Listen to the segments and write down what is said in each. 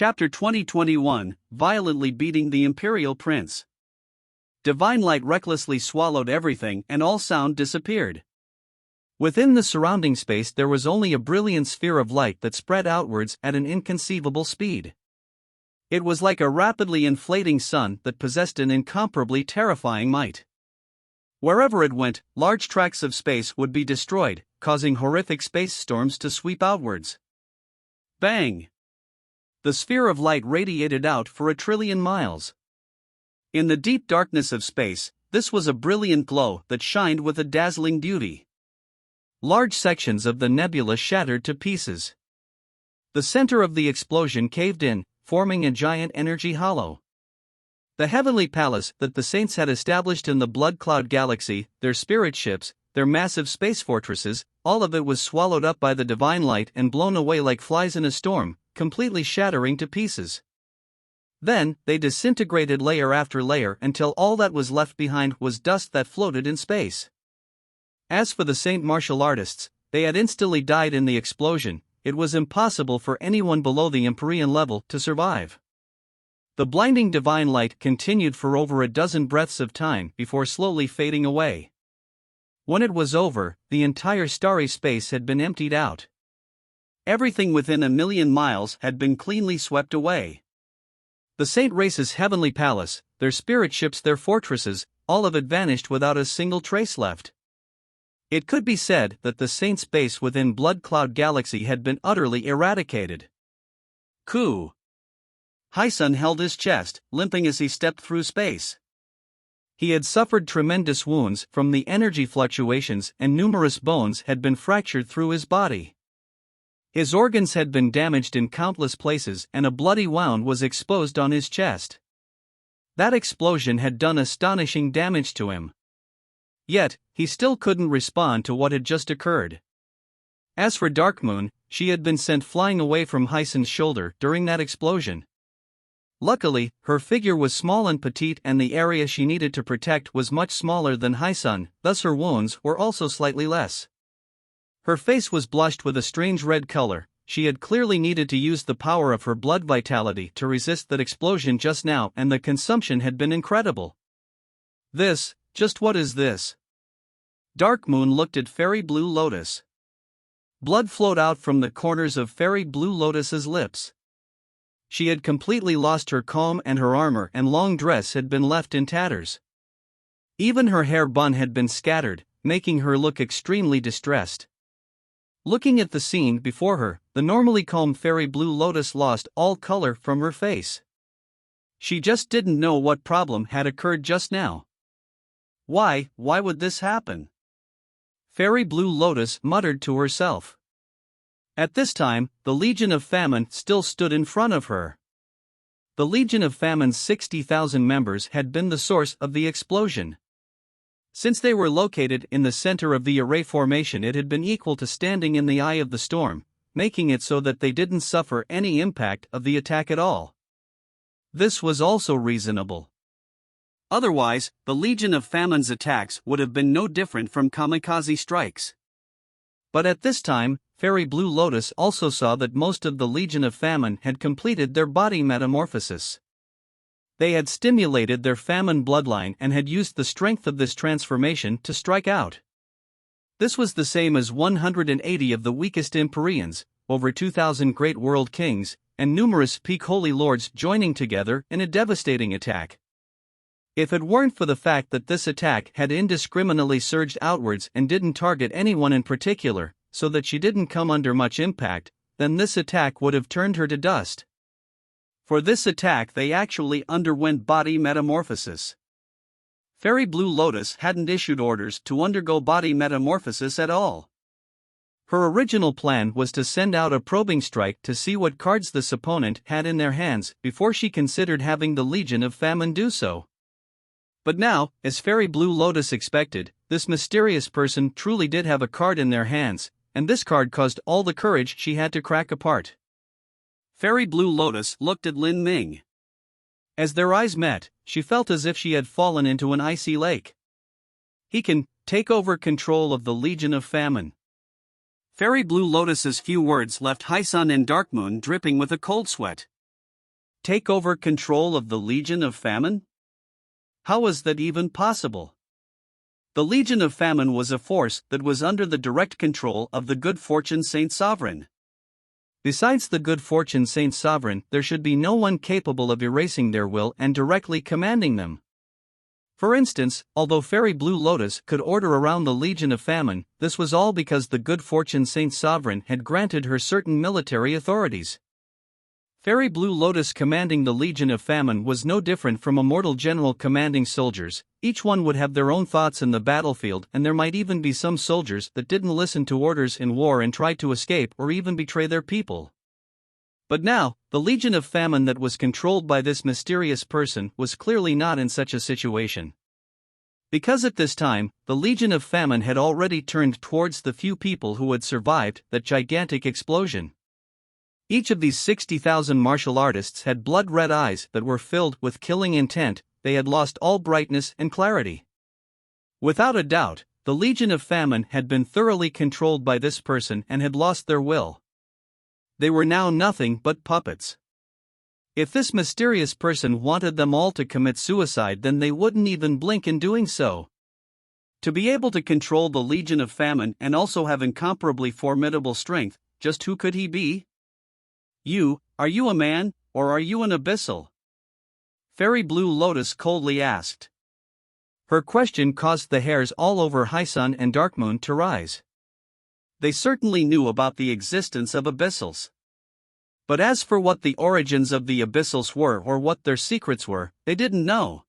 Chapter 2021, Violently Beating the Imperial Prince. Divine light recklessly swallowed everything and all sound disappeared. Within the surrounding space there was only a brilliant sphere of light that spread outwards at an inconceivable speed. It was like a rapidly inflating sun that possessed an incomparably terrifying might. Wherever it went, large tracts of space would be destroyed, causing horrific space storms to sweep outwards. Bang! The sphere of light radiated out for 1 trillion miles. In the deep darkness of space, this was a brilliant glow that shined with a dazzling beauty. Large sections of the nebula shattered to pieces. The center of the explosion caved in, forming a giant energy hollow. The heavenly palace that the saints had established in the Blood Cloud Galaxy, their spirit ships, their massive space fortresses, all of it was swallowed up by the divine light and blown away like flies in a storm, completely shattering to pieces. Then, they disintegrated layer after layer until all that was left behind was dust that floated in space. As for the saint martial artists, they had instantly died in the explosion. It was impossible for anyone below the Empyrean level to survive. The blinding divine light continued for over a dozen breaths of time before slowly fading away. When it was over, the entire starry space had been emptied out. Everything within 1,000,000 miles had been cleanly swept away. The saint race's heavenly palace, their spirit ships, their fortresses, all of it vanished without a single trace left. It could be said that the saint's base within Blood Cloud Galaxy had been utterly eradicated. Coup! Hyson held his chest, limping as he stepped through space. He had suffered tremendous wounds from the energy fluctuations and numerous bones had been fractured through his body. His organs had been damaged in countless places and a bloody wound was exposed on his chest. That explosion had done astonishing damage to him. Yet, he still couldn't respond to what had just occurred. As for Darkmoon, she had been sent flying away from Hyson's shoulder during that explosion. Luckily, her figure was small and petite and the area she needed to protect was much smaller than Hyson, thus her wounds were also slightly less. Her face was blushed with a strange red color. She had clearly needed to use the power of her blood vitality to resist that explosion just now and the consumption had been incredible. Just what is this? Darkmoon looked at Fairy Blue Lotus. Blood flowed out from the corners of Fairy Blue Lotus's lips. She had completely lost her calm and her armor and long dress had been left in tatters. Even her hair bun had been scattered, making her look extremely distressed. Looking at the scene before her, the normally calm Fairy Blue Lotus lost all color from her face. She just didn't know what problem had occurred just now. Why would this happen? Fairy Blue Lotus muttered to herself. At this time, the Legion of Famine still stood in front of her. The Legion of Famine's 60,000 members had been the source of the explosion. Since they were located in the center of the array formation, it had been equal to standing in the eye of the storm, making it so that they didn't suffer any impact of the attack at all. This was also reasonable. Otherwise, the Legion of Famine's attacks would have been no different from kamikaze strikes. But at this time, Fairy Blue Lotus also saw that most of the Legion of Famine had completed their body metamorphosis. They had stimulated their famine bloodline and had used the strength of this transformation to strike out. This was the same as 180 of the weakest Empyreans, over 2,000 great world kings, and numerous peak holy lords joining together in a devastating attack. If it weren't for the fact that this attack had indiscriminately surged outwards and didn't target anyone in particular, so that she didn't come under much impact, then this attack would have turned her to dust. For this attack they actually underwent body metamorphosis. Fairy Blue Lotus hadn't issued orders to undergo body metamorphosis at all. Her original plan was to send out a probing strike to see what cards this opponent had in their hands before she considered having the Legion of Famine do so. But now, as Fairy Blue Lotus expected, this mysterious person truly did have a card in their hands, and this card caused all the courage she had to crack apart. Fairy Blue Lotus looked at Lin Ming. As their eyes met, she felt as if she had fallen into an icy lake. He can take over control of the Legion of Famine. Fairy Blue Lotus's few words left Hyson and Darkmoon dripping with a cold sweat. Take over control of the Legion of Famine? How was that even possible? The Legion of Famine was a force that was under the direct control of the Good Fortune Saint Sovereign. Besides the Good Fortune Saint Sovereign, there should be no one capable of erasing their will and directly commanding them. For instance, although Fairy Blue Lotus could order around the Legion of Famine, this was all because the Good Fortune Saint Sovereign had granted her certain military authorities. Fairy Blue Lotus commanding the Legion of Famine was no different from a mortal general commanding soldiers. Each one would have their own thoughts in the battlefield, and there might even be some soldiers that didn't listen to orders in war and tried to escape or even betray their people. But now, the Legion of Famine that was controlled by this mysterious person was clearly not in such a situation. Because at this time, the Legion of Famine had already turned towards the few people who had survived that gigantic explosion. Each of these 60,000 martial artists had blood-red eyes that were filled with killing intent. They had lost all brightness and clarity. Without a doubt, the Legion of Famine had been thoroughly controlled by this person and had lost their will. They were now nothing but puppets. If this mysterious person wanted them all to commit suicide, then they wouldn't even blink in doing so. To be able to control the Legion of Famine and also have incomparably formidable strength, just who could he be? Are you a man, or are you an abyssal? Fairy Blue Lotus coldly asked. Her question caused the hairs all over High Sun and Dark Moon to rise. They certainly knew about the existence of abyssals. But as for what the origins of the abyssals were or what their secrets were, they didn't know.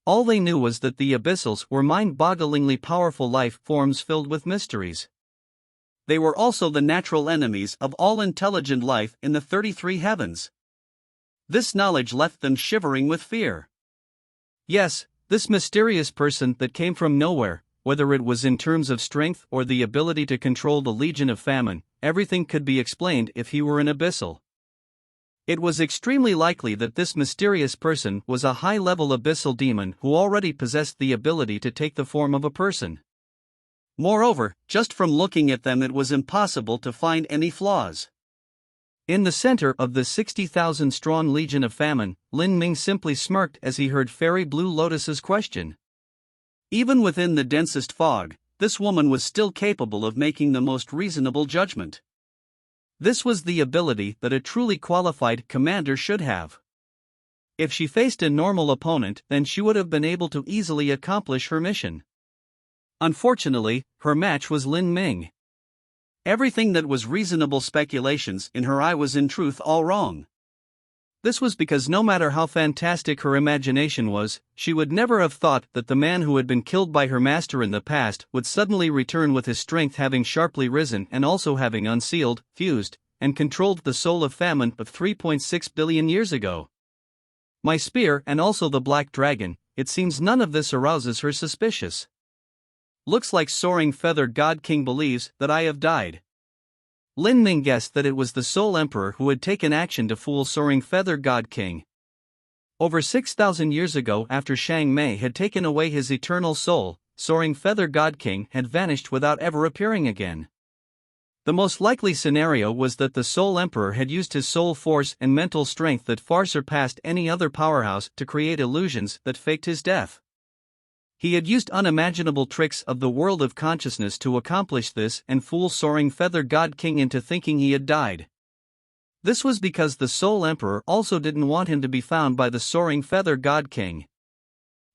All they knew was that the abyssals were mind-bogglingly powerful life forms filled with mysteries. They were also the natural enemies of all intelligent life in the 33 heavens. This knowledge left them shivering with fear. Yes, this mysterious person that came from nowhere, whether it was in terms of strength or the ability to control the Legion of Famine, everything could be explained if he were an abyssal. It was extremely likely that this mysterious person was a high-level abyssal demon who already possessed the ability to take the form of a person. Moreover, just from looking at them it was impossible to find any flaws. In the center of the 60,000-strong Legion of Famine, Lin Ming simply smirked as he heard Fairy Blue Lotus's question. Even within the densest fog, this woman was still capable of making the most reasonable judgment. This was the ability that a truly qualified commander should have. If she faced a normal opponent, then she would have been able to easily accomplish her mission. Unfortunately, her match was Lin Ming. Everything that was reasonable speculations in her eye was in truth all wrong. This was because no matter how fantastic her imagination was, she would never have thought that the man who had been killed by her master in the past would suddenly return with his strength having sharply risen and also having unsealed, fused, and controlled the soul of Famine of 3.6 billion years ago. My spear and also the Black Dragon, it seems none of this arouses her suspicious. Looks like Soaring Feather God King believes that I have died. Lin Ming guessed that it was the Soul Emperor who had taken action to fool Soaring Feather God King. Over 6,000 years ago, after Shang Mei had taken away his eternal soul, Soaring Feather God King had vanished without ever appearing again. The most likely scenario was that the Soul Emperor had used his soul force and mental strength that far surpassed any other powerhouse to create illusions that faked his death. He had used unimaginable tricks of the world of consciousness to accomplish this and fool Soaring Feather God King into thinking he had died. This was because the Soul Emperor also didn't want him to be found by the Soaring Feather God King.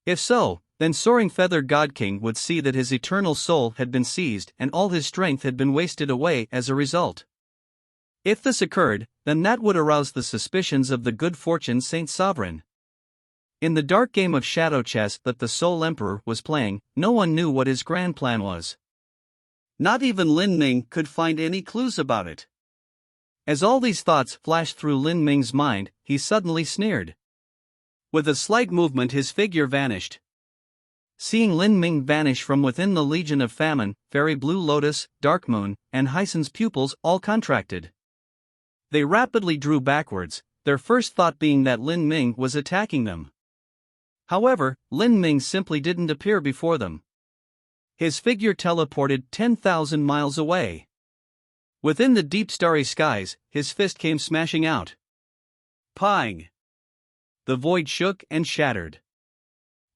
If so, then Soaring Feather God King would see that his eternal soul had been seized and all his strength had been wasted away as a result. If this occurred, then that would arouse the suspicions of the Good Fortune Saint Sovereign. In the dark game of shadow chess that the Soul Emperor was playing, no one knew what his grand plan was. Not even Lin Ming could find any clues about it. As all these thoughts flashed through Lin Ming's mind, he suddenly sneered. With a slight movement his figure vanished. Seeing Lin Ming vanish from within the Legion of Famine, Fairy Blue Lotus, Dark Moon, and Hysan's pupils all contracted. They rapidly drew backwards, their first thought being that Lin Ming was attacking them. However, Lin Ming simply didn't appear before them. His figure teleported 10,000 miles away. Within the deep starry skies, his fist came smashing out. Pang! The void shook and shattered.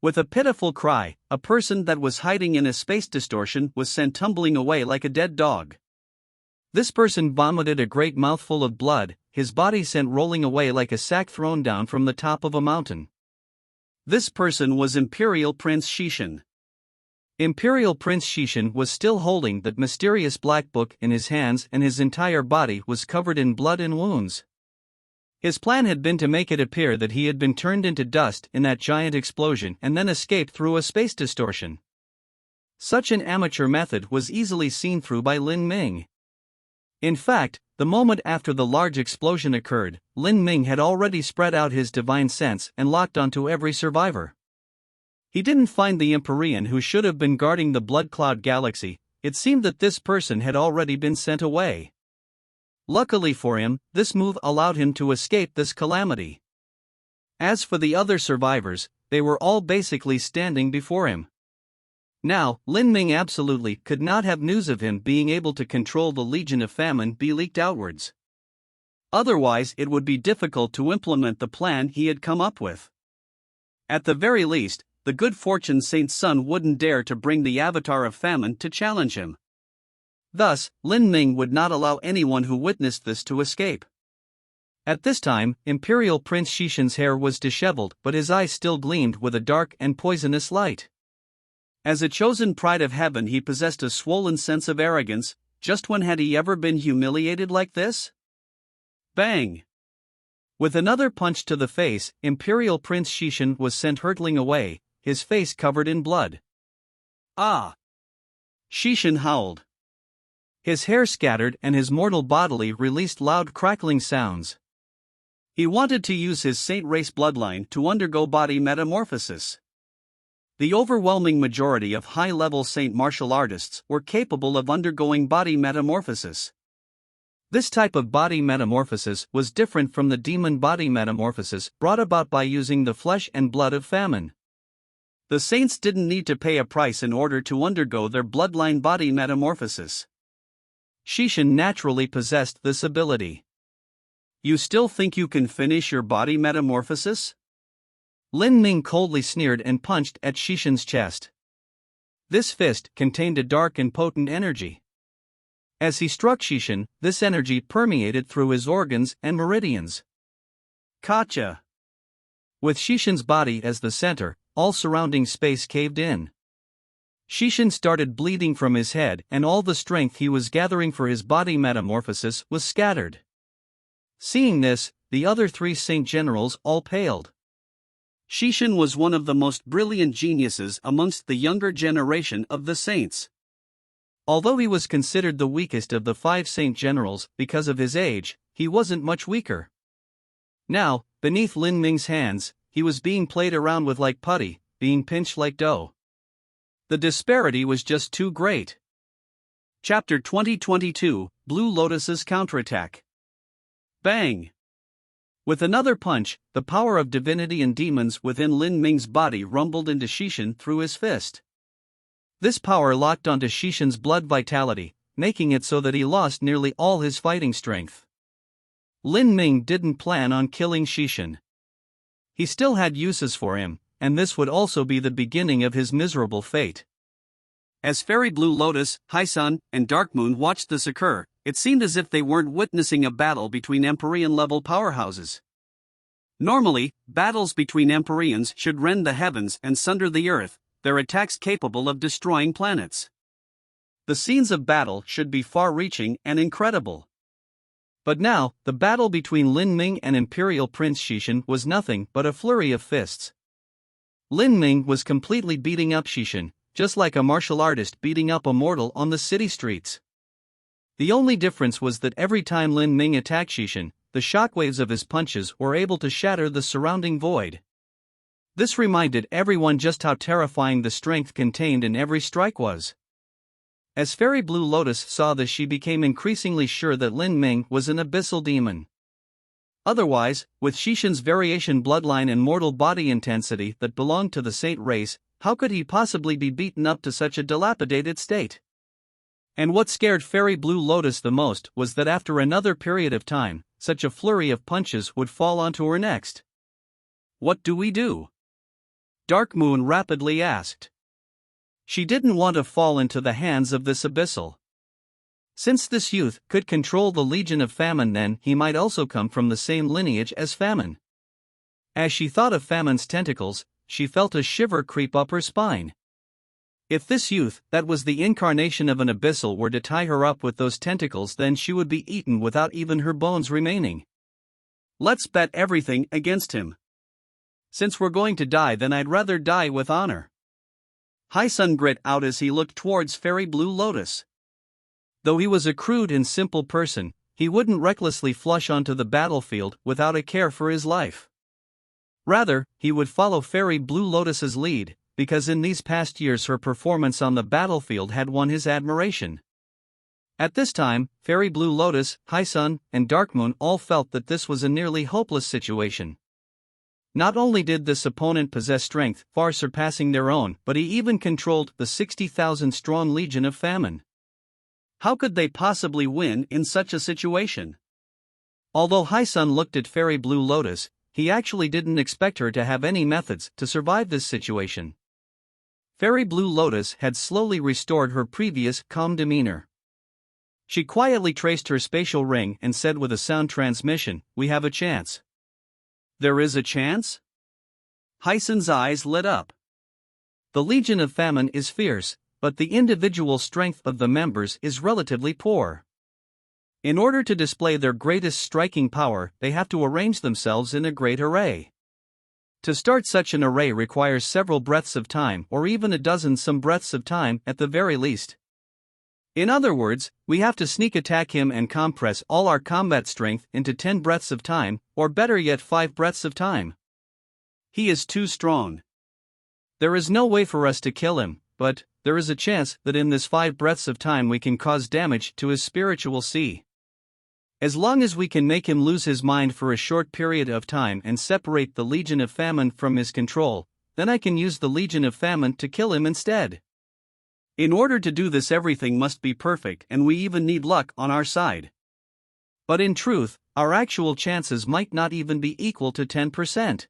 With a pitiful cry, a person that was hiding in a space distortion was sent tumbling away like a dead dog. This person vomited a great mouthful of blood, his body sent rolling away like a sack thrown down from the top of a mountain. This person was Imperial Prince Shishin. Imperial Prince Shishin was still holding that mysterious black book in his hands, and his entire body was covered in blood and wounds. His plan had been to make it appear that he had been turned into dust in that giant explosion and then escape through a space distortion. Such an amateur method was easily seen through by Lin Ming. In fact, the moment after the large explosion occurred, Lin Ming had already spread out his divine sense and locked onto every survivor. He didn't find the Empyrean who should have been guarding the Blood Cloud Galaxy. It seemed that this person had already been sent away. Luckily for him, this move allowed him to escape this calamity. As for the other survivors, they were all basically standing before him. Now, Lin Ming absolutely could not have news of him being able to control the Legion of Famine be leaked outwards. Otherwise, it would be difficult to implement the plan he had come up with. At the very least, the good fortune Saint's son wouldn't dare to bring the Avatar of Famine to challenge him. Thus, Lin Ming would not allow anyone who witnessed this to escape. At this time, Imperial Prince Shishin's hair was disheveled, but his eyes still gleamed with a dark and poisonous light. As a chosen pride of heaven, he possessed a swollen sense of arrogance. Just when had he ever been humiliated like this? Bang! With another punch to the face, Imperial Prince Shishin was sent hurtling away, his face covered in blood. Ah! Shishin howled. His hair scattered and his mortal body released loud crackling sounds. He wanted to use his Saint race bloodline to undergo body metamorphosis. The overwhelming majority of high-level Saint martial artists were capable of undergoing body metamorphosis. This type of body metamorphosis was different from the demon body metamorphosis brought about by using the flesh and blood of famine. The saints didn't need to pay a price in order to undergo their bloodline body metamorphosis. Shishin naturally possessed this ability. You still think you can finish your body metamorphosis? Lin Ming coldly sneered and punched at Shishin's chest. This fist contained a dark and potent energy. As he struck Shishin, this energy permeated through his organs and meridians. Gotcha! With Shishin's body as the center, all surrounding space caved in. Shishin started bleeding from his head, and all the strength he was gathering for his body metamorphosis was scattered. Seeing this, the other three Saint Generals all paled. Shishin was one of the most brilliant geniuses amongst the younger generation of the Saints. Although he was considered the weakest of the 5 Saint Generals because of his age, he wasn't much weaker. Now, beneath Lin Ming's hands, he was being played around with like putty, being pinched like dough. The disparity was just too great. Chapter 2022, Blue Lotus's Counterattack. Bang! With another punch, the power of divinity and demons within Lin Ming's body rumbled into Shishin through his fist. This power locked onto Shishin's blood vitality, making it so that he lost nearly all his fighting strength. Lin Ming didn't plan on killing Shishin. He still had uses for him, and this would also be the beginning of his miserable fate. As Fairy Blue Lotus, High Sun, and Dark Moon watched this occur, it seemed as if they weren't witnessing a battle between Empyrean-level powerhouses. Normally, battles between Empyreans should rend the heavens and sunder the earth, their attacks capable of destroying planets. The scenes of battle should be far-reaching and incredible. But now, the battle between Lin Ming and Imperial Prince Shishin was nothing but a flurry of fists. Lin Ming was completely beating up Shishin, just like a martial artist beating up a mortal on the city streets. The only difference was that every time Lin Ming attacked Shishin, the shockwaves of his punches were able to shatter the surrounding void. This reminded everyone just how terrifying the strength contained in every strike was. As Fairy Blue Lotus saw this, she became increasingly sure that Lin Ming was an abyssal demon. Otherwise, with Shishin's variation bloodline and mortal body intensity that belonged to the Saint race, how could he possibly be beaten up to such a dilapidated state? And what scared Fairy Blue Lotus the most was that after another period of time, such a flurry of punches would fall onto her next. What do we do? Dark Moon rapidly asked. She didn't want to fall into the hands of this abyssal. Since this youth could control the Legion of Famine, then he might also come from the same lineage as Famine. As she thought of Famine's tentacles, she felt a shiver creep up her spine. If this youth, that was the incarnation of an abyssal, were to tie her up with those tentacles, then she would be eaten without even her bones remaining. Let's bet everything against him. Since we're going to die, then I'd rather die with honor. Hi-Sun grit out as he looked towards Fairy Blue Lotus. Though he was a crude and simple person, he wouldn't recklessly flush onto the battlefield without a care for his life. Rather, he would follow Fairy Blue Lotus's lead, because in these past years her performance on the battlefield had won his admiration. At this time, Fairy Blue Lotus, Hi-Sun, and Dark Moon all felt that this was a nearly hopeless situation. Not only did this opponent possess strength far surpassing their own, but he even controlled the 60,000-strong Legion of Famine. How could they possibly win in such a situation? Although Hi-Sun looked at Fairy Blue Lotus, he actually didn't expect her to have any methods to survive this situation. Fairy Blue Lotus had slowly restored her previous calm demeanor. She quietly traced her spatial ring and said with a sound transmission, "We have a chance." There is a chance? Hi-Sun's eyes lit up. The Legion of Famine is fierce, but the individual strength of the members is relatively poor. In order to display their greatest striking power, they have to arrange themselves in a great array. To start such an array requires several breaths of time, or even a dozen some breaths of time at the very least. In other words, we have to sneak attack him and compress all our combat strength into 10 breaths of time, or better yet 5 breaths of time. He is too strong. There is no way for us to kill him, but there is a chance that in this 5 breaths of time we can cause damage to his spiritual sea. As long as we can make him lose his mind for a short period of time and separate the Legion of Famine from his control, then I can use the Legion of Famine to kill him instead. In order to do this, everything must be perfect, and we even need luck on our side. But in truth, our actual chances might not even be equal to 10%.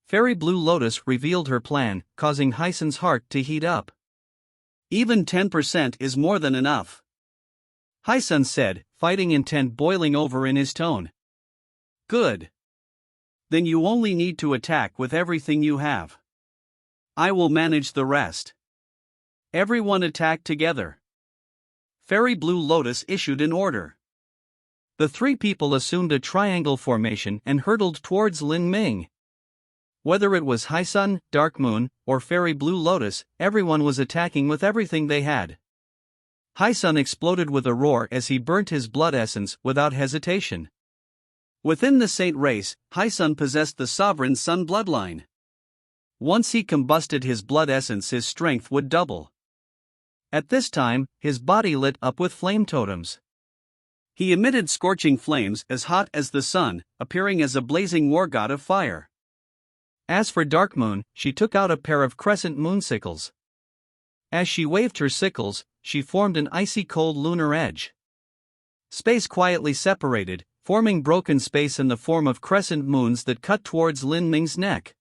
Fairy Blue Lotus revealed her plan, causing Hi-Sun's heart to heat up. Even 10% is more than enough. Hi-Sun said, fighting intent boiling over in his tone. Good. Then you only need to attack with everything you have. I will manage the rest. Everyone attack together. Fairy Blue Lotus issued an order. The 3 people assumed a triangle formation and hurtled towards Lin Ming. Whether it was Hi-Sun, Dark Moon, or Fairy Blue Lotus, everyone was attacking with everything they had. Hi-Sun exploded with a roar as he burnt his blood essence without hesitation. Within the Saint race, Hi-Sun possessed the Sovereign Sun bloodline. Once he combusted his blood essence, his strength would double. At this time, his body lit up with flame totems. He emitted scorching flames as hot as the sun, appearing as a blazing war god of fire. As for Dark Moon, she took out a pair of crescent moon sickles. As she waved her sickles, she formed an icy cold lunar edge. Space quietly separated, forming broken space in the form of crescent moons that cut towards Lin Ming's neck.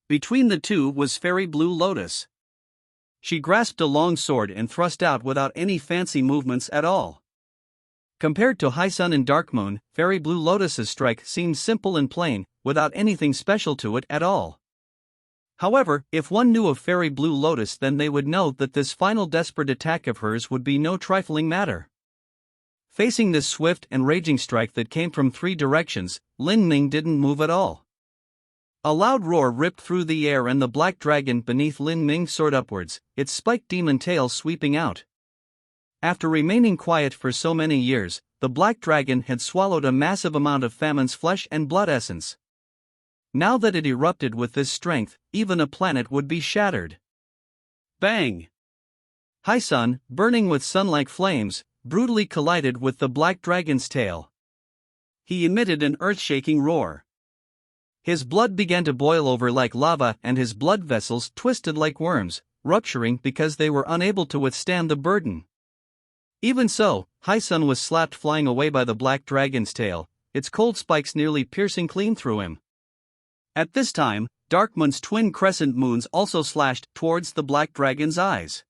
Between the two was Fairy Blue Lotus. She grasped a long sword and thrust out without any fancy movements at all. Compared to Hi-Sun and Dark Moon, Fairy Blue Lotus's strike seemed simple and plain, without anything special to it at all. However, if one knew of Fairy Blue Lotus, then they would know that this final desperate attack of hers would be no trifling matter. Facing this swift and raging strike that came from 3 directions, Lin Ming didn't move at all. A loud roar ripped through the air and the black dragon beneath Lin Ming soared upwards, its spiked demon tail sweeping out. After remaining quiet for so many years, the black dragon had swallowed a massive amount of Famine's flesh and blood essence. Now that it erupted with this strength, even a planet would be shattered. Bang! Hi-Sun, burning with sun-like flames, brutally collided with the black dragon's tail. He emitted an earth-shaking roar. His blood began to boil over like lava and his blood vessels twisted like worms, rupturing because they were unable to withstand the burden. Even so, Hysun was slapped flying away by the black dragon's tail, its cold spikes nearly piercing clean through him. At this time, Darkmoon's twin crescent moons also slashed towards the black dragon's eyes.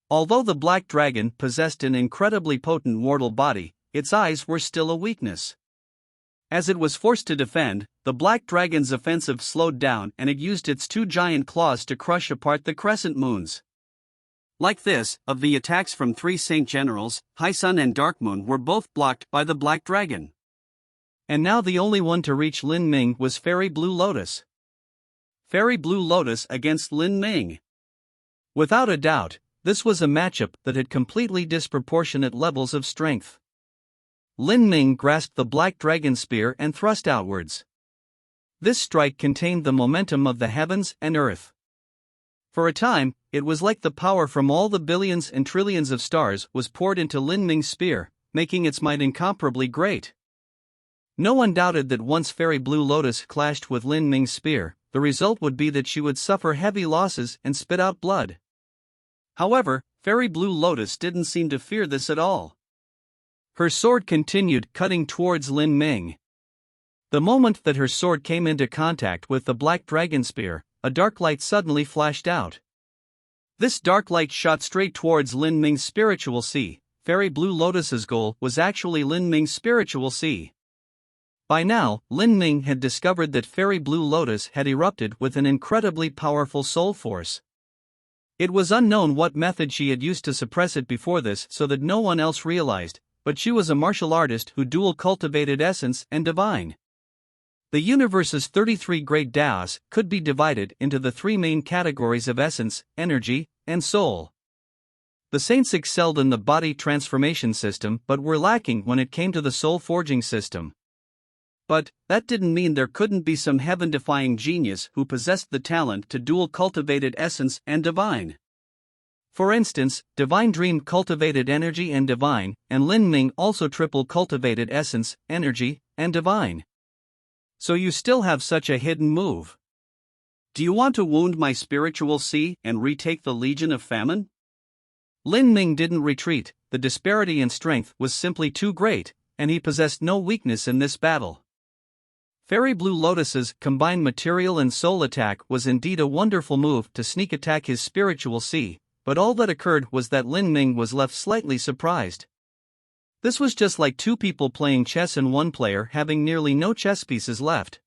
Although the black dragon possessed an incredibly potent mortal body, its eyes were still a weakness. As it was forced to defend, the black dragon's offensive slowed down and it used its two giant claws to crush apart the crescent moons. Like this, of the attacks from three Saint Generals, Hysun and Darkmoon were both blocked by the black dragon. And now the only one to reach Lin Ming was Fairy Blue Lotus. Fairy Blue Lotus against Lin Ming. Without a doubt, this was a matchup that had completely disproportionate levels of strength. Lin Ming grasped the black dragon spear and thrust outwards. This strike contained the momentum of the heavens and earth. For a time, it was like the power from all the billions and trillions of stars was poured into Lin Ming's spear, making its might incomparably great. No one doubted that once Fairy Blue Lotus clashed with Lin Ming's spear, the result would be that she would suffer heavy losses and spit out blood. However, Fairy Blue Lotus didn't seem to fear this at all. Her sword continued cutting towards Lin Ming. The moment that her sword came into contact with the black dragon spear, a dark light suddenly flashed out. This dark light shot straight towards Lin Ming's spiritual sea. Fairy Blue Lotus's goal was actually Lin Ming's spiritual sea. By now, Lin Ming had discovered that Fairy Blue Lotus had erupted with an incredibly powerful soul force. It was unknown what method she had used to suppress it before this so that no one else realized, but she was a martial artist who dual cultivated essence and divine. The universe's 33 great Daos could be divided into the three main categories of essence, energy, and soul. The saints excelled in the body transformation system but were lacking when it came to the soul forging system. But that didn't mean there couldn't be some heaven-defying genius who possessed the talent to dual cultivated essence and divine. For instance, Divine Dream cultivated energy and divine, and Lin Ming also triple cultivated essence, energy, and divine. So you still have such a hidden move. Do you want to wound my spiritual sea and retake the Legion of Famine? Lin Ming didn't retreat, the disparity in strength was simply too great, and he possessed no weakness in this battle. Fairy Blue Lotus's combined material and soul attack was indeed a wonderful move to sneak attack his spiritual sea, but all that occurred was that Lin Ming was left slightly surprised. This was just like two people playing chess and one player having nearly no chess pieces left.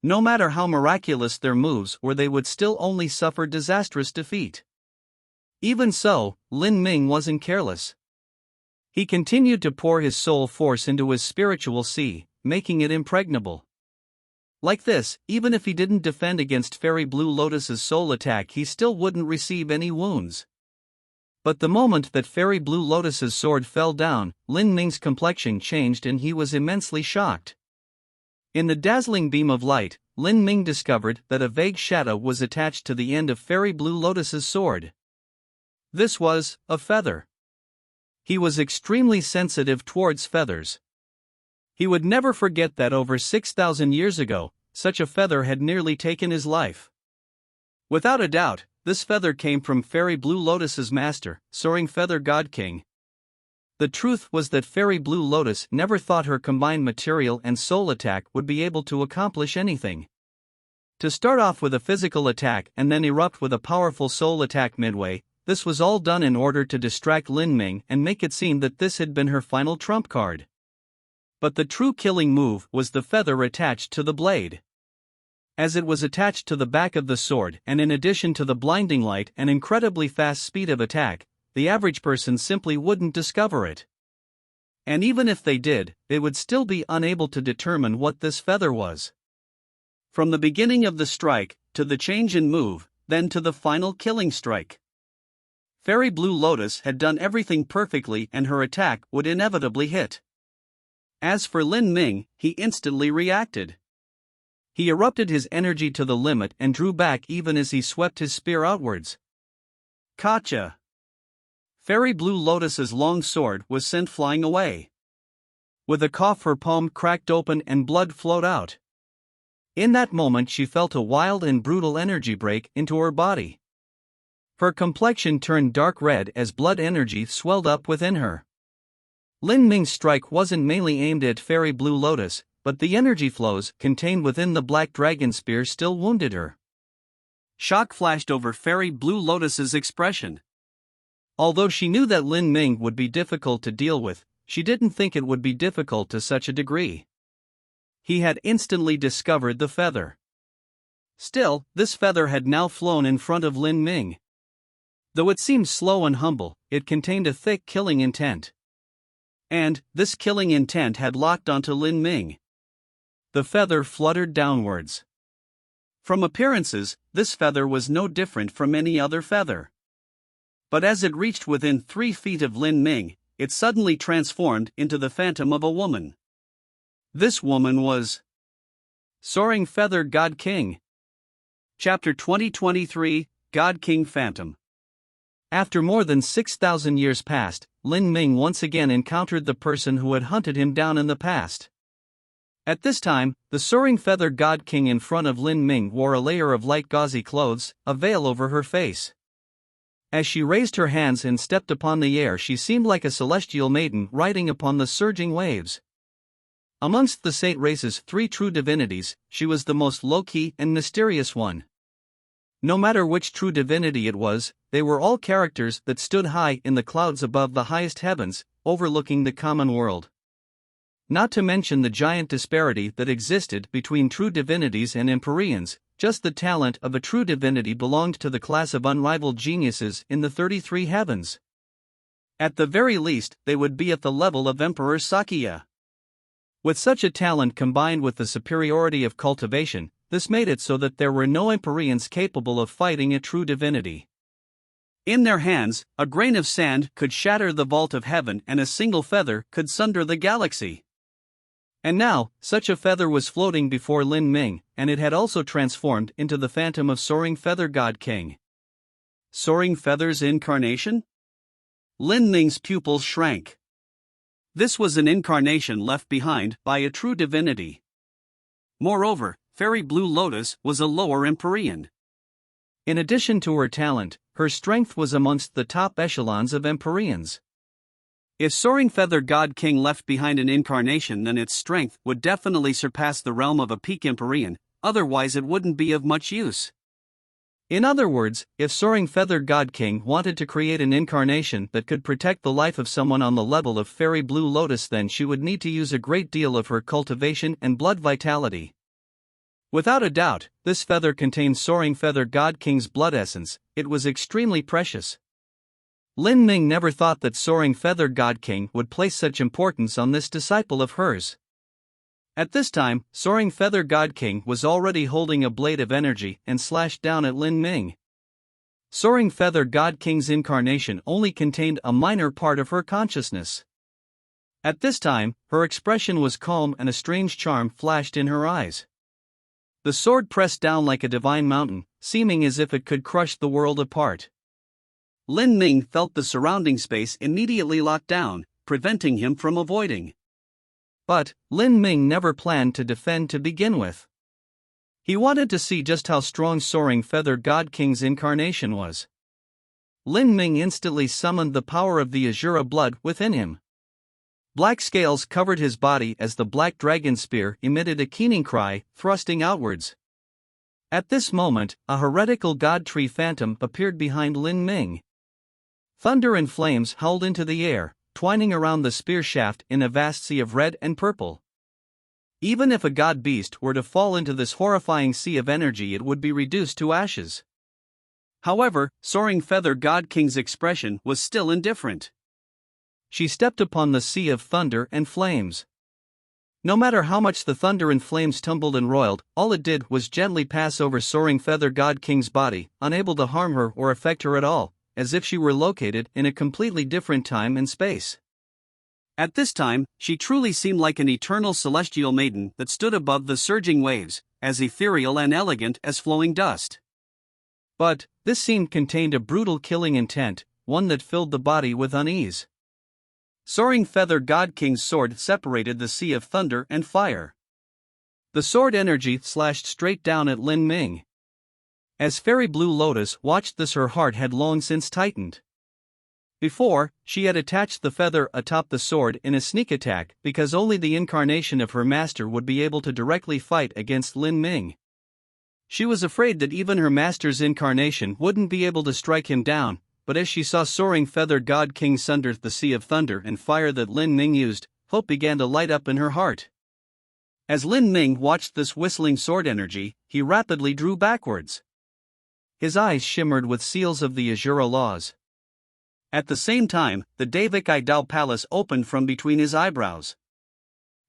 No matter how miraculous their moves were, they would still only suffer disastrous defeat. Even so, Lin Ming wasn't careless. He continued to pour his soul force into his spiritual sea, making it impregnable. Like this, even if he didn't defend against Fairy Blue Lotus's soul attack, he still wouldn't receive any wounds. But the moment that Fairy Blue Lotus's sword fell down, Lin Ming's complexion changed and he was immensely shocked. In the dazzling beam of light, Lin Ming discovered that a vague shadow was attached to the end of Fairy Blue Lotus's sword. This was a feather. He was extremely sensitive towards feathers. He would never forget that over 6,000 years ago, such a feather had nearly taken his life. Without a doubt, this feather came from Fairy Blue Lotus's master, Soaring Feather God King. The truth was that Fairy Blue Lotus never thought her combined material and soul attack would be able to accomplish anything. To start off with a physical attack and then erupt with a powerful soul attack midway, this was all done in order to distract Lin Ming and make it seem that this had been her final trump card. But the true killing move was the feather attached to the blade. As it was attached to the back of the sword, and in addition to the blinding light and incredibly fast speed of attack, the average person simply wouldn't discover it. And even if they did, they would still be unable to determine what this feather was. From the beginning of the strike, to the change in move, then to the final killing strike. Fairy Blue Lotus had done everything perfectly and her attack would inevitably hit. As for Lin Ming, he instantly reacted. He erupted his energy to the limit and drew back even as he swept his spear outwards. Gotcha! Fairy Blue Lotus's long sword was sent flying away. With a cough, her palm cracked open and blood flowed out. In that moment she felt a wild and brutal energy break into her body. Her complexion turned dark red as blood energy swelled up within her. Lin Ming's strike wasn't mainly aimed at Fairy Blue Lotus, but the energy flows contained within the Black Dragon Spear still wounded her. Shock flashed over Fairy Blue Lotus's expression. Although she knew that Lin Ming would be difficult to deal with, she didn't think it would be difficult to such a degree. He had instantly discovered the feather. Still, this feather had now flown in front of Lin Ming. Though it seemed slow and humble, it contained a thick killing intent. And this killing intent had locked onto Lin Ming. The feather fluttered downwards. From appearances, this feather was no different from any other feather. But as it reached within 3 feet of Lin Ming, it suddenly transformed into the phantom of a woman. This woman was Soaring Feather God King. Chapter 2023, God King Phantom. After more than 6,000 years passed, Lin Ming once again encountered the person who had hunted him down in the past. At this time, the Soaring Feather God King in front of Lin Ming wore a layer of light gauzy clothes, a veil over her face. As she raised her hands and stepped upon the air, she seemed like a celestial maiden riding upon the surging waves. Amongst the Saint race's 3 true divinities, she was the most low-key and mysterious one. No matter which true divinity it was, they were all characters that stood high in the clouds above the highest heavens, overlooking the common world. Not to mention the giant disparity that existed between true divinities and Empyreans, just the talent of a true divinity belonged to the class of unrivaled geniuses in the 33 heavens. At the very least, they would be at the level of Emperor Sakya. With such a talent combined with the superiority of cultivation, this made it so that there were no Empyreans capable of fighting a true divinity. In their hands, a grain of sand could shatter the vault of heaven and a single feather could sunder the galaxy. And now, such a feather was floating before Lin Ming, and it had also transformed into the phantom of Soaring Feather God King. Soaring Feather's incarnation? Lin Ming's pupils shrank. This was an incarnation left behind by a true divinity. Moreover, Fairy Blue Lotus was a lower Empyrean. In addition to her talent, her strength was amongst the top echelons of Empyreans. If Soaring Feather God King left behind an incarnation, then its strength would definitely surpass the realm of a peak Empyrean, otherwise it wouldn't be of much use. In other words, if Soaring Feather God King wanted to create an incarnation that could protect the life of someone on the level of Fairy Blue Lotus, then she would need to use a great deal of her cultivation and blood vitality. Without a doubt, this feather contained Soaring Feather God King's blood essence. It was extremely precious. Lin Ming never thought that Soaring Feather God King would place such importance on this disciple of hers. At this time, Soaring Feather God King was already holding a blade of energy and slashed down at Lin Ming. Soaring Feather God King's incarnation only contained a minor part of her consciousness. At this time, her expression was calm and a strange charm flashed in her eyes. The sword pressed down like a divine mountain, seeming as if it could crush the world apart. Lin Ming felt the surrounding space immediately locked down, preventing him from avoiding. But Lin Ming never planned to defend to begin with. He wanted to see just how strong Soaring Feather God King's incarnation was. Lin Ming instantly summoned the power of the Azura blood within him. Black scales covered his body as the Black Dragon Spear emitted a keening cry, thrusting outwards. At this moment, a heretical God Tree Phantom appeared behind Lin Ming. Thunder and flames howled into the air, twining around the spear shaft in a vast sea of red and purple. Even if a god beast were to fall into this horrifying sea of energy, it would be reduced to ashes. However, Soaring Feather God King's expression was still indifferent. She stepped upon the sea of thunder and flames. No matter how much the thunder and flames tumbled and roiled, all it did was gently pass over Soaring Feather God King's body, unable to harm her or affect her at all, as if she were located in a completely different time and space. At this time, she truly seemed like an eternal celestial maiden that stood above the surging waves, as ethereal and elegant as flowing dust. But this scene contained a brutal killing intent, one that filled the body with unease. Soaring Feather God King's sword separated the sea of thunder and fire. The sword energy slashed straight down at Lin Ming. As Fairy Blue Lotus watched this, her heart had long since tightened. Before, she had attached the feather atop the sword in a sneak attack because only the incarnation of her master would be able to directly fight against Lin Ming. She was afraid that even her master's incarnation wouldn't be able to strike him down, but as she saw soaring feathered God King sunder the sea of thunder and fire that Lin Ming used, hope began to light up in her heart. As Lin Ming watched this whistling sword energy, he rapidly drew backwards. His eyes shimmered with seals of the Azura laws. At the same time, the Davik Idal Palace opened from between his eyebrows.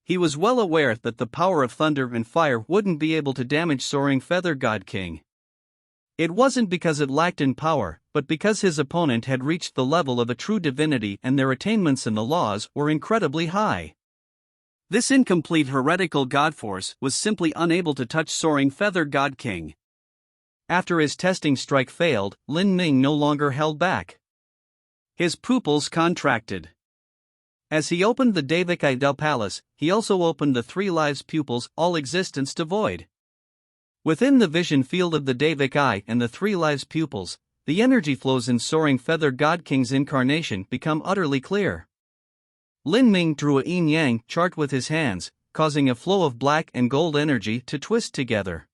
He was well aware that the power of thunder and fire wouldn't be able to damage soaring feather God King. It wasn't because it lacked in power, but because his opponent had reached the level of a true divinity and their attainments in the laws were incredibly high. This incomplete heretical god force was simply unable to touch soaring feather God King. After his testing strike failed, Lin Ming no longer held back. His pupils contracted. As he opened the Davik Idal Palace, he also opened the Three Lives pupils, all existence devoid. Within the vision field of the Davik Eye and the Three Lives pupils, the energy flows in soaring feather God King's incarnation become utterly clear. Lin Ming drew a yin-yang chart with his hands, causing a flow of black and gold energy to twist together.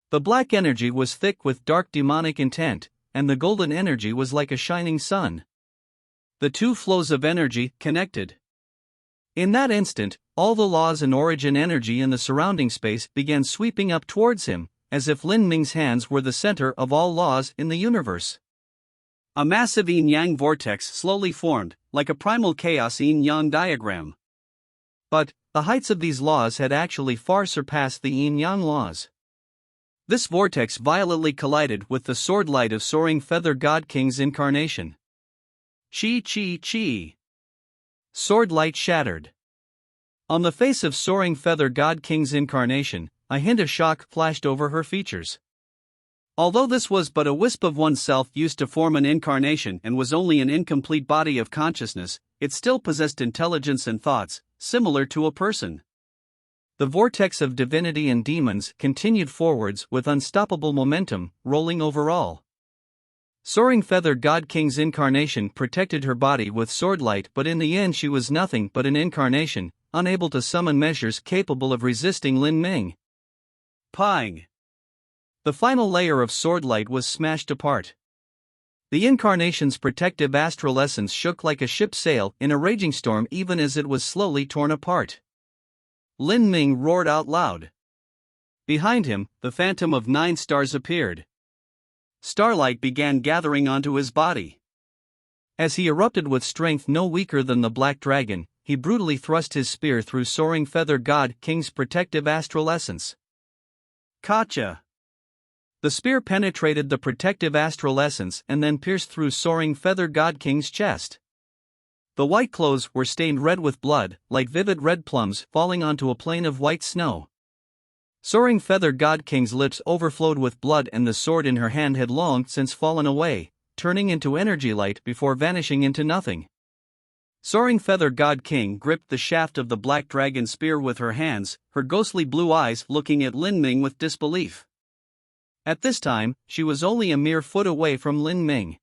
The black energy was thick with dark demonic intent, and the golden energy was like a shining sun. The two flows of energy connected. In that instant, all the laws and origin energy in the surrounding space began sweeping up towards him, as if Lin Ming's hands were the center of all laws in the universe. A massive yin-yang vortex slowly formed, like a primal chaos yin-yang diagram. But the heights of these laws had actually far surpassed the yin-yang laws. This vortex violently collided with the sword light of soaring feather God King's incarnation. Chi. Sword light shattered. On the face of soaring feather God King's incarnation, a hint of shock flashed over her features. Although this was but a wisp of oneself used to form an incarnation and was only an incomplete body of consciousness, it still possessed intelligence and thoughts, similar to a person. The vortex of divinity and demons continued forwards with unstoppable momentum, rolling over all. Soaring feather God King's incarnation protected her body with sword light, but in the end she was nothing but an incarnation, unable to summon measures capable of resisting Lin Ming. Pang! The final layer of sword light was smashed apart. The incarnation's protective astral essence shook like a ship's sail in a raging storm even as it was slowly torn apart. Lin Ming roared out loud. Behind him, the phantom of 9 stars appeared. Starlight began gathering onto his body. As he erupted with strength no weaker than the Black Dragon, he brutally thrust his spear through soaring feather God King's protective astral essence. Kacha! The spear penetrated the protective astral essence and then pierced through soaring feather God King's chest. The white clothes were stained red with blood, like vivid red plums falling onto a plain of white snow. Soaring feather God King's lips overflowed with blood and the sword in her hand had long since fallen away, turning into energy light before vanishing into nothing. Soaring feather God King gripped the shaft of the Black Dragon spear with her hands, her ghostly blue eyes looking at Lin Ming with disbelief. At this time, she was only a mere foot away from Lin Ming.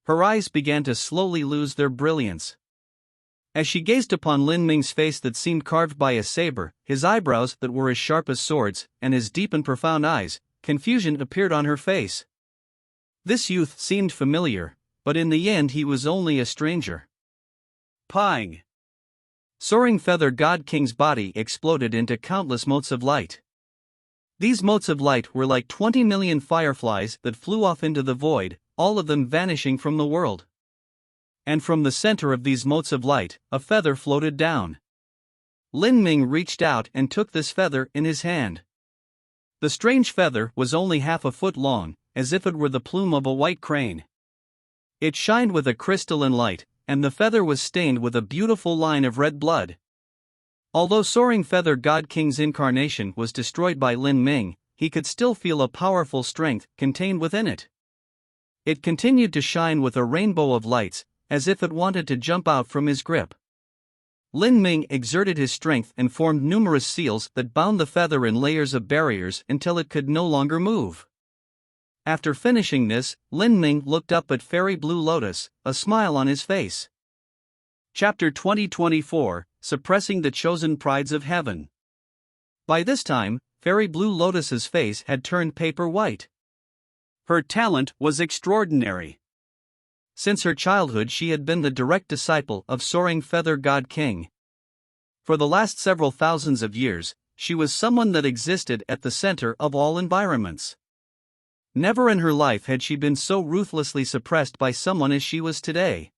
Her eyes began to slowly lose their brilliance. As she gazed upon Lin Ming's face that seemed carved by a saber, his eyebrows that were as sharp as swords, and his deep and profound eyes, confusion appeared on her face. This youth seemed familiar, but in the end he was only a stranger. Pang! Soaring feather God King's body exploded into countless motes of light. These motes of light were like 20 million fireflies that flew off into the void, all of them vanishing from the world. And from the center of these motes of light, a feather floated down. Lin Ming reached out and took this feather in his hand. The strange feather was only half a foot long, as if it were the plume of a white crane. It shined with a crystalline light, and the feather was stained with a beautiful line of red blood. Although soaring feather God King's incarnation was destroyed by Lin Ming, he could still feel a powerful strength contained within it. It continued to shine with a rainbow of lights, as if it wanted to jump out from his grip. Lin Ming exerted his strength and formed numerous seals that bound the feather in layers of barriers until it could no longer move. After finishing this, Lin Ming looked up at Fairy Blue Lotus, a smile on his face. Chapter 2024, Suppressing the Chosen Prides of Heaven. By this time, Fairy Blue Lotus's face had turned paper white. Her talent was extraordinary. Since her childhood she had been the direct disciple of Soaring Feather God King. For the last several thousands of years, she was someone that existed at the center of all environments. Never in her life had she been so ruthlessly suppressed by someone as she was today.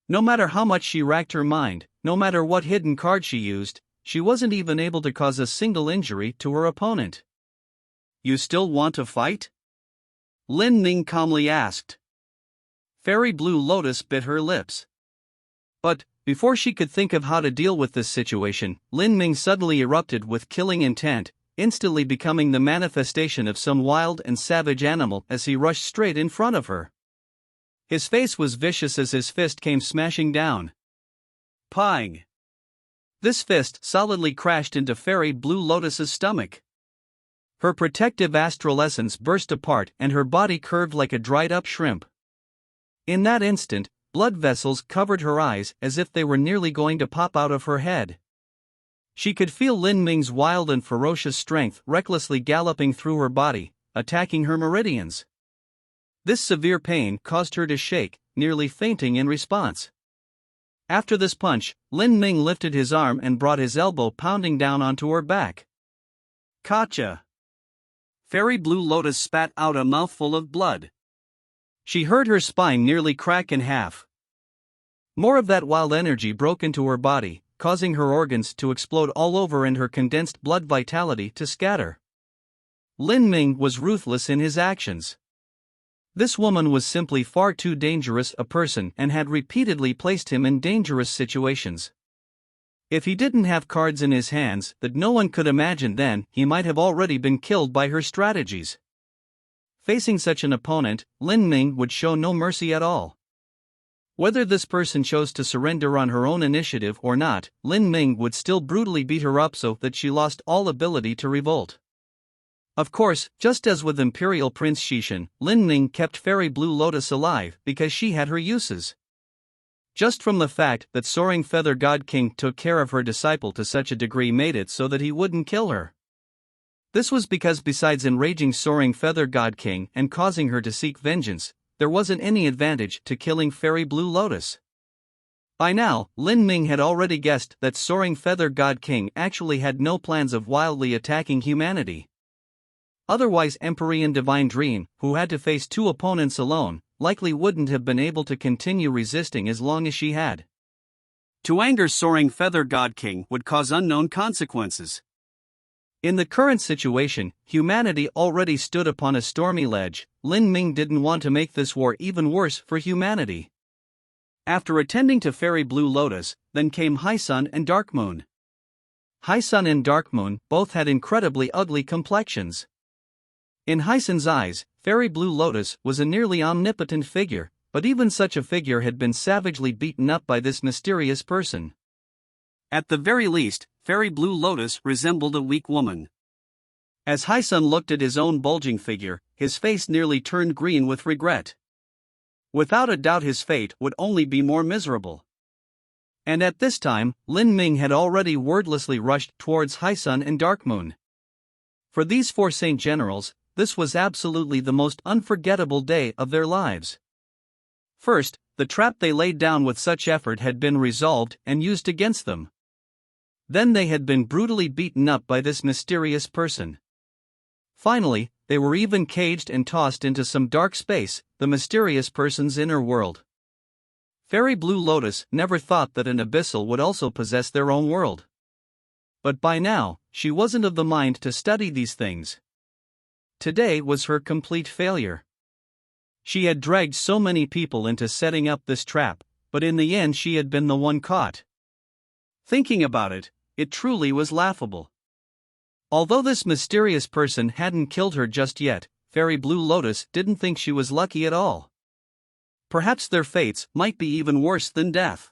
No matter how much she racked her mind, no matter what hidden card she used, she wasn't even able to cause a single injury to her opponent. "You still want to fight?" Lin Ming calmly asked. Fairy Blue Lotus bit her lips. But, before she could think of how to deal with this situation, Lin Ming suddenly erupted with killing intent, instantly becoming the manifestation of some wild and savage animal as he rushed straight in front of her. His face was vicious as his fist came smashing down. Pang! This fist solidly crashed into Fairy Blue Lotus's stomach. Her protective astral essence burst apart and her body curved like a dried-up shrimp. In that instant, blood vessels covered her eyes as if they were nearly going to pop out of her head. She could feel Lin Ming's wild and ferocious strength recklessly galloping through her body, attacking her meridians. This severe pain caused her to shake, nearly fainting in response. After this punch, Lin Ming lifted his arm and brought his elbow pounding down onto her back. Gotcha! Fairy Blue Lotus spat out a mouthful of blood. She heard her spine nearly crack in half. More of that wild energy broke into her body, causing her organs to explode all over and her condensed blood vitality to scatter. Lin Ming was ruthless in his actions. This woman was simply far too dangerous a person and had repeatedly placed him in dangerous situations. If he didn't have cards in his hands that no one could imagine, then he might have already been killed by her strategies. Facing such an opponent, Lin Ming would show no mercy at all. Whether this person chose to surrender on her own initiative or not, Lin Ming would still brutally beat her up so that she lost all ability to revolt. Of course, just as with Imperial Prince Xishan, Lin Ming kept Fairy Blue Lotus alive because she had her uses. Just from the fact that Soaring Feather God King took care of her disciple to such a degree made it so that he wouldn't kill her. This was because besides enraging Soaring Feather God King and causing her to seek vengeance, there wasn't any advantage to killing Fairy Blue Lotus. By now, Lin Ming had already guessed that Soaring Feather God King actually had no plans of wildly attacking humanity. Otherwise Empyrean Divine Dream, who had to face two opponents alone, likely wouldn't have been able to continue resisting as long as she had. To anger Soaring Feather God King would cause unknown consequences. In the current situation, humanity already stood upon a stormy ledge. Lin Ming didn't want to make this war even worse for humanity. After attending to Fairy Blue Lotus, then came High Sun and Dark Moon. High Sun and Dark Moon both had incredibly ugly complexions. In High Sun's eyes, Fairy Blue Lotus was a nearly omnipotent figure, but even such a figure had been savagely beaten up by this mysterious person. At the very least, Fairy Blue Lotus resembled a weak woman. As High Sun looked at his own bulging figure, his face nearly turned green with regret. Without a doubt his fate would only be more miserable. And at this time, Lin Ming had already wordlessly rushed towards High Sun and Dark Moon. For these four saint generals, this was absolutely the most unforgettable day of their lives. First, the trap they laid down with such effort had been resolved and used against them. Then they had been brutally beaten up by this mysterious person. Finally, they were even caged and tossed into some dark space, the mysterious person's inner world. Fairy Blue Lotus never thought that an abyssal would also possess their own world. But by now, she wasn't of the mind to study these things. Today was her complete failure. She had dragged so many people into setting up this trap, but in the end she had been the one caught. Thinking about it, it truly was laughable. Although this mysterious person hadn't killed her just yet, Fairy Blue Lotus didn't think she was lucky at all. Perhaps their fates might be even worse than death.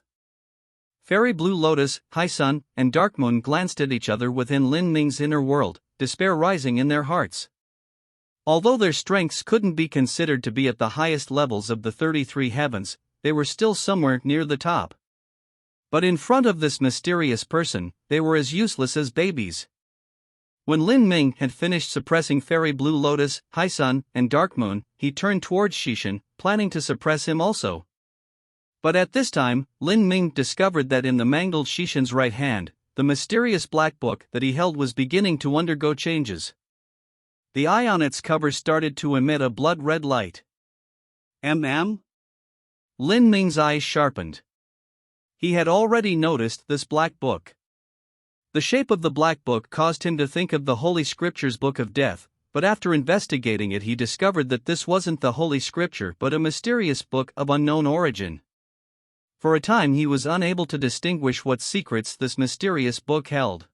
Fairy Blue Lotus, High Sun, and Dark Moon glanced at each other within Lin Ming's inner world, despair rising in their hearts. Although their strengths couldn't be considered to be at the highest levels of the 33 heavens, they were still somewhere near the top. But in front of this mysterious person, they were as useless as babies. When Lin Ming had finished suppressing Fairy Blue Lotus, High Sun, and Dark Moon, he turned towards Xishan, planning to suppress him also. But at this time, Lin Ming discovered that in the mangled Xishan's right hand, the mysterious black book that he held was beginning to undergo changes. The eye on its cover started to emit a blood-red light. Lin Ming's eyes sharpened. He had already noticed this black book. The shape of the black book caused him to think of the Holy Scripture's Book of Death, but after investigating it he discovered that this wasn't the Holy Scripture but a mysterious book of unknown origin. For a time he was unable to distinguish what secrets this mysterious book held.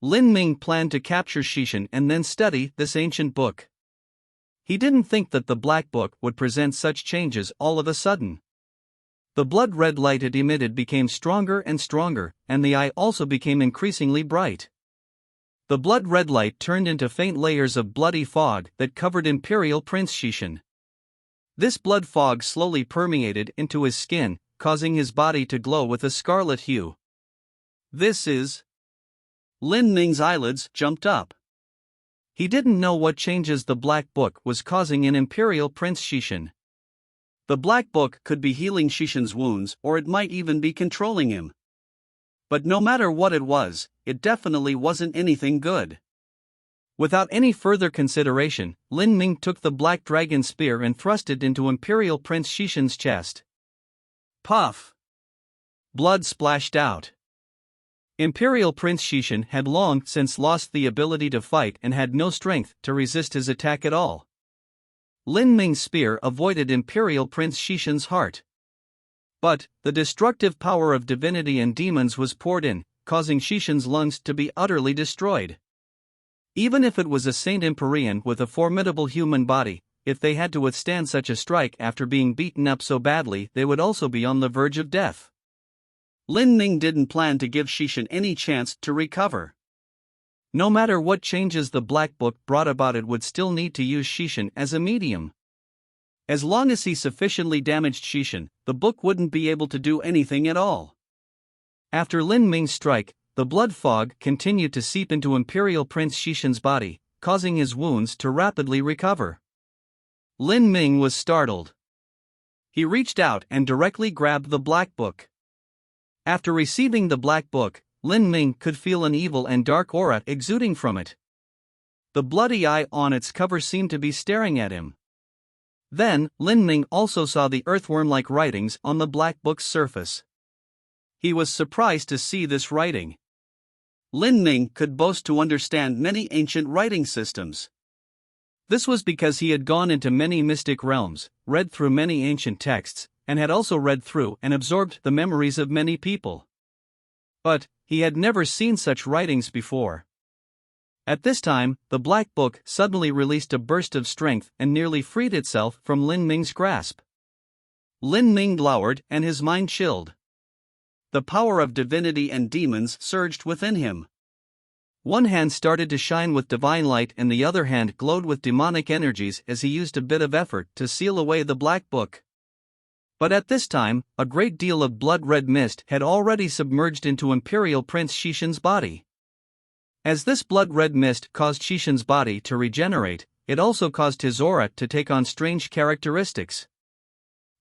Lin Ming planned to capture Xishan and then study this ancient book. He didn't think that the black book would present such changes all of a sudden. The blood-red light it emitted became stronger and stronger, and the eye also became increasingly bright. The blood-red light turned into faint layers of bloody fog that covered Imperial Prince Xishan. This blood fog slowly permeated into his skin, causing his body to glow with a scarlet hue. This is... Lin Ming's eyelids jumped up. He didn't know what changes the black book was causing in Imperial Prince Xishan. The black book could be healing Xishan's wounds, or it might even be controlling him. But no matter what it was, it definitely wasn't anything good. Without any further consideration, Lin Ming took the black dragon spear and thrust it into Imperial Prince Xishan's chest. Puff! Blood splashed out. Imperial Prince Xishan had long since lost the ability to fight and had no strength to resist his attack at all. Lin Ming's spear avoided Imperial Prince Xishan's heart. But the destructive power of divinity and demons was poured in, causing Xishan's lungs to be utterly destroyed. Even if it was a Saint Empyrean with a formidable human body, if they had to withstand such a strike after being beaten up so badly, they would also be on the verge of death. Lin Ming didn't plan to give Xishan any chance to recover. No matter what changes the Black Book brought about, it would still need to use Xishan as a medium. As long as he sufficiently damaged Xishan, the book wouldn't be able to do anything at all. After Lin Ming's strike, the blood fog continued to seep into Imperial Prince Xishan's body, causing his wounds to rapidly recover. Lin Ming was startled. He reached out and directly grabbed the Black Book. After receiving the Black Book, Lin Ming could feel an evil and dark aura exuding from it. The bloody eye on its cover seemed to be staring at him. Then, Lin Ming also saw the earthworm-like writings on the Black Book's surface. He was surprised to see this writing. Lin Ming could boast to understand many ancient writing systems. This was because he had gone into many mystic realms, read through many ancient texts, and had also read through and absorbed the memories of many people. But he had never seen such writings before. At this time, the Black Book suddenly released a burst of strength and nearly freed itself from Lin Ming's grasp. Lin Ming glowered and his mind chilled. The power of divinity and demons surged within him. One hand started to shine with divine light and the other hand glowed with demonic energies as he used a bit of effort to seal away the Black Book. But at this time, a great deal of blood-red mist had already submerged into Imperial Prince Xishan's body. As this blood-red mist caused Xishan's body to regenerate, it also caused his aura to take on strange characteristics.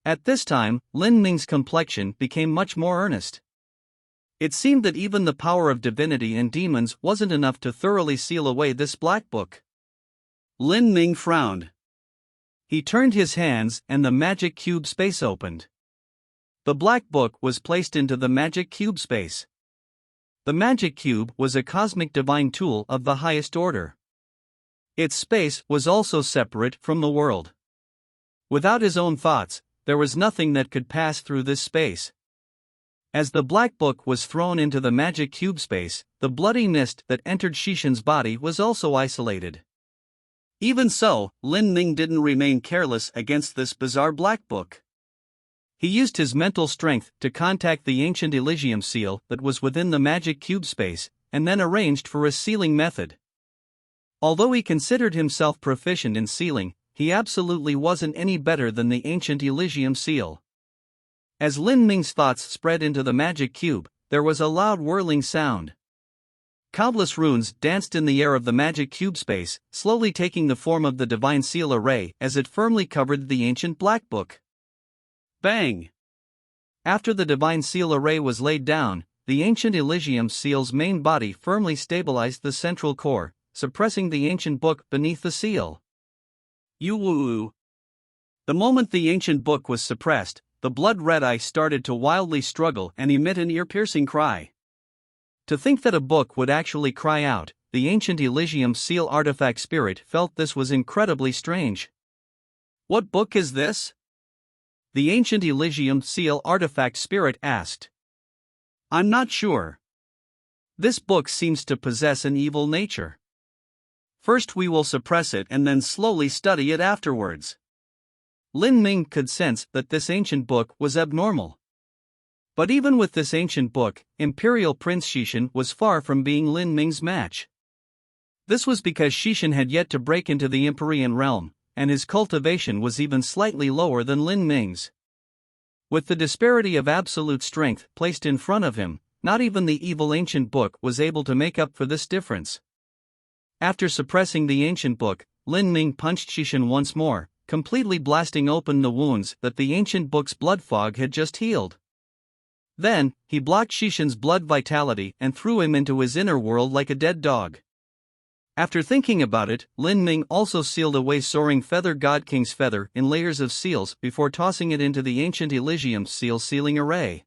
At this time, Lin Ming's complexion became much more earnest. It seemed that even the power of divinity and demons wasn't enough to thoroughly seal away this Black Book. Lin Ming frowned. He turned his hands and the magic cube space opened. The Black Book was placed into the magic cube space. The magic cube was a cosmic divine tool of the highest order. Its space was also separate from the world. Without his own thoughts, there was nothing that could pass through this space. As the Black Book was thrown into the magic cube space, the bloody mist that entered Xishan's body was also isolated. Even so, Lin Ming didn't remain careless against this bizarre Black Book. He used his mental strength to contact the ancient Elysium seal that was within the magic cube space, and then arranged for a sealing method. Although he considered himself proficient in sealing, he absolutely wasn't any better than the ancient Elysium seal. As Lin Ming's thoughts spread into the magic cube, there was a loud whirling sound. Countless runes danced in the air of the magic cube space, slowly taking the form of the divine seal array as it firmly covered the ancient black book. Bang! After the divine seal array was laid down, the ancient Elysium seal's main body firmly stabilized the central core, suppressing the ancient book beneath the seal. You-woo-woo. The moment the ancient book was suppressed, the blood-red eye started to wildly struggle and emit an ear-piercing cry. To think that a book would actually cry out, the ancient Elysium seal artifact spirit felt this was incredibly strange. What book is this? The ancient Elysium seal artifact spirit asked. I'm not sure. This book seems to possess an evil nature. First we will suppress it and then slowly study it afterwards. Lin Ming could sense that this ancient book was abnormal. But even with this ancient book, Imperial Prince Xishan was far from being Lin Ming's match. This was because Xishan had yet to break into the Empyrean realm, and his cultivation was even slightly lower than Lin Ming's. With the disparity of absolute strength placed in front of him, not even the evil ancient book was able to make up for this difference. After suppressing the ancient book, Lin Ming punched Xishan once more, completely blasting open the wounds that the ancient book's blood fog had just healed. Then, he blocked Xishan's blood vitality and threw him into his inner world like a dead dog. After thinking about it, Lin Ming also sealed away Soaring Feather God King's feather in layers of seals before tossing it into the ancient Elysium seal sealing array.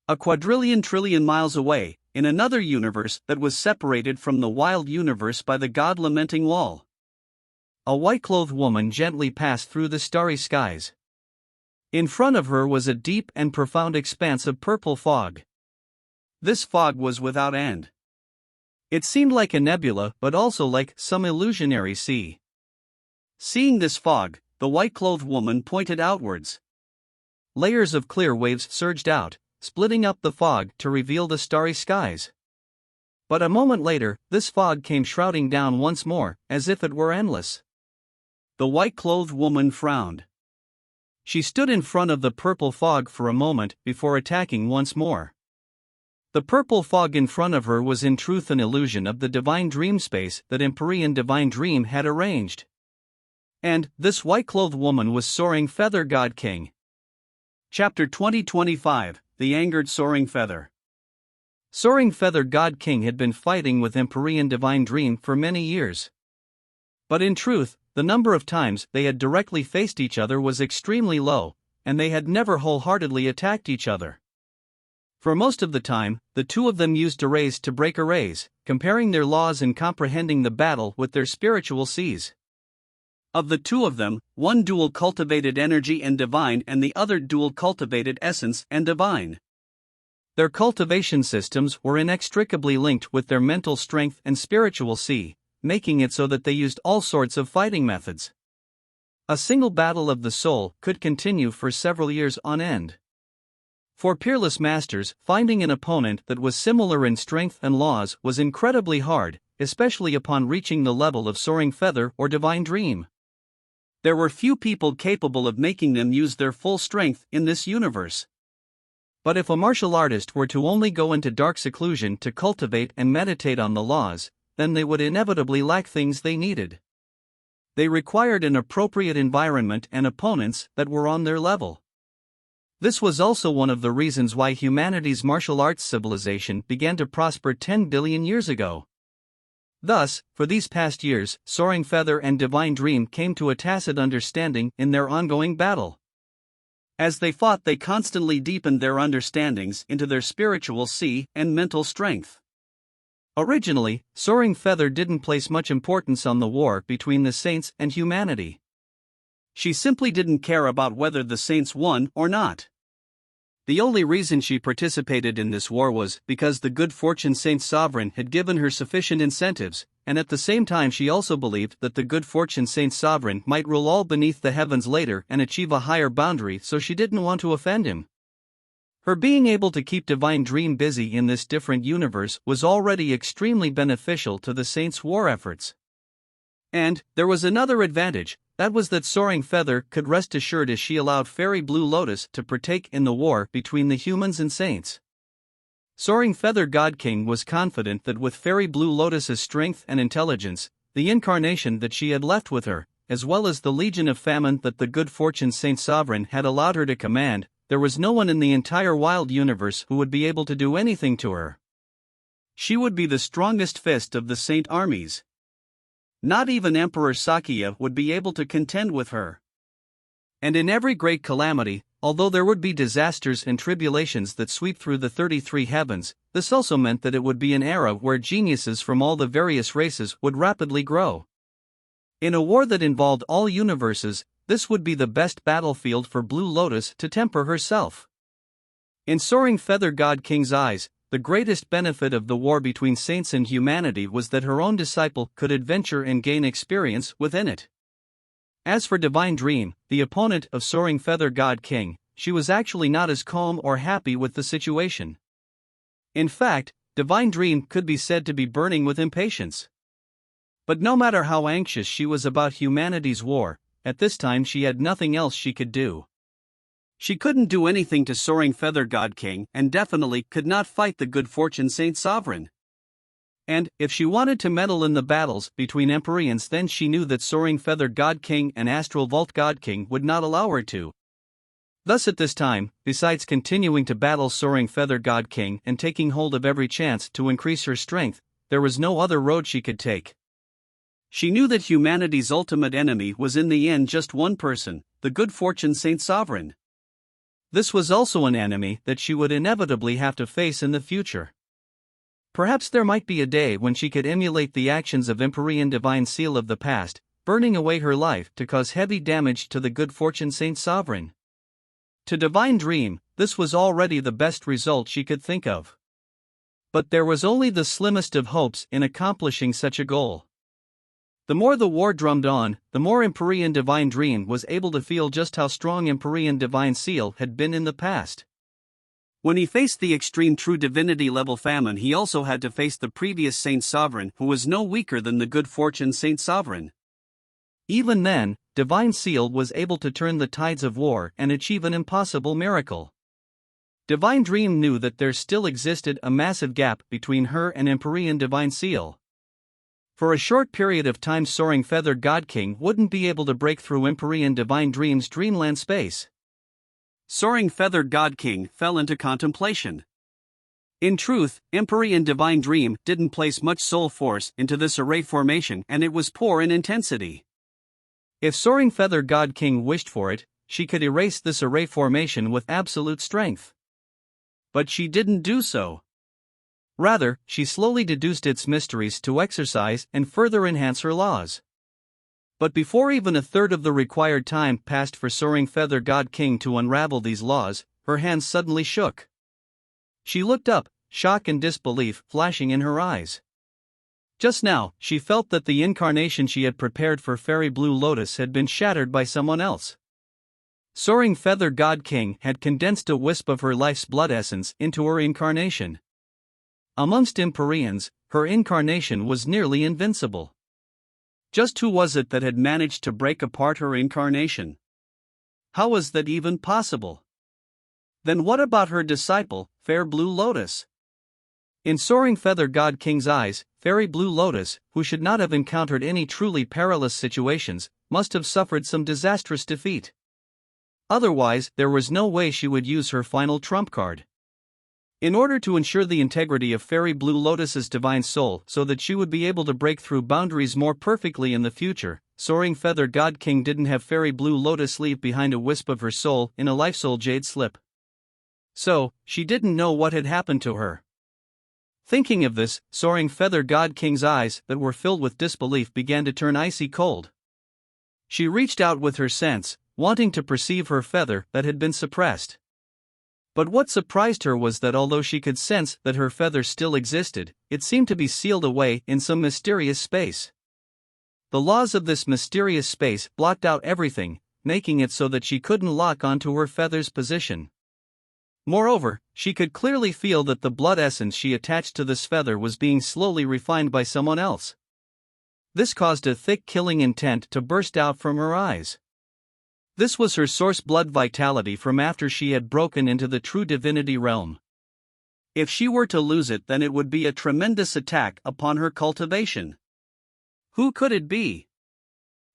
A quadrillion-trillion miles away, in another universe that was separated from the wild universe by the God-lamenting wall, a white-clothed woman gently passed through the starry skies. In front of her was a deep and profound expanse of purple fog. This fog was without end. It seemed like a nebula but also like some illusionary sea. Seeing this fog, the white-clothed woman pointed outwards. Layers of clear waves surged out, splitting up the fog to reveal the starry skies. But a moment later, this fog came shrouding down once more, as if it were endless. The white-clothed woman frowned. She stood in front of the purple fog for a moment before attacking once more. The purple fog in front of her was in truth an illusion of the divine dream space that Empyrean Divine Dream had arranged. And this white-clothed woman was Soaring Feather God King. Chapter 2025, The Angered Soaring Feather. Soaring Feather God King had been fighting with Empyrean Divine Dream for many years. But in truth, the number of times they had directly faced each other was extremely low, and they had never wholeheartedly attacked each other. For most of the time, the two of them used arrays to break arrays, comparing their laws and comprehending the battle with their spiritual seas. Of the two of them, one dual cultivated energy and divine and the other dual cultivated essence and divine. Their cultivation systems were inextricably linked with their mental strength and spiritual sea, making it so that they used all sorts of fighting methods. A single battle of the soul could continue for several years on end. For peerless masters, finding an opponent that was similar in strength and laws was incredibly hard, especially upon reaching the level of Soaring Feather or Divine Dream. There were few people capable of making them use their full strength in this universe. But if a martial artist were to only go into dark seclusion to cultivate and meditate on the laws, then they would inevitably lack things they needed. They required an appropriate environment and opponents that were on their level. This was also one of the reasons why humanity's martial arts civilization began to prosper 10 billion years ago. Thus, for these past years, Soaring Feather and Divine Dream came to a tacit understanding in their ongoing battle. As they fought, they constantly deepened their understandings into their spiritual sea and mental strength. Originally, Soaring Feather didn't place much importance on the war between the Saints and humanity. She simply didn't care about whether the Saints won or not. The only reason she participated in this war was because the Good Fortune Saint Sovereign had given her sufficient incentives, and at the same time she also believed that the Good Fortune Saint Sovereign might rule all beneath the heavens later and achieve a higher boundary, so she didn't want to offend him. Her being able to keep Divine Dream busy in this different universe was already extremely beneficial to the Saints' war efforts. And there was another advantage, that was that Soaring Feather could rest assured as she allowed Fairy Blue Lotus to partake in the war between the humans and saints. Soaring Feather God King was confident that with Fairy Blue Lotus's strength and intelligence, the incarnation that she had left with her, as well as the Legion of Famine that the Good Fortune Saint Sovereign had allowed her to command, there was no one in the entire wild universe who would be able to do anything to her. She would be the strongest fist of the Saint armies. Not even Emperor Sakya would be able to contend with her. And in every great calamity, although there would be disasters and tribulations that sweep through the 33 heavens, this also meant that it would be an era where geniuses from all the various races would rapidly grow. In a war that involved all universes, this would be the best battlefield for Blue Lotus to temper herself. In Soaring Feather God King's eyes, the greatest benefit of the war between saints and humanity was that her own disciple could adventure and gain experience within it. As for Divine Dream, the opponent of Soaring Feather God King, she was actually not as calm or happy with the situation. In fact, Divine Dream could be said to be burning with impatience. But no matter how anxious she was about humanity's war, at this time she had nothing else she could do. She couldn't do anything to Soaring Feather God King and definitely could not fight the Good Fortune Saint Sovereign. And, if she wanted to meddle in the battles between Empyreans, then she knew that Soaring Feather God King and Astral Vault God King would not allow her to. Thus at this time, besides continuing to battle Soaring Feather God King and taking hold of every chance to increase her strength, there was no other road she could take. She knew that humanity's ultimate enemy was in the end just one person, the Good Fortune Saint Sovereign. This was also an enemy that she would inevitably have to face in the future. Perhaps there might be a day when she could emulate the actions of Empyrean Divine Seal of the past, burning away her life to cause heavy damage to the Good Fortune Saint Sovereign. To Divine Dream, this was already the best result she could think of. But there was only the slimmest of hopes in accomplishing such a goal. The more the war drummed on, the more Empyrean Divine Dream was able to feel just how strong Empyrean Divine Seal had been in the past. When he faced the extreme true divinity level famine, he also had to face the previous Saint Sovereign, who was no weaker than the Good Fortune Saint Sovereign. Even then, Divine Seal was able to turn the tides of war and achieve an impossible miracle. Divine Dream knew that there still existed a massive gap between her and Empyrean Divine Seal. For a short period of time, Soaring Feather God King wouldn't be able to break through Empyrean Divine Dream's dreamland space. Soaring Feather God King fell into contemplation. In truth, Empyrean Divine Dream didn't place much soul force into this array formation, and it was poor in intensity. If Soaring Feather God King wished for it, she could erase this array formation with absolute strength. But she didn't do so. Rather, she slowly deduced its mysteries to exercise and further enhance her laws. But before even a third of the required time passed for Soaring Feather God King to unravel these laws, her hands suddenly shook. She looked up, shock and disbelief flashing in her eyes. Just now, she felt that the incarnation she had prepared for Fairy Blue Lotus had been shattered by someone else. Soaring Feather God King had condensed a wisp of her life's blood essence into her incarnation. Amongst Empyreans, her incarnation was nearly invincible. Just who was it that had managed to break apart her incarnation? How was that even possible? Then what about her disciple, Fair Blue Lotus? In Soaring Feather God King's eyes, Fairy Blue Lotus, who should not have encountered any truly perilous situations, must have suffered some disastrous defeat. Otherwise, there was no way she would use her final trump card. In order to ensure the integrity of Fairy Blue Lotus's divine soul so that she would be able to break through boundaries more perfectly in the future, Soaring Feather God King didn't have Fairy Blue Lotus leave behind a wisp of her soul in a Life Soul Jade slip. So, she didn't know what had happened to her. Thinking of this, Soaring Feather God King's eyes that were filled with disbelief began to turn icy cold. She reached out with her sense, wanting to perceive her feather that had been suppressed. But what surprised her was that although she could sense that her feather still existed, it seemed to be sealed away in some mysterious space. The laws of this mysterious space blocked out everything, making it so that she couldn't lock onto her feather's position. Moreover, she could clearly feel that the blood essence she attached to this feather was being slowly refined by someone else. This caused a thick killing intent to burst out from her eyes. This was her source blood vitality from after she had broken into the true divinity realm. If she were to lose it, then it would be a tremendous attack upon her cultivation. Who could it be?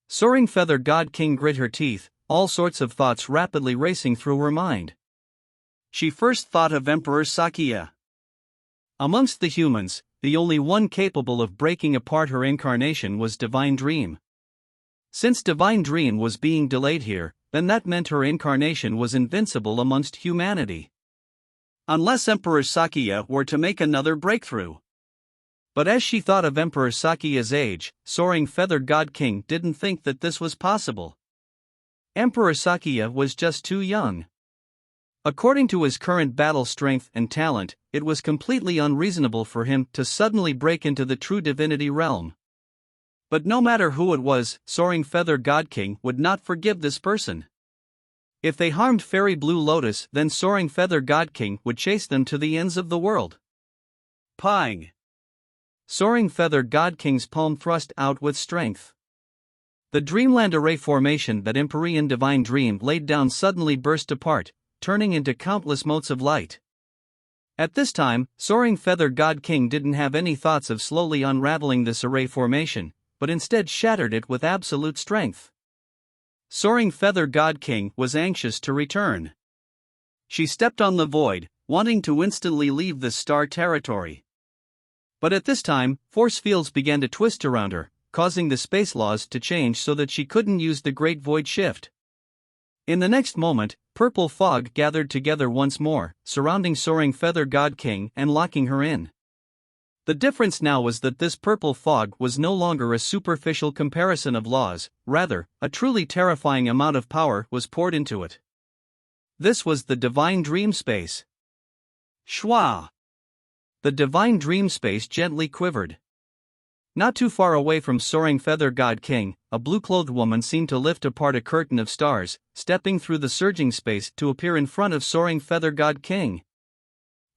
Soaring Feather God King grit her teeth, all sorts of thoughts rapidly racing through her mind. She first thought of Emperor Sakya. Amongst the humans, the only one capable of breaking apart her incarnation was Divine Dream. Since Divine Dream was being delayed here, then that meant her incarnation was invincible amongst humanity. Unless Emperor Sakya were to make another breakthrough. But as she thought of Emperor Sakya's age, Soaring Feather God King didn't think that this was possible. Emperor Sakya was just too young. According to his current battle strength and talent, it was completely unreasonable for him to suddenly break into the true divinity realm. But no matter who it was, Soaring Feather God King would not forgive this person. If they harmed Fairy Blue Lotus, then Soaring Feather God King would chase them to the ends of the world. Pang! Soaring Feather God King's palm thrust out with strength. The Dreamland Array formation that Empyrean Divine Dream laid down suddenly burst apart, turning into countless motes of light. At this time, Soaring Feather God King didn't have any thoughts of slowly unraveling this array formation, but instead shattered it with absolute strength. Soaring Feather God King was anxious to return. She stepped on the void, wanting to instantly leave the star territory. But at this time, force fields began to twist around her, causing the space laws to change so that she couldn't use the Great Void Shift. In the next moment, purple fog gathered together once more, surrounding Soaring Feather God King and locking her in. The difference now was that this purple fog was no longer a superficial comparison of laws, rather, a truly terrifying amount of power was poured into it. This was the Divine Dream Space. Shwa! The Divine Dream Space gently quivered. Not too far away from Soaring Feather God King, a blue-clothed woman seemed to lift apart a curtain of stars, stepping through the surging space to appear in front of Soaring Feather God King.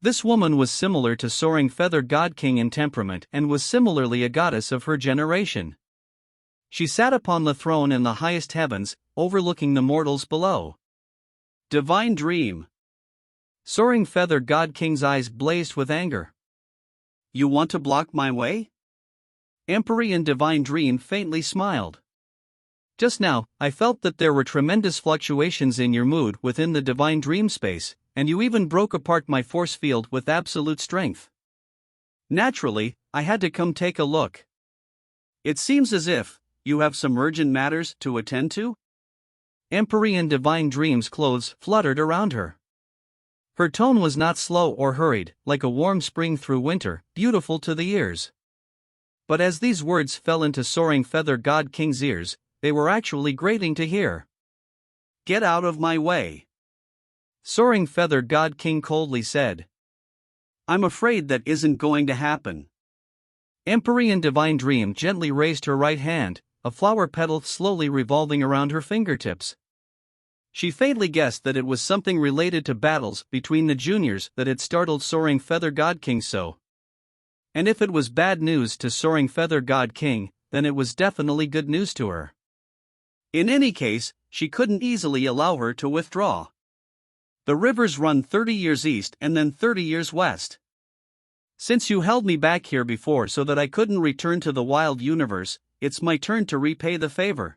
This woman was similar to Soaring Feather God King in temperament and was similarly a goddess of her generation. She sat upon the throne in the highest heavens, overlooking the mortals below. Divine Dream! Soaring Feather God King's eyes blazed with anger. You want to block my way? Empyrean Divine Dream faintly smiled. Just now, I felt that there were tremendous fluctuations in your mood within the Divine Dream Space, and you even broke apart my force field with absolute strength. Naturally, I had to come take a look. It seems as if you have some urgent matters to attend to? Empyrean Divine Dream's clothes fluttered around her. Her tone was not slow or hurried, like a warm spring through winter, beautiful to the ears. But as these words fell into Soaring Feather God King's ears, they were actually grating to hear. Get out of my way! Soaring Feather God King coldly said. I'm afraid that isn't going to happen. Empyrean Divine Dream gently raised her right hand, a flower petal slowly revolving around her fingertips. She faintly guessed that it was something related to battles between the juniors that had startled Soaring Feather God King so. And if it was bad news to Soaring Feather God King, then it was definitely good news to her. In any case, she couldn't easily allow her to withdraw. The rivers run 30 years east and then 30 years west. Since you held me back here before so that I couldn't return to the wild universe, it's my turn to repay the favor.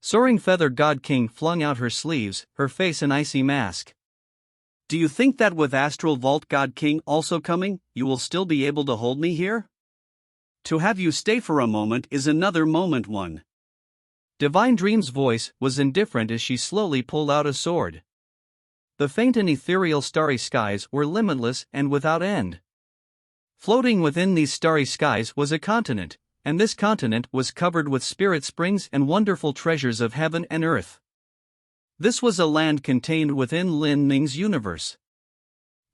Soaring Feather God King flung out her sleeves, her face an icy mask. Do you think that with Astral Vault God King also coming, you will still be able to hold me here? To have you stay for a moment is another moment one. Divine Dream's voice was indifferent as she slowly pulled out a sword. The faint and ethereal starry skies were limitless and without end. Floating within these starry skies was a continent, and this continent was covered with spirit springs and wonderful treasures of heaven and earth. This was a land contained within Lin Ming's universe.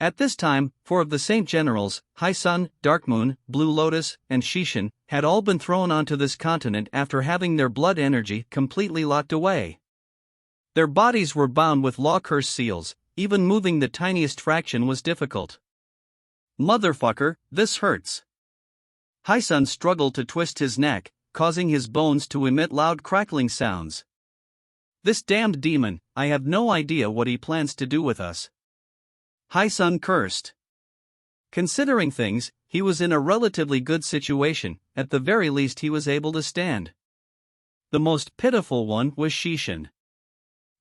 At this time, 4 of the Saint Generals, High Sun, Dark Moon, Blue Lotus, and Shishin, had all been thrown onto this continent after having their blood energy completely locked away. Their bodies were bound with law curse seals, even moving the tiniest fraction was difficult. Motherfucker, this hurts. High Sun struggled to twist his neck, causing his bones to emit loud crackling sounds. "This damned demon, I have no idea what he plans to do with us." Hi-Sun cursed. Considering things, he was in a relatively good situation. At the very least he was able to stand. The most pitiful one was Shishin.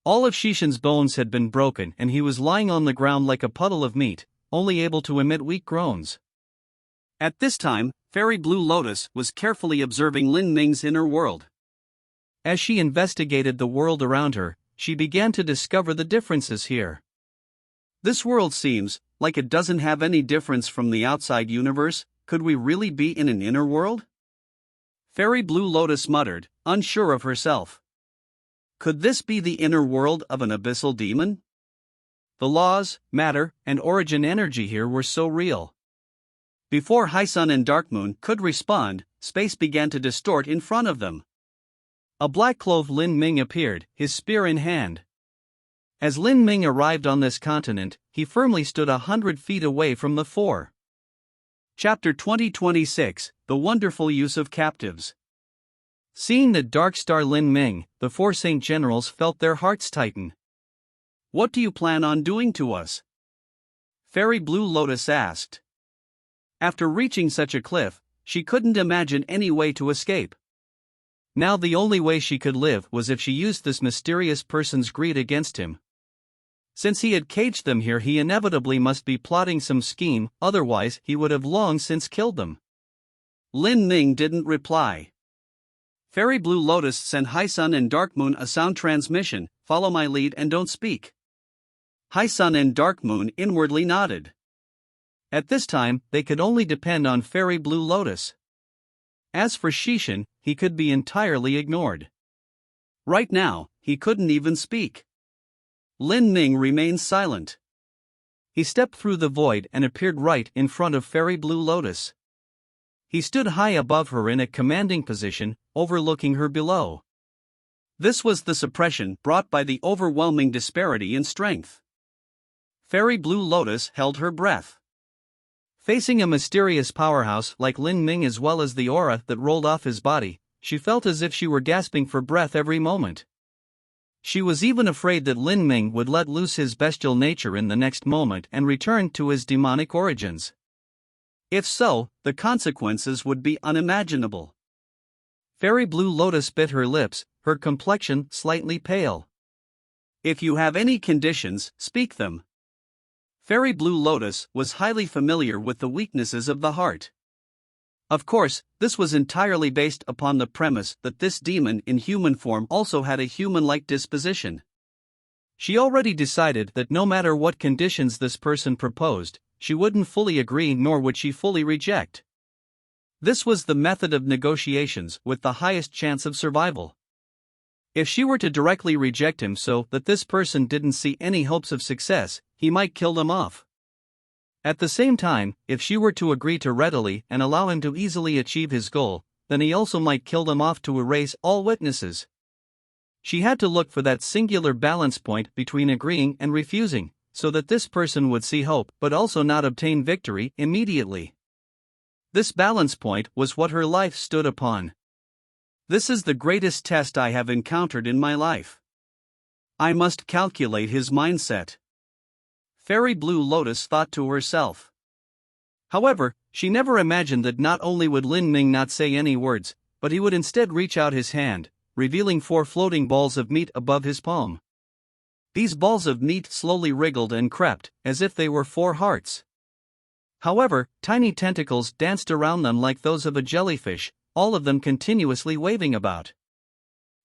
All of Shishin's bones had been broken and he was lying on the ground like a puddle of meat, only able to emit weak groans. At this time, Fairy Blue Lotus was carefully observing Lin Ming's inner world. As she investigated the world around her, she began to discover the differences here. "This world seems like it doesn't have any difference from the outside universe. Could we really be in an inner world?" Fairy Blue Lotus muttered, unsure of herself. Could this be the inner world of an abyssal demon? The laws, matter, and origin energy here were so real. Before Hi-Sun and Darkmoon could respond, space began to distort in front of them. A black-clothed Lin Ming appeared, his spear in hand. As Lin Ming arrived on this continent, he firmly stood 100 feet away from the four. Chapter 2026, The Wonderful Use of Captives. Seeing the dark star Lin Ming, the four Saint Generals felt their hearts tighten. "What do you plan on doing to us?" Fairy Blue Lotus asked. After reaching such a cliff, she couldn't imagine any way to escape. Now the only way she could live was if she used this mysterious person's greed against him. Since he had caged them here, he inevitably must be plotting some scheme, otherwise he would have long since killed them. Lin Ming didn't reply. Fairy Blue Lotus sent Hi-Sun and Darkmoon a sound transmission: "Follow my lead and don't speak." Hi-Sun and Darkmoon inwardly nodded. At this time, they could only depend on Fairy Blue Lotus. As for Shishin, he could be entirely ignored. Right now, he couldn't even speak. Lin Ming remained silent. He stepped through the void and appeared right in front of Fairy Blue Lotus. He stood high above her in a commanding position, overlooking her below. This was the suppression brought by the overwhelming disparity in strength. Fairy Blue Lotus held her breath. Facing a mysterious powerhouse like Lin Ming as well as the aura that rolled off his body, she felt as if she were gasping for breath every moment. She was even afraid that Lin Ming would let loose his bestial nature in the next moment and return to his demonic origins. If so, the consequences would be unimaginable. Fairy Blue Lotus bit her lips, her complexion slightly pale. "If you have any conditions, speak them." Fairy Blue Lotus was highly familiar with the weaknesses of the heart. Of course, this was entirely based upon the premise that this demon in human form also had a human-like disposition. She already decided that no matter what conditions this person proposed, she wouldn't fully agree nor would she fully reject. This was the method of negotiations with the highest chance of survival. If she were to directly reject him so that this person didn't see any hopes of success, he might kill them off. At the same time, if she were to agree to readily and allow him to easily achieve his goal, then he also might kill them off to erase all witnesses. She had to look for that singular balance point between agreeing and refusing, so that this person would see hope but also not obtain victory immediately. This balance point was what her life stood upon. "This is the greatest test I have encountered in my life. I must calculate his mindset," Fairy Blue Lotus thought to herself. However, she never imagined that not only would Lin Ming not say any words, but he would instead reach out his hand, revealing 4 floating balls of meat above his palm. These balls of meat slowly wriggled and crept, as if they were 4 hearts. However, tiny tentacles danced around them like those of a jellyfish, all of them continuously waving about.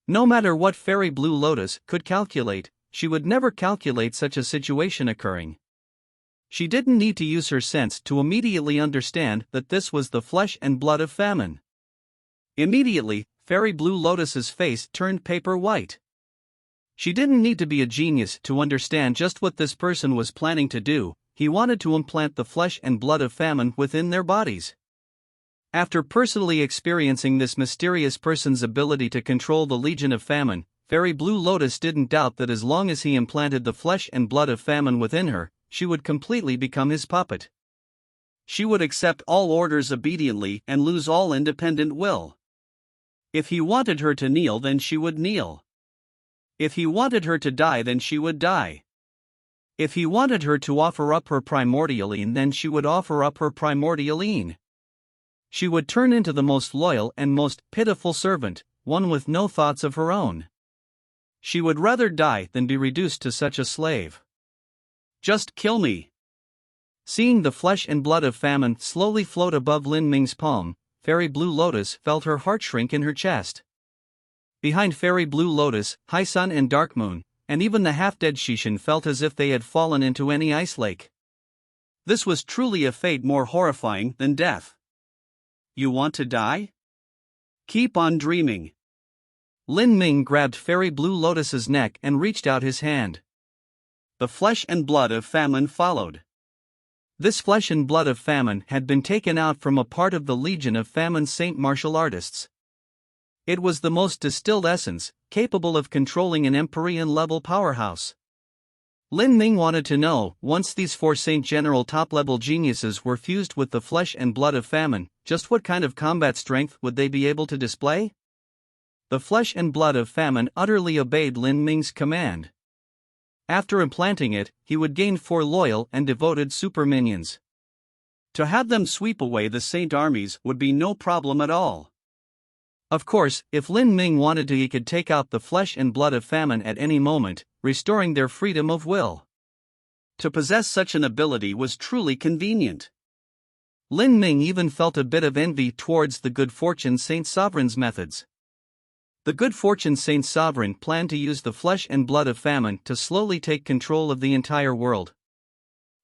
No matter what Fairy Blue Lotus could calculate, she would never calculate such a situation occurring. She didn't need to use her sense to immediately understand that this was the flesh and blood of famine. Immediately, Fairy Blue Lotus's face turned paper white. She didn't need to be a genius to understand just what this person was planning to do. He wanted to implant the flesh and blood of famine within their bodies. After personally experiencing this mysterious person's ability to control the Legion of Famine, Fairy Blue Lotus didn't doubt that as long as he implanted the flesh and blood of famine within her, she would completely become his puppet. She would accept all orders obediently and lose all independent will. If he wanted her to kneel, then she would kneel. If he wanted her to die, then she would die. If he wanted her to offer up her primordialine, then she would offer up her primordialine. She would turn into the most loyal and most pitiful servant, one with no thoughts of her own. She would rather die than be reduced to such a slave. Just kill me. Seeing the flesh and blood of famine slowly float above Lin Ming's palm, Fairy Blue Lotus felt her heart shrink in her chest. Behind Fairy Blue Lotus, High Sun and Dark Moon, and even the half-dead Shishin felt as if they had fallen into any ice lake. This was truly a fate more horrifying than death. You want to die? Keep on dreaming. Lin Ming grabbed Fairy Blue Lotus's neck and reached out his hand. The flesh and blood of famine followed. This flesh and blood of famine had been taken out from a part of the Legion of Famine's Saint Martial Artists. It was the most distilled essence, capable of controlling an Empyrean-level powerhouse. Lin Ming wanted to know, once these 4 Saint General top-level geniuses were fused with the flesh and blood of famine, just what kind of combat strength would they be able to display? The flesh and blood of famine utterly obeyed Lin Ming's command. After implanting it, he would gain 4 loyal and devoted super minions. To have them sweep away the Saint armies would be no problem at all. Of course, if Lin Ming wanted to, he could take out the flesh and blood of famine at any moment, restoring their freedom of will. To possess such an ability was truly convenient. Lin Ming even felt a bit of envy towards the Good Fortune Saint Sovereign's methods. The Good Fortune Saint Sovereign planned to use the flesh and blood of famine to slowly take control of the entire world.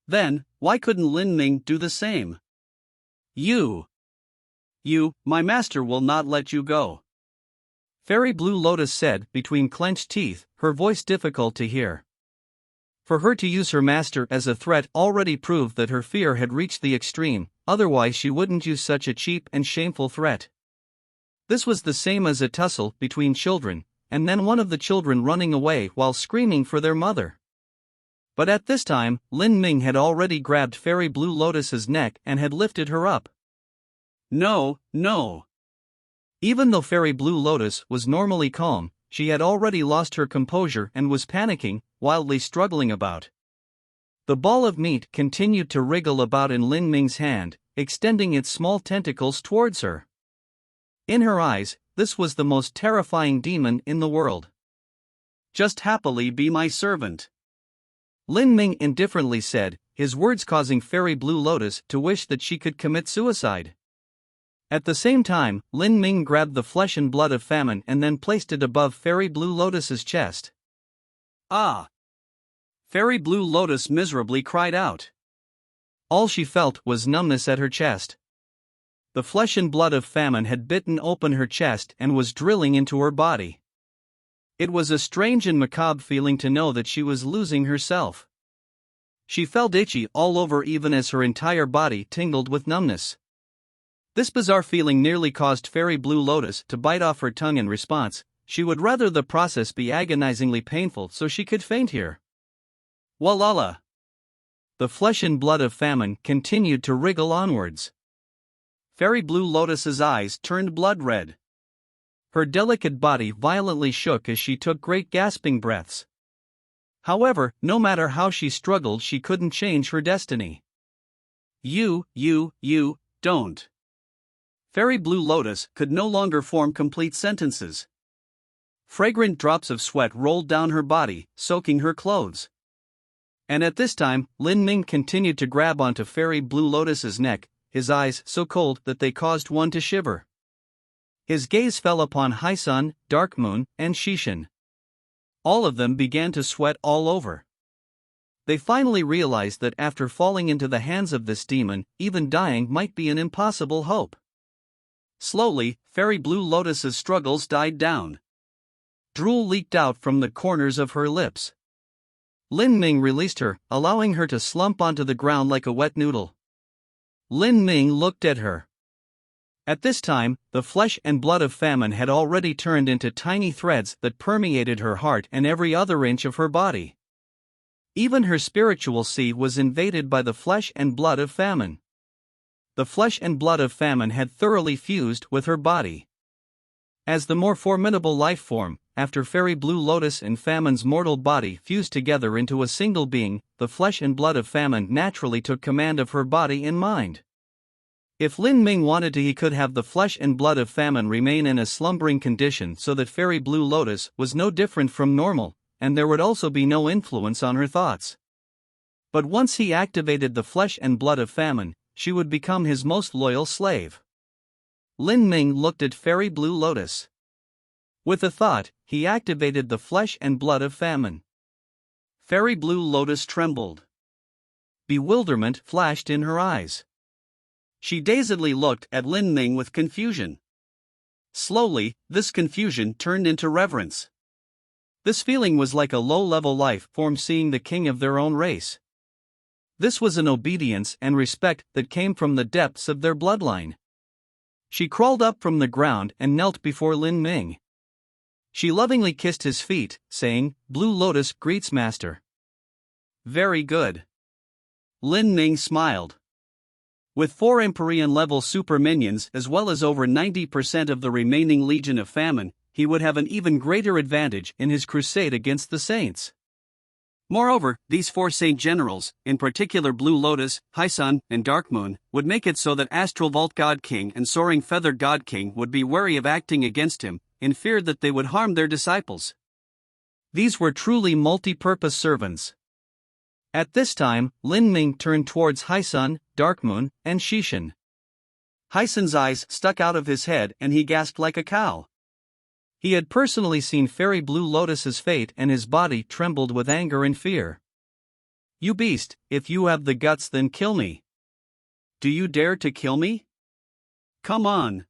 Then, why couldn't Lin Ming do the same? You, my master will not let you go. Fairy Blue Lotus said between clenched teeth, her voice difficult to hear. For her to use her master as a threat already proved that her fear had reached the extreme, otherwise she wouldn't use such a cheap and shameful threat. This was the same as a tussle between children, and then one of the children running away while screaming for their mother. But at this time, Lin Ming had already grabbed Fairy Blue Lotus's neck and had lifted her up. No. Even though Fairy Blue Lotus was normally calm, she had already lost her composure and was panicking, wildly struggling about. The ball of meat continued to wriggle about in Lin Ming's hand, extending its small tentacles towards her. In her eyes, this was the most terrifying demon in the world. Just happily be my servant. Lin Ming indifferently said, his words causing Fairy Blue Lotus to wish that she could commit suicide. At the same time, Lin Ming grabbed the flesh and blood of famine and then placed it above Fairy Blue Lotus's chest. Ah! Fairy Blue Lotus miserably cried out. All she felt was numbness at her chest. The flesh and blood of famine had bitten open her chest and was drilling into her body. It was a strange and macabre feeling to know that she was losing herself. She felt itchy all over even as her entire body tingled with numbness. This bizarre feeling nearly caused Fairy Blue Lotus to bite off her tongue in response. She would rather the process be agonizingly painful so she could faint here. Walala! The flesh and blood of famine continued to wriggle onwards. Fairy Blue Lotus's eyes turned blood red. Her delicate body violently shook as she took great gasping breaths. However, no matter how she struggled, she couldn't change her destiny. You, don't. Fairy Blue Lotus could no longer form complete sentences. Fragrant drops of sweat rolled down her body, soaking her clothes. And at this time, Lin Ming continued to grab onto Fairy Blue Lotus's neck, his eyes so cold that they caused one to shiver. His gaze fell upon High Sun, Dark Moon, and Shishin. All of them began to sweat all over. They finally realized that after falling into the hands of this demon, even dying might be an impossible hope. Slowly, Fairy Blue Lotus's struggles died down. Drool leaked out from the corners of her lips. Lin Ming released her, allowing her to slump onto the ground like a wet noodle. Lin Ming looked at her. At this time, the flesh and blood of famine had already turned into tiny threads that permeated her heart and every other inch of her body. Even her spiritual sea was invaded by the flesh and blood of famine. The flesh and blood of famine had thoroughly fused with her body. As the more formidable life form, after Fairy Blue Lotus and Famine's mortal body fused together into a single being, the flesh and blood of Famine naturally took command of her body and mind. If Lin Ming wanted to, he could have the flesh and blood of Famine remain in a slumbering condition so that Fairy Blue Lotus was no different from normal, and there would also be no influence on her thoughts. But once he activated the flesh and blood of Famine, she would become his most loyal slave. Lin Ming looked at Fairy Blue Lotus. With a thought, he activated the flesh and blood of Famine. Fairy Blue Lotus trembled. Bewilderment flashed in her eyes. She dazedly looked at Lin Ming with confusion. Slowly, this confusion turned into reverence. This feeling was like a low-level life form seeing the king of their own race. This was an obedience and respect that came from the depths of their bloodline. She crawled up from the ground and knelt before Lin Ming. She lovingly kissed his feet, saying, "Blue Lotus greets Master." "Very good." Lin Ming smiled. With 4 Empyrean-level super minions as well as over 90% of the remaining Legion of Famine, he would have an even greater advantage in his crusade against the Saints. Moreover, these 4 Saint Generals, in particular Blue Lotus, Hisun, and Dark Moon, would make it so that Astral Vault God King and Soaring Feather God King would be wary of acting against him, in fear that they would harm their disciples. These were truly multi-purpose servants. At this time, Lin Ming turned towards Hisun, Dark Moon, and Shishin. Hisun's eyes stuck out of his head and he gasped like a cow. He had personally seen Fairy Blue Lotus's fate and his body trembled with anger and fear. "You beast, if you have the guts then kill me. Do you dare to kill me? Come on.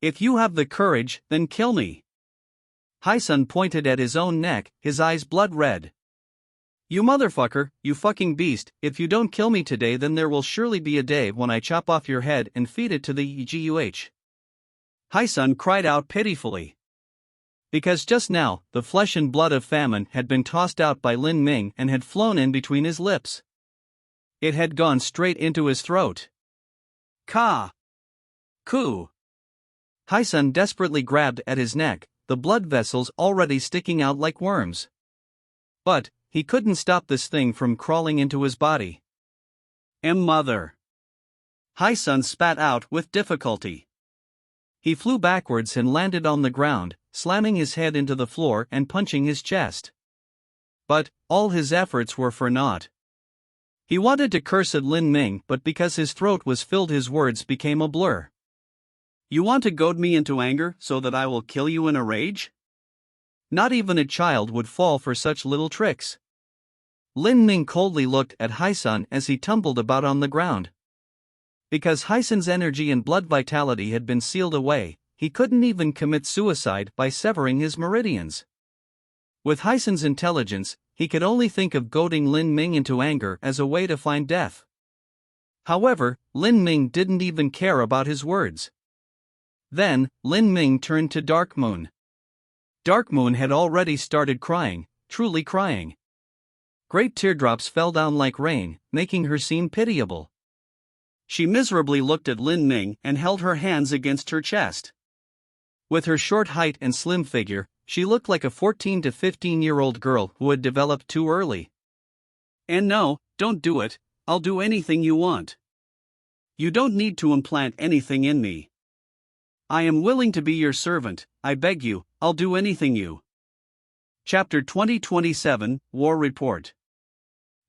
If you have the courage, then kill me." Hisun pointed at his own neck, his eyes blood red. "You motherfucker, you fucking beast, if you don't kill me today then there will surely be a day when I chop off your head and feed it to the EGUH. Hisun cried out pitifully. Because just now, the flesh and blood of Famine had been tossed out by Lin Ming and had flown in between his lips. It had gone straight into his throat. Ka! Ku! Hisun desperately grabbed at his neck, the blood vessels already sticking out like worms. But he couldn't stop this thing from crawling into his body. Mother! Hisun spat out with difficulty. He flew backwards and landed on the ground, slamming his head into the floor and punching his chest. But all his efforts were for naught. He wanted to curse at Lin Ming, but because his throat was filled his words became a blur. "You want to goad me into anger so that I will kill you in a rage? Not even a child would fall for such little tricks." Lin Ming coldly looked at Hisun as he tumbled about on the ground. Because Hisun's energy and blood vitality had been sealed away, he couldn't even commit suicide by severing his meridians. With Hisun's intelligence, he could only think of goading Lin Ming into anger as a way to find death. However, Lin Ming didn't even care about his words. Then, Lin Ming turned to Dark Moon. Dark Moon had already started crying, truly crying. Great teardrops fell down like rain, making her seem pitiable. She miserably looked at Lin Ming and held her hands against her chest. With her short height and slim figure, she looked like a 14 to 15-year-old girl who had developed too early. "And no, don't do it, I'll do anything you want. You don't need to implant anything in me. I am willing to be your servant, I beg you, I'll do anything you." Chapter 2027, War Report.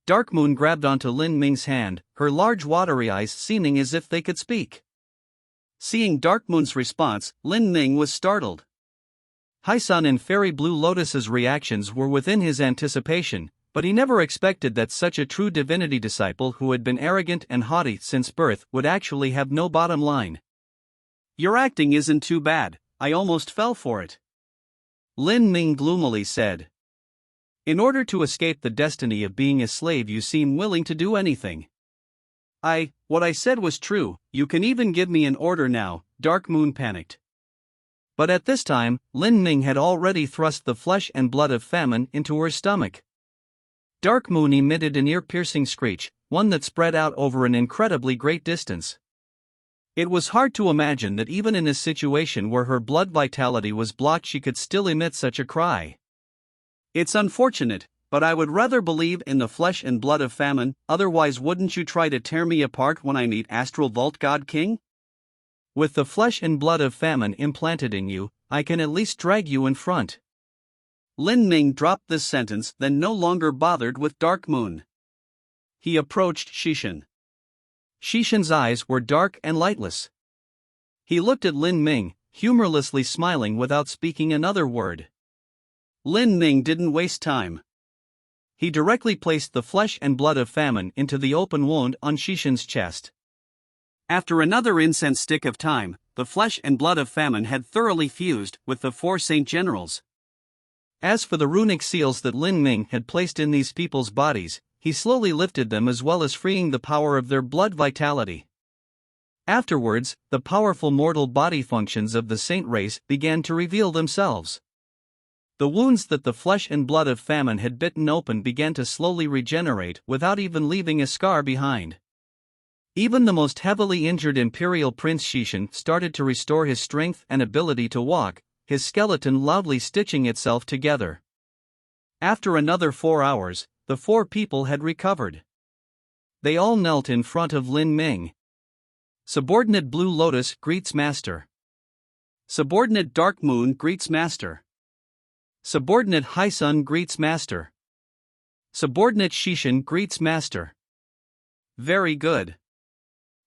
Dark Moon grabbed onto Lin Ming's hand, her large watery eyes seeming as if they could speak. Seeing Dark Moon's response, Lin Ming was startled. Hisun and Fairy Blue Lotus's reactions were within his anticipation, but he never expected that such a true divinity disciple who had been arrogant and haughty since birth would actually have no bottom line. "Your acting isn't too bad, I almost fell for it," Lin Ming gloomily said. "In order to escape the destiny of being a slave you seem willing to do anything." What I said was true, you can even give me an order now," Dark Moon panicked. But at this time, Lin Ming had already thrust the flesh and blood of Famine into her stomach. Dark Moon emitted an ear-piercing screech, one that spread out over an incredibly great distance. It was hard to imagine that even in a situation where her blood vitality was blocked she could still emit such a cry. It's unfortunate, but I would rather believe in the flesh and blood of famine, otherwise wouldn't you try to tear me apart when I meet Astral Vault God King? With the flesh and blood of famine implanted in you, I can at least drag you in front. Lin Ming dropped this sentence, then no longer bothered with Dark Moon. He approached Xishan. Xishan's eyes were dark and lightless. He looked at Lin Ming, humorlessly smiling without speaking another word. Lin Ming didn't waste time. He directly placed the flesh and blood of famine into the open wound on Xishan's chest. After another incense stick of time, the flesh and blood of famine had thoroughly fused with the 4 saint generals. As for the runic seals that Lin Ming had placed in these people's bodies, he slowly lifted them as well as freeing the power of their blood vitality. Afterwards, the powerful mortal body functions of the saint race began to reveal themselves. The wounds that the flesh and blood of famine had bitten open began to slowly regenerate without even leaving a scar behind. Even the most heavily injured Imperial Prince Xishan started to restore his strength and ability to walk, his skeleton loudly stitching itself together. After another 4 hours, the 4 people had recovered. They all knelt in front of Lin Ming. Subordinate Blue Lotus greets Master. Subordinate Dark Moon greets Master. Subordinate High Sun greets Master. Subordinate Xishan greets Master. Very good.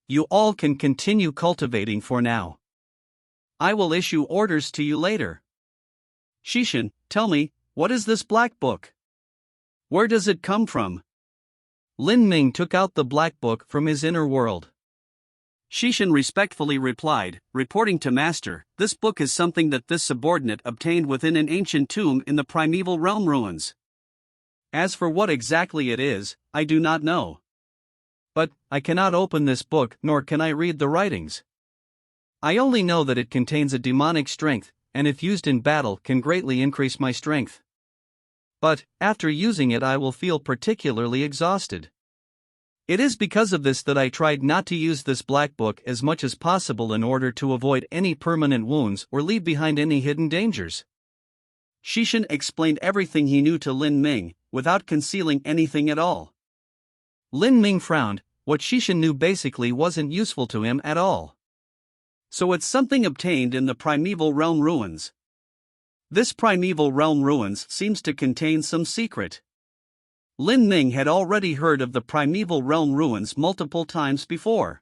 You all can continue cultivating for now. I will issue orders to you later. Xishan, tell me, what is this black book? Where does it come from? Lin Ming took out the black book from his inner world. Xishan respectfully replied, reporting to Master, this book is something that this subordinate obtained within an ancient tomb in the primeval realm ruins. As for what exactly it is, I do not know. But, I cannot open this book nor can I read the writings. I only know that it contains a demonic strength, and if used in battle can greatly increase my strength. But, after using it I will feel particularly exhausted. It is because of this that I tried not to use this black book as much as possible in order to avoid any permanent wounds or leave behind any hidden dangers. Xishan explained everything he knew to Lin Ming, without concealing anything at all. Lin Ming frowned, what Xishan knew basically wasn't useful to him at all. So it's something obtained in the primeval realm ruins. This primeval realm ruins seems to contain some secret. Lin Ming had already heard of the primeval realm ruins multiple times before.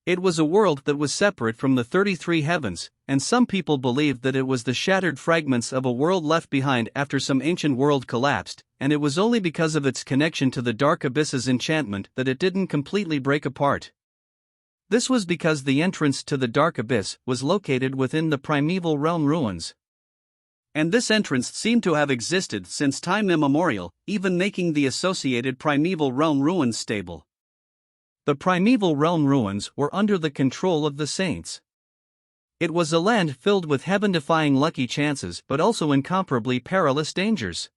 It was a world that was separate from the 33 heavens, and some people believed that it was the shattered fragments of a world left behind after some ancient world collapsed, and it was only because of its connection to the Dark Abyss's enchantment that it didn't completely break apart. This was because the entrance to the Dark Abyss was located within the primeval realm ruins. And this entrance seemed to have existed since time immemorial, even making the associated primeval realm ruins stable. The primeval realm ruins were under the control of the saints. It was a land filled with heaven-defying lucky chances but also incomparably perilous dangers.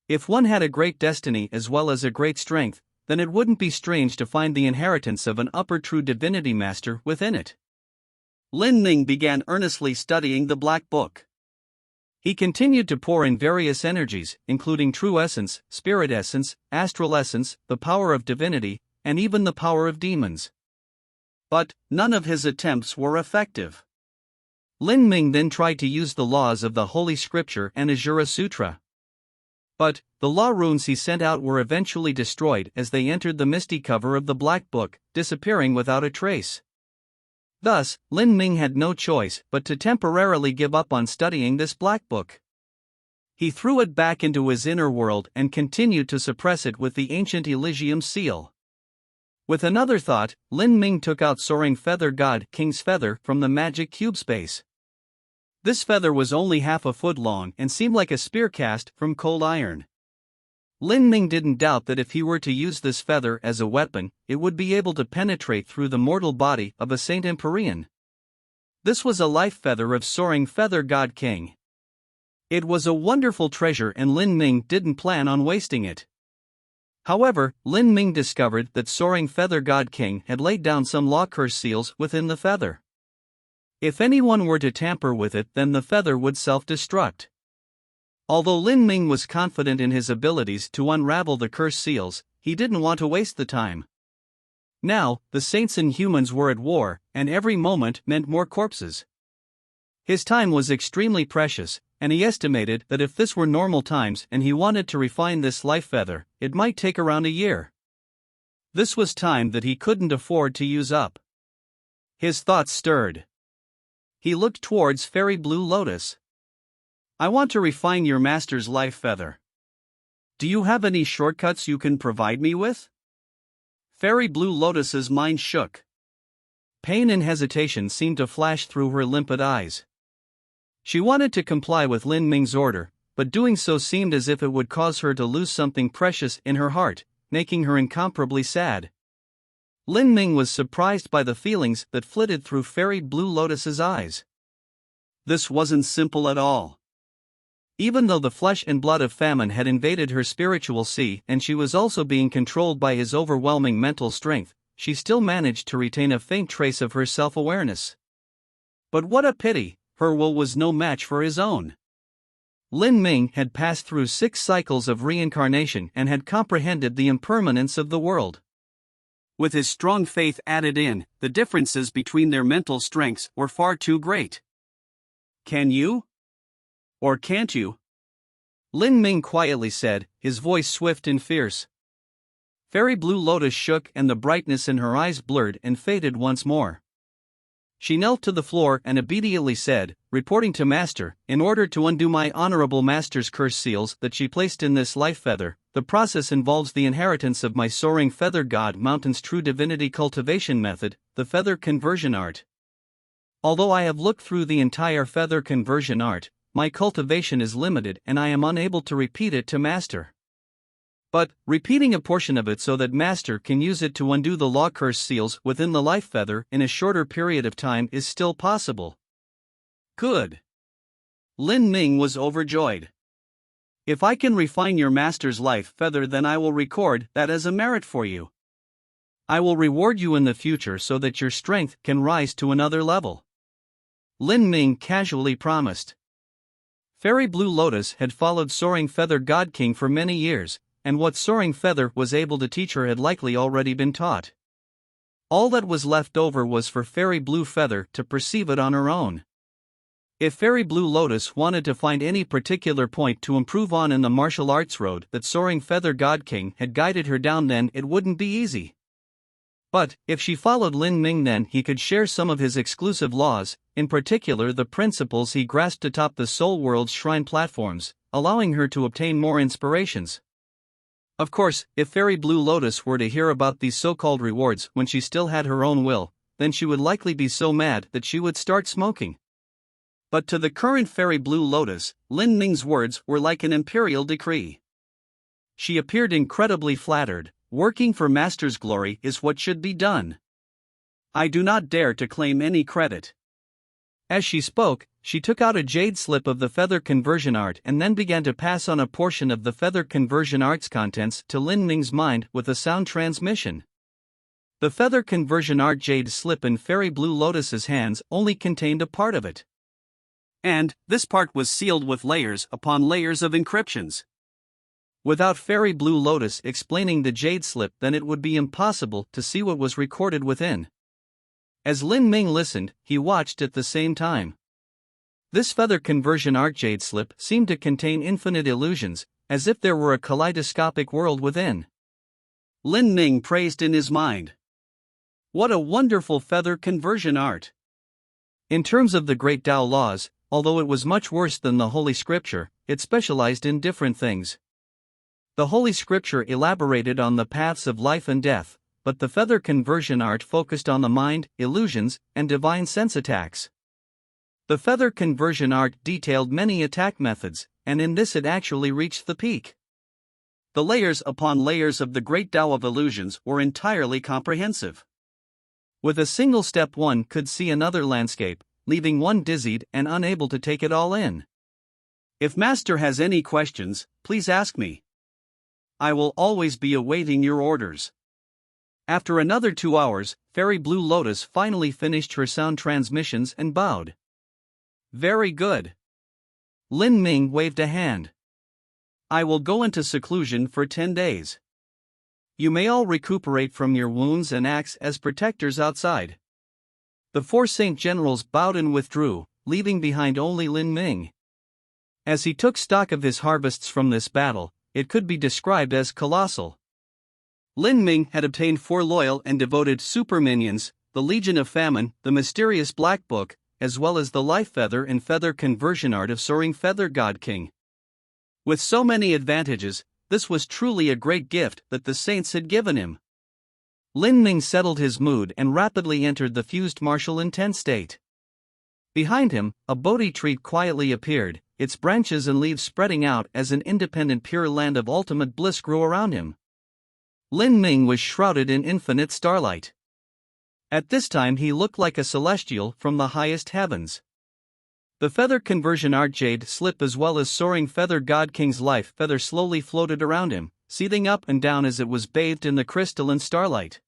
If one had a great destiny as well as a great strength, then it wouldn't be strange to find the inheritance of an upper true divinity master within it. Lin Ming began earnestly studying the Black Book. He continued to pour in various energies, including true essence, spirit essence, astral essence, the power of divinity, and even the power of demons. But, none of his attempts were effective. Lin Ming then tried to use the laws of the Holy Scripture and Ajura Sutra. But, the law runes he sent out were eventually destroyed as they entered the misty cover of the Black Book, disappearing without a trace. Thus, Lin Ming had no choice but to temporarily give up on studying this Black Book. He threw it back into his inner world and continued to suppress it with the ancient Elysium seal. With another thought, Lin Ming took out Soaring Feather God King's feather from the magic cube space. This feather was only half a foot long and seemed like a spear cast from cold iron. Lin Ming didn't doubt that if he were to use this feather as a weapon, it would be able to penetrate through the mortal body of a Saint Empyrean. This was a life feather of Soaring Feather God King. It was a wonderful treasure and Lin Ming didn't plan on wasting it. However, Lin Ming discovered that Soaring Feather God King had laid down some law curse seals within the feather. If anyone were to tamper with it, then the feather would self-destruct. Although Lin Ming was confident in his abilities to unravel the curse seals, he didn't want to waste the time. Now, the saints and humans were at war, and every moment meant more corpses. His time was extremely precious, and he estimated that if this were normal times and he wanted to refine this life feather, it might take around a year. This was time that he couldn't afford to use up. His thoughts stirred. He looked towards Fairy Blue Lotus. I want to refine your master's life feather. Do you have any shortcuts you can provide me with? Fairy Blue Lotus's mind shook. Pain and hesitation seemed to flash through her limpid eyes. She wanted to comply with Lin Ming's order, but doing so seemed as if it would cause her to lose something precious in her heart, making her incomparably sad. Lin Ming was surprised by the feelings that flitted through Fairy Blue Lotus's eyes. This wasn't simple at all. Even though the flesh and blood of famine had invaded her spiritual sea and she was also being controlled by his overwhelming mental strength, she still managed to retain a faint trace of her self-awareness. But what a pity! Her will was no match for his own. Lin Ming had passed through 6 cycles of reincarnation and had comprehended the impermanence of the world. With his strong faith added in, the differences between their mental strengths were far too great. Can you? Or can't you? Lin Ming quietly said, his voice swift and fierce. Fairy Blue Lotus shook and the brightness in her eyes blurred and faded once more. She knelt to the floor and obediently said, reporting to Master, in order to undo my honorable Master's curse seals that she placed in this life feather, the process involves the inheritance of my Soaring Feather God Mountain's true divinity cultivation method, the feather conversion art. Although I have looked through the entire feather conversion art, my cultivation is limited and I am unable to repeat it to Master. But, repeating a portion of it so that Master can use it to undo the law curse seals within the life feather in a shorter period of time is still possible. Good. Lin Ming was overjoyed. If I can refine your Master's life feather, then I will record that as a merit for you. I will reward you in the future so that your strength can rise to another level. Lin Ming casually promised. Fairy Blue Lotus had followed Soaring Feather God King for many years, and what Soaring Feather was able to teach her had likely already been taught. All that was left over was for Fairy Blue Feather to perceive it on her own. If Fairy Blue Lotus wanted to find any particular point to improve on in the martial arts road that Soaring Feather God King had guided her down, then it wouldn't be easy. But, if she followed Lin Ming, then he could share some of his exclusive laws, in particular the principles he grasped atop the Soul World's shrine platforms, allowing her to obtain more inspirations. Of course, if Fairy Blue Lotus were to hear about these so-called rewards when she still had her own will, then she would likely be so mad that she would start smoking. But to the current Fairy Blue Lotus, Lin Ming's words were like an imperial decree. She appeared incredibly flattered. Working for Master's glory is what should be done. I do not dare to claim any credit. As she spoke, she took out a jade slip of the feather conversion art and then began to pass on a portion of the feather conversion art's contents to Lin Ming's mind with a sound transmission. The feather conversion art jade slip in Fairy Blue Lotus's hands only contained a part of it. And, this part was sealed with layers upon layers of encryptions. Without Fairy Blue Lotus explaining the jade slip, then it would be impossible to see what was recorded within. As Lin Ming listened, he watched at the same time. This feather conversion art jade slip seemed to contain infinite illusions, as if there were a kaleidoscopic world within. Lin Ming praised in his mind. What a wonderful feather conversion art! In terms of the Great Tao laws, although it was much worse than the Holy Scripture, it specialized in different things. The Holy Scripture elaborated on the paths of life and death, but the feather conversion art focused on the mind, illusions, and divine sense attacks. The feather conversion art detailed many attack methods, and in this it actually reached the peak. The layers upon layers of the Great Tao of Illusions were entirely comprehensive. With a single step one could see another landscape, leaving one dizzied and unable to take it all in. If Master has any questions, please ask me. I will always be awaiting your orders. After another 2 hours, Fairy Blue Lotus finally finished her sound transmissions and bowed. Very good. Lin Ming waved a hand. I will go into seclusion for 10 days. You may all recuperate from your wounds and act as protectors outside. The 4 Saint Generals bowed and withdrew, leaving behind only Lin Ming. As he took stock of his harvests from this battle, it could be described as colossal. Lin Ming had obtained 4 loyal and devoted super minions, the Legion of Famine, the mysterious Black Book, as well as the life feather and feather conversion art of Soaring Feather God King. With so many advantages, this was truly a great gift that the saints had given him. Lin Ming settled his mood and rapidly entered the fused martial intent state. Behind him, a Bodhi tree quietly appeared, its branches and leaves spreading out as an independent pure land of ultimate bliss grew around him. Lin Ming was shrouded in infinite starlight. At this time he looked like a celestial from the highest heavens. The feather conversion art jade slip as well as Soaring Feather God King's life feather slowly floated around him, seething up and down as it was bathed in the crystalline starlight.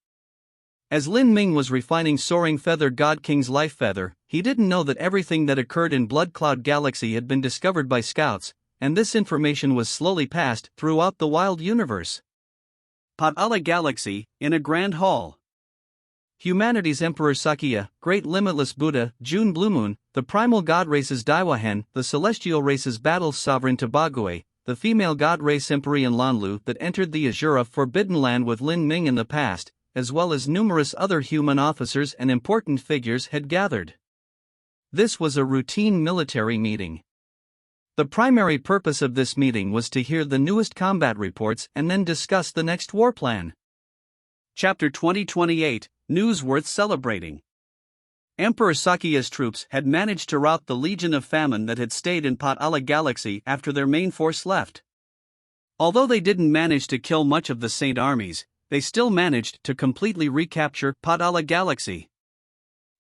As Lin Ming was refining Soaring Feather God King's life feather, he didn't know that everything that occurred in Blood Cloud Galaxy had been discovered by scouts, and this information was slowly passed throughout the wild universe. Potala Galaxy, in a grand hall. Humanity's Emperor Sakya, Great Limitless Buddha, June Blue Moon, the primal god races Daiwahen, the celestial races Battles Sovereign Tabague, the female god race Empyrean Lanlu that entered the Azura Forbidden Land with Lin Ming in the past, as well as numerous other human officers and important figures had gathered. This was a routine military meeting. The primary purpose of this meeting was to hear the newest combat reports and then discuss the next war plan. Chapter 2028, News Worth Celebrating. Emperor Sakya's troops had managed to rout the Legion of Famine that had stayed in Potala Galaxy after their main force left. Although they didn't manage to kill much of the Saint armies, they still managed to completely recapture Potala Galaxy.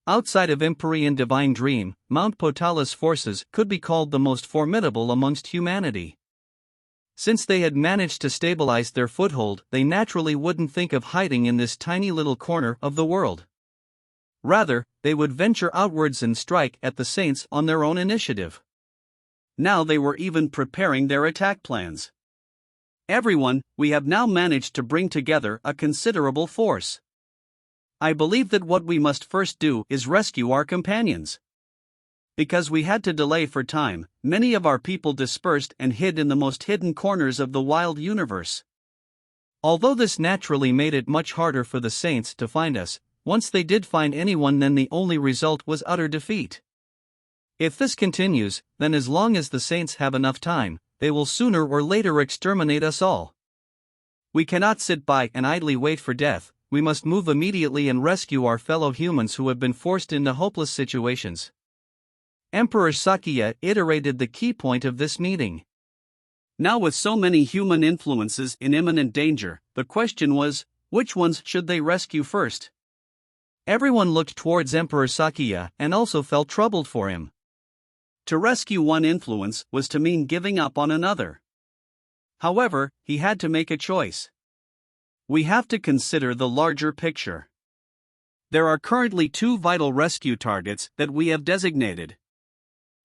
Outside of Empyrean Divine Dream, Mount Potala's forces could be called the most formidable amongst humanity. Since they had managed to stabilize their foothold, they naturally wouldn't think of hiding in this tiny little corner of the world. Rather, they would venture outwards and strike at the Saints on their own initiative. Now they were even preparing their attack plans. Everyone, we have now managed to bring together a considerable force. I believe that what we must first do is rescue our companions. Because we had to delay for time, many of our people dispersed and hid in the most hidden corners of the wild universe. Although this naturally made it much harder for the Saints to find us, once they did find anyone, then the only result was utter defeat. If this continues, then as long as the Saints have enough time, they will sooner or later exterminate us all. We cannot sit by and idly wait for death. We must move immediately and rescue our fellow humans who have been forced into hopeless situations. Emperor Sakya iterated the key point of this meeting. Now, with so many human influences in imminent danger, the question was, which ones should they rescue first? Everyone looked towards Emperor Sakya and also felt troubled for him. To rescue one influence was to mean giving up on another. However, he had to make a choice. We have to consider the larger picture. There are currently 2 vital rescue targets that we have designated.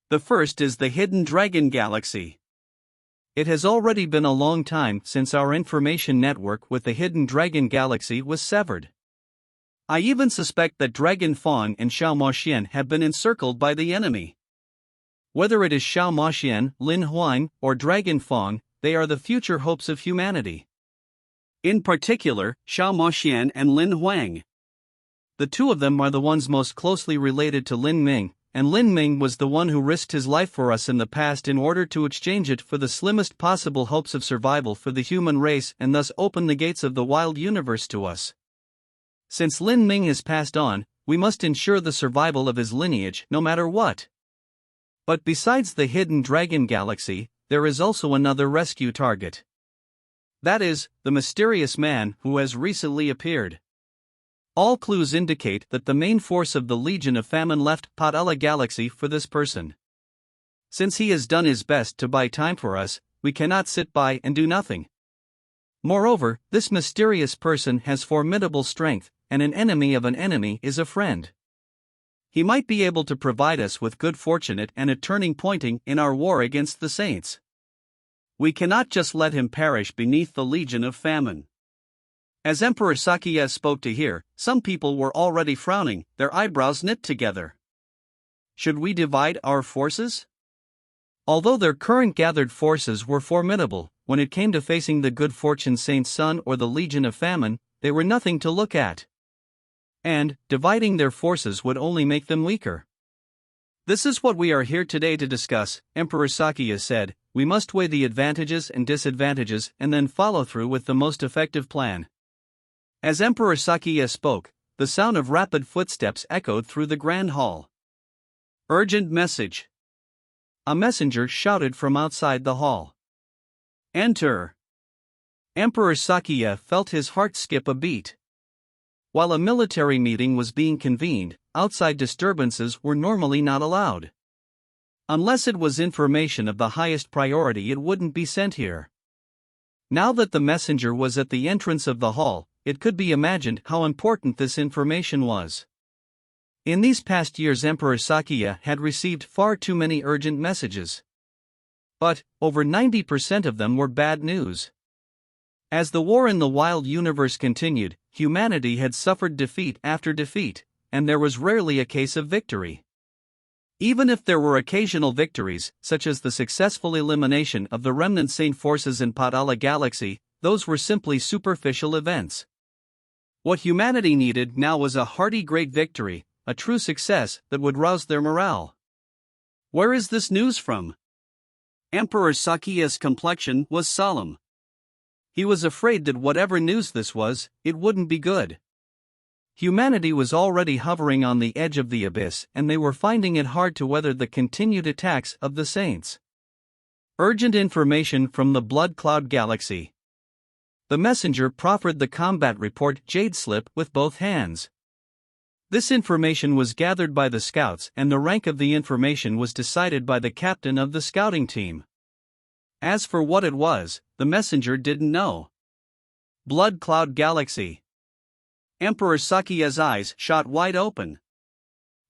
The first is the Hidden Dragon Galaxy. It has already been a long time since our information network with the Hidden Dragon Galaxy was severed. I even suspect that Dragon Fong and Xiao Moxian have been encircled by the enemy. Whether it is Xiao Moxian, Lin Huang, or Dragon Fong, they are the future hopes of humanity. In particular, Xiao Moxian and Lin Huang. The 2 of them are the ones most closely related to Lin Ming, and Lin Ming was the one who risked his life for us in the past in order to exchange it for the slimmest possible hopes of survival for the human race and thus open the gates of the wild universe to us. Since Lin Ming has passed on, we must ensure the survival of his lineage no matter what. But besides the Hidden Dragon Galaxy, there is also another rescue target. That is, the mysterious man who has recently appeared. All clues indicate that the main force of the Legion of Famine left Potala Galaxy for this person. Since he has done his best to buy time for us, we cannot sit by and do nothing. Moreover, this mysterious person has formidable strength, and an enemy of an enemy is a friend. He might be able to provide us with good fortune and a turning point in our war against the saints. We cannot just let him perish beneath the legion of famine." As Emperor Sakya spoke to hear, some people were already frowning, their eyebrows knit together. Should we divide our forces? Although their current gathered forces were formidable, when it came to facing the good fortune saint's son or the legion of famine, they were nothing to look at. And, dividing their forces would only make them weaker. "This is what we are here today to discuss," Emperor Sakya said. "We must weigh the advantages and disadvantages and then follow through with the most effective plan." As Emperor Sakya spoke, the sound of rapid footsteps echoed through the grand hall. "Urgent message!" A messenger shouted from outside the hall. "Enter!" Emperor Sakya felt his heart skip a beat. While a military meeting was being convened, outside disturbances were normally not allowed. Unless it was information of the highest priority, it wouldn't be sent here. Now that the messenger was at the entrance of the hall, it could be imagined how important this information was. In these past years, Emperor Sakya had received far too many urgent messages. But, over 90% of them were bad news. As the war in the wild universe continued, humanity had suffered defeat after defeat, and there was rarely a case of victory. Even if there were occasional victories, such as the successful elimination of the remnant Saint forces in Padala Galaxy, those were simply superficial events. What humanity needed now was a hearty great victory, a true success that would rouse their morale. "Where is this news from?" Emperor Sakya's complexion was solemn. He was afraid that whatever news this was, it wouldn't be good. Humanity was already hovering on the edge of the abyss, and they were finding it hard to weather the continued attacks of the saints. "Urgent information from the Blood Cloud Galaxy." The messenger proffered the combat report Jade Slip with both hands. This information was gathered by the scouts, and the rank of the information was decided by the captain of the scouting team. As for what it was, the messenger didn't know. Blood Cloud Galaxy. Emperor Sakya's eyes shot wide open.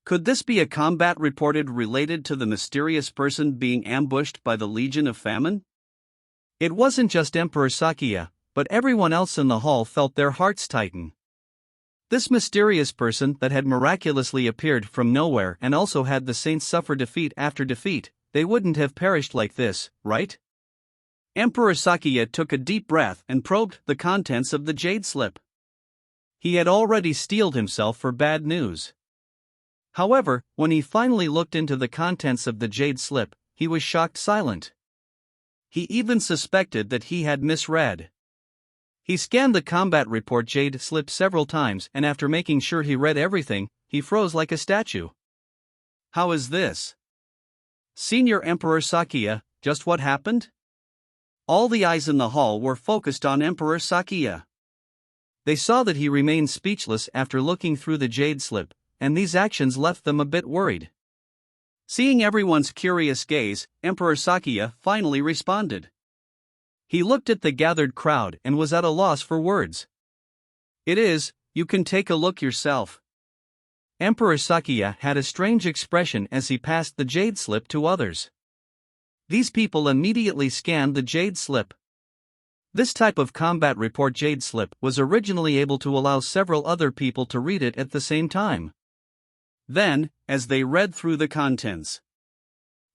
Could this be a combat reported related to the mysterious person being ambushed by the Legion of Famine? It wasn't just Emperor Sakya, but everyone else in the hall felt their hearts tighten. This mysterious person that had miraculously appeared from nowhere and also had the saints suffer defeat after defeat, they wouldn't have perished like this, right? Emperor Sakya took a deep breath and probed the contents of the Jade Slip. He had already steeled himself for bad news. However, when he finally looked into the contents of the Jade Slip, he was shocked silent. He even suspected that he had misread. He scanned the combat report Jade Slip several times, and after making sure he read everything, he froze like a statue. "How is this? Senior Emperor Sakya, just what happened?" All the eyes in the hall were focused on Emperor Sakya. They saw that he remained speechless after looking through the Jade Slip, and these actions left them a bit worried. Seeing everyone's curious gaze, Emperor Sakya finally responded. He looked at the gathered crowd and was at a loss for words. "It is, you can take a look yourself." Emperor Sakya had a strange expression as he passed the Jade Slip to others. These people immediately scanned the Jade Slip. This type of combat report Jade Slip was originally able to allow several other people to read it at the same time. Then, as they read through the contents,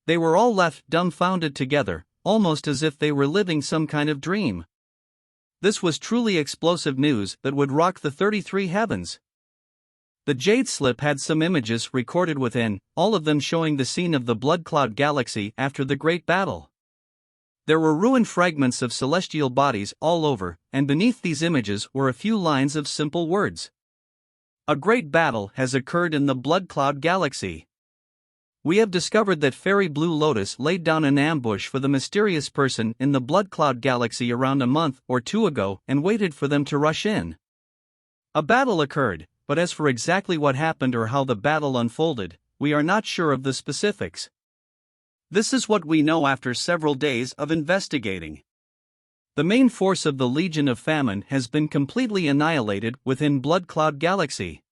they were all left dumbfounded together, almost as if they were living some kind of dream. This was truly explosive news that would rock the 33 heavens. The Jade Slip had some images recorded within, all of them showing the scene of the Blood Cloud Galaxy after the Great Battle. There were ruined fragments of celestial bodies all over, and beneath these images were a few lines of simple words. "A great battle has occurred in the Blood Cloud Galaxy. We have discovered that Fairy Blue Lotus laid down an ambush for the mysterious person in the Blood Cloud Galaxy around a month or two ago and waited for them to rush in. A battle occurred, but as for exactly what happened or how the battle unfolded, we are not sure of the specifics. This is what we know after several days of investigating. The main force of the Legion of Famine has been completely annihilated within Blood Cloud Galaxy.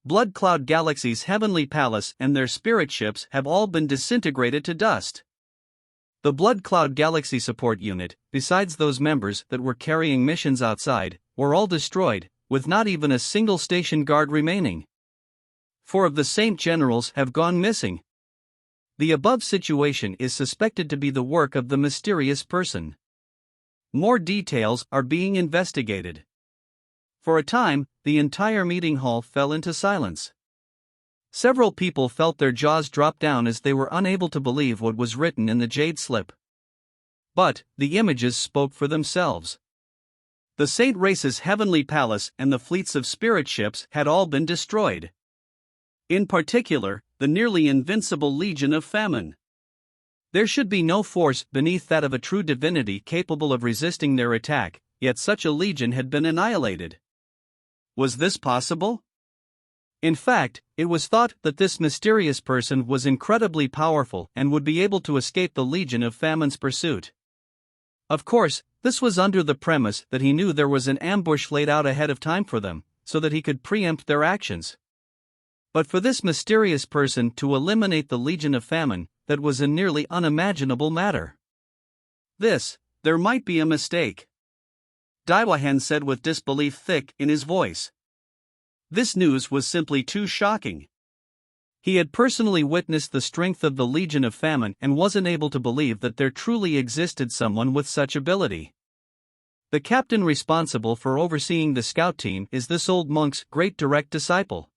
Blood Cloud Galaxy's Heavenly Palace and their spirit ships have all been disintegrated to dust. The Blood Cloud Galaxy support unit, besides those members that were carrying missions outside, were all destroyed, with not even a single station guard remaining. 4 of the Saint Generals have gone missing. The above situation is suspected to be the work of the mysterious person. More details are being investigated. For a time, the entire meeting hall fell into silence. Several people felt their jaws drop down as they were unable to believe what was written in the Jade Slip. But the images spoke for themselves. The Saint Race's Heavenly Palace and the fleets of spirit ships had all been destroyed. In particular, the nearly invincible Legion of Famine. There should be no force beneath that of a true divinity capable of resisting their attack, yet such a legion had been annihilated. Was this possible? In fact, it was thought that this mysterious person was incredibly powerful and would be able to escape the Legion of Famine's pursuit. Of course, this was under the premise that he knew there was an ambush laid out ahead of time for them, so that he could preempt their actions. But for this mysterious person to eliminate the Legion of Famine, that was a nearly unimaginable matter. There might be a mistake, Daiwahan said with disbelief thick in his voice. This news was simply too shocking. He had personally witnessed the strength of the Legion of Famine and wasn't able to believe that there truly existed someone with such ability. The captain responsible for overseeing the scout team is this old monk's great direct disciple.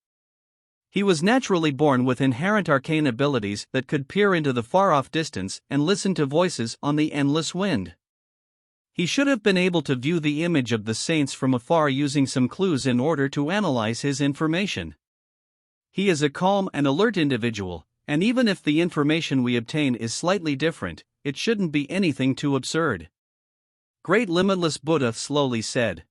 He was naturally born with inherent arcane abilities that could peer into the far-off distance and listen to voices on the endless wind. He should have been able to view the image of the saints from afar using some clues in order to analyze his information. He is a calm and alert individual, and even if the information we obtain is slightly different, it shouldn't be anything too absurd. Great Limitless Buddha slowly said.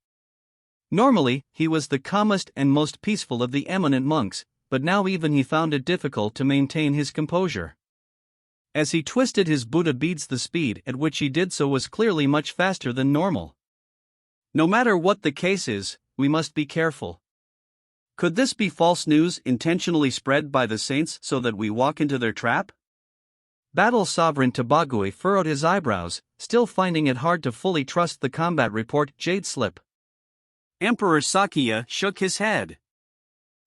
Normally, he was the calmest and most peaceful of the eminent monks, but now even he found it difficult to maintain his composure. As he twisted his Buddha beads, the speed at which he did so was clearly much faster than normal. No matter what the case is, we must be careful. Could this be false news intentionally spread by the saints so that we walk into their trap? Battle Sovereign Tabagui furrowed his eyebrows, still finding it hard to fully trust the combat report Jade Slip. Emperor Sakia shook his head.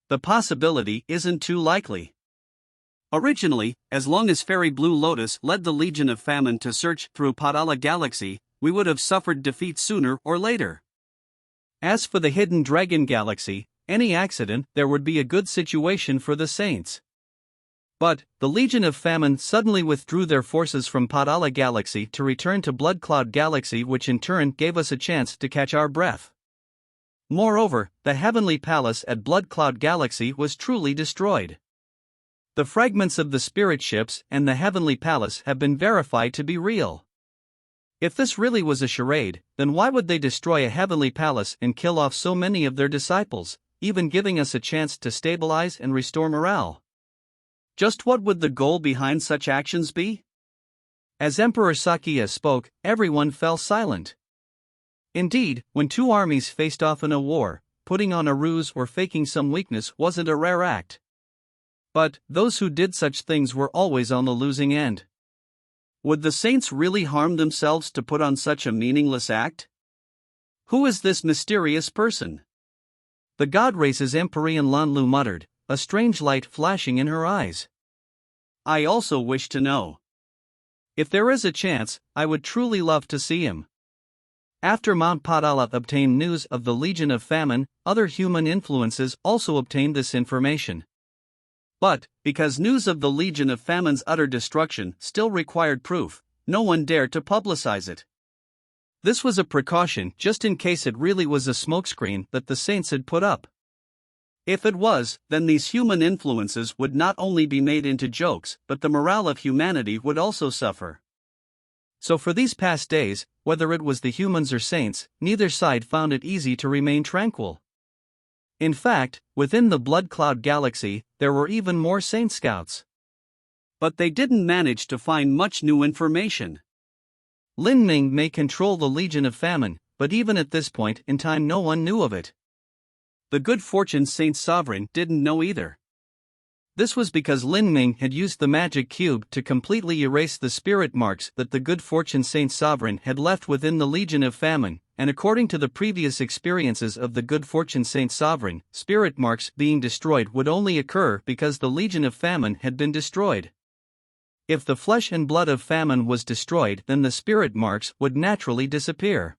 The possibility isn't too likely. Originally, as long as Fairy Blue Lotus led the Legion of Famine to search through Padala Galaxy, we would have suffered defeat sooner or later. As for the Hidden Dragon Galaxy, any accident there would be a good situation for the Saints. But the Legion of Famine suddenly withdrew their forces from Padala Galaxy to return to Blood Cloud Galaxy, which in turn gave us a chance to catch our breath. Moreover, the Heavenly Palace at Blood Cloud Galaxy was truly destroyed. The fragments of the spirit ships and the Heavenly Palace have been verified to be real. If this really was a charade, then why would they destroy a Heavenly Palace and kill off so many of their disciples, even giving us a chance to stabilize and restore morale? Just what would the goal behind such actions be? As Emperor Sakia spoke, everyone fell silent. Indeed, when two armies faced off in a war, putting on a ruse or faking some weakness wasn't a rare act. But those who did such things were always on the losing end. Would the saints really harm themselves to put on such a meaningless act? Who is this mysterious person? The God Race's Empyrean Lanlu muttered, a strange light flashing in her eyes. I also wish to know. If there is a chance, I would truly love to see him. After Mount Padala obtained news of the Legion of Famine, other human influences also obtained this information. But, because news of the Legion of Famine's utter destruction still required proof, no one dared to publicize it. This was a precaution just in case it really was a smokescreen that the saints had put up. If it was, then these human influences would not only be made into jokes, but the morale of humanity would also suffer. So for these past days, whether it was the humans or saints, neither side found it easy to remain tranquil. In fact, within the Blood Cloud Galaxy, there were even more Saint Scouts. But they didn't manage to find much new information. Lin Ming may control the Legion of Famine, but even at this point in time no one knew of it. The Good Fortune Saint Sovereign didn't know either. This was because Lin Ming had used the magic cube to completely erase the spirit marks that the Good Fortune Saint Sovereign had left within the Legion of Famine, and according to the previous experiences of the Good Fortune Saint Sovereign, spirit marks being destroyed would only occur because the Legion of Famine had been destroyed. If the flesh and blood of famine was destroyed, then the spirit marks would naturally disappear.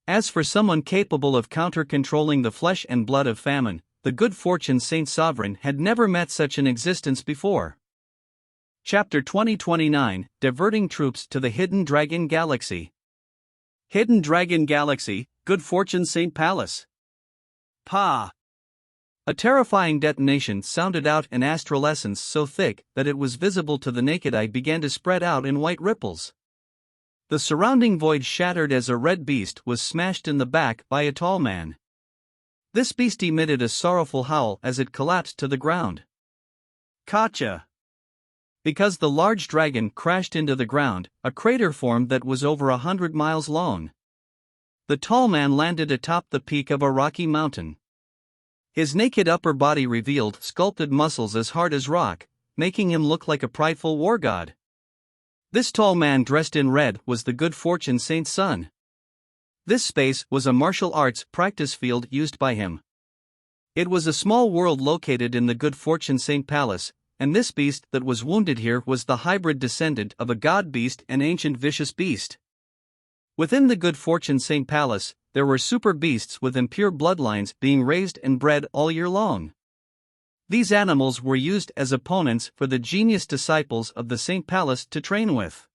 As for someone capable of counter-controlling the flesh and blood of famine, the Good Fortune Saint Sovereign had never met such an existence before. Chapter 2029, Diverting Troops to the Hidden Dragon Galaxy. Hidden Dragon Galaxy, Good Fortune Saint Palace. Pa! A terrifying detonation sounded out, an astral essence so thick that it was visible to the naked eye began to spread out in white ripples. The surrounding void shattered as a red beast was smashed in the back by a tall man. This beast emitted a sorrowful howl as it collapsed to the ground. Gotcha! Because the large dragon crashed into the ground, a crater formed that was over 100 miles long. The tall man landed atop the peak of a rocky mountain. His naked upper body revealed sculpted muscles as hard as rock, making him look like a prideful war god. This tall man dressed in red was the Good Fortune Saint Sun. This space was a martial arts practice field used by him. It was a small world located in the Good Fortune Saint Palace, and this beast that was wounded here was the hybrid descendant of a god beast and ancient vicious beast. Within the Good Fortune Saint Palace, there were super beasts with impure bloodlines being raised and bred all year long. These animals were used as opponents for the genius disciples of the Saint Palace to train with.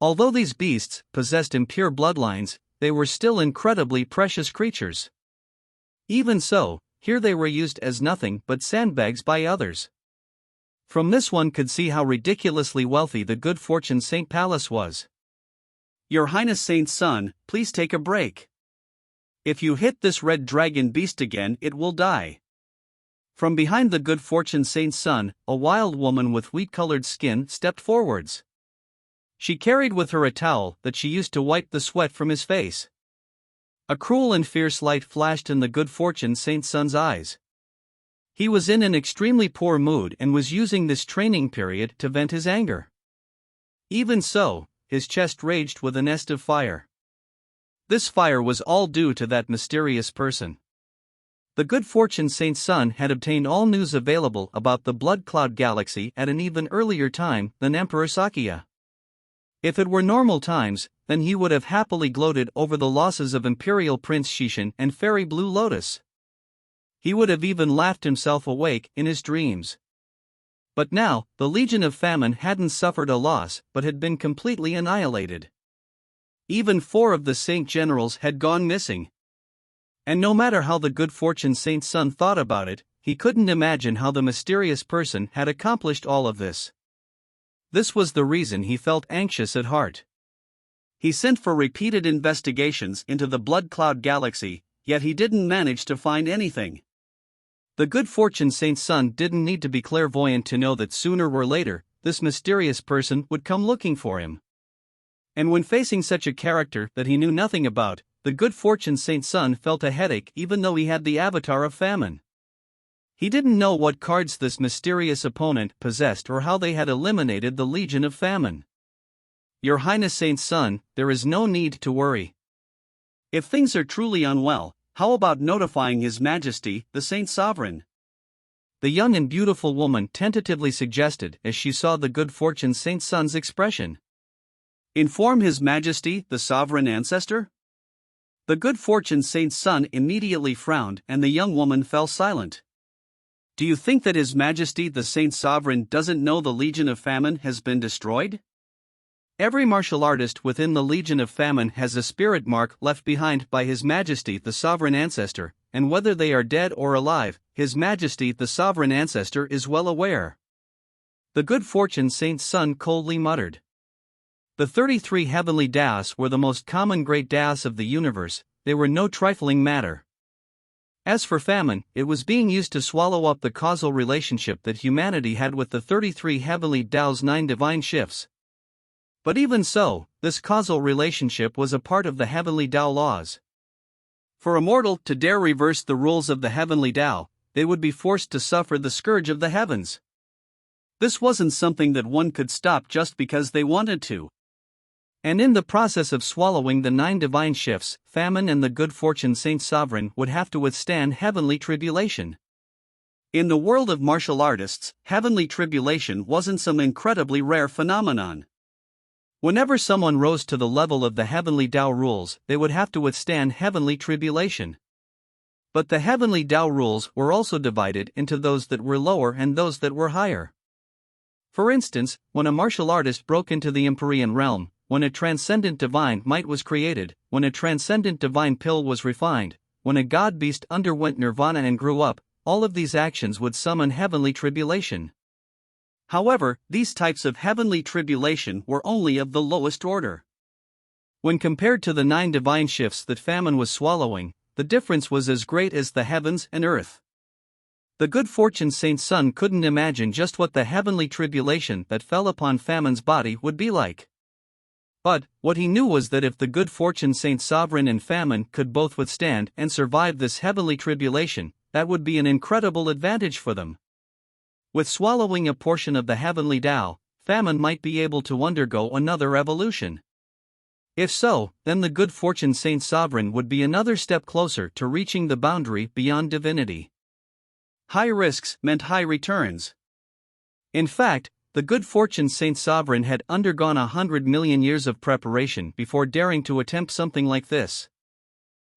Although these beasts possessed impure bloodlines, they were still incredibly precious creatures. Even so, here they were used as nothing but sandbags by others. From this one could see how ridiculously wealthy the Good Fortune Saint Palace was. Your Highness Saint Sun, please take a break. If you hit this red dragon beast again, it will die. From behind the Good Fortune Saint Sun, a wild woman with wheat-colored skin stepped forwards. She carried with her a towel that she used to wipe the sweat from his face. A cruel and fierce light flashed in the Good Fortune Saint Sun's eyes. He was in an extremely poor mood and was using this training period to vent his anger. Even so, his chest raged with a nest of fire. This fire was all due to that mysterious person. The Good Fortune Saint Sun had obtained all news available about the Blood Cloud Galaxy at an even earlier time than Emperor Sakya. If it were normal times, then he would have happily gloated over the losses of Imperial Prince Shishin and Fairy Blue Lotus. He would have even laughed himself awake in his dreams. But now, the Legion of Famine hadn't suffered a loss but had been completely annihilated. Even 4 of the Saint Generals had gone missing. And no matter how the Good Fortune Saint Sun thought about it, he couldn't imagine how the mysterious person had accomplished all of this. This was the reason he felt anxious at heart. He sent for repeated investigations into the Blood Cloud Galaxy, yet he didn't manage to find anything. The Good Fortune Saint Sun didn't need to be clairvoyant to know that sooner or later, this mysterious person would come looking for him. And when facing such a character that he knew nothing about, the Good Fortune Saint Sun felt a headache even though he had the avatar of famine. He didn't know what cards this mysterious opponent possessed or how they had eliminated the Legion of Famine. Your Highness Saint Sun, there is no need to worry. If things are truly unwell, how about notifying His Majesty, the Saint Sovereign? The young and beautiful woman tentatively suggested as she saw the Good Fortune Saint Sun's expression. Inform His Majesty, the Sovereign Ancestor? The Good Fortune Saint Sun immediately frowned and the young woman fell silent. Do you think that His Majesty the Saint Sovereign doesn't know the Legion of Famine has been destroyed? Every martial artist within the Legion of Famine has a spirit mark left behind by His Majesty the Sovereign Ancestor, and whether they are dead or alive, His Majesty the Sovereign Ancestor is well aware. The Good Fortune Saint Sun coldly muttered. The 33 heavenly Daos were the most common great Daos of the universe, they were no trifling matter. As for famine, it was being used to swallow up the causal relationship that humanity had with the 33 heavenly Dao's 9 divine shifts. But even so, this causal relationship was a part of the heavenly Tao laws. For a mortal to dare reverse the rules of the heavenly Tao, they would be forced to suffer the scourge of the heavens. This wasn't something that one could stop just because they wanted to. And in the process of swallowing the 9 divine shifts, famine and the good fortune Saint Sovereign would have to withstand heavenly tribulation. In the world of martial artists, heavenly tribulation wasn't some incredibly rare phenomenon. Whenever someone rose to the level of the heavenly Tao rules, they would have to withstand heavenly tribulation. But the heavenly Tao rules were also divided into those that were lower and those that were higher. For instance, when a martial artist broke into the Empyrean realm, when a transcendent divine might was created, when a transcendent divine pill was refined, when a god beast underwent nirvana and grew up, all of these actions would summon heavenly tribulation. However, these types of heavenly tribulation were only of the lowest order. When compared to the 9 divine shifts that famine was swallowing, the difference was as great as the heavens and earth. The good fortune Saint Sun couldn't imagine just what the heavenly tribulation that fell upon famine's body would be like. But, what he knew was that if the good fortune Saint Sovereign and famine could both withstand and survive this heavenly tribulation, that would be an incredible advantage for them. With swallowing a portion of the heavenly Tao, famine might be able to undergo another evolution. If so, then the good fortune Saint Sovereign would be another step closer to reaching the boundary beyond divinity. High risks meant high returns. In fact, the good fortune Saint Sovereign had undergone 100 million years of preparation before daring to attempt something like this.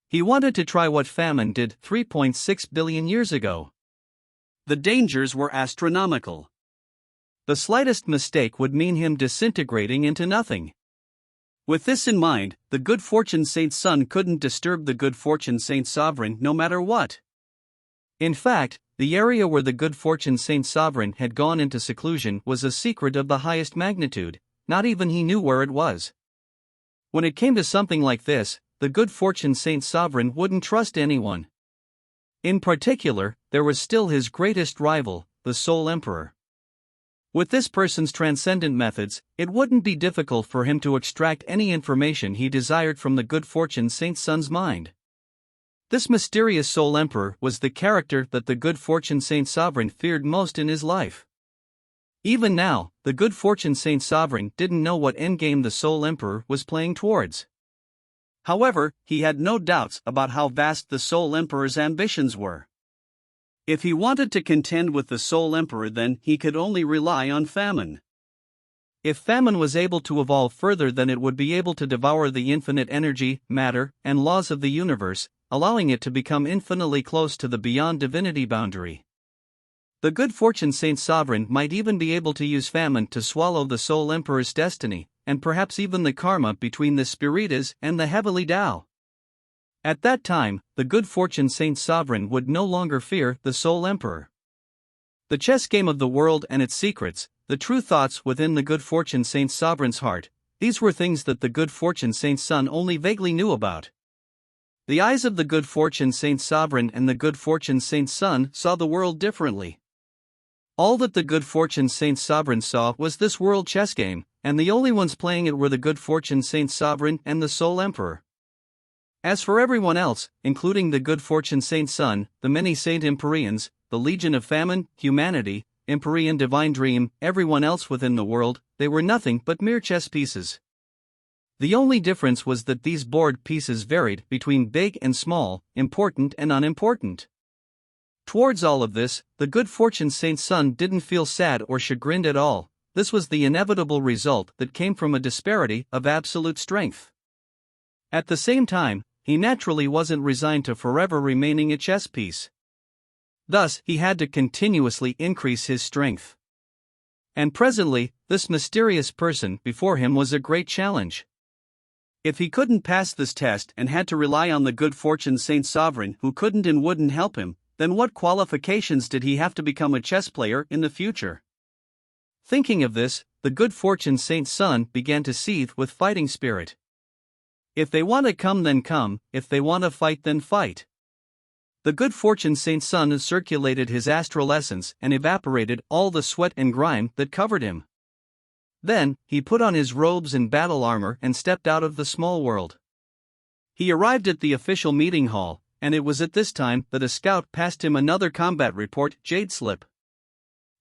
He wanted to try what famine did 3.6 billion years ago. The dangers were astronomical. The slightest mistake would mean him disintegrating into nothing. With this in mind, the good fortune Saint Sun couldn't disturb the good fortune Saint Sovereign no matter what. In fact, the area where the good fortune Saint Sovereign had gone into seclusion was a secret of the highest magnitude, not even he knew where it was. When it came to something like this, the good fortune Saint Sovereign wouldn't trust anyone. In particular, there was still his greatest rival, the Soul Emperor. With this person's transcendent methods, it wouldn't be difficult for him to extract any information he desired from the good fortune Saint Sun's mind. This mysterious Soul Emperor was the character that the good fortune Saint Sovereign feared most in his life. Even now, the good fortune Saint Sovereign didn't know what endgame the Soul Emperor was playing towards. However, he had no doubts about how vast the Soul Emperor's ambitions were. If he wanted to contend with the Soul Emperor, then he could only rely on famine. If famine was able to evolve further, then it would be able to devour the infinite energy, matter, and laws of the universe, allowing it to become infinitely close to the beyond divinity boundary. The good fortune Saint Sovereign might even be able to use famine to swallow the Soul Emperor's destiny, and perhaps even the karma between the Spiritas and the heavenly Tao. At that time, the good fortune Saint Sovereign would no longer fear the Soul Emperor. The chess game of the world and its secrets, the true thoughts within the good fortune Saint Sovereign's heart, these were things that the good fortune Saint Sun only vaguely knew about. The eyes of the good fortune Saint Sovereign and the good fortune Saint Sun saw the world differently. All that the good fortune Saint Sovereign saw was this world chess game, and the only ones playing it were the good fortune Saint Sovereign and the Soul Emperor. As for everyone else, including the good fortune Saint Sun, the many Saint Empyreans, the Legion of Famine, humanity, Empyrean Divine Dream, everyone else within the world, they were nothing but mere chess pieces. The only difference was that these board pieces varied between big and small, important and unimportant. Towards all of this, the good fortune Saint Sun didn't feel sad or chagrined at all. This was the inevitable result that came from a disparity of absolute strength. At the same time, he naturally wasn't resigned to forever remaining a chess piece. Thus, he had to continuously increase his strength. And presently, this mysterious person before him was a great challenge. If he couldn't pass this test and had to rely on the good fortune Saint Sovereign who couldn't and wouldn't help him, then what qualifications did he have to become a chess player in the future? Thinking of this, the good fortune Saint Sun began to seethe with fighting spirit. If they want to come, then come, if they want to fight, then fight. The good fortune Saint Sun circulated his astral essence and evaporated all the sweat and grime that covered him. Then, he put on his robes and battle armor and stepped out of the small world. He arrived at the official meeting hall, and it was at this time that a scout passed him another combat report, Jade Slip.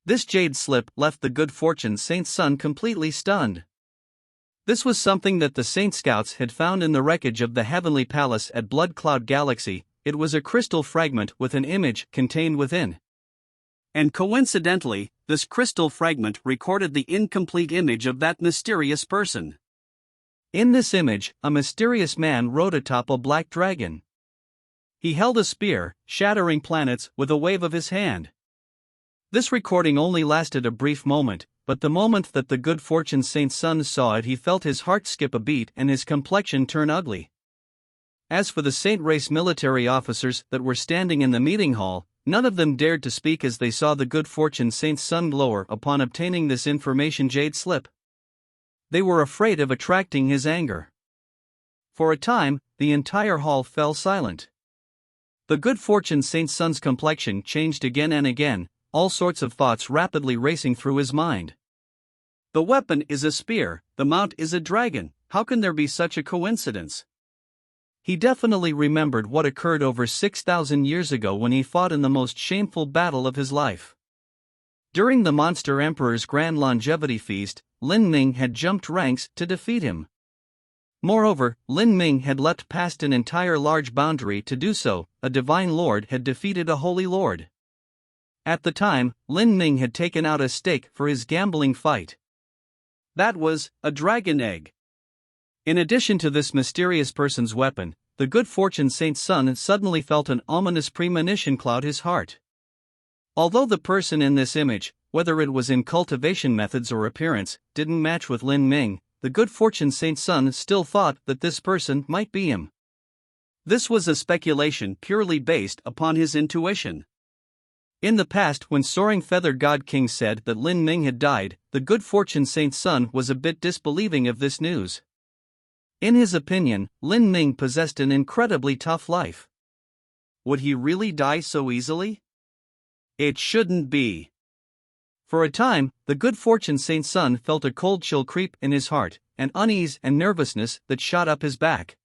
This Jade Slip left the good fortune Saint's son completely stunned. This was something that the Saint Scouts had found in the wreckage of the Heavenly Palace at Blood Cloud Galaxy. It was a crystal fragment with an image contained within. And coincidentally, this crystal fragment recorded the incomplete image of that mysterious person. In this image, a mysterious man rode atop a black dragon. He held a spear, shattering planets with a wave of his hand. This recording only lasted a brief moment, but the moment that the good fortune Saint's son saw it, he felt his heart skip a beat and his complexion turn ugly. As for the Saint race military officers that were standing in the meeting hall, none of them dared to speak as they saw the good fortune Saint's son glower upon obtaining this information Jade Slip. They were afraid of attracting his anger. For a time, the entire hall fell silent. The good fortune Saint's son's complexion changed again and again, all sorts of thoughts rapidly racing through his mind. The weapon is a spear, the mount is a dragon, how can there be such a coincidence? He definitely remembered what occurred over 6,000 years ago when he fought in the most shameful battle of his life. During the Monster Emperor's Grand Longevity Feast, Lin Ming had jumped ranks to defeat him. Moreover, Lin Ming had leapt past an entire large boundary to do so. A divine lord had defeated a holy lord. At the time, Lin Ming had taken out a stake for his gambling fight. That was a dragon egg. In addition to this mysterious person's weapon, the good fortune Saint's son suddenly felt an ominous premonition cloud his heart. Although the person in this image, whether it was in cultivation methods or appearance, didn't match with Lin Ming, the good fortune Saint's son still thought that this person might be him. This was a speculation purely based upon his intuition. In the past, when Soaring Feather God King said that Lin Ming had died, the good fortune Saint's son was a bit disbelieving of this news. In his opinion, Lin Ming possessed an incredibly tough life. Would he really die so easily? It shouldn't be. For a time, the good fortune Saint's son felt a cold chill creep in his heart, an unease and nervousness that shot up his back.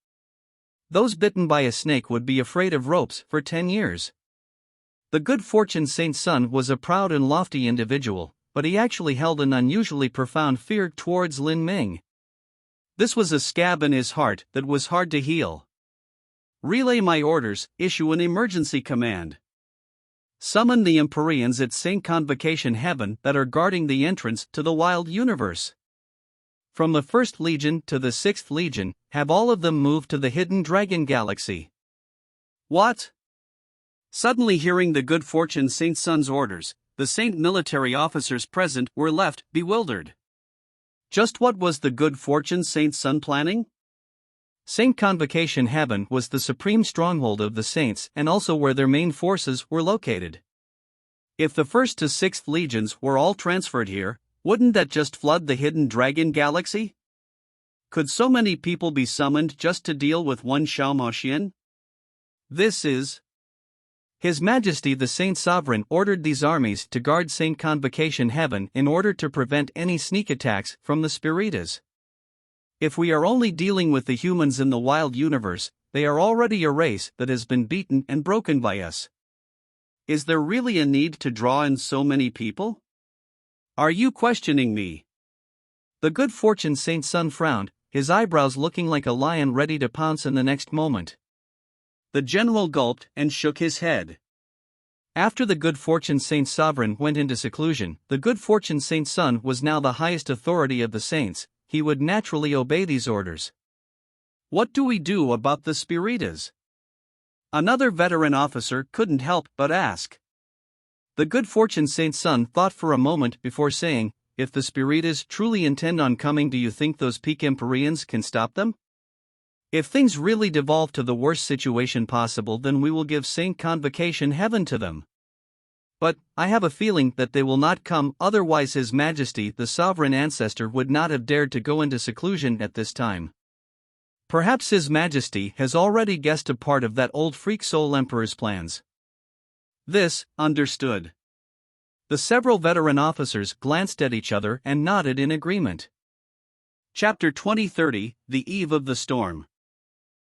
Those bitten by a snake would be afraid of ropes for 10 years. The good fortune Saint's son was a proud and lofty individual, but he actually held an unusually profound fear towards Lin Ming. This was a scab in his heart that was hard to heal. Relay my orders, issue an emergency command. Summon the Empyreans at Saint Convocation Heaven that are guarding the entrance to the wild universe. From the 1st Legion to the 6th Legion, have all of them move to the Hidden Dragon Galaxy. What? Suddenly hearing the good fortune Saint's son's orders, the Saint military officers present were left bewildered. Just what was the good fortune Saint's son planning? Saint Convocation Heaven was the supreme stronghold of the Saints and also where their main forces were located. If the 1st to 6th Legions were all transferred here, wouldn't that just flood the Hidden Dragon Galaxy? Could so many people be summoned just to deal with one Xiao Moxian? This is... His Majesty the Saint Sovereign ordered these armies to guard Saint Convocation Heaven in order to prevent any sneak attacks from the Spiritas. If we are only dealing with the humans in the wild universe, they are already a race that has been beaten and broken by us. Is there really a need to draw in so many people? Are you questioning me? The good fortune Saint's son frowned, his eyebrows looking like a lion ready to pounce in the next moment. The general gulped and shook his head. After the good fortune Saint Sovereign went into seclusion, the good fortune Saint's son was now the highest authority of the Saints. He would naturally obey these orders. What do we do about the Spiritas? Another veteran officer couldn't help but ask. The good fortune Saint's son thought for a moment before saying, if the Spiritas truly intend on coming, do you think those peak Empyreans can stop them? If things really devolve to the worst situation possible, then we will give Saint Convocation Heaven to them. But, I have a feeling that they will not come, otherwise His Majesty the Sovereign Ancestor would not have dared to go into seclusion at this time. Perhaps His Majesty has already guessed a part of that old freak soul Emperor's plans. This, understood. The several veteran officers glanced at each other and nodded in agreement. Chapter 2030, The Eve of the Storm.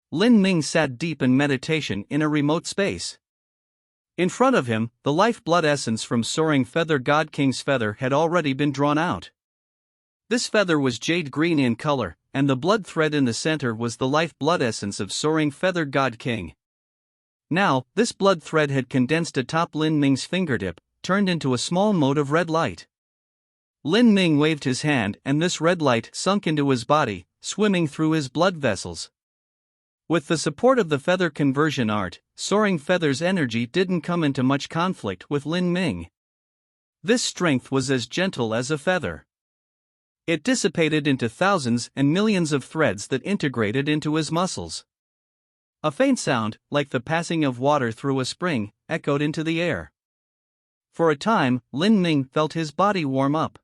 Lin Ming sat deep in meditation in a remote space. In front of him, the lifeblood essence from Soaring Feather God King's feather had already been drawn out. This feather was jade green in color, and the blood thread in the center was the lifeblood essence of Soaring Feather God King. Now, this blood thread had condensed atop Lin Ming's fingertip, turned into a small mote of red light. Lin Ming waved his hand and this red light sunk into his body, swimming through his blood vessels. With the support of the feather conversion art, Soaring Feather's energy didn't come into much conflict with Lin Ming. This strength was as gentle as a feather. It dissipated into thousands and millions of threads that integrated into his muscles. A faint sound, like the passing of water through a spring, echoed into the air. For a time, Lin Ming felt his body warm up.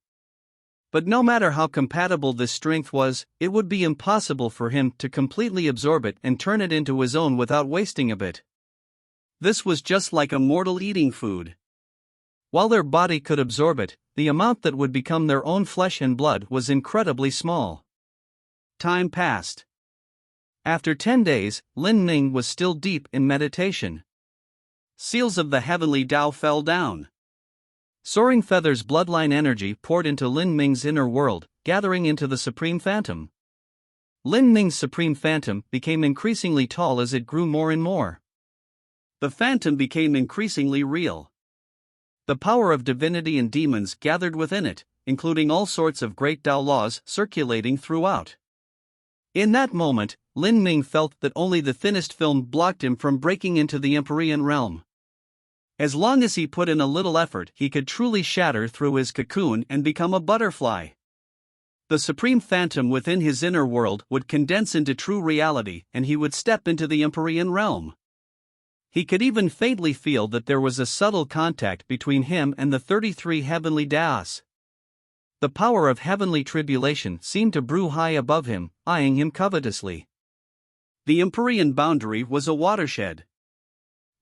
But no matter how compatible this strength was, it would be impossible for him to completely absorb it and turn it into his own without wasting a bit. This was just like a mortal eating food. While their body could absorb it, the amount that would become their own flesh and blood was incredibly small. Time passed. After 10 days, Lin Ming was still deep in meditation. Seals of the heavenly Tao fell down. Soaring Feather's bloodline energy poured into Lin Ming's inner world, gathering into the Supreme Phantom. Lin Ming's Supreme Phantom became increasingly tall as it grew more and more. The Phantom became increasingly real. The power of divinity and demons gathered within it, including all sorts of great Tao laws circulating throughout. In that moment, Lin Ming felt that only the thinnest film blocked him from breaking into the Empyrean realm. As long as he put in a little effort, he could truly shatter through his cocoon and become a butterfly. The Supreme Phantom within his inner world would condense into true reality and he would step into the Empyrean realm. He could even faintly feel that there was a subtle contact between him and the 33 heavenly Taos. The power of heavenly tribulation seemed to brew high above him, eyeing him covetously. The Empyrean boundary was a watershed.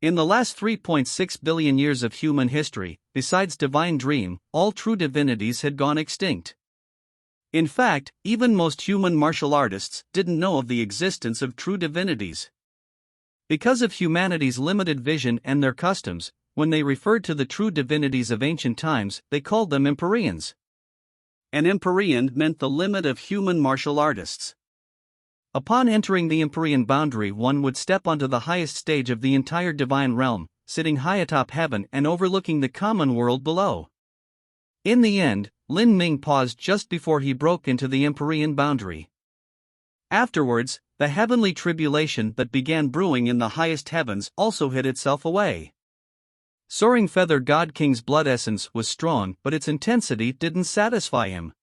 In the last 3.6 billion years of human history, besides Divine Dream, all true divinities had gone extinct. In fact, even most human martial artists didn't know of the existence of true divinities. Because of humanity's limited vision and their customs, when they referred to the true divinities of ancient times, they called them Empyreans. An Empyrean meant the limit of human martial artists. Upon entering the Empyrean boundary, one would step onto the highest stage of the entire divine realm, sitting high atop heaven and overlooking the common world below. In the end, Lin Ming paused just before he broke into the Empyrean boundary. Afterwards, the heavenly tribulation that began brewing in the highest heavens also hid itself away. Soaring Feather God King's blood essence was strong, but its intensity didn't satisfy him.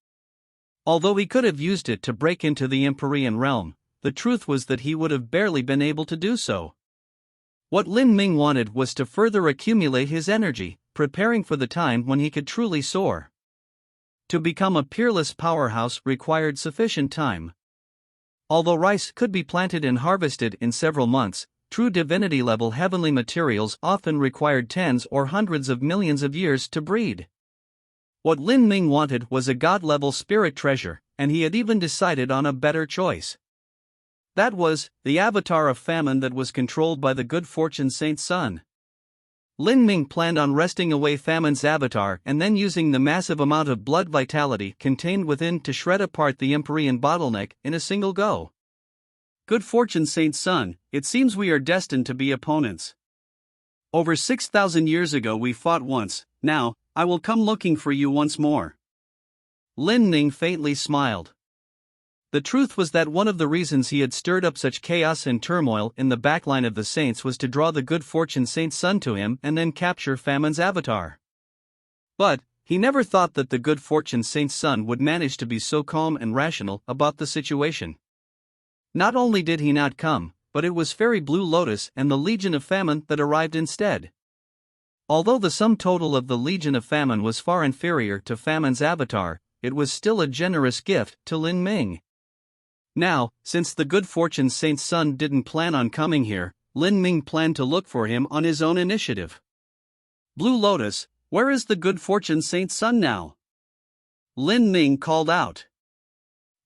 Although he could have used it to break into the Empyrean realm, the truth was that he would have barely been able to do so. What Lin Ming wanted was to further accumulate his energy, preparing for the time when he could truly soar. To become a peerless powerhouse required sufficient time. Although rice could be planted and harvested in several months, true divinity-level heavenly materials often required tens or hundreds of millions of years to breed. What Lin Ming wanted was a god-level spirit treasure, and he had even decided on a better choice. That was, the avatar of famine that was controlled by the good fortune Saint Sun. Lin Ming planned on wresting away famine's avatar and then using the massive amount of blood vitality contained within to shred apart the Empyrean bottleneck in a single go. Good fortune Saint Sun, it seems we are destined to be opponents. Over 6,000 years ago we fought once, now, I will come looking for you once more. Lin Ming faintly smiled. The truth was that one of the reasons he had stirred up such chaos and turmoil in the backline of the saints was to draw the good fortune Saint Sun to him and then capture famine's avatar. But, he never thought that the good fortune Saint Sun would manage to be so calm and rational about the situation. Not only did he not come, but it was Fairy Blue Lotus and the Legion of Famine that arrived instead. Although the sum total of the Legion of Famine was far inferior to famine's avatar, it was still a generous gift to Lin Ming. Now, since the good fortune Saint Sun didn't plan on coming here, Lin Ming planned to look for him on his own initiative. Blue Lotus, Where is the good fortune Saint Sun now? Lin Ming called out.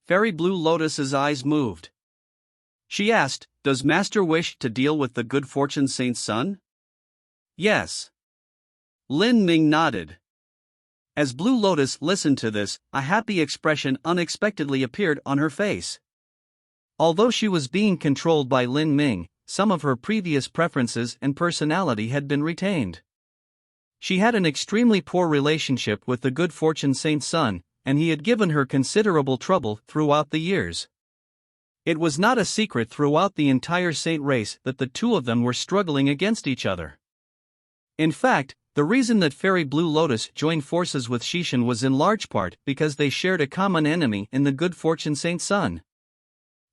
Fairy Blue Lotus's eyes moved. She asked, "Does Master wish to deal with the good fortune Saint Sun?" "Yes." Lin Ming nodded. As Blue Lotus listened to this, a happy expression unexpectedly appeared on her face. Although she was being controlled by Lin Ming, some of her previous preferences and personality had been retained. She had an extremely poor relationship with the good fortune Saint Sun, and he had given her considerable trouble throughout the years. It was not a secret throughout the entire Saint race that the two of them were struggling against each other. In fact, the reason that Fairy Blue Lotus joined forces with Shishan was in large part because they shared a common enemy in the good fortune Saint Sun.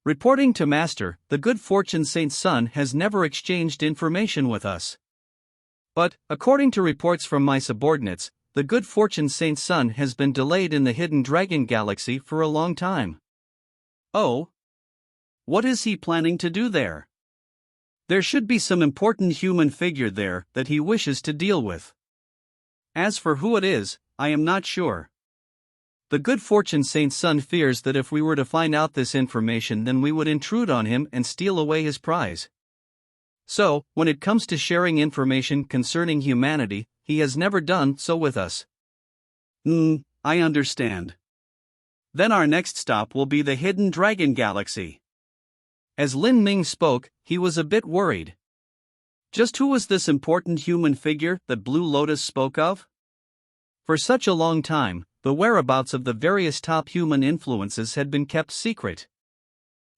Reporting to Master, the good fortune Saint Sun has never exchanged information with us. But, according to reports from my subordinates, the good fortune Saint Sun has been delayed in the Hidden Dragon Galaxy for a long time. Oh? What is he planning to do there? There should be some important human figure there that he wishes to deal with. As for who it is, I am not sure. The good fortune Saint Sun fears that if we were to find out this information, then we would intrude on him and steal away his prize. So, when it comes to sharing information concerning humanity, he has never done so with us. I understand. Then our next stop will be the Hidden Dragon Galaxy. As Lin Ming spoke, he was a bit worried. Just who was this important human figure that Blue Lotus spoke of? For such a long time, the whereabouts of the various top human influences had been kept secret.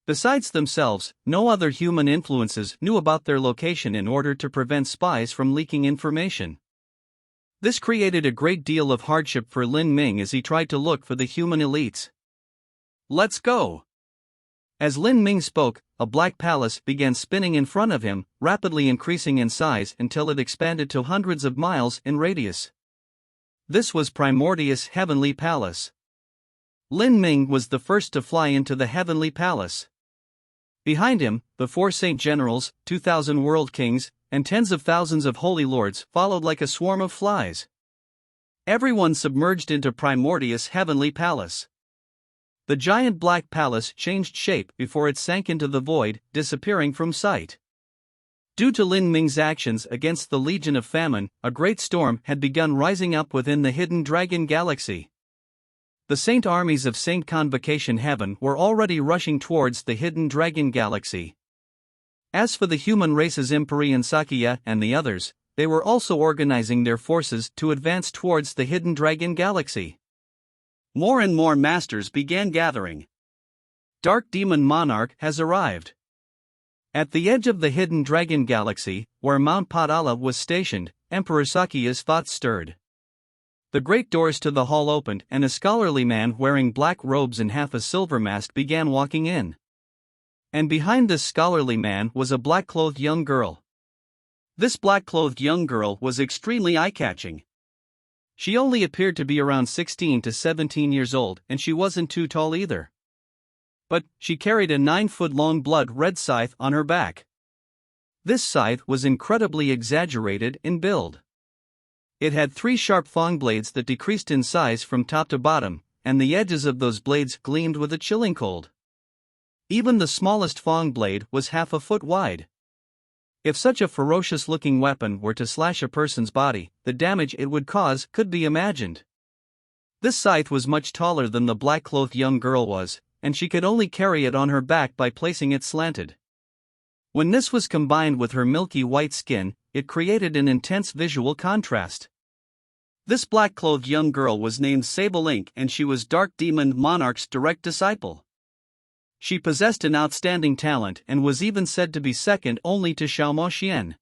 Besides themselves, no other human influences knew about their location in order to prevent spies from leaking information. This created a great deal of hardship for Lin Ming as he tried to look for the human elites. Let's go! As Lin Ming spoke, a black palace began spinning in front of him, rapidly increasing in size until it expanded to hundreds of miles in radius. This was Primordius Heavenly Palace. Lin Ming was the first to fly into the Heavenly Palace. Behind him, the 4 Saint Generals, 2,000 World Kings, and tens of thousands of Holy Lords followed like a swarm of flies. Everyone submerged into Primordius Heavenly Palace. The giant black palace changed shape before it sank into the void, disappearing from sight. Due to Lin Ming's actions against the Legion of Famine, a great storm had begun rising up within the Hidden Dragon Galaxy. The Saint armies of Saint Convocation Heaven were already rushing towards the Hidden Dragon Galaxy. As for the human races Empyrean Sakya and the others, they were also organizing their forces to advance towards the Hidden Dragon Galaxy. More and more masters began gathering. Dark Demon Monarch has arrived. At the edge of the Hidden Dragon Galaxy, where Mount Padala was stationed, Emperor Sakya's thoughts stirred. The great doors to the hall opened and a scholarly man wearing black robes and half a silver mask began walking in. And behind this scholarly man was a black-clothed young girl. This black-clothed young girl was extremely eye-catching. She only appeared to be around 16 to 17 years old, and she wasn't too tall either. But she carried a 9-foot-long blood-red scythe on her back. This scythe was incredibly exaggerated in build. It had 3 sharp fang blades that decreased in size from top to bottom, and the edges of those blades gleamed with a chilling cold. Even the smallest fang blade was half a foot wide. If such a ferocious-looking weapon were to slash a person's body, the damage it would cause could be imagined. This scythe was much taller than the black-clothed young girl was, and she could only carry it on her back by placing it slanted. When this was combined with her milky white skin, it created an intense visual contrast. This black-clothed young girl was named Sable Ink, and she was Dark Demon Monarch's direct disciple. She possessed an outstanding talent and was even said to be second only to Xiaomo Xian.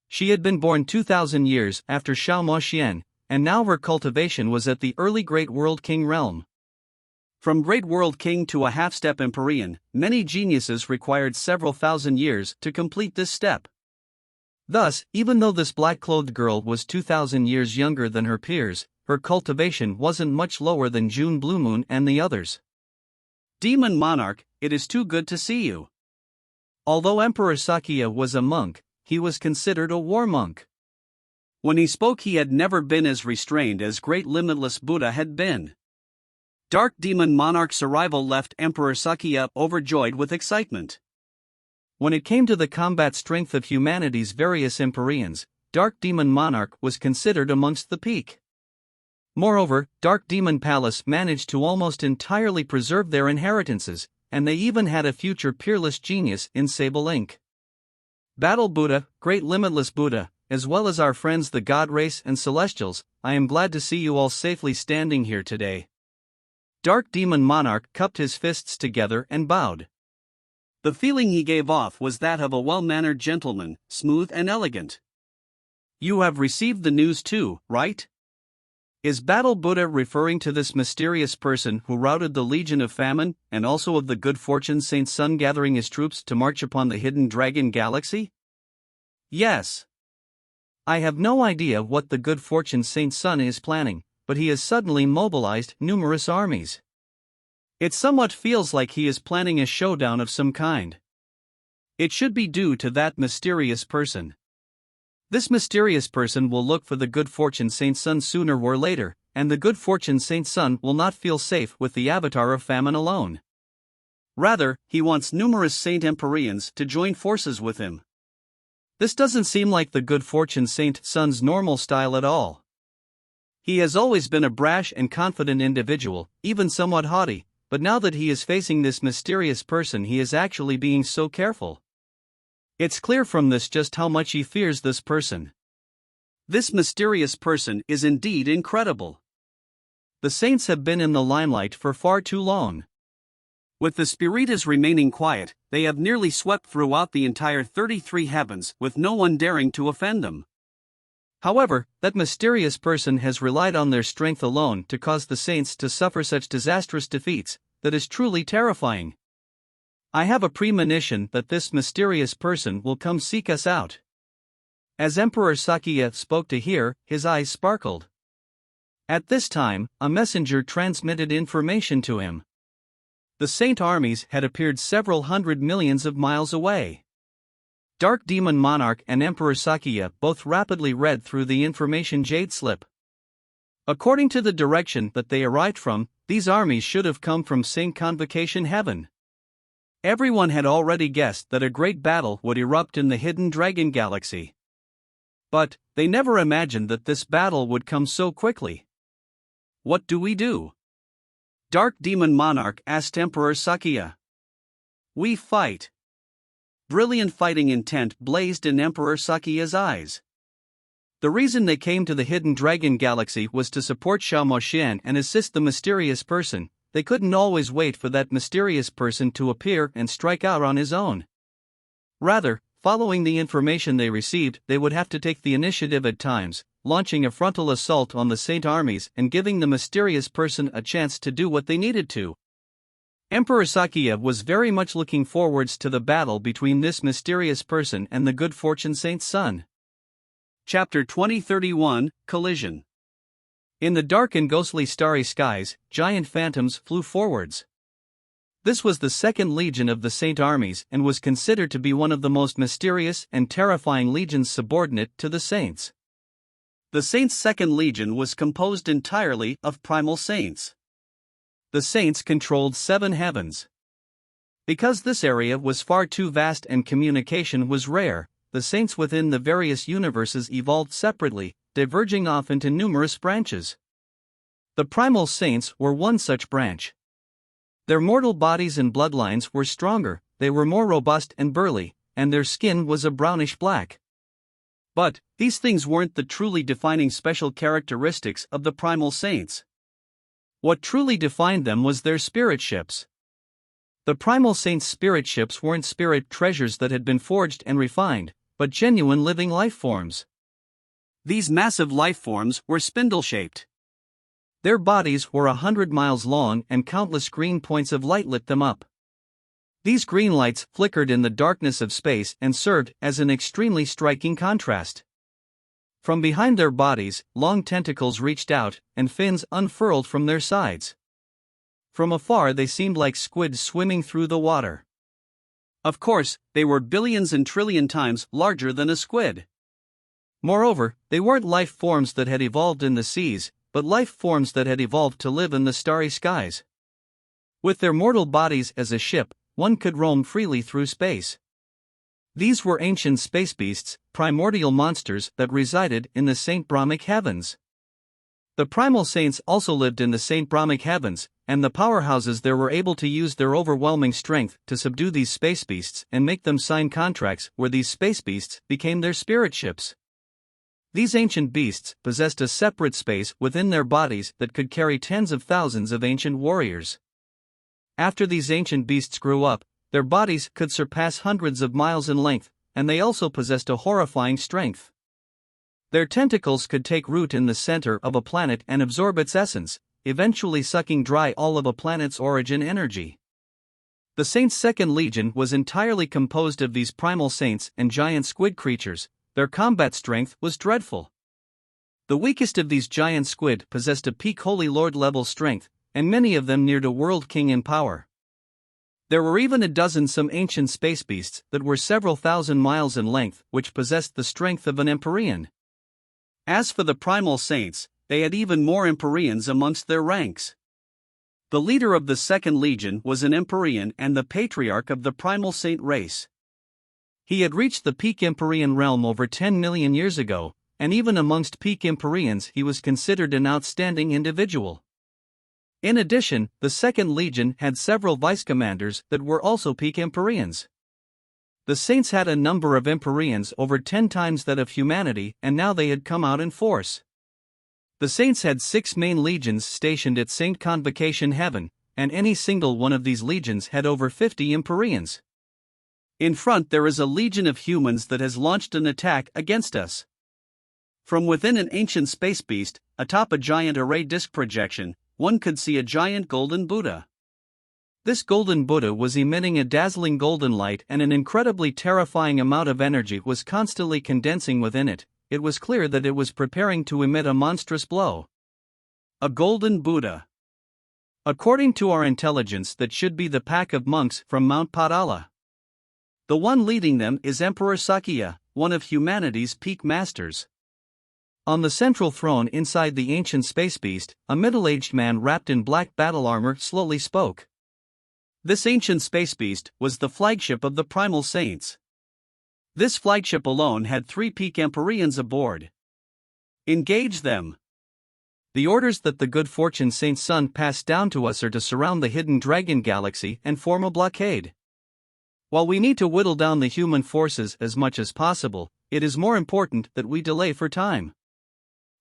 She had been born 2,000 years after Xiaomo Xian, and now her cultivation was at the early Great World King realm. From Great World King to a half-step Empyrean, many geniuses required several thousand years to complete this step. Thus, even though this black-clothed girl was 2,000 years younger than her peers, her cultivation wasn't much lower than June Blue Moon and the others. Demon Monarch, it is too good to see you. Although Emperor Sakya was a monk, he was considered a war monk. When he spoke, he had never been as restrained as great limitless Buddha had been. Dark Demon Monarch's arrival left Emperor Sakya overjoyed with excitement. When it came to the combat strength of humanity's various Empyreans, Dark Demon Monarch was considered amongst the peak. Moreover, Dark Demon Palace managed to almost entirely preserve their inheritances, and they even had a future peerless genius in Sable Ink. Battle Buddha, Great Limitless Buddha, as well as our friends the God Race and Celestials, I am glad to see you all safely standing here today. Dark Demon Monarch cupped his fists together and bowed. The feeling he gave off was that of a well-mannered gentleman, smooth and elegant. You have received the news too, right? Is Battle Buddha referring to this mysterious person who routed the Legion of Famine, and also of the Good Fortune Saint Sun gathering his troops to march upon the Hidden Dragon Galaxy? Yes. I have no idea what the Good Fortune Saint Sun is planning, but he has suddenly mobilized numerous armies. It somewhat feels like he is planning a showdown of some kind. It should be due to that mysterious person. This mysterious person will look for the Good Fortune Saint Sun sooner or later, and the Good Fortune Saint Sun will not feel safe with the Avatar of Famine alone. Rather, he wants numerous Saint Empyreans to join forces with him. This doesn't seem like the Good Fortune Saint Sun's normal style at all. He has always been a brash and confident individual, even somewhat haughty, but now that he is facing this mysterious person, he is actually being so careful. It's clear from this just how much he fears this person. This mysterious person is indeed incredible. The saints have been in the limelight for far too long. With the Spiritas remaining quiet, they have nearly swept throughout the entire 33 heavens with no one daring to offend them. However, that mysterious person has relied on their strength alone to cause the saints to suffer such disastrous defeats, that is truly terrifying. I have a premonition that this mysterious person will come seek us out. As Emperor Sakya spoke to hear, his eyes sparkled. At this time, a messenger transmitted information to him. The saint armies had appeared several hundred millions of miles away. Dark Demon Monarch and Emperor Sakya both rapidly read through the information jade slip. According to the direction that they arrived from, these armies should have come from Saint Convocation Heaven. Everyone had already guessed that a great battle would erupt in the Hidden Dragon Galaxy. But they never imagined that this battle would come so quickly. What do we do? Dark Demon Monarch asked Emperor Sakya. We fight. Brilliant fighting intent blazed in Emperor Sakya's eyes. The reason they came to the Hidden Dragon Galaxy was to support Xiao Moxian and assist the mysterious person. They couldn't always wait for that mysterious person to appear and strike out on his own. Rather, following the information they received, they would have to take the initiative at times, launching a frontal assault on the Saint armies and giving the mysterious person a chance to do what they needed to. Emperor Sakya was very much looking forwards to the battle between this mysterious person and the Good Fortune Saint Sun. Chapter 2031, Collision. In the dark and ghostly starry skies, giant phantoms flew forwards. This was the second legion of the Saint armies and was considered to be one of the most mysterious and terrifying legions subordinate to the saints. The saints' second legion was composed entirely of primal saints. The saints controlled 7 heavens. Because this area was far too vast and communication was rare, the saints within the various universes evolved separately, diverging off into numerous branches. The primal saints were one such branch. Their mortal bodies and bloodlines were stronger, they were more robust and burly, and their skin was a brownish black. But these things weren't the truly defining special characteristics of the primal saints. What truly defined them was their spirit ships. The primal saints' spirit ships weren't spirit treasures that had been forged and refined, but genuine living life forms. These massive life forms were spindle-shaped. Their bodies were 100 miles long and countless green points of light lit them up. These green lights flickered in the darkness of space and served as an extremely striking contrast. From behind their bodies, long tentacles reached out, and fins unfurled from their sides. From afar they seemed like squid swimming through the water. Of course, they were billions and trillion times larger than a squid. Moreover, they weren't life forms that had evolved in the seas, but life forms that had evolved to live in the starry skies. With their mortal bodies as a ship, one could roam freely through space. These were ancient space beasts, primordial monsters that resided in the Saint Brahmic heavens. The primal saints also lived in the Saint Brahmic heavens, and the powerhouses there were able to use their overwhelming strength to subdue these space beasts and make them sign contracts where these space beasts became their spirit ships. These ancient beasts possessed a separate space within their bodies that could carry tens of thousands of ancient warriors. After these ancient beasts grew up, their bodies could surpass hundreds of miles in length, and they also possessed a horrifying strength. Their tentacles could take root in the center of a planet and absorb its essence, eventually sucking dry all of a planet's origin energy. The Saints' Second Legion was entirely composed of these primal saints and giant squid creatures. Their combat strength was dreadful. The weakest of these giant squid possessed a peak Holy Lord level strength, and many of them neared a world king in power. There were even a dozen some ancient space beasts that were several thousand miles in length, which possessed the strength of an Empyrean. As for the primal saints, they had even more Empyreans amongst their ranks. The leader of the Second Legion was an Empyrean and the patriarch of the primal saint race. He had reached the peak Empyrean realm over 10 million years ago, and even amongst peak Empyreans he was considered an outstanding individual. In addition, the Second Legion had several vice-commanders that were also peak Empyreans. The Saints had a number of Empyreans over 10 times that of humanity, and now they had come out in force. The Saints had 6 main legions stationed at Saint Convocation Heaven, and any single one of these legions had over 50 Empyreans. In front there is a legion of humans that has launched an attack against us. From within an ancient space beast, atop a giant array disk projection, one could see a giant golden Buddha. This golden Buddha was emitting a dazzling golden light, and an incredibly terrifying amount of energy was constantly condensing within it. It was clear that it was preparing to emit a monstrous blow. A golden Buddha. According to our intelligence, that should be the pack of monks from Mount Potala. The one leading them is Emperor Sakya, one of humanity's peak masters. On the central throne inside the ancient space beast, a middle-aged man wrapped in black battle armor slowly spoke. This ancient space beast was the flagship of the primal saints. This flagship alone had 3 peak Empyreans aboard. Engage them. The orders that the good fortune Saint Sun passed down to us are to surround the hidden dragon galaxy and form a blockade. While we need to whittle down the human forces as much as possible, it is more important that we delay for time.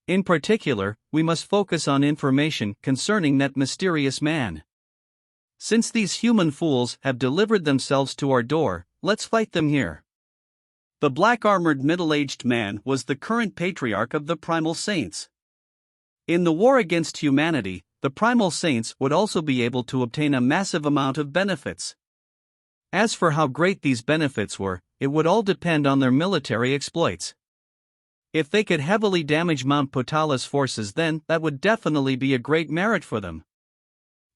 In particular, we must focus on information concerning that mysterious man. Since these human fools have delivered themselves to our door, let's fight them here. The black-armored middle-aged man was the current patriarch of the primal saints. In the war against humanity, the primal saints would also be able to obtain a massive amount of benefits. As for how great these benefits were, it would all depend on their military exploits. If they could heavily damage Mount Potala's forces, then that would definitely be a great merit for them.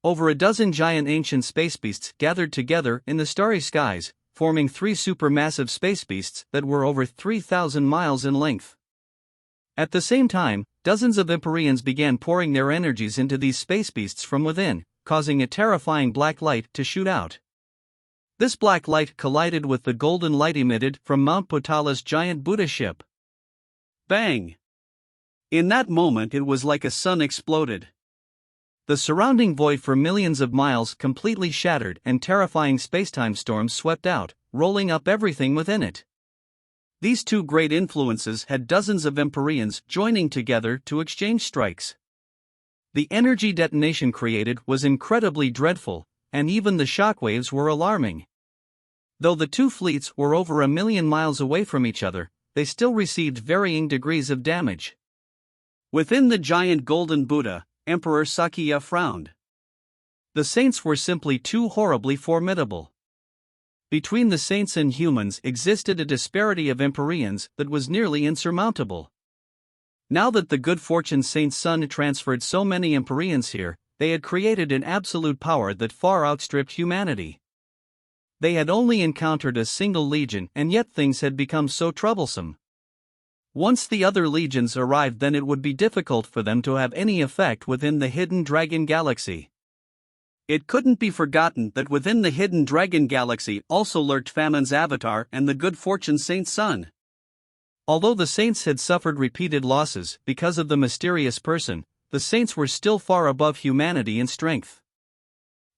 Over a dozen giant ancient space beasts gathered together in the starry skies, forming 3 supermassive space beasts that were over 3,000 miles in length. At the same time, dozens of Empyreans began pouring their energies into these space beasts from within, causing a terrifying black light to shoot out. This black light collided with the golden light emitted from Mount Potala's giant Buddha ship. Bang! In that moment it was like a sun exploded. The surrounding void for millions of miles completely shattered, and terrifying spacetime storms swept out, rolling up everything within it. These 2 great influences had dozens of Empyreans joining together to exchange strikes. The energy detonation created was incredibly dreadful, and even the shockwaves were alarming. Though the 2 fleets were over 1 million miles away from each other, they still received varying degrees of damage. Within the giant golden Buddha, Emperor Sakya frowned. The saints were simply too horribly formidable. Between the saints and humans existed a disparity of Empyreans that was nearly insurmountable. Now that the good fortune Saint Sun transferred so many Empyreans here, they had created an absolute power that far outstripped humanity. They had only encountered a single legion, and yet things had become so troublesome. Once the other legions arrived, then it would be difficult for them to have any effect within the Hidden Dragon Galaxy. It couldn't be forgotten that within the Hidden Dragon Galaxy also lurked Famine's avatar and the Good Fortune Saint's son. Although the Saints had suffered repeated losses because of the mysterious person, the Saints were still far above humanity in strength.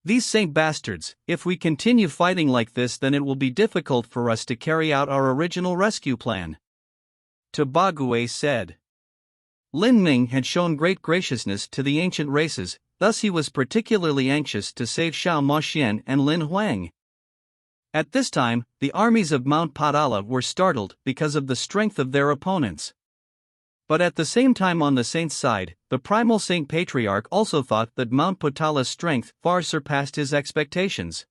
These Saint bastards, if we continue fighting like this, then it will be difficult for us to carry out our original rescue plan. Tobague said. Lin Ming had shown great graciousness to the ancient races, thus he was particularly anxious to save Xiao Moxian and Lin Huang. At this time, the armies of Mount Padala were startled because of the strength of their opponents. But at the same time, on the Saints' side, the Primal Saint Patriarch also thought that Mount Potala's strength far surpassed his expectations.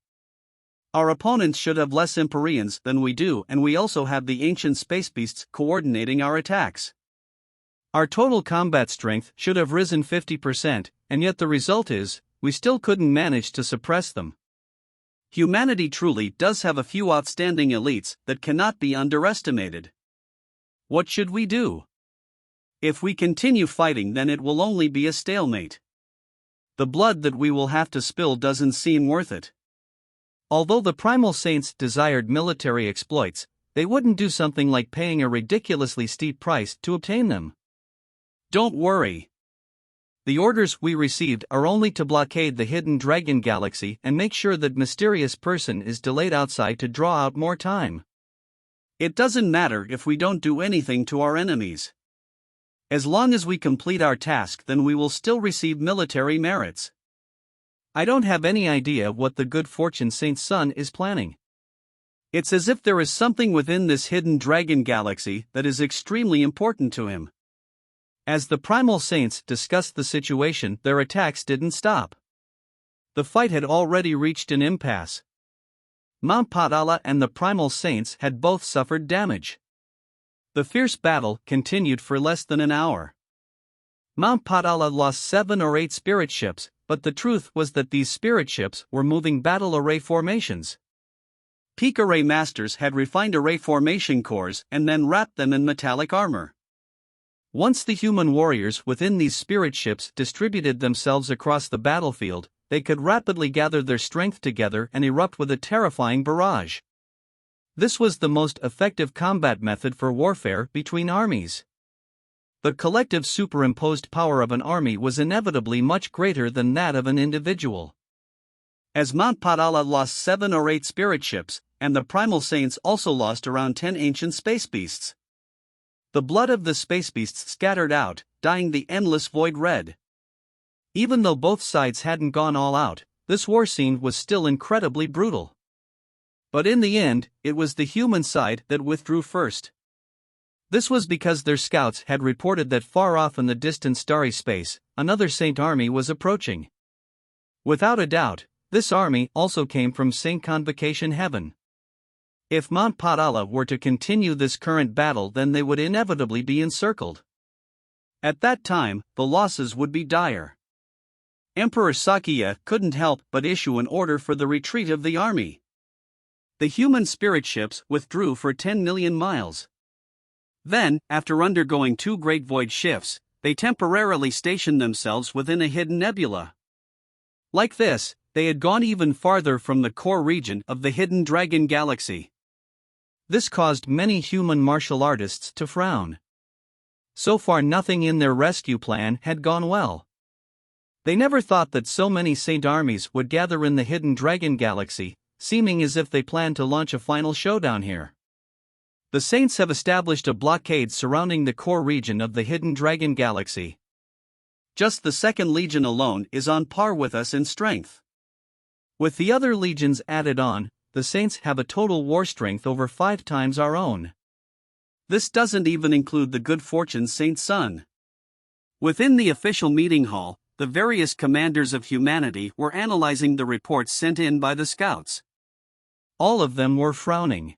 Our opponents should have less Empyreans than we do, and we also have the ancient space beasts coordinating our attacks. Our total combat strength should have risen 50%, and yet the result is, we still couldn't manage to suppress them. Humanity truly does have a few outstanding elites that cannot be underestimated. What should we do? If we continue fighting, then it will only be a stalemate. The blood that we will have to spill doesn't seem worth it. Although the Primal Saints desired military exploits, they wouldn't do something like paying a ridiculously steep price to obtain them. Don't worry. The orders we received are only to blockade the Hidden Dragon Galaxy and make sure that mysterious person is delayed outside to draw out more time. It doesn't matter if we don't do anything to our enemies. As long as we complete our task, then we will still receive military merits. I don't have any idea what the Good Fortune Saint's son is planning. It's as if there is something within this Hidden Dragon Galaxy that is extremely important to him. As the Primal Saints discussed the situation, their attacks didn't stop. The fight had already reached an impasse. Mount Padala and the Primal Saints had both suffered damage. The fierce battle continued for less than an hour. Mount Padala lost 7 or 8 spirit ships, but the truth was that these spirit ships were moving battle array formations. Peak Array Masters had refined array formation cores and then wrapped them in metallic armor. Once the human warriors within these spirit ships distributed themselves across the battlefield, they could rapidly gather their strength together and erupt with a terrifying barrage. This was the most effective combat method for warfare between armies. The collective superimposed power of an army was inevitably much greater than that of an individual. As Mount Padala lost 7 or 8 spirit ships, and the Primal Saints also lost around 10 ancient space beasts. The blood of the space beasts scattered out, dyeing the endless void red. Even though both sides hadn't gone all out, this war scene was still incredibly brutal. But in the end, it was the human side that withdrew first. This was because their scouts had reported that far off in the distant starry space, another Saint army was approaching. Without a doubt, this army also came from Saint Convocation Heaven. If Mount Padala were to continue this current battle, then they would inevitably be encircled. At that time, the losses would be dire. Emperor Sakya couldn't help but issue an order for the retreat of the army. The human spirit ships withdrew for 10 million miles. Then, after undergoing 2 great void shifts, they temporarily stationed themselves within a hidden nebula. Like this, they had gone even farther from the core region of the Hidden Dragon Galaxy. This caused many human martial artists to frown. So far, nothing in their rescue plan had gone well. They never thought that so many Saint armies would gather in the Hidden Dragon Galaxy, seeming as if they planned to launch a final showdown here. The Saints have established a blockade surrounding the core region of the Hidden Dragon Galaxy. Just the 2nd Legion alone is on par with us in strength. With the other legions added on, the Saints have a total war strength over 5 times our own. This doesn't even include the Good Fortune Saint's son. Within the official meeting hall, the various commanders of humanity were analyzing the reports sent in by the scouts. All of them were frowning.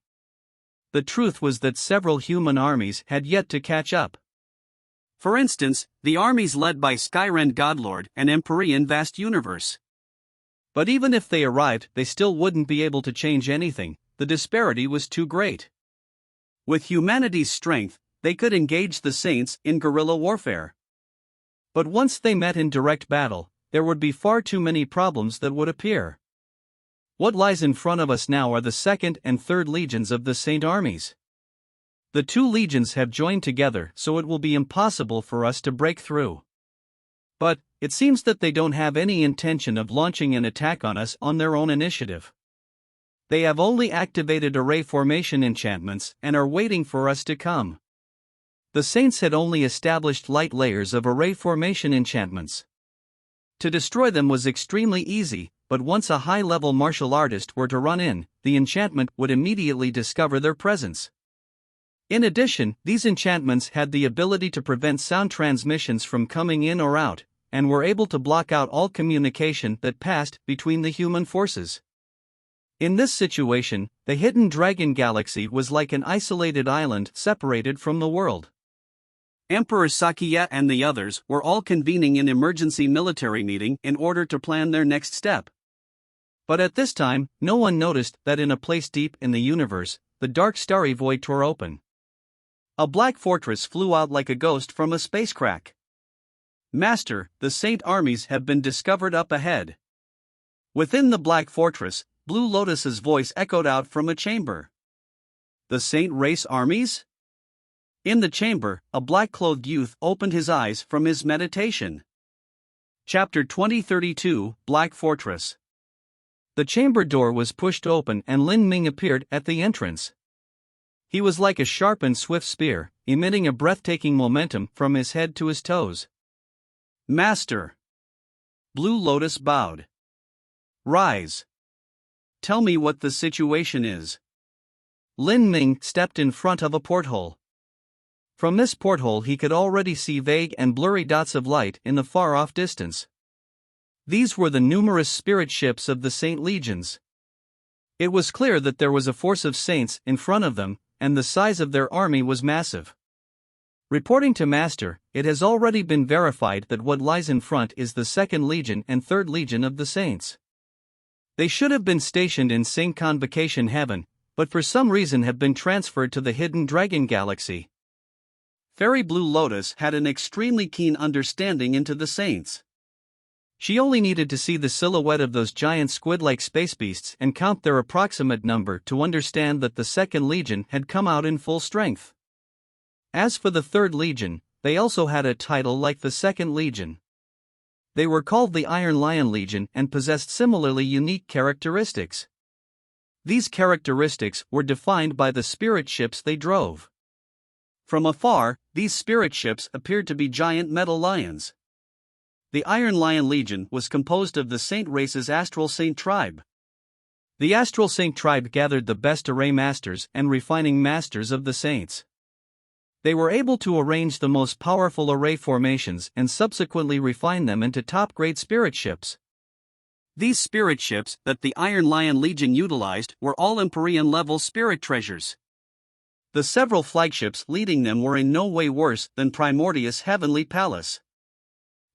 The truth was that several human armies had yet to catch up. For instance, the armies led by Skyrend Godlord and Empyrean Vast Universe. But even if they arrived, they still wouldn't be able to change anything, the disparity was too great. With humanity's strength, they could engage the Saints in guerrilla warfare. But once they met in direct battle, there would be far too many problems that would appear. What lies in front of us now are the 2nd and 3rd legions of the Saint armies. The 2 legions have joined together, so it will be impossible for us to break through. But it seems that they don't have any intention of launching an attack on us on their own initiative. They have only activated array formation enchantments and are waiting for us to come. The Saints had only established light layers of array formation enchantments. To destroy them was extremely easy, but once a high-level martial artist were to run in, the enchantment would immediately discover their presence. In addition, these enchantments had the ability to prevent sound transmissions from coming in or out, and were able to block out all communication that passed between the human forces. In this situation, the Hidden Dragon Galaxy was like an isolated island separated from the world. Emperor Sakiya and the others were all convening an emergency military meeting in order to plan their next step. But at this time, no one noticed that in a place deep in the universe, the dark starry void tore open. A black fortress flew out like a ghost from a space crack. "Master, the Saint armies have been discovered up ahead." Within the black fortress, Blue Lotus's voice echoed out from a chamber. "The Saint race armies?" In the chamber, a black-clothed youth opened his eyes from his meditation. Chapter 2032, Black Fortress. The chamber door was pushed open and Lin Ming appeared at the entrance. He was like a sharp and swift spear, emitting a breathtaking momentum from his head to his toes. "Master." Blue Lotus bowed. "Rise. Tell me what the situation is." Lin Ming stepped in front of a porthole. From this porthole he could already see vague and blurry dots of light in the far-off distance. These were the numerous spirit ships of the Saint Legions. It was clear that there was a force of Saints in front of them, and the size of their army was massive. Reporting to Master, it has already been verified that what lies in front is the 2nd Legion and 3rd Legion of the Saints. They should have been stationed in Saint Convocation Heaven, but for some reason have been transferred to the Hidden Dragon Galaxy. Fairy Blue Lotus had an extremely keen understanding into the Saints. She only needed to see the silhouette of those giant squid-like space beasts and count their approximate number to understand that the 2nd Legion had come out in full strength. As for the 3rd Legion, they also had a title like the 2nd Legion. They were called the Iron Lion Legion and possessed similarly unique characteristics. These characteristics were defined by the spirit ships they drove. From afar, these spirit ships appeared to be giant metal lions. The Iron Lion Legion was composed of the Saint race's Astral Saint tribe. The Astral Saint tribe gathered the best array masters and refining masters of the Saints. They were able to arrange the most powerful array formations and subsequently refine them into top-grade spirit ships. These spirit ships that the Iron Lion Legion utilized were all Empyrean-level spirit treasures. The several flagships leading them were in no way worse than Primordius' heavenly palace.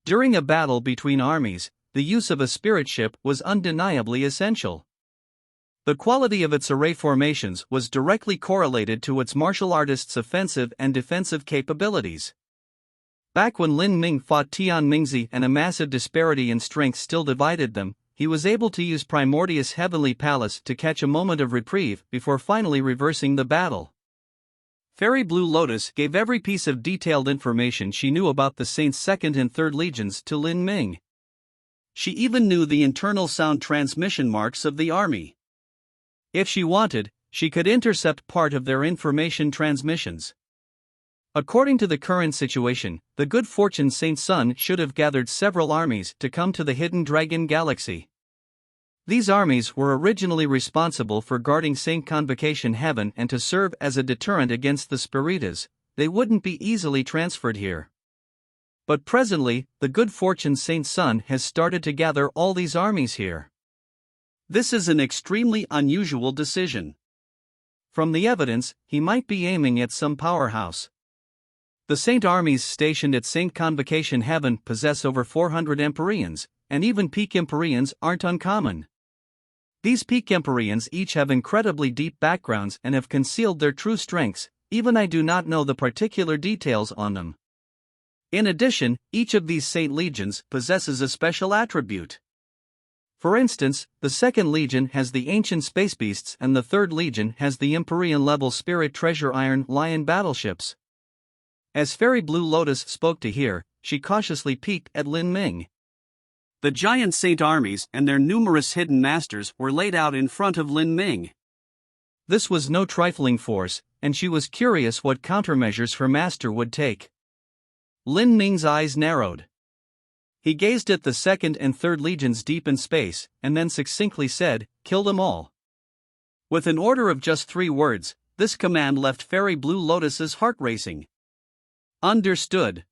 During a battle between armies, the use of a spirit ship was undeniably essential. The quality of its array formations was directly correlated to its martial artist's offensive and defensive capabilities. Back when Lin Ming fought Tian Mingzi and a massive disparity in strength still divided them, he was able to use Primordius' heavenly palace to catch a moment of reprieve before finally reversing the battle. Fairy Blue Lotus gave every piece of detailed information she knew about the Saints' 2nd and 3rd Legions to Lin Ming. She even knew the internal sound transmission marks of the army. If she wanted, she could intercept part of their information transmissions. According to the current situation, the good fortune Saint Sun should have gathered several armies to come to the Hidden Dragon Galaxy. These armies were originally responsible for guarding Saint Convocation Heaven and to serve as a deterrent against the Spiritas. They wouldn't be easily transferred here. But presently, the good fortune Saint Sun has started to gather all these armies here. This is an extremely unusual decision. From the evidence, he might be aiming at some powerhouse. The Saint armies stationed at Saint Convocation Heaven possess over 400 Empyreans, and even peak Empyreans aren't uncommon. These peak Empyreans each have incredibly deep backgrounds and have concealed their true strengths, even I do not know the particular details on them. In addition, each of these Saint Legions possesses a special attribute. For instance, the Second Legion has the Ancient Space Beasts and the Third Legion has the Empyrean-level Spirit Treasure Iron Lion battleships. As Fairy Blue Lotus spoke to hear, she cautiously peeked at Lin Ming. The giant Saint armies and their numerous hidden masters were laid out in front of Lin Ming. This was no trifling force, and she was curious what countermeasures her master would take. Lin Ming's eyes narrowed. He gazed at the Second and Third Legions deep in space, and then succinctly said, "Kill them all." With an order of just 3 words, this command left Fairy Blue Lotus's heart racing. Understood.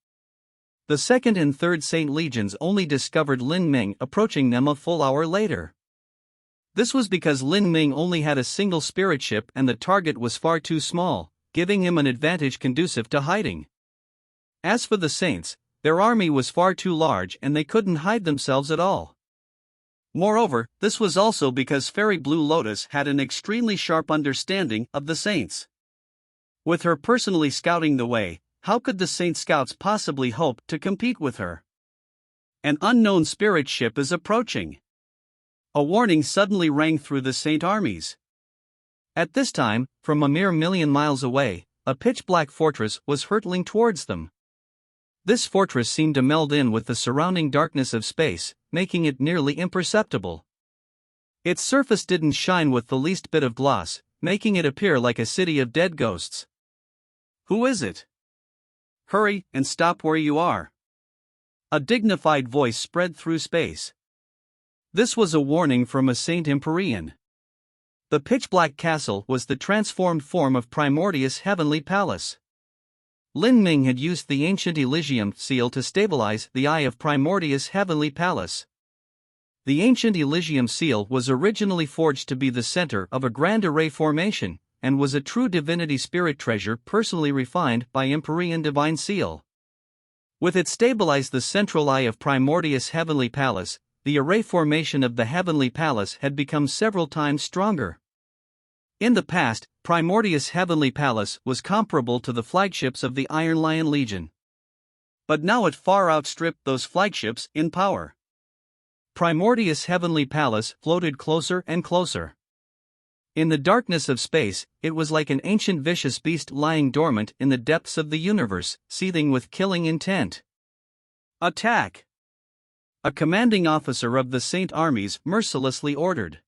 The Second and Third Saint Legions only discovered Lin Ming approaching them a full hour later. This was because Lin Ming only had a single spirit ship and the target was far too small, giving him an advantage conducive to hiding. As for the Saints, their army was far too large and they couldn't hide themselves at all. Moreover, this was also because Fairy Blue Lotus had an extremely sharp understanding of the Saints. With her personally scouting the way, how could the Saint Scouts possibly hope to compete with her? An unknown spirit ship is approaching. A warning suddenly rang through the Saint armies. At this time, from a mere million miles away, a pitch-black fortress was hurtling towards them. This fortress seemed to meld in with the surrounding darkness of space, making it nearly imperceptible. Its surface didn't shine with the least bit of gloss, making it appear like a city of dead ghosts. Who is it? Hurry and stop where you are. A dignified voice spread through space. This was a warning from a Saint Empyrean. The pitch-black castle was the transformed form of Primordius' heavenly palace. Lin Ming had used the ancient Elysium seal to stabilize the eye of Primordius' heavenly palace. The ancient Elysium seal was originally forged to be the center of a grand array formation, and was a true divinity spirit treasure personally refined by Empyrean divine seal. With it stabilized the central eye of Primordius' heavenly palace, the array formation of the heavenly palace had become several times stronger. In the past, Primordius' heavenly palace was comparable to the flagships of the Iron Lion Legion. But now it far outstripped those flagships in power. Primordius' heavenly palace floated closer and closer. In the darkness of space, it was like an ancient vicious beast lying dormant in the depths of the universe, seething with killing intent. Attack! A commanding officer of the Saint armies mercilessly ordered.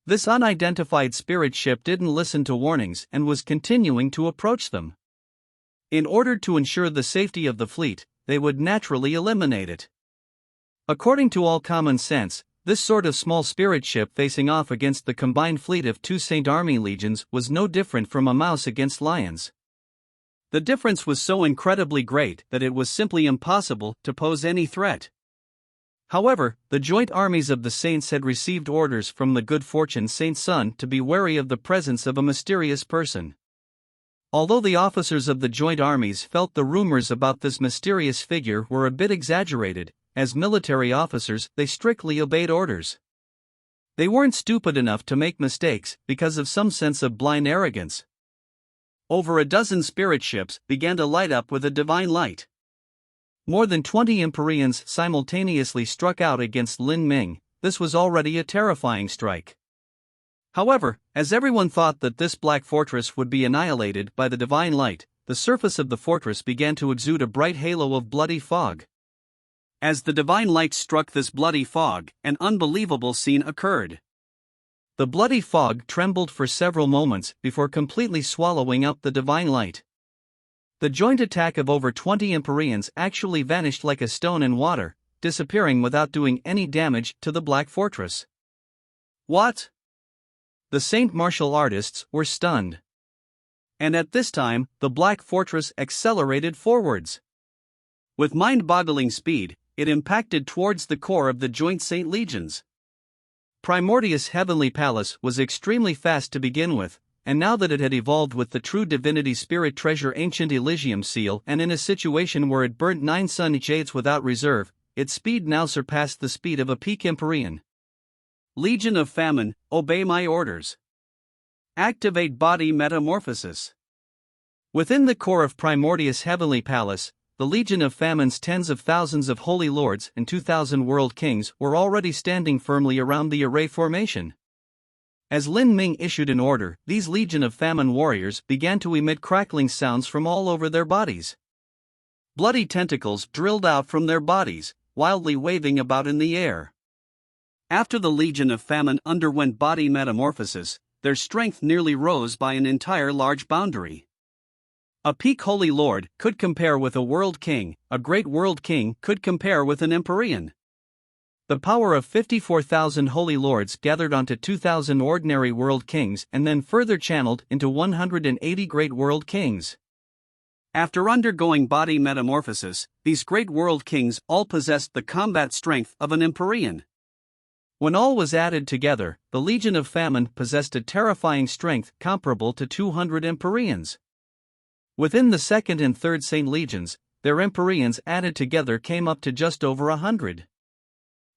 This unidentified spirit ship didn't listen to warnings and was continuing to approach them. In order to ensure the safety of the fleet, they would naturally eliminate it. According to all common sense, this sort of small spirit ship facing off against the combined fleet of 2 Saint Army legions was no different from a mouse against lions. The difference was so incredibly great that it was simply impossible to pose any threat. However, the joint armies of the Saints had received orders from the good fortune Saint Sun to be wary of the presence of a mysterious person. Although the officers of the joint armies felt the rumors about this mysterious figure were a bit exaggerated, as military officers they strictly obeyed orders. They weren't stupid enough to make mistakes because of some sense of blind arrogance. Over a dozen spirit ships began to light up with a divine light. More than 20 Empyreans simultaneously struck out against Lin Ming. This was already a terrifying strike. However, as everyone thought that this black fortress would be annihilated by the divine light, the surface of the fortress began to exude a bright halo of bloody fog. As the divine light struck this bloody fog, an unbelievable scene occurred. The bloody fog trembled for several moments before completely swallowing up the divine light. The joint attack of over 20 Empyreans actually vanished like a stone in water, disappearing without doing any damage to the black fortress. What? The Saint martial artists were stunned. And at this time, the black fortress accelerated forwards. With mind-boggling speed, it impacted towards the core of the joint Saint legions. Primordius' heavenly palace was extremely fast to begin with, and now that it had evolved with the true divinity spirit treasure ancient Elysium seal and in a situation where it burnt 9 sun jades without reserve, its speed now surpassed the speed of a peak Empyrean. Legion of Famine, obey my orders. Activate body metamorphosis. Within the core of Primordius' heavenly palace, the Legion of Famen's tens of thousands of holy lords and 2,000 world kings were already standing firmly around the array formation. As Lin Ming issued an order, these Legion of Famine warriors began to emit crackling sounds from all over their bodies. Bloody tentacles drilled out from their bodies, wildly waving about in the air. After the Legion of Famine underwent body metamorphosis, their strength nearly rose by an entire large boundary. A peak holy lord could compare with a world king, a great world king could compare with an empyrean. The power of 54,000 holy lords gathered onto 2,000 ordinary world kings and then further channeled into 180 great world kings. After undergoing body metamorphosis, these great world kings all possessed the combat strength of an empyrean. When all was added together, the Legion of Famine possessed a terrifying strength comparable to 200 empyreans. Within the second and third Saint Legions, their empyreans added together came up to just over 100.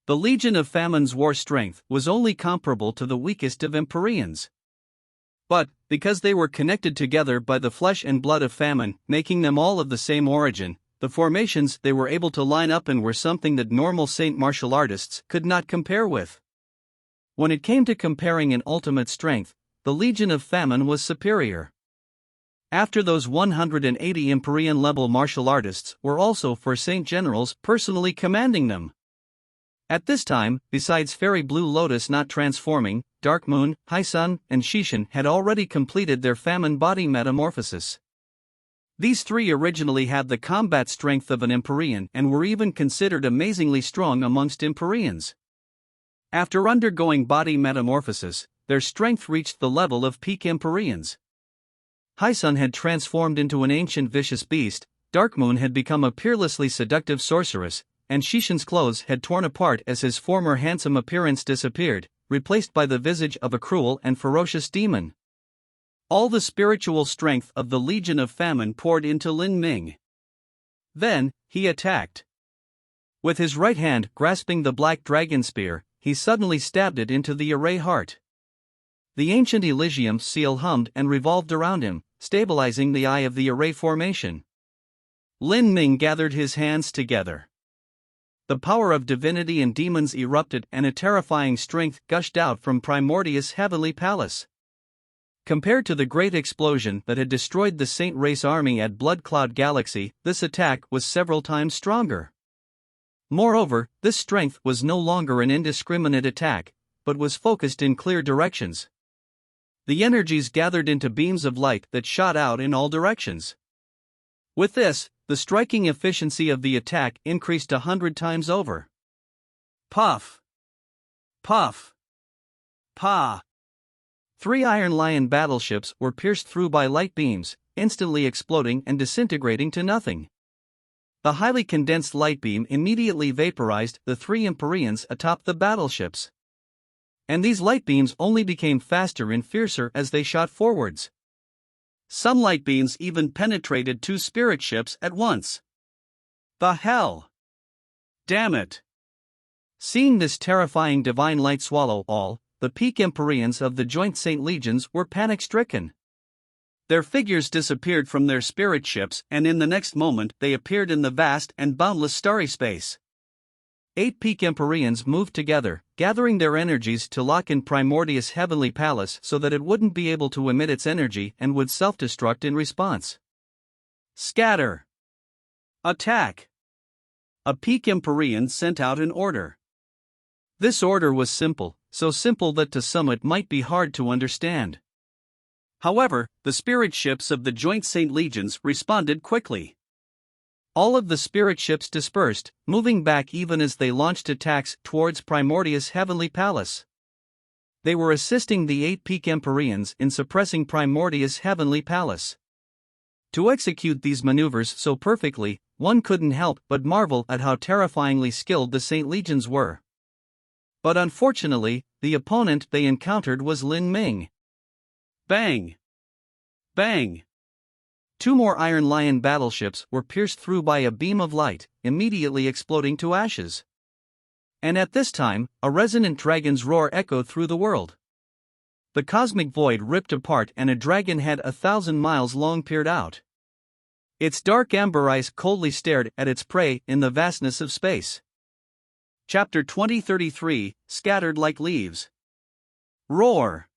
The Legion of Famen's war strength was only comparable to the weakest of empyreans. But, because they were connected together by the flesh and blood of Famine, making them all of the same origin, the formations they were able to line up in were something that normal saint martial artists could not compare with. When it came to comparing in ultimate strength, the Legion of Famine was superior. After those 180 empyrean-level martial artists were also four saint generals personally commanding them. At this time, besides Fairy Blue Lotus not transforming, Dark Moon, High Sun, and Shishin had already completed their Famine body metamorphosis. These three originally had the combat strength of an empyrean and were even considered amazingly strong amongst empyreans. After undergoing body metamorphosis, their strength reached the level of peak empyreans. High Sun had transformed into an ancient vicious beast, Dark Moon had become a peerlessly seductive sorceress, and Shishin's clothes had torn apart as his former handsome appearance disappeared, replaced by the visage of a cruel and ferocious demon. All the spiritual strength of the Legion of Famine poured into Lin Ming. Then, he attacked. With his right hand grasping the black dragon spear, he suddenly stabbed it into the array heart. The ancient Elysium seal hummed and revolved around him, stabilizing the eye of the array formation. Lin Ming gathered his hands together. The power of divinity and demons erupted and a terrifying strength gushed out from Primordius' heavenly palace. Compared to the great explosion that had destroyed the Saint Race army at Blood Cloud Galaxy, this attack was several times stronger. Moreover, this strength was no longer an indiscriminate attack, but was focused in clear directions. The energies gathered into beams of light that shot out in all directions. With this, the striking efficiency of the attack increased 100 times over. Puff! Puff! Pa! 3 Iron Lion battleships were pierced through by light beams, instantly exploding and disintegrating to nothing. The highly condensed light beam immediately vaporized the 3 empyreans atop the battleships. And these light beams only became faster and fiercer as they shot forwards. Some light beams even penetrated 2 spirit ships at once. The hell! Damn it! Seeing this terrifying divine light swallow all, the peak empyreans of the joint Saint Legions were panic-stricken. Their figures disappeared from their spirit ships, and in the next moment they appeared in the vast and boundless starry space. 8 peak empyreans moved together, gathering their energies to lock in Primordius' heavenly palace so that it wouldn't be able to emit its energy and would self-destruct in response. Scatter! Attack! A peak empyrean sent out an order. This order was simple, so simple that to some it might be hard to understand. However, the spirit ships of the joint Saint Legions responded quickly. All of the spirit ships dispersed, moving back even as they launched attacks towards Primordius' heavenly palace. They were assisting the 8 peak empyreans in suppressing Primordius' heavenly palace. To execute these maneuvers so perfectly, one couldn't help but marvel at how terrifyingly skilled the Saint Legions were. But unfortunately, the opponent they encountered was Lin Ming. Bang! Bang! 2 more Iron Lion battleships were pierced through by a beam of light, immediately exploding to ashes. And at this time, a resonant dragon's roar echoed through the world. The cosmic void ripped apart and a dragon head 1,000 miles long peered out. Its dark amber eyes coldly stared at its prey in the vastness of space. Chapter 2033, Scattered Like Leaves. Roar!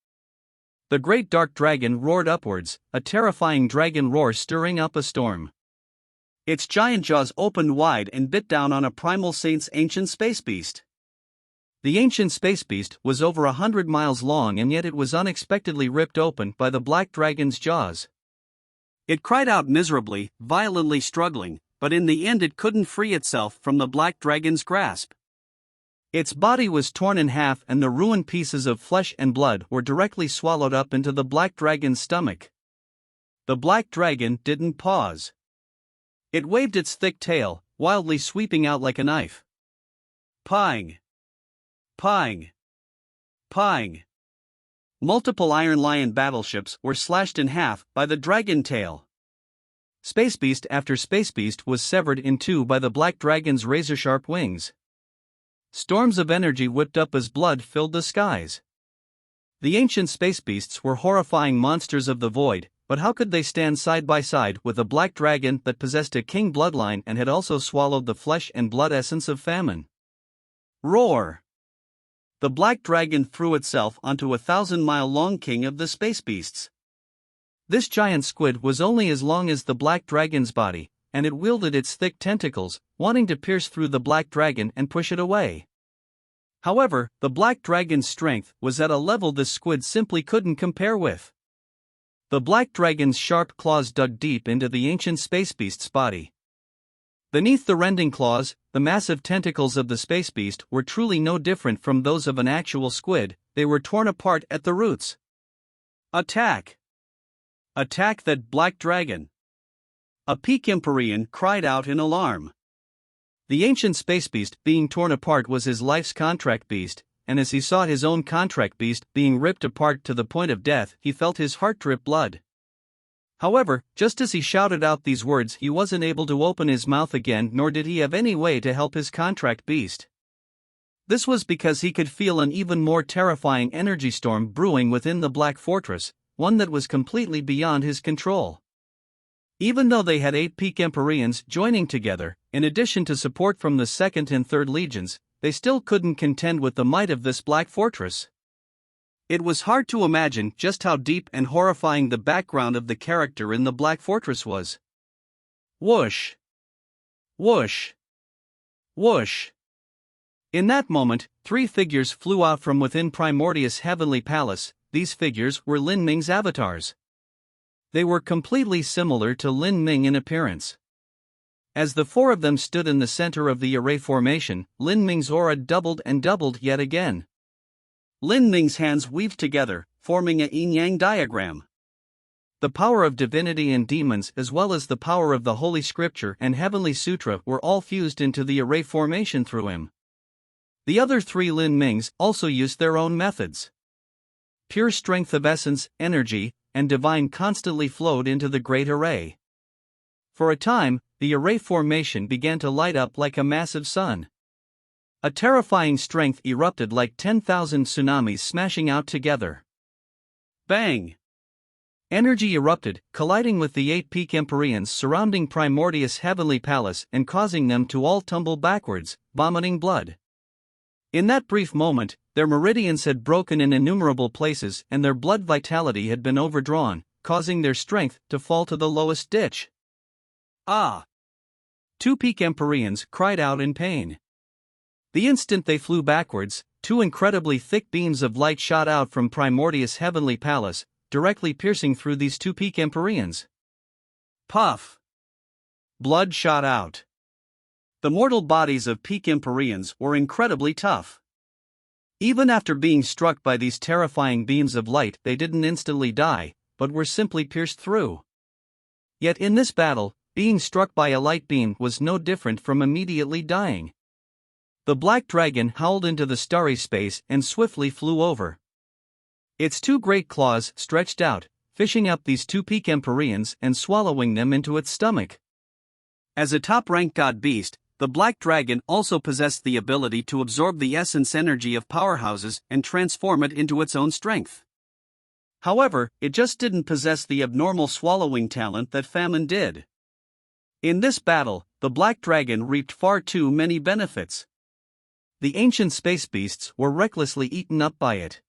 The great dark dragon roared upwards, a terrifying dragon roar stirring up a storm. Its giant jaws opened wide and bit down on a primal saint's ancient space beast. The ancient space beast was over 100 miles long, and yet it was unexpectedly ripped open by the black dragon's jaws. It cried out miserably, violently struggling, but in the end it couldn't free itself from the black dragon's grasp. Its body was torn in half, and the ruined pieces of flesh and blood were directly swallowed up into the black dragon's stomach. The black dragon didn't pause. It waved its thick tail, wildly sweeping out like a knife. Pang! Pang! Pang! Multiple Iron Lion battleships were slashed in half by the dragon tail. Space beast after space beast was severed in two by the black dragon's razor-sharp wings. Storms of energy whipped up as blood filled the skies. The ancient space beasts were horrifying monsters of the void, but how could they stand side by side with a black dragon that possessed a king bloodline and had also swallowed the flesh and blood essence of famine? Roar! The black dragon threw itself onto a 1,000-mile-long king of the space beasts. This giant squid was only as long as the black dragon's body, and it wielded its thick tentacles, wanting to pierce through the black dragon and push it away. However, the black dragon's strength was at a level this squid simply couldn't compare with. The black dragon's sharp claws dug deep into the ancient space beast's body. Beneath the rending claws, the massive tentacles of the space beast were truly no different from those of an actual squid. They were torn apart at the roots. Attack! Attack that black dragon! A peak Empyrean cried out in alarm. The ancient space beast being torn apart was his life's contract beast, and as he saw his own contract beast being ripped apart to the point of death, he felt his heart drip blood. However, just as he shouted out these words, he wasn't able to open his mouth again, nor did he have any way to help his contract beast. This was because he could feel an even more terrifying energy storm brewing within the Black Fortress, one that was completely beyond his control. Even though they had 8 peak Empyreans joining together, in addition to support from the 2nd and 3rd Legions, they still couldn't contend with the might of this Black Fortress. It was hard to imagine just how deep and horrifying the background of the character in the Black Fortress was. Whoosh! Whoosh! Whoosh! In that moment, 3 figures flew out from within Primordius' heavenly palace. These figures were Lin Ming's avatars. They were completely similar to Lin Ming in appearance. As the 4 of them stood in the center of the array formation, Lin Ming's aura doubled and doubled yet again. Lin Ming's hands weaved together, forming a yin-yang diagram. The power of divinity and demons, as well as the power of the Holy Scripture and Heavenly Sutra, were all fused into the array formation through him. The other 3 Lin Mings also used their own methods. Pure strength of essence, energy, and divine constantly flowed into the great array. For a time, the array formation began to light up like a massive sun. A terrifying strength erupted like 10,000 tsunamis smashing out together. Bang! Energy erupted, colliding with the 8 peak Empyreans surrounding Primordius' heavenly palace and causing them to all tumble backwards, vomiting blood. In that brief moment, their meridians had broken in innumerable places and their blood vitality had been overdrawn, causing their strength to fall to the lowest ditch. Ah! 2 peak Empyreans cried out in pain. The instant they flew backwards, 2 incredibly thick beams of light shot out from Primordius' heavenly palace, directly piercing through these 2 peak Empyreans. Puff! Blood shot out. The mortal bodies of peak Empyreans were incredibly tough. Even after being struck by these terrifying beams of light, they didn't instantly die, but were simply pierced through. Yet in this battle, being struck by a light beam was no different from immediately dying. The black dragon howled into the starry space and swiftly flew over. Its 2 great claws stretched out, fishing up these 2 peak Empyreans and swallowing them into its stomach. As a top-ranked god beast, the black dragon also possessed the ability to absorb the essence energy of powerhouses and transform it into its own strength. However, it just didn't possess the abnormal swallowing talent that Famine did. In this battle, the Black Dragon reaped far too many benefits. The ancient space beasts were recklessly eaten up by it.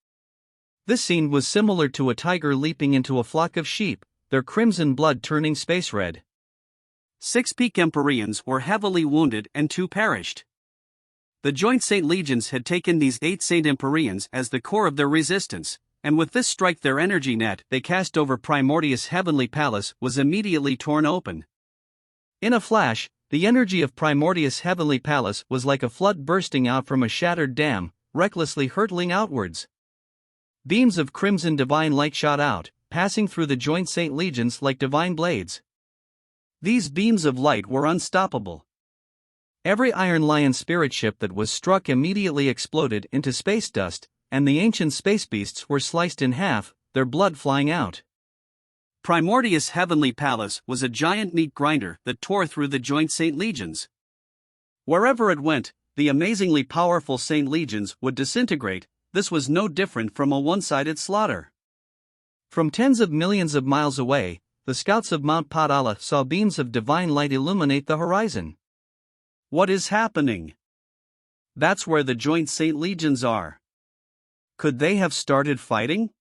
This scene was similar to a tiger leaping into a flock of sheep, their crimson blood turning space red. 6 peak Empyreans were heavily wounded and 2 perished. The joint Saint Legions had taken these 8 Saint Empyreans as the core of their resistance, and with this strike their energy net they cast over Primordius' heavenly palace was immediately torn open. In a flash, the energy of Primordius' heavenly palace was like a flood bursting out from a shattered dam, recklessly hurtling outwards. Beams of crimson divine light shot out, passing through the joint Saint Legions like divine blades. These beams of light were unstoppable. Every Iron Lion spirit ship that was struck immediately exploded into space dust, and the ancient space beasts were sliced in half, their blood flying out. Primordius' heavenly palace was a giant meat grinder that tore through the joint Saint Legions. Wherever it went, the amazingly powerful Saint Legions would disintegrate. This was no different from a one-sided slaughter. From tens of millions of miles away, the scouts of Mount Padala saw beams of divine light illuminate the horizon. What is happening? That's where the joint Saint Legions are. Could they have started fighting?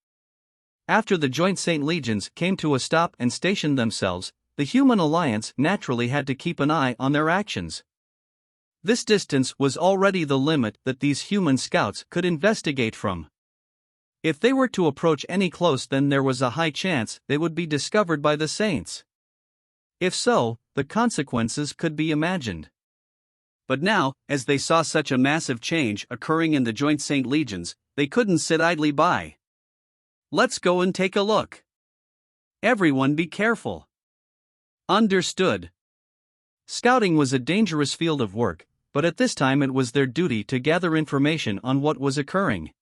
After the joint Saint Legions came to a stop and stationed themselves, the human alliance naturally had to keep an eye on their actions. This distance was already the limit that these human scouts could investigate from. If they were to approach any close, then there was a high chance they would be discovered by the Saints. If so, the consequences could be imagined. But now, as they saw such a massive change occurring in the joint Saint Legions, they couldn't sit idly by. Let's go and take a look. Everyone be careful. Understood. Scouting was a dangerous field of work, but at this time it was their duty to gather information on what was occurring.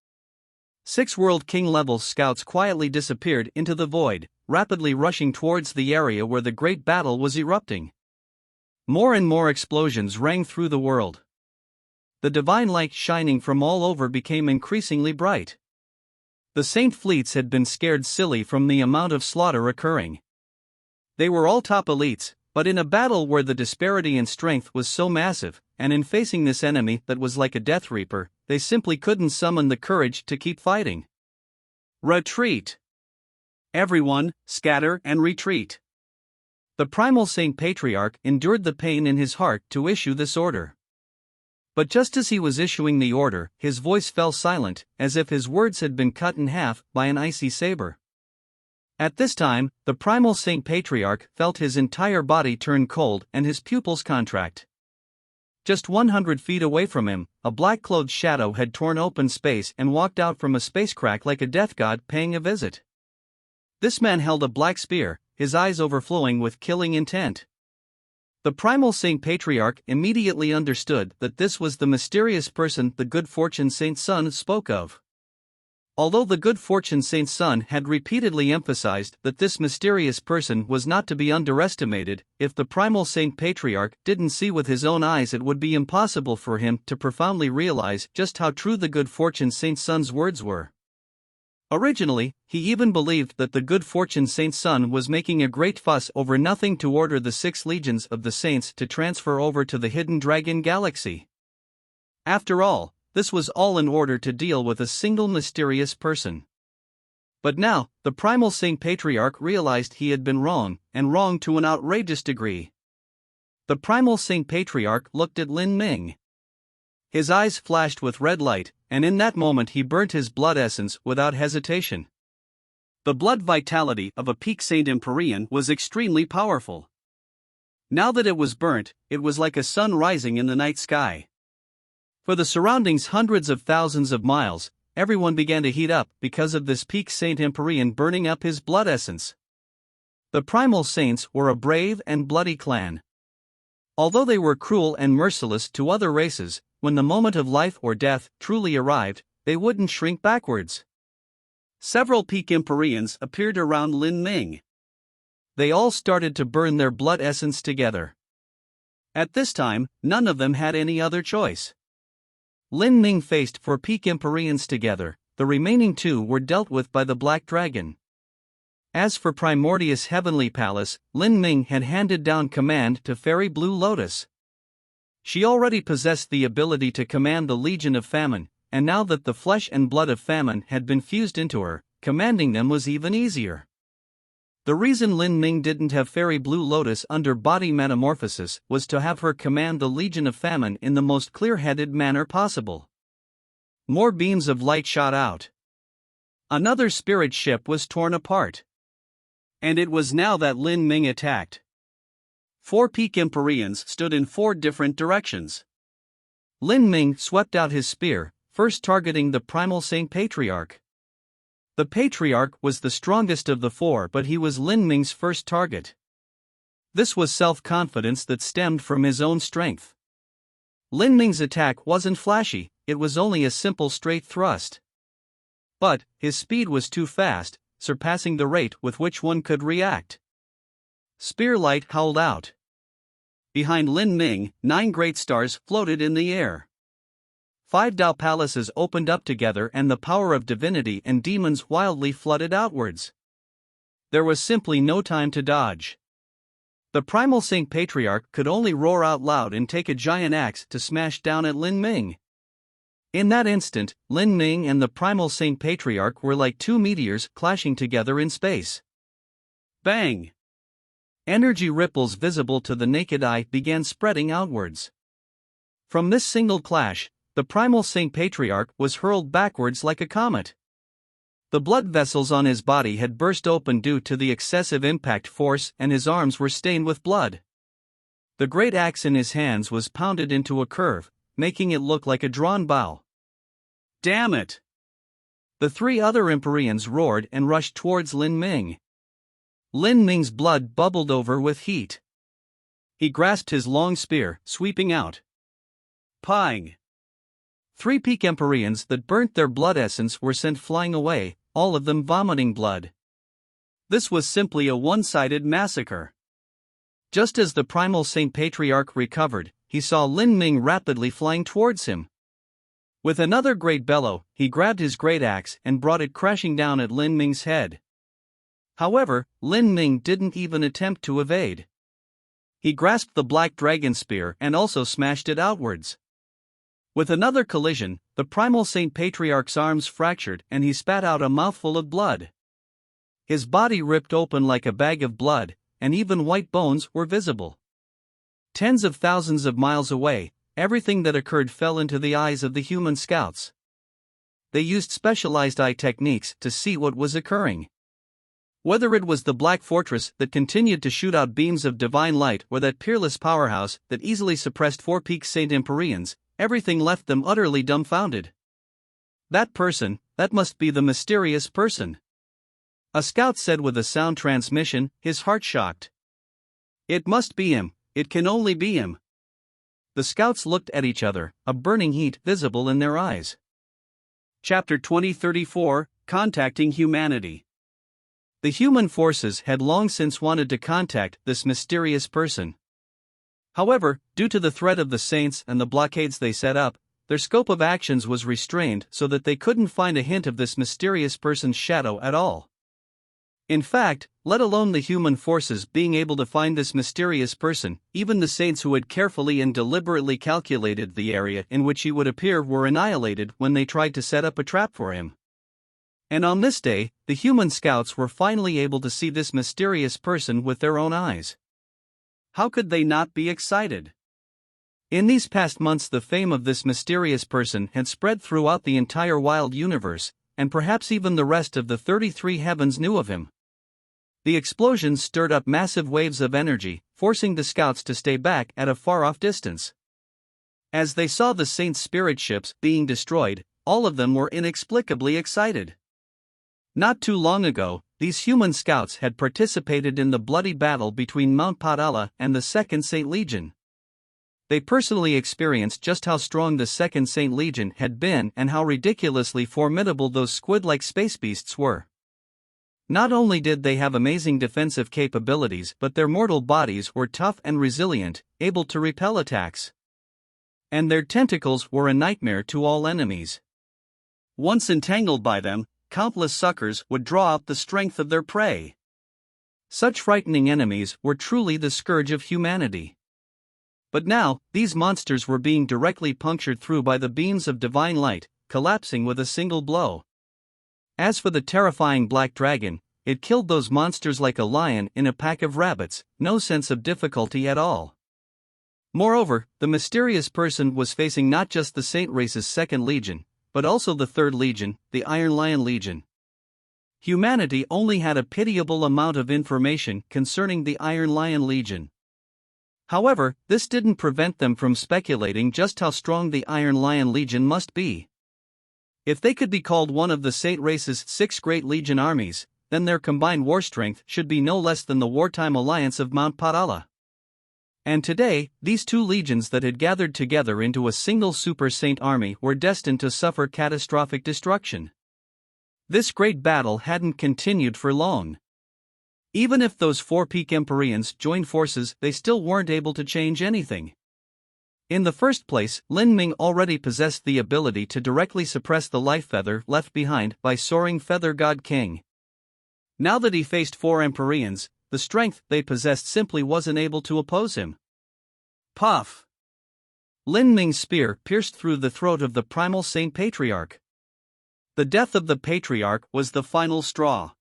6 World King level scouts quietly disappeared into the void, rapidly rushing towards the area where the great battle was erupting. More and more explosions rang through the world. The divine light shining from all over became increasingly bright. The Saint fleets had been scared silly from the amount of slaughter occurring. They were all top elites, but in a battle where the disparity in strength was so massive, and in facing this enemy that was like a Death Reaper, they simply couldn't summon the courage to keep fighting. Retreat! Everyone, scatter and retreat. The primal Saint Patriarch endured the pain in his heart to issue this order. But just as he was issuing the order, his voice fell silent, as if his words had been cut in half by an icy saber. At this time, the primal Saint Patriarch felt his entire body turn cold and his pupils contract. Just 100 feet away from him, a black-clothed shadow had torn open space and walked out from a space crack like a death god paying a visit. This man held a black spear, his eyes overflowing with killing intent. The primal Saint Patriarch immediately understood that this was the mysterious person the Good Fortune Saint's son spoke of. Although the Good Fortune Saint's son had repeatedly emphasized that this mysterious person was not to be underestimated, if the primal Saint Patriarch didn't see with his own eyes, it would be impossible for him to profoundly realize just how true the Good Fortune Saint's son's words were. Originally, he even believed that the Good Fortune Saint's son was making a great fuss over nothing to order the 6 legions of the Saints to transfer over to the Hidden Dragon Galaxy. After all, this was all in order to deal with a single mysterious person. But now, the primal Saint Patriarch realized he had been wrong, and wrong to an outrageous degree. The primal Saint Patriarch looked at Lin Ming. His eyes flashed with red light, and in that moment he burnt his blood essence without hesitation. The blood vitality of a peak Saint Empyrean was extremely powerful. Now that it was burnt, it was like a sun rising in the night sky. For the surroundings hundreds of thousands of miles, everyone began to heat up because of this peak Saint Empyrean burning up his blood essence. The Primal Saints were a brave and bloody clan. Although they were cruel and merciless to other races, when the moment of life or death truly arrived, they wouldn't shrink backwards. Several peak Empyreans appeared around Lin Ming. They all started to burn their blood essence together. At this time, none of them had any other choice. Lin Ming faced 4 peak Empyreans together, the remaining 2 were dealt with by the Black Dragon. As for Primordius Heavenly Palace, Lin Ming had handed down command to Fairy Blue Lotus. She already possessed the ability to command the Legion of Famine, and now that the flesh and blood of Famine had been fused into her, commanding them was even easier. The reason Lin Ming didn't have Fairy Blue Lotus under body metamorphosis was to have her command the Legion of Famine in the most clear-headed manner possible. More beams of light shot out. Another spirit ship was torn apart. And it was now that Lin Ming attacked. 4 peak Empyreans stood in 4 different directions. Lin Ming swept out his spear, first targeting the primal Saint Patriarch. The Patriarch was the strongest of the 4, but he was Lin Ming's first target. This was self-confidence that stemmed from his own strength. Lin Ming's attack wasn't flashy, it was only a simple straight thrust. But his speed was too fast, surpassing the rate with which one could react. Spear light howled out. Behind Lin Ming, 9 great stars floated in the air. 5 Dao palaces opened up together and the power of divinity and demons wildly flooded outwards. There was simply no time to dodge. The primal Saint Patriarch could only roar out loud and take a giant axe to smash down at Lin Ming. In that instant, Lin Ming and the primal Saint Patriarch were like 2 meteors clashing together in space. Bang! Energy ripples visible to the naked eye began spreading outwards. From this single clash, the primal Saint Patriarch was hurled backwards like a comet. The blood vessels on his body had burst open due to the excessive impact force and his arms were stained with blood. The great axe in his hands was pounded into a curve, making it look like a drawn bow. Damn it! The 3 other Empyreans roared and rushed towards Lin Ming. Lin Ming's blood bubbled over with heat. He grasped his long spear, sweeping out. Pang! 3 peak Empyreans that burnt their blood essence were sent flying away, all of them vomiting blood. This was simply a one-sided massacre. Just as the primal Saint Patriarch recovered, he saw Lin Ming rapidly flying towards him. With another great bellow, he grabbed his great axe and brought it crashing down at Lin Ming's head. However, Lin Ming didn't even attempt to evade. He grasped the black dragon spear and also smashed it outwards. With another collision, the primal Saint Patriarch's arms fractured and he spat out a mouthful of blood. His body ripped open like a bag of blood, and even white bones were visible. Tens of thousands of miles away, everything that occurred fell into the eyes of the human scouts. They used specialized eye techniques to see what was occurring. Whether it was the Black Fortress that continued to shoot out beams of divine light or that peerless powerhouse that easily suppressed 4 peak Saint Empyreans, everything left them utterly dumbfounded. That must be the mysterious person. A scout said with a sound transmission, his heart shocked. It must be him, it can only be him. The scouts looked at each other, a burning heat visible in their eyes. Chapter 2034, Contacting Humanity. The human forces had long since wanted to contact this mysterious person. However, due to the threat of the Saints and the blockades they set up, their scope of actions was restrained so that they couldn't find a hint of this mysterious person's shadow at all. In fact, let alone the human forces being able to find this mysterious person, even the Saints who had carefully and deliberately calculated the area in which he would appear were annihilated when they tried to set up a trap for him. And on this day, the human scouts were finally able to see this mysterious person with their own eyes. How could they not be excited? In these past months, the fame of this mysterious person had spread throughout the entire wild universe, and perhaps even the rest of the 33 heavens knew of him. The explosions stirred up massive waves of energy, forcing the scouts to stay back at a far-off distance. As they saw the Saints' spirit ships being destroyed, all of them were inexplicably excited. Not too long ago, these human scouts had participated in the bloody battle between Mount Padala and the Second Saint Legion. They personally experienced just how strong the Second Saint Legion had been and how ridiculously formidable those squid-like space beasts were. Not only did they have amazing defensive capabilities, but their mortal bodies were tough and resilient, able to repel attacks. And their tentacles were a nightmare to all enemies. Once entangled by them, countless suckers would draw out the strength of their prey. Such frightening enemies were truly the scourge of humanity. But now, these monsters were being directly punctured through by the beams of divine light, collapsing with a single blow. As for the terrifying black dragon, it killed those monsters like a lion in a pack of rabbits, no sense of difficulty at all. Moreover, the mysterious person was facing not just the Saint race's second legion, but also the third legion, the Iron Lion Legion. Humanity only had a pitiable amount of information concerning the Iron Lion Legion. However, this didn't prevent them from speculating just how strong the Iron Lion Legion must be. If they could be called one of the Saint race's 6 great legion armies, then their combined war strength should be no less than the wartime alliance of Mount Padala. And today, these two legions that had gathered together into a single Super Saint army were destined to suffer catastrophic destruction. This great battle hadn't continued for long. Even if those 4 peak Empyreans joined forces, they still weren't able to change anything. In the first place, Lin Ming already possessed the ability to directly suppress the life feather left behind by Soaring Feather God King. Now that he faced 4 Empyreans, the strength they possessed simply wasn't able to oppose him. Puff! Lin Ming's spear pierced through the throat of the primal Saint Patriarch. The death of the Patriarch was the final straw.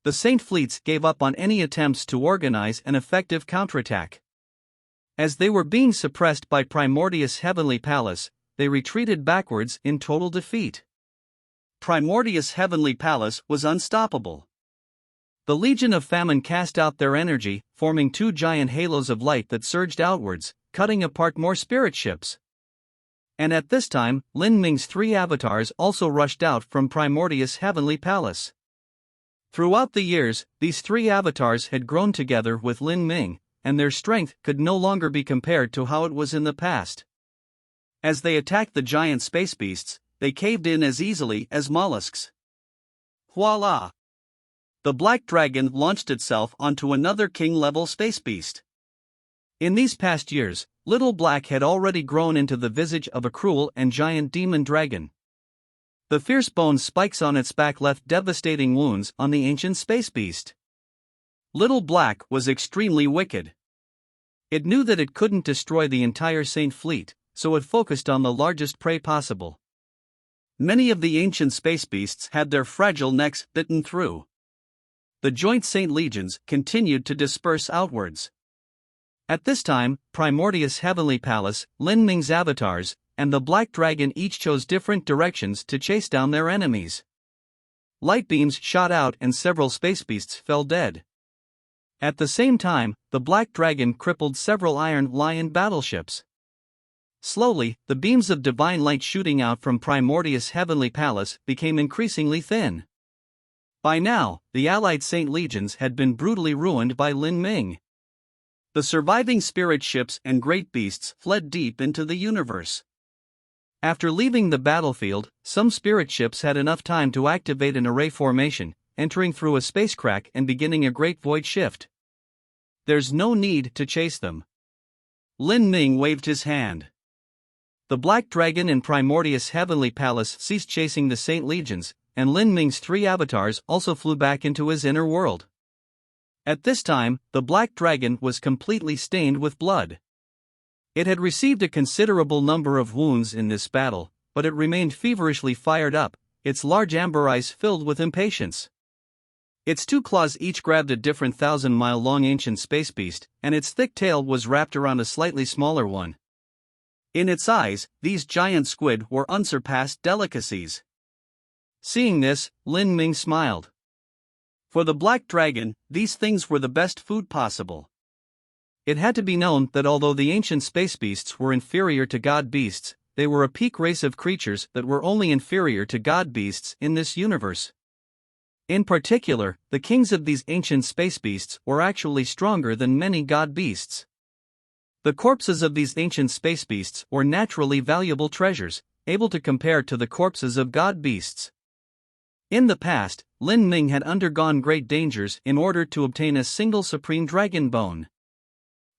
The Saint fleets gave up on any attempts to organize an effective counterattack. As they were being suppressed by Primordius' heavenly palace, they retreated backwards in total defeat. Primordius' heavenly palace was unstoppable. The Legion of Famine cast out their energy, forming 2 giant halos of light that surged outwards, cutting apart more spirit ships. And at this time, Lin Ming's 3 avatars also rushed out from Primordius' heavenly palace. Throughout the years, these 3 avatars had grown together with Lin Ming, and their strength could no longer be compared to how it was in the past. As they attacked the giant space beasts, they caved in as easily as mollusks. Voila! The Black Dragon launched itself onto another king-level space beast. In these past years, Little Black had already grown into the visage of a cruel and giant demon dragon. The fierce bone spikes on its back left devastating wounds on the ancient space beast. Little Black was extremely wicked. It knew that it couldn't destroy the entire Saint fleet, so it focused on the largest prey possible. Many of the ancient space beasts had their fragile necks bitten through. The joint Saint legions continued to disperse outwards. At this time, Primordius' heavenly palace, Lin Ming's avatars, and the Black Dragon each chose different directions to chase down their enemies. Light beams shot out and several space beasts fell dead. At the same time, the Black Dragon crippled several Iron Lion battleships. Slowly, the beams of divine light shooting out from Primordius' heavenly palace became increasingly thin. By now, the allied Saint legions had been brutally ruined by Lin Ming. The surviving spirit ships and great beasts fled deep into the universe. After leaving the battlefield, some spirit ships had enough time to activate an array formation, entering through a space crack and beginning a great void shift. There's no need to chase them. Lin Ming waved his hand. The Black Dragon and Primordius' heavenly palace ceased chasing the Saint legions, and Lin Ming's 3 avatars also flew back into his inner world. At this time, the Black Dragon was completely stained with blood. It had received a considerable number of wounds in this battle, but it remained feverishly fired up, its large amber eyes filled with impatience. Its 2 claws each grabbed a different 1,000-mile-long ancient space beast, and its thick tail was wrapped around a slightly smaller one. In its eyes, these giant squid were unsurpassed delicacies. Seeing this, Lin Ming smiled. For the Black Dragon, these things were the best food possible. It had to be known that although the ancient space beasts were inferior to god beasts, they were a peak race of creatures that were only inferior to god beasts in this universe. In particular, the kings of these ancient space beasts were actually stronger than many god beasts. The corpses of these ancient space beasts were naturally valuable treasures, able to compare to the corpses of god beasts. In the past, Lin Ming had undergone great dangers in order to obtain a single supreme dragon bone.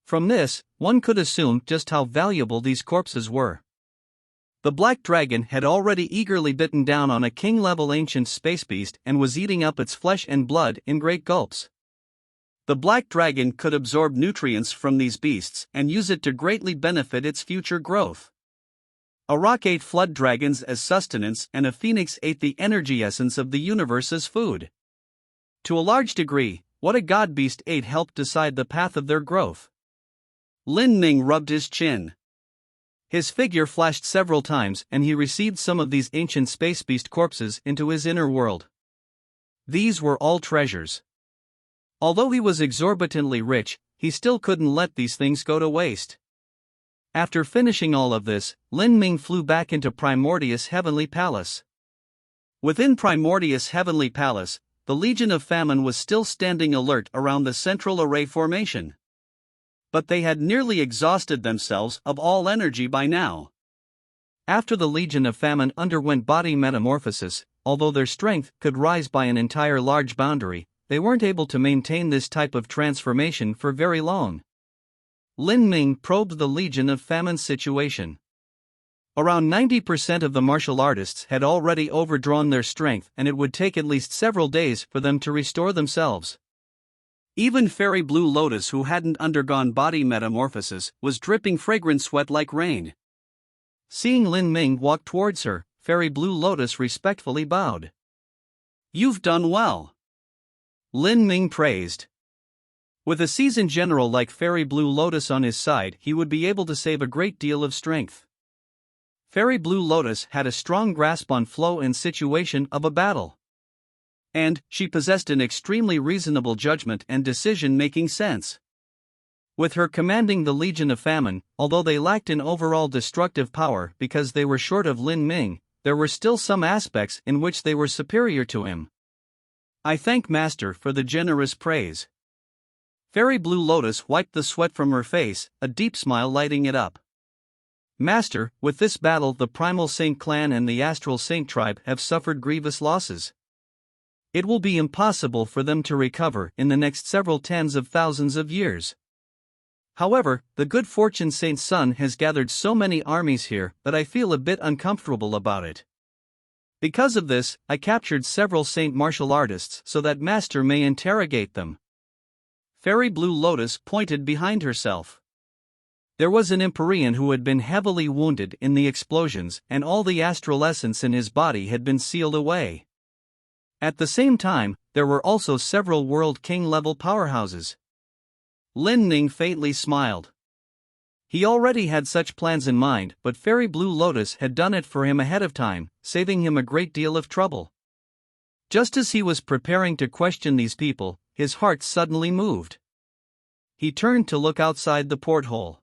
From this, one could assume just how valuable these corpses were. The Black Dragon had already eagerly bitten down on a king-level ancient space beast and was eating up its flesh and blood in great gulps. The black dragon could absorb nutrients from these beasts and use it to greatly benefit its future growth. A rock ate flood dragons as sustenance, and a phoenix ate the energy essence of the universe as food. To a large degree, what a god beast ate helped decide the path of their growth. Lin Ming rubbed his chin. His figure flashed several times, and he received some of these ancient space beast corpses into his inner world. These were all treasures. Although he was exorbitantly rich, he still couldn't let these things go to waste. After finishing all of this, Lin Ming flew back into Primordius Heavenly Palace. Within Primordius Heavenly Palace, the Legion of Famine was still standing alert around the central array formation. But they had nearly exhausted themselves of all energy by now. After the Legion of Famine underwent body metamorphosis, although their strength could rise by an entire large boundary, they weren't able to maintain this type of transformation for very long. Lin Ming probed the Legion of Famine's situation. Around 90% of the martial artists had already overdrawn their strength, and it would take at least several days for them to restore themselves. Even Fairy Blue Lotus, who hadn't undergone body metamorphosis, was dripping fragrant sweat like rain. Seeing Lin Ming walk towards her, Fairy Blue Lotus respectfully bowed. "You've done well," Lin Ming praised. With a seasoned general like Fairy Blue Lotus on his side, he would be able to save a great deal of strength. Fairy Blue Lotus had a strong grasp on flow and situation of a battle. And she possessed an extremely reasonable judgment and decision-making sense. With her commanding the Legion of Famine, although they lacked in overall destructive power because they were short of Lin Ming, there were still some aspects in which they were superior to him. "I thank Master for the generous praise." Fairy Blue Lotus wiped the sweat from her face, a deep smile lighting it up. "Master, with this battle the Primal Saint clan and the Astral Saint tribe have suffered grievous losses. It will be impossible for them to recover in the next several tens of thousands of years. However, the Good Fortune Saint's son has gathered so many armies here that I feel a bit uncomfortable about it. Because of this, I captured several Saint martial artists so that Master may interrogate them." Fairy Blue Lotus pointed behind herself. There was an Empyrean who had been heavily wounded in the explosions, and all the astral essence in his body had been sealed away. At the same time, there were also several World King level powerhouses. Lin Ming faintly smiled. He already had such plans in mind, but Fairy Blue Lotus had done it for him ahead of time, saving him a great deal of trouble. Just as he was preparing to question these people, his heart suddenly moved. He turned to look outside the porthole.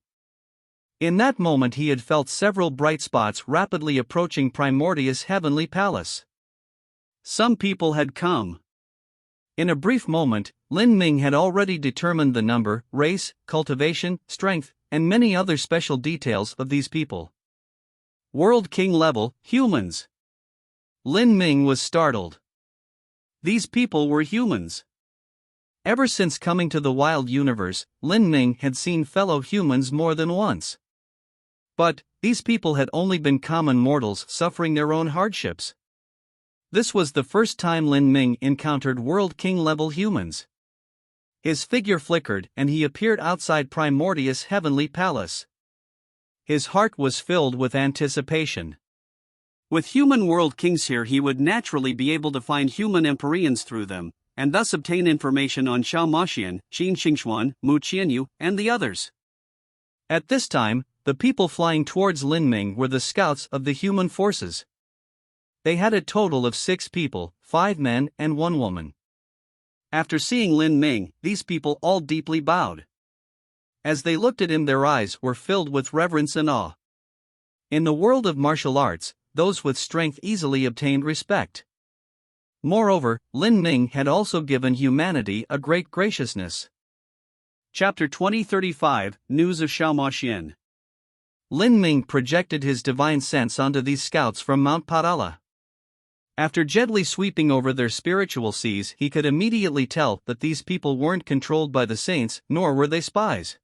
In that moment he had felt several bright spots rapidly approaching Primordius Heavenly Palace. Some people had come. In a brief moment, Lin Ming had already determined the number, race, cultivation, strength, and many other special details of these people. World King level, humans. Lin Ming was startled. These people were humans. Ever since coming to the wild universe, Lin Ming had seen fellow humans more than once. But these people had only been common mortals suffering their own hardships. This was the first time Lin Ming encountered World King level humans. His figure flickered and he appeared outside Primordius Heavenly Palace. His heart was filled with anticipation. With human World Kings here, he would naturally be able to find human Empyreans through them, and thus obtain information on Xiao Maxian, Qin Xingxuan, Mu Qianyu, and the others. At this time, the people flying towards Lin Ming were the scouts of the human forces. They had a total of 6 people, 5 men and 1 woman. After seeing Lin Ming, these people all deeply bowed. As they looked at him, their eyes were filled with reverence and awe. In the world of martial arts, those with strength easily obtained respect. Moreover, Lin Ming had also given humanity a great graciousness. Chapter 2035, News of Xiao Maxian. Lin Ming projected his divine sense onto these scouts from Mount Padala. After gently sweeping over their spiritual seas, he could immediately tell that these people weren't controlled by the saints, nor were they spies.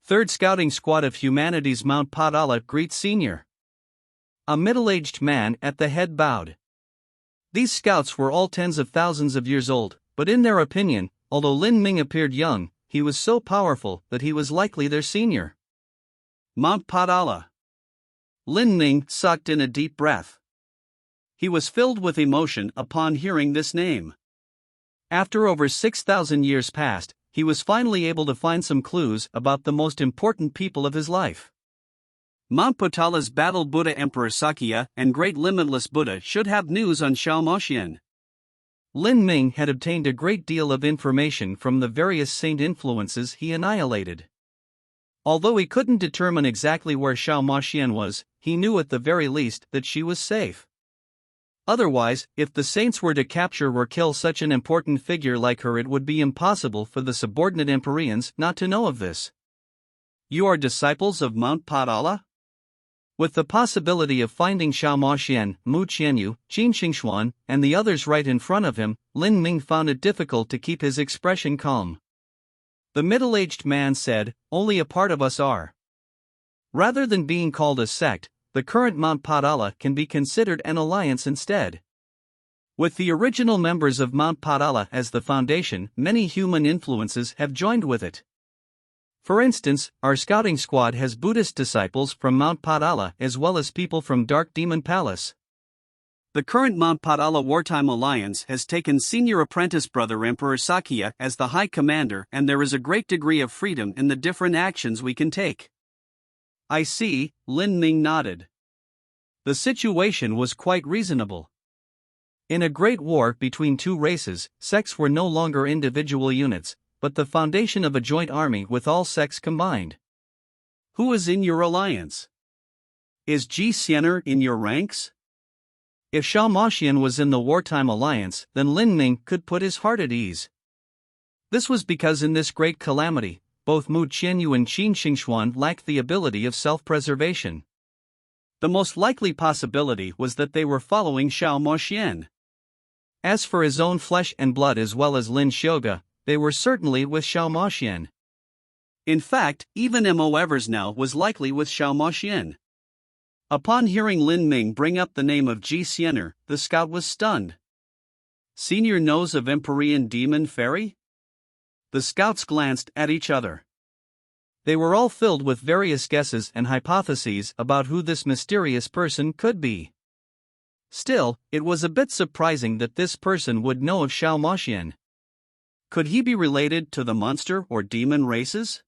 3rd Scouting Squad of Humanity's Mount Padala greets Senior. A middle-aged man at the head bowed. These scouts were all tens of thousands of years old, but in their opinion, although Lin Ming appeared young, he was so powerful that he was likely their senior. Mount Padala. Lin Ming sucked in a deep breath. He was filled with emotion upon hearing this name. After over 6,000 years passed, he was finally able to find some clues about the most important people of his life. Mount Potala's Battle Buddha Emperor Sakya and Great Limitless Buddha should have news on Xiao Moxian. Lin Ming had obtained a great deal of information from the various saint influences he annihilated. Although he couldn't determine exactly where Xiao Moxian was, he knew at the very least that she was safe. Otherwise, if the saints were to capture or kill such an important figure like her, it would be impossible for the subordinate Empyreans not to know of this. You are disciples of Mount Padala? With the possibility of finding Xiao Moxian, Mu Qianyu, Qin Xingxuan, and the others right in front of him, Lin Ming found it difficult to keep his expression calm. The middle-aged man said, "Only a part of us are." Rather than being called a sect, the current Mount Padala can be considered an alliance instead. With the original members of Mount Padala as the foundation, many human influences have joined with it. For instance, our scouting squad has Buddhist disciples from Mount Padala as well as people from Dark Demon Palace. The current Mount Padala Wartime Alliance has taken Senior Apprentice Brother Emperor Sakya as the High Commander, and there is a great degree of freedom in the different actions we can take. I see, Lin Ming nodded. The situation was quite reasonable. In a great war between two races, sects were no longer individual units, but the foundation of a joint army with all sects combined. Who is in your alliance? Is Ji Xianer in your ranks? If Xiao Moxian was in the wartime alliance, then Lin Ming could put his heart at ease. This was because in this great calamity, both Mu Qianyu and Qin Xingxuan lacked the ability of self-preservation. The most likely possibility was that they were following Xiao Moxian. As for his own flesh and blood as well as Lin Xiuge, they were certainly with Xiao Moxian. In fact, even Mo Evers now was likely with Xiao Moxian. Upon hearing Lin Ming bring up the name of Ji Xianer, the scout was stunned. Senior knows of Empyrean Demon Fairy? The scouts glanced at each other. They were all filled with various guesses and hypotheses about who this mysterious person could be. Still, it was a bit surprising that this person would know of Xiao Moxian. Could he be related to the monster or demon races?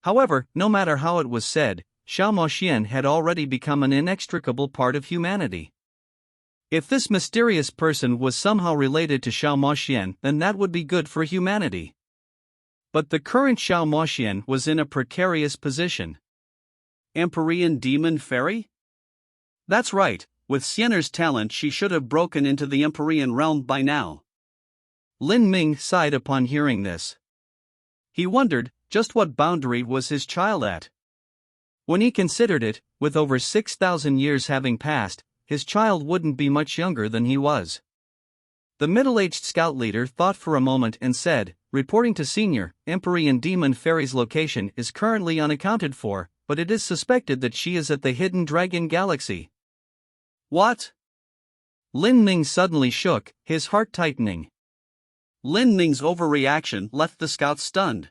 However, no matter how it was said, Xiao Moxian had already become an inextricable part of humanity. If this mysterious person was somehow related to Xiao Moxian, then that would be good for humanity. But the current Xiao Moxian was in a precarious position. Empyrean Demon Fairy? That's right, with Xianer's talent she should have broken into the Empyrean realm by now. Lin Ming sighed upon hearing this. He wondered just what boundary was his child at. When he considered it, with over 6,000 years having passed, his child wouldn't be much younger than he was. The middle-aged scout leader thought for a moment and said, reporting to Senior, Empyrean Demon Fairy's location is currently unaccounted for, but it is suspected that she is at the Hidden Dragon Galaxy. What? Lin Ming suddenly shook, his heart tightening. Lin Ming's overreaction left the scouts stunned.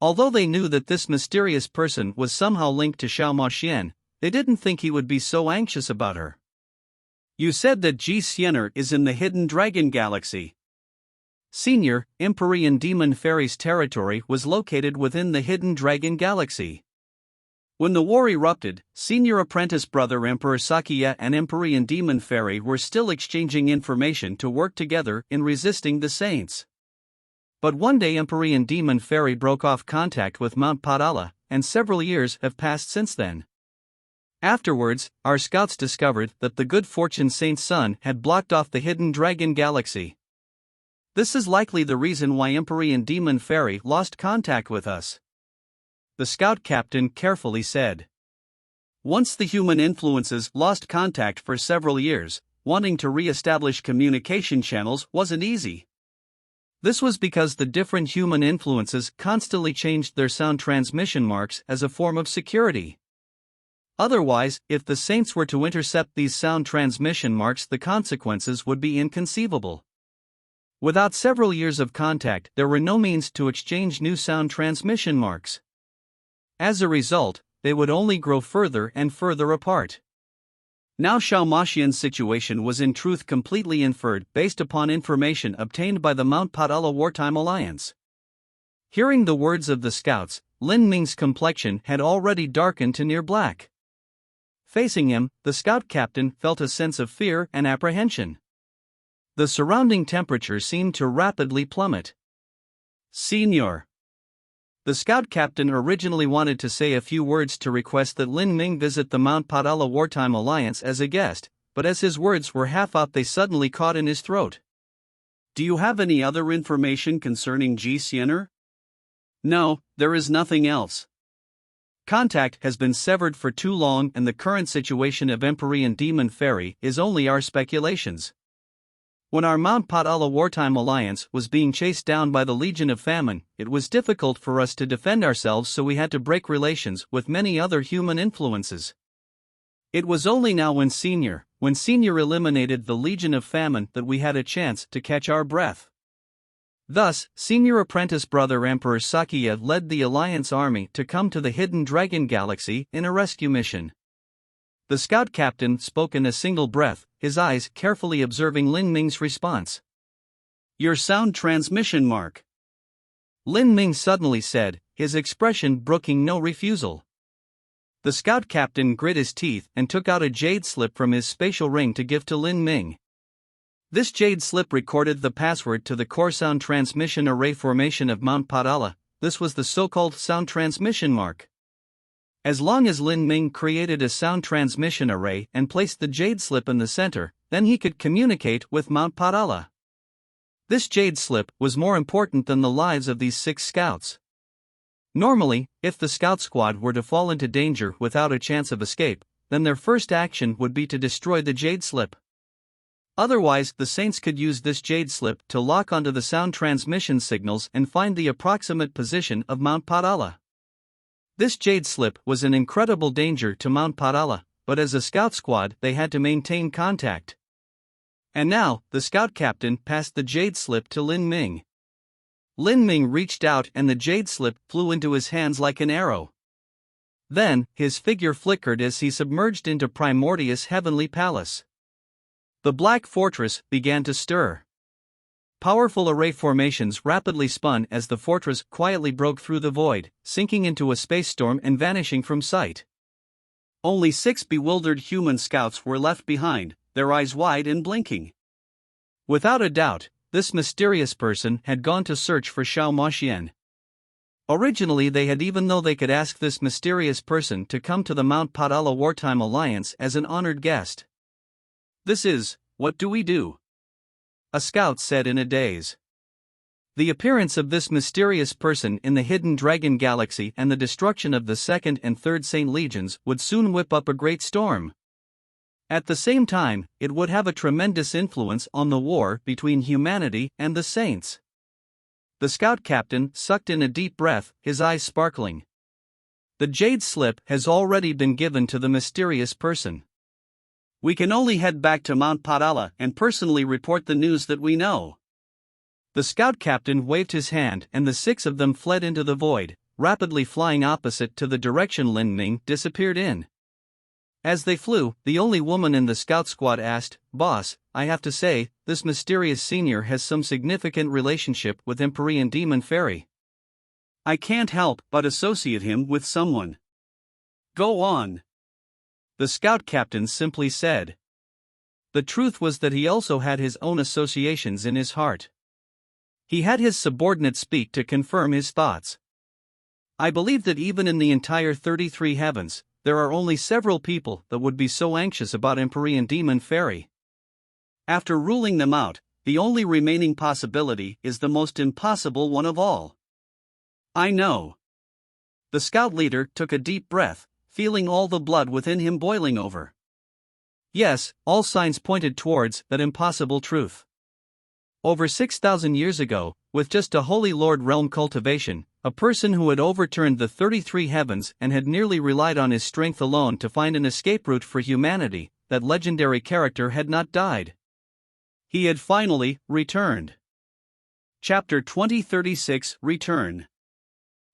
Although they knew that this mysterious person was somehow linked to Xiao Moxian, they didn't think he would be so anxious about her. You said that Ji Xianer is in the Hidden Dragon Galaxy. Senior, Empyrean Demon Fairy's territory was located within the Hidden Dragon Galaxy. When the war erupted, Senior Apprentice Brother Emperor Sakya and Empyrean Demon Fairy were still exchanging information to work together in resisting the Saints. But one day Empyrean Demon Fairy broke off contact with Mount Padala, and several years have passed since then. Afterwards, our scouts discovered that the Good Fortune Saint's son had blocked off the Hidden Dragon Galaxy. This is likely the reason why Empyrean Demon Fairy lost contact with us. The scout captain carefully said. Once the human influences lost contact for several years, wanting to re-establish communication channels wasn't easy. This was because the different human influences constantly changed their sound transmission marks as a form of security. Otherwise, if the Saints were to intercept these sound transmission marks, the consequences would be inconceivable. Without several years of contact, there were no means to exchange new sound transmission marks. As a result, they would only grow further and further apart. Now Xiaomaxian's situation was in truth completely inferred based upon information obtained by the Mount Padala Wartime Alliance. Hearing the words of the scouts, Lin Ming's complexion had already darkened to near black. Facing him, the scout captain felt a sense of fear and apprehension. The surrounding temperature seemed to rapidly plummet. "Senior." The scout captain originally wanted to say a few words to request that Lin Ming visit the Mount Padala Wartime Alliance as a guest, but as his words were half out, they suddenly caught in his throat. "Do you have any other information concerning Ji Xiener?" "No, there is nothing else. Contact has been severed for too long, and the current situation of Empyrean Demon Fairy is only our speculations. When our Mount Padala Wartime Alliance was being chased down by the Legion of Famine, it was difficult for us to defend ourselves, so we had to break relations with many other human influences. It was only now when Senior eliminated the Legion of Famine that we had a chance to catch our breath. Thus, Senior apprentice brother Emperor Sakya led the Alliance army to come to the Hidden Dragon Galaxy in a rescue mission." The scout captain spoke in a single breath, his eyes carefully observing Lin Ming's response. "Your sound transmission mark," Lin Ming suddenly said, his expression brooking no refusal. The scout captain grit his teeth and took out a jade slip from his spatial ring to give to Lin Ming. This jade slip recorded the password to the core sound transmission array formation of Mount Padala. This was the so-called sound transmission mark. As long as Lin Ming created a sound transmission array and placed the jade slip in the center, then he could communicate with Mount Padala. This jade slip was more important than the lives of these 6 scouts. Normally, if the scout squad were to fall into danger without a chance of escape, then their first action would be to destroy the jade slip. Otherwise, the Saints could use this jade slip to lock onto the sound transmission signals and find the approximate position of Mount Padala. This jade slip was an incredible danger to Mount Padala, but as a scout squad they had to maintain contact. And now, the scout captain passed the jade slip to Lin Ming. Lin Ming reached out and the jade slip flew into his hands like an arrow. Then, his figure flickered as he submerged into Primordius' heavenly palace. The Black Fortress began to stir. Powerful array formations rapidly spun as the fortress quietly broke through the void, sinking into a space storm and vanishing from sight. Only 6 bewildered human scouts were left behind, their eyes wide and blinking. Without a doubt, this mysterious person had gone to search for Xiaomaxian. Originally they had, even though they could ask this mysterious person to come to the Mount Padala Wartime Alliance as an honored guest. "This is, what do we do?" a scout said in a daze. The appearance of this mysterious person in the Hidden Dragon Galaxy and the destruction of the 2nd and 3rd Saint Legions would soon whip up a great storm. At the same time, it would have a tremendous influence on the war between humanity and the Saints. The scout captain sucked in a deep breath, his eyes sparkling. The jade slip has already been given to the mysterious person. We can only head back to Mount Padala and personally report the news that we know. The scout captain waved his hand and the 6 of them fled into the void, rapidly flying opposite to the direction Lin Ming disappeared in. As they flew, the only woman in the scout squad asked, "Boss, I have to say, this mysterious senior has some significant relationship with Empyrean Demon Fairy. I can't help but associate him with someone." "Go on," the scout captain simply said. The truth was that he also had his own associations in his heart. He had his subordinate speak to confirm his thoughts. "I believe that even in the entire 33 heavens, there are only several people that would be so anxious about Empyrean Demon Fairy. After ruling them out, the only remaining possibility is the most impossible one of all." "I know." The scout leader took a deep breath, feeling all the blood within him boiling over. Yes, all signs pointed towards that impossible truth. Over 6,000 years ago, with just a Holy Lord realm cultivation, a person who had overturned the 33 heavens and had nearly relied on his strength alone to find an escape route for humanity, that legendary character had not died. He had finally returned. Chapter 2036 Return.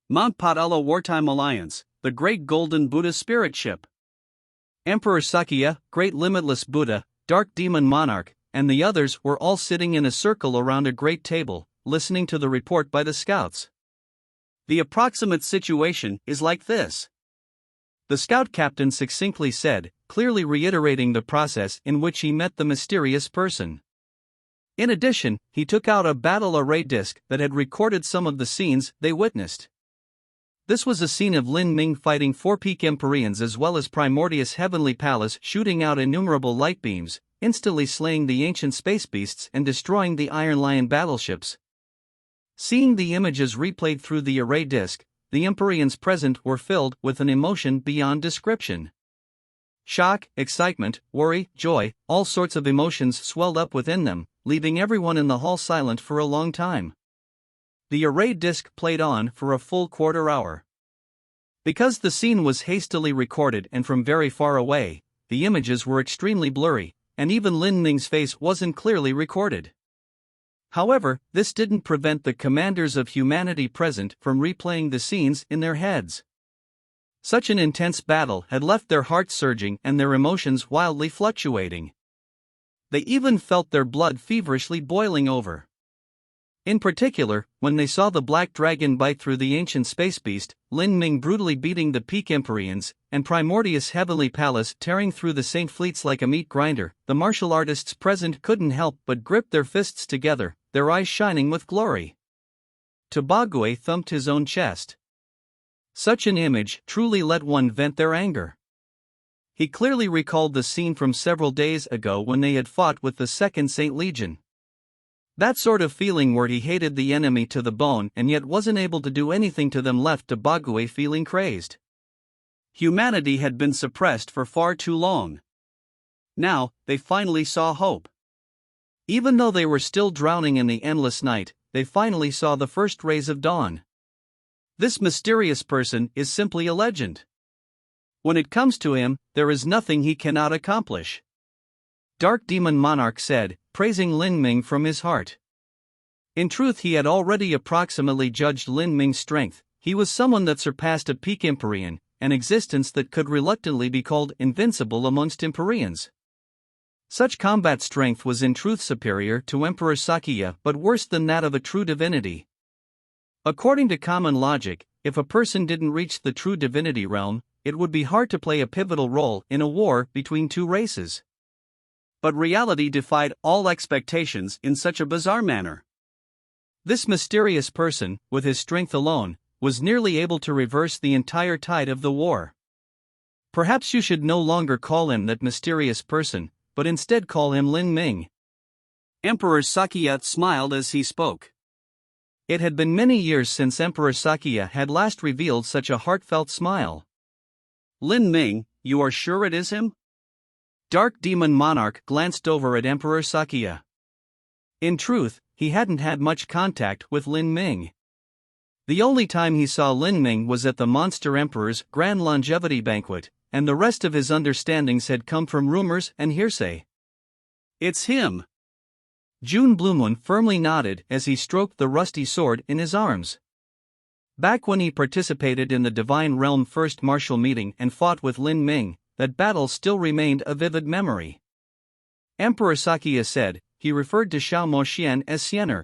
Mount Potala Wartime Alliance, the Great Golden Buddha Spirit Ship. Emperor Sakya, Great Limitless Buddha, Dark Demon Monarch, and the others were all sitting in a circle around a great table, listening to the report by the scouts. The approximate situation is like this. The scout captain succinctly said, clearly reiterating the process in which he met the mysterious person. In addition, he took out a battle array disc that had recorded some of the scenes they witnessed. This was a scene of Lin Ming fighting 4 peak Empyreans as well as Primordius Heavenly Palace shooting out innumerable light beams, instantly slaying the ancient space beasts and destroying the Iron Lion battleships. Seeing the images replayed through the array disc, the Empyreans present were filled with an emotion beyond description. Shock, excitement, worry, joy, all sorts of emotions swelled up within them, leaving everyone in the hall silent for a long time. The array disc played on for a full quarter hour. Because the scene was hastily recorded and from very far away, the images were extremely blurry, and even Lin Ming's face wasn't clearly recorded. However, this didn't prevent the commanders of humanity present from replaying the scenes in their heads. Such an intense battle had left their hearts surging and their emotions wildly fluctuating. They even felt their blood feverishly boiling over. In particular, when they saw the Black Dragon bite through the ancient space beast, Lin Ming brutally beating the peak Empyreans, and Primordius Heavenly Palace tearing through the Saint Fleets like a meat grinder, the martial artists present couldn't help but grip their fists together, their eyes shining with glory. Tobagwe thumped his own chest. Such an image truly let one vent their anger. He clearly recalled the scene from several days ago when they had fought with the Second Saint Legion. That sort of feeling where he hated the enemy to the bone and yet wasn't able to do anything to them left Tobagwe feeling crazed. Humanity had been suppressed for far too long. Now, they finally saw hope. Even though they were still drowning in the endless night, they finally saw the first rays of dawn. This mysterious person is simply a legend. When it comes to him, there is nothing he cannot accomplish. Dark Demon Monarch said, praising Lin Ming from his heart. In truth, he had already approximately judged Lin Ming's strength. He was someone that surpassed a peak Empyrean, an existence that could reluctantly be called invincible amongst Empyreans. Such combat strength was in truth superior to Emperor Sakya but worse than that of a true divinity. According to common logic, if a person didn't reach the true divinity realm, it would be hard to play a pivotal role in a war between two races. But reality defied all expectations in such a bizarre manner. This mysterious person, with his strength alone, was nearly able to reverse the entire tide of the war. Perhaps you should no longer call him that mysterious person, but instead call him Lin Ming. Emperor Sakya smiled as he spoke. It had been many years since Emperor Sakya had last revealed such a heartfelt smile. Lin Ming, you are sure it is him? Dark Demon Monarch glanced over at Emperor Sakya. In truth, he hadn't had much contact with Lin Ming. The only time he saw Lin Ming was at the Monster Emperor's Grand Longevity Banquet, and the rest of his understandings had come from rumors and hearsay. It's him. June Bluemoon firmly nodded as he stroked the rusty sword in his arms. Back when he participated in the Divine Realm First Martial Meeting and fought with Lin Ming, that battle still remained a vivid memory. Emperor Sakya said, he referred to Xiao Moxian as Xianer.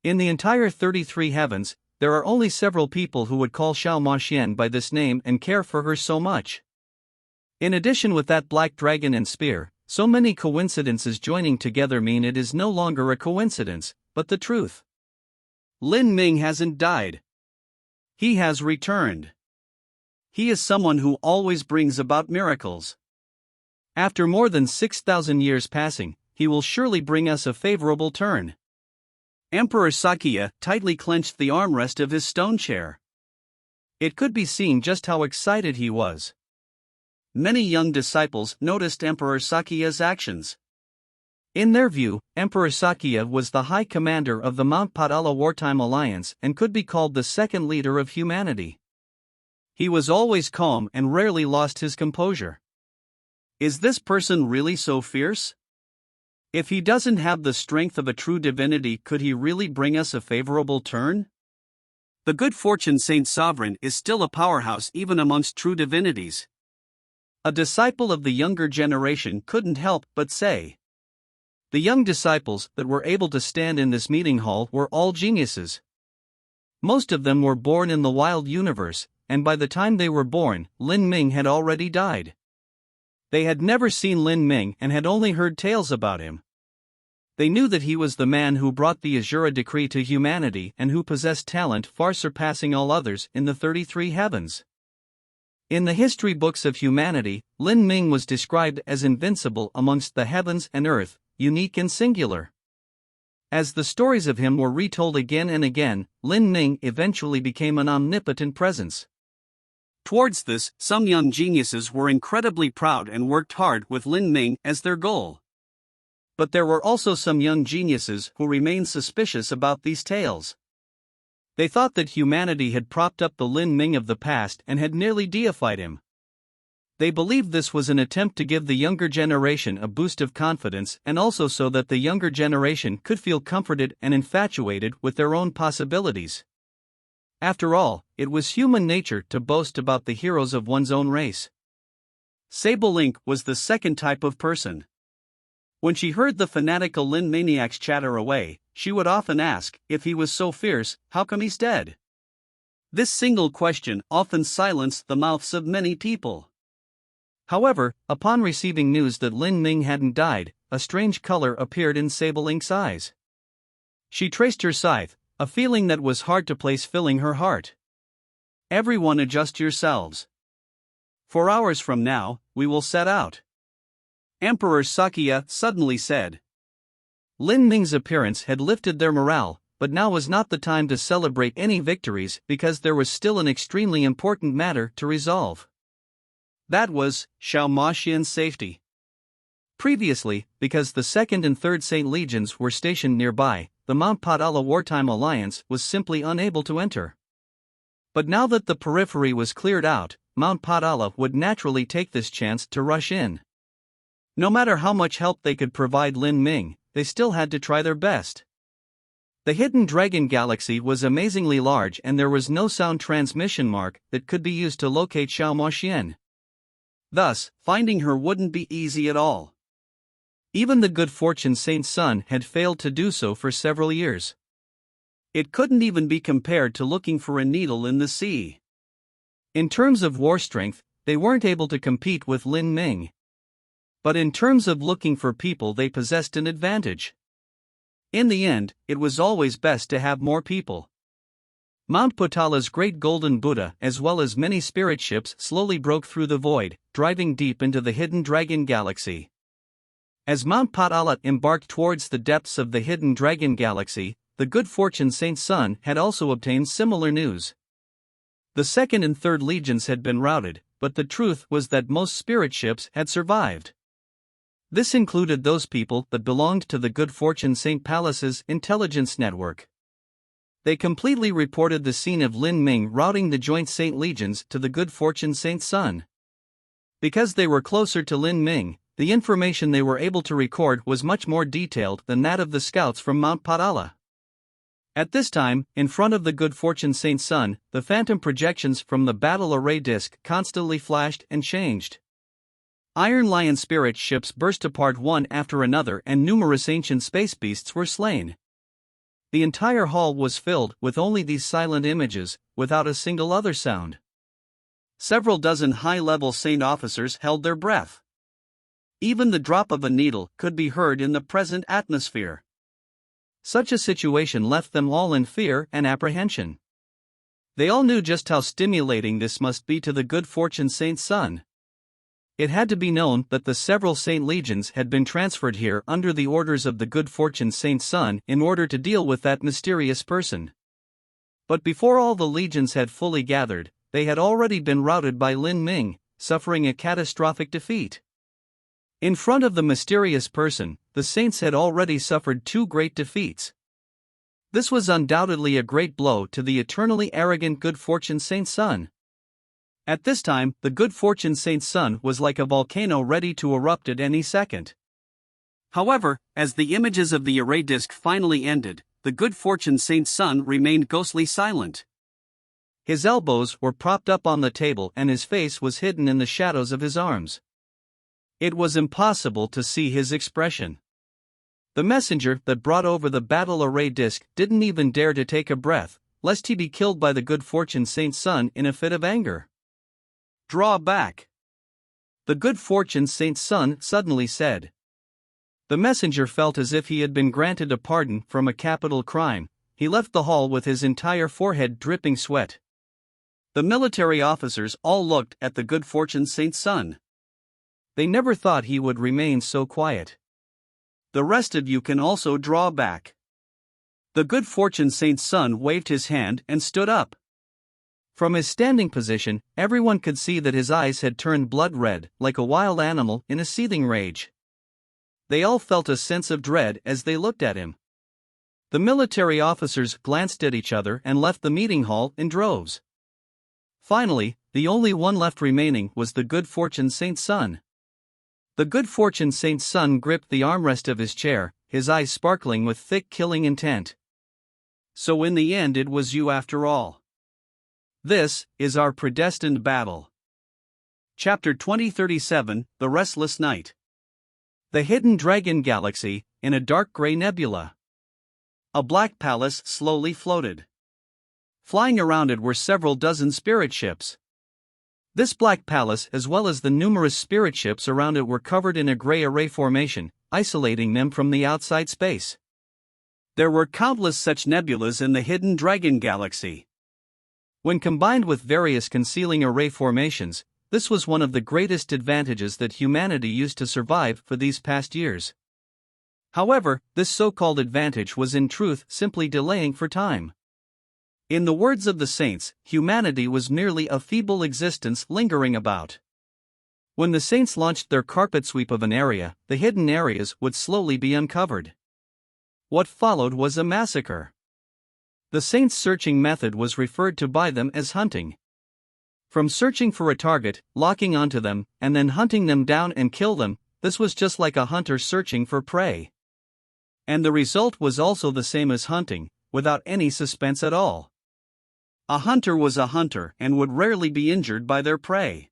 In the entire 33 heavens, there are only several people who would call Xiao Moxian by this name and care for her so much. In addition, with that black dragon and spear, so many coincidences joining together mean it is no longer a coincidence, but the truth. Lin Ming hasn't died. He has returned. He is someone who always brings about miracles. After more than 6,000 years passing, he will surely bring us a favorable turn. Emperor Sakya tightly clenched the armrest of his stone chair. It could be seen just how excited he was. Many young disciples noticed Emperor Sakya's actions. In their view, Emperor Sakya was the high commander of the Mount Potala Wartime Alliance and could be called the second leader of humanity. He was always calm and rarely lost his composure. Is this person really so fierce? If he doesn't have the strength of a true divinity, could he really bring us a favorable turn? The good fortune Saint Sovereign is still a powerhouse even amongst true divinities. A disciple of the younger generation couldn't help but say. The young disciples that were able to stand in this meeting hall were all geniuses. Most of them were born in the wild universe, and by the time they were born, Lin Ming had already died. They had never seen Lin Ming and had only heard tales about him. They knew that he was the man who brought the Azura decree to humanity and who possessed talent far surpassing all others in the 33 heavens. In the history books of humanity, Lin Ming was described as invincible amongst the heavens and earth, unique and singular. As the stories of him were retold again and again, Lin Ming eventually became an omnipotent presence. Towards this, some young geniuses were incredibly proud and worked hard with Lin Ming as their goal. But there were also some young geniuses who remained suspicious about these tales. They thought that humanity had propped up the Lin Ming of the past and had nearly deified him. They believed this was an attempt to give the younger generation a boost of confidence and also so that the younger generation could feel comforted and infatuated with their own possibilities. After all, it was human nature to boast about the heroes of one's own race. Sable Link was the second type of person. When she heard the fanatical Lin maniacs chatter away, she would often ask, if he was so fierce, how come he's dead? This single question often silenced the mouths of many people. However, upon receiving news that Lin Ming hadn't died, a strange color appeared in Sable Link's eyes. She traced her scythe, a feeling that was hard to place filling her heart. Everyone adjust yourselves. 4 hours from now, we will set out. Emperor Sakya suddenly said. Lin Ming's appearance had lifted their morale, but now was not the time to celebrate any victories because there was still an extremely important matter to resolve. That was Xiao Maxian's safety. Previously, because the 2nd and 3rd Saint Legions were stationed nearby, the Mount Padala Wartime Alliance was simply unable to enter. But now that the periphery was cleared out, Mount Padala would naturally take this chance to rush in. No matter how much help they could provide Lin Ming, they still had to try their best. The Hidden Dragon Galaxy was amazingly large and there was no sound transmission mark that could be used to locate Xiao Maxian. Thus, finding her wouldn't be easy at all. Even the good fortune Saint's son had failed to do so for several years. It couldn't even be compared to looking for a needle in the sea. In terms of war strength, they weren't able to compete with Lin Ming. But in terms of looking for people, they possessed an advantage. In the end, it was always best to have more people. Mount Potala's great golden Buddha as well as many spirit ships slowly broke through the void, driving deep into the Hidden Dragon Galaxy. As Mount Potala embarked towards the depths of the Hidden Dragon Galaxy, the good fortune Saint's son had also obtained similar news. The 2nd and 3rd Legions had been routed, but the truth was that most spirit ships had survived. This included those people that belonged to the good fortune Saint Palace's intelligence network. They completely reported the scene of Lin Ming routing the joint Saint Legions to the good fortune Saint's son. Because they were closer to Lin Ming, the information they were able to record was much more detailed than that of the scouts from Mount Padala. At this time, in front of the good fortune Saint's son, the phantom projections from the battle array disk constantly flashed and changed. Iron Lion spirit ships burst apart one after another and numerous ancient space beasts were slain. The entire hall was filled with only these silent images, without a single other sound. Several dozen high-level Saint officers held their breath. Even the drop of a needle could be heard in the present atmosphere. Such a situation left them all in fear and apprehension. They all knew just how stimulating this must be to the good fortune Saint's son. It had to be known that the several Saint Legions had been transferred here under the orders of the good fortune Saint's son in order to deal with that mysterious person. But before all the legions had fully gathered, they had already been routed by Lin Ming, suffering a catastrophic defeat. In front of the mysterious person, the saints had already suffered 2 great defeats. This was undoubtedly a great blow to the eternally arrogant good fortune Saint's son. At this time, the good fortune Saint's son was like a volcano ready to erupt at any second. However, as the images of the array disk finally ended, the good fortune saint's son remained ghostly silent. His elbows were propped up on the table and his face was hidden in the shadows of his arms. It was impossible to see his expression. The messenger that brought over the battle array disk didn't even dare to take a breath, lest he be killed by the good fortune saint's son in a fit of anger. "Draw back," the good fortune saint's son suddenly said. The messenger felt as if he had been granted a pardon from a capital crime. He left the hall with his entire forehead dripping sweat. The military officers all looked at the good fortune saint's son. They never thought he would remain so quiet. "The rest of you can also draw back." The good fortune saint's son waved his hand and stood up. From his standing position, everyone could see that his eyes had turned blood red, like a wild animal in a seething rage. They all felt a sense of dread as they looked at him. The military officers glanced at each other and left the meeting hall in droves. Finally, the only one left remaining was the good fortune saint's son. The good fortune saint's son gripped the armrest of his chair, his eyes sparkling with thick killing intent. "So in the end it was you after all. This is our predestined battle." Chapter 2037, The Restless Night. The Hidden Dragon Galaxy, in a dark gray nebula. A black palace slowly floated. Flying around it were several dozen spirit ships. This black palace, as well as the numerous spirit ships around it, were covered in a gray array formation, isolating them from the outside space. There were countless such nebulas in the Hidden Dragon Galaxy. When combined with various concealing array formations, this was one of the greatest advantages that humanity used to survive for these past years. However, this so-called advantage was in truth simply delaying for time. In the words of the saints, humanity was merely a feeble existence lingering about. When the saints launched their carpet sweep of an area, the hidden areas would slowly be uncovered. What followed was a massacre. The saints' searching method was referred to by them as hunting. From searching for a target, locking onto them, and then hunting them down and kill them, this was just like a hunter searching for prey. And the result was also the same as hunting, without any suspense at all. A hunter was a hunter and would rarely be injured by their prey.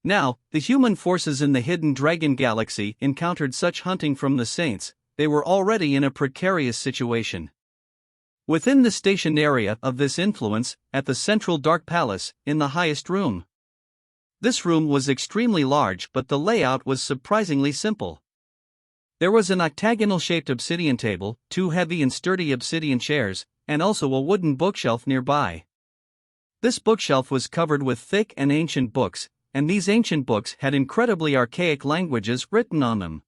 Now, the human forces in the Hidden Dragon Galaxy encountered such hunting from the saints. They were already in a precarious situation. Within the station area of this influence, at the central dark palace, in the highest room. This room was extremely large, but the layout was surprisingly simple. There was an octagonal-shaped obsidian table, 2 heavy and sturdy obsidian chairs, and also a wooden bookshelf nearby. This bookshelf was covered with thick and ancient books, and these ancient books had incredibly archaic languages written on them.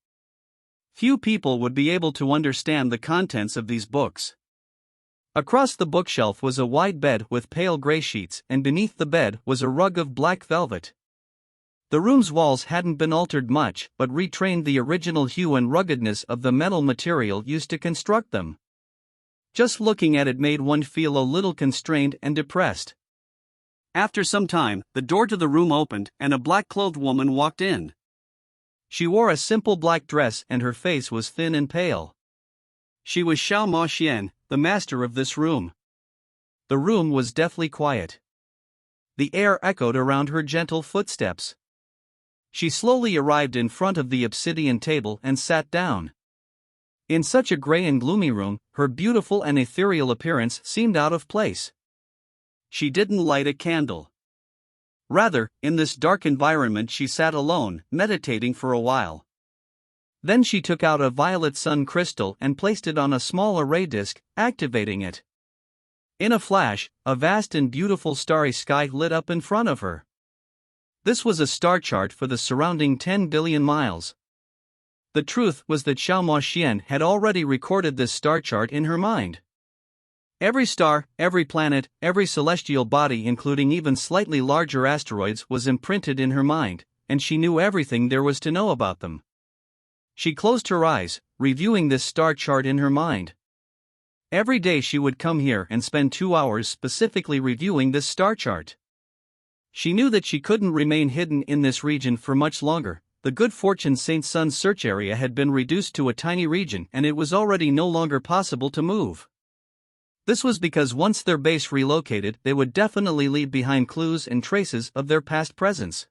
Few people would be able to understand the contents of these books. Across the bookshelf was a wide bed with pale gray sheets, and beneath the bed was a rug of black velvet. The room's walls hadn't been altered much, but retained the original hue and ruggedness of the metal material used to construct them. Just looking at it made one feel a little constrained and depressed. After some time, the door to the room opened and a black-clothed woman walked in. She wore a simple black dress and her face was thin and pale. She was Xiao Mo Xian, the master of this room. The room was deathly quiet. The air echoed around her gentle footsteps. She slowly arrived in front of the obsidian table and sat down. In such a gray and gloomy room, her beautiful and ethereal appearance seemed out of place. She didn't light a candle. Rather, in this dark environment she sat alone, meditating for a while. Then she took out a violet sun crystal and placed it on a small array disk, activating it. In a flash, a vast and beautiful starry sky lit up in front of her. This was a star chart for the surrounding 10 billion miles. The truth was that Xiao Mo Xian had already recorded this star chart in her mind. Every star, every planet, every celestial body, including even slightly larger asteroids, was imprinted in her mind, and she knew everything there was to know about them. She closed her eyes, reviewing this star chart in her mind. Every day she would come here and spend 2 hours specifically reviewing this star chart. She knew that she couldn't remain hidden in this region for much longer, the Good Fortune Saint Sun's search area had been reduced to a tiny region and it was already no longer possible to move. This was because once their base relocated, they would definitely leave behind clues and traces of their past presence.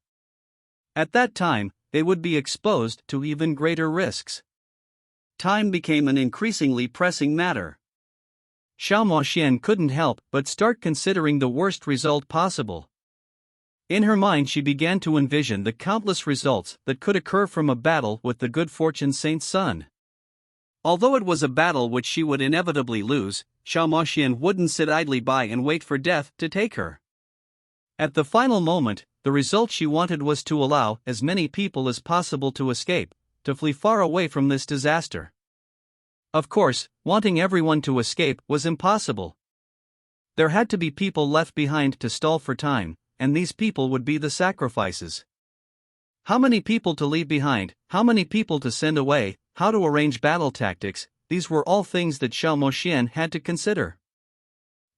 At that time, they would be exposed to even greater risks. Time became an increasingly pressing matter. Xiao Moxian couldn't help but start considering the worst result possible. In her mind, she began to envision the countless results that could occur from a battle with the Good Fortune Saint Sun. Although it was a battle which she would inevitably lose, Xiao Moxian wouldn't sit idly by and wait for death to take her. At the final moment, the result she wanted was to allow as many people as possible to escape, to flee far away from this disaster. Of course, wanting everyone to escape was impossible. There had to be people left behind to stall for time, and these people would be the sacrifices. How many people to leave behind, how many people to send away, how to arrange battle tactics, these were all things that Xiao Moxian had to consider.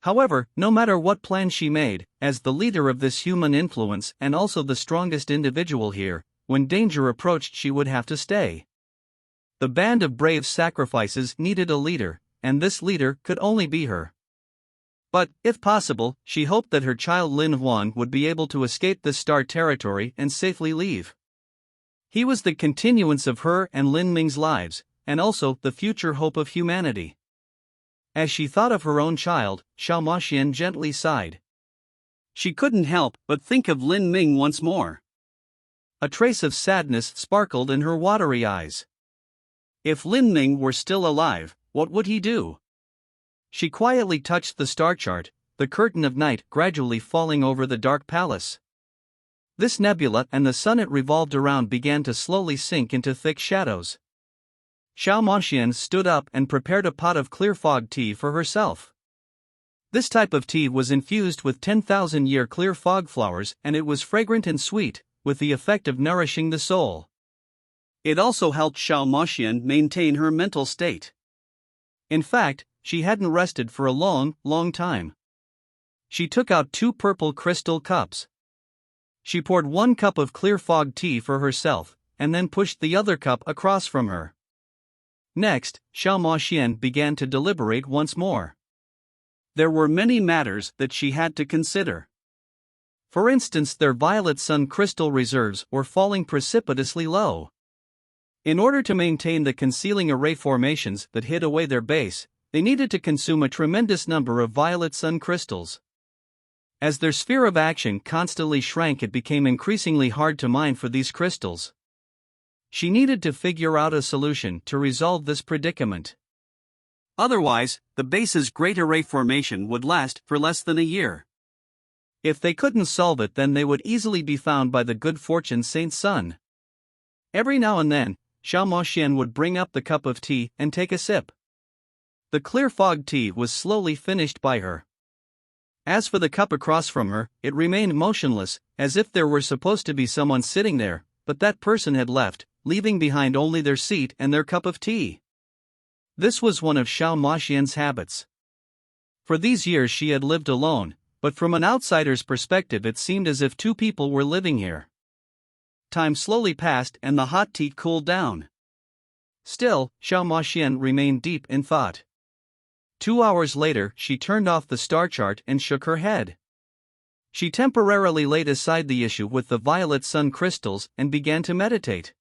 However, no matter what plan she made, as the leader of this human influence and also the strongest individual here, when danger approached she would have to stay. The band of brave sacrifices needed a leader, and this leader could only be her. But, if possible, she hoped that her child Lin Huan would be able to escape this star territory and safely leave. He was the continuance of her and Lin Ming's lives, and also the future hope of humanity. As she thought of her own child, Xiao Moxian gently sighed. She couldn't help but think of Lin Ming once more. A trace of sadness sparkled in her watery eyes. If Lin Ming were still alive, what would he do? She quietly touched the star chart, the curtain of night gradually falling over the dark palace. This nebula and the sun it revolved around began to slowly sink into thick shadows. Xiao Moxian stood up and prepared a pot of clear fog tea for herself. This type of tea was infused with 10,000-year clear fog flowers and it was fragrant and sweet, with the effect of nourishing the soul. It also helped Xiao Moxian maintain her mental state. In fact, she hadn't rested for a long time. She took out 2 purple crystal cups. She poured 1 cup of clear fog tea for herself, and then pushed the other cup across from her. Next, Xiao Moxian began to deliberate once more. There were many matters that she had to consider. For instance, their violet sun crystal reserves were falling precipitously low. In order to maintain the concealing array formations that hid away their base, they needed to consume a tremendous number of violet sun crystals. As their sphere of action constantly shrank, it became increasingly hard to mine for these crystals. She needed to figure out a solution to resolve this predicament. Otherwise, the base's great array formation would last for less than a year. If they couldn't solve it, then they would easily be found by the Good Fortune Saint Sun. Every now and then, Xiao Moxian would bring up the cup of tea and take a sip. The clear fog tea was slowly finished by her. As for the cup across from her, it remained motionless, as if there were supposed to be someone sitting there, but that person had left, leaving behind only their seat and their cup of tea. This was one of Xiao Moxian's habits. For these years she had lived alone, but from an outsider's perspective it seemed as if 2 people were living here. Time slowly passed and the hot tea cooled down. Still, Xiao Moxian remained deep in thought. 2 hours later, she turned off the star chart and shook her head. She temporarily laid aside the issue with the violet sun crystals and began to meditate.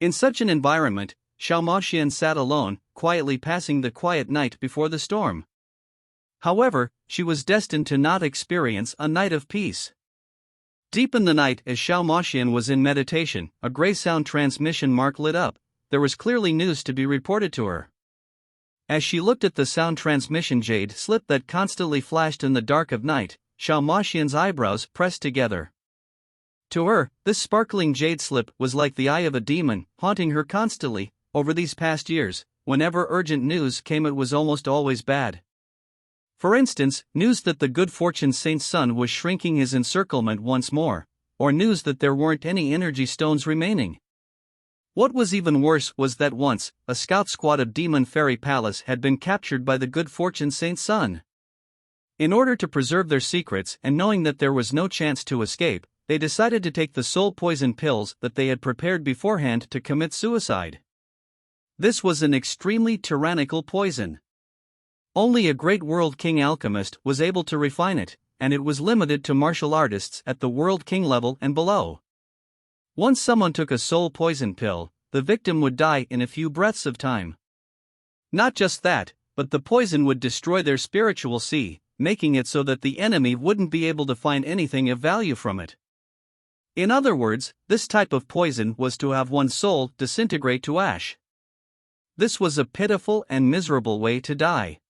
In such an environment, Xiao Moxian sat alone, quietly passing the quiet night before the storm. However, she was destined to not experience a night of peace. Deep in the night, as Xiao Moxian was in meditation, a gray sound transmission mark lit up. There was clearly news to be reported to her. As she looked at the sound transmission jade slip that constantly flashed in the dark of night, Xiao Moxian's eyebrows pressed together. To her, this sparkling jade slip was like the eye of a demon, haunting her constantly. Over these past years, whenever urgent news came, it was almost always bad. For instance, news that the Good Fortune Saint Sun was shrinking his encirclement once more, or news that there weren't any energy stones remaining. What was even worse was that once, a scout squad of Demon Fairy Palace had been captured by the Good Fortune Saint Sun. In order to preserve their secrets and knowing that there was no chance to escape, they decided to take the soul poison pills that they had prepared beforehand to commit suicide. This was an extremely tyrannical poison. Only a great world king alchemist was able to refine it, and it was limited to martial artists at the world king level and below. Once someone took a soul poison pill, the victim would die in a few breaths of time. Not just that, but the poison would destroy their spiritual sea, making it so that the enemy wouldn't be able to find anything of value from it. In other words, this type of poison was to have one's soul disintegrate to ash. This was a pitiful and miserable way to die.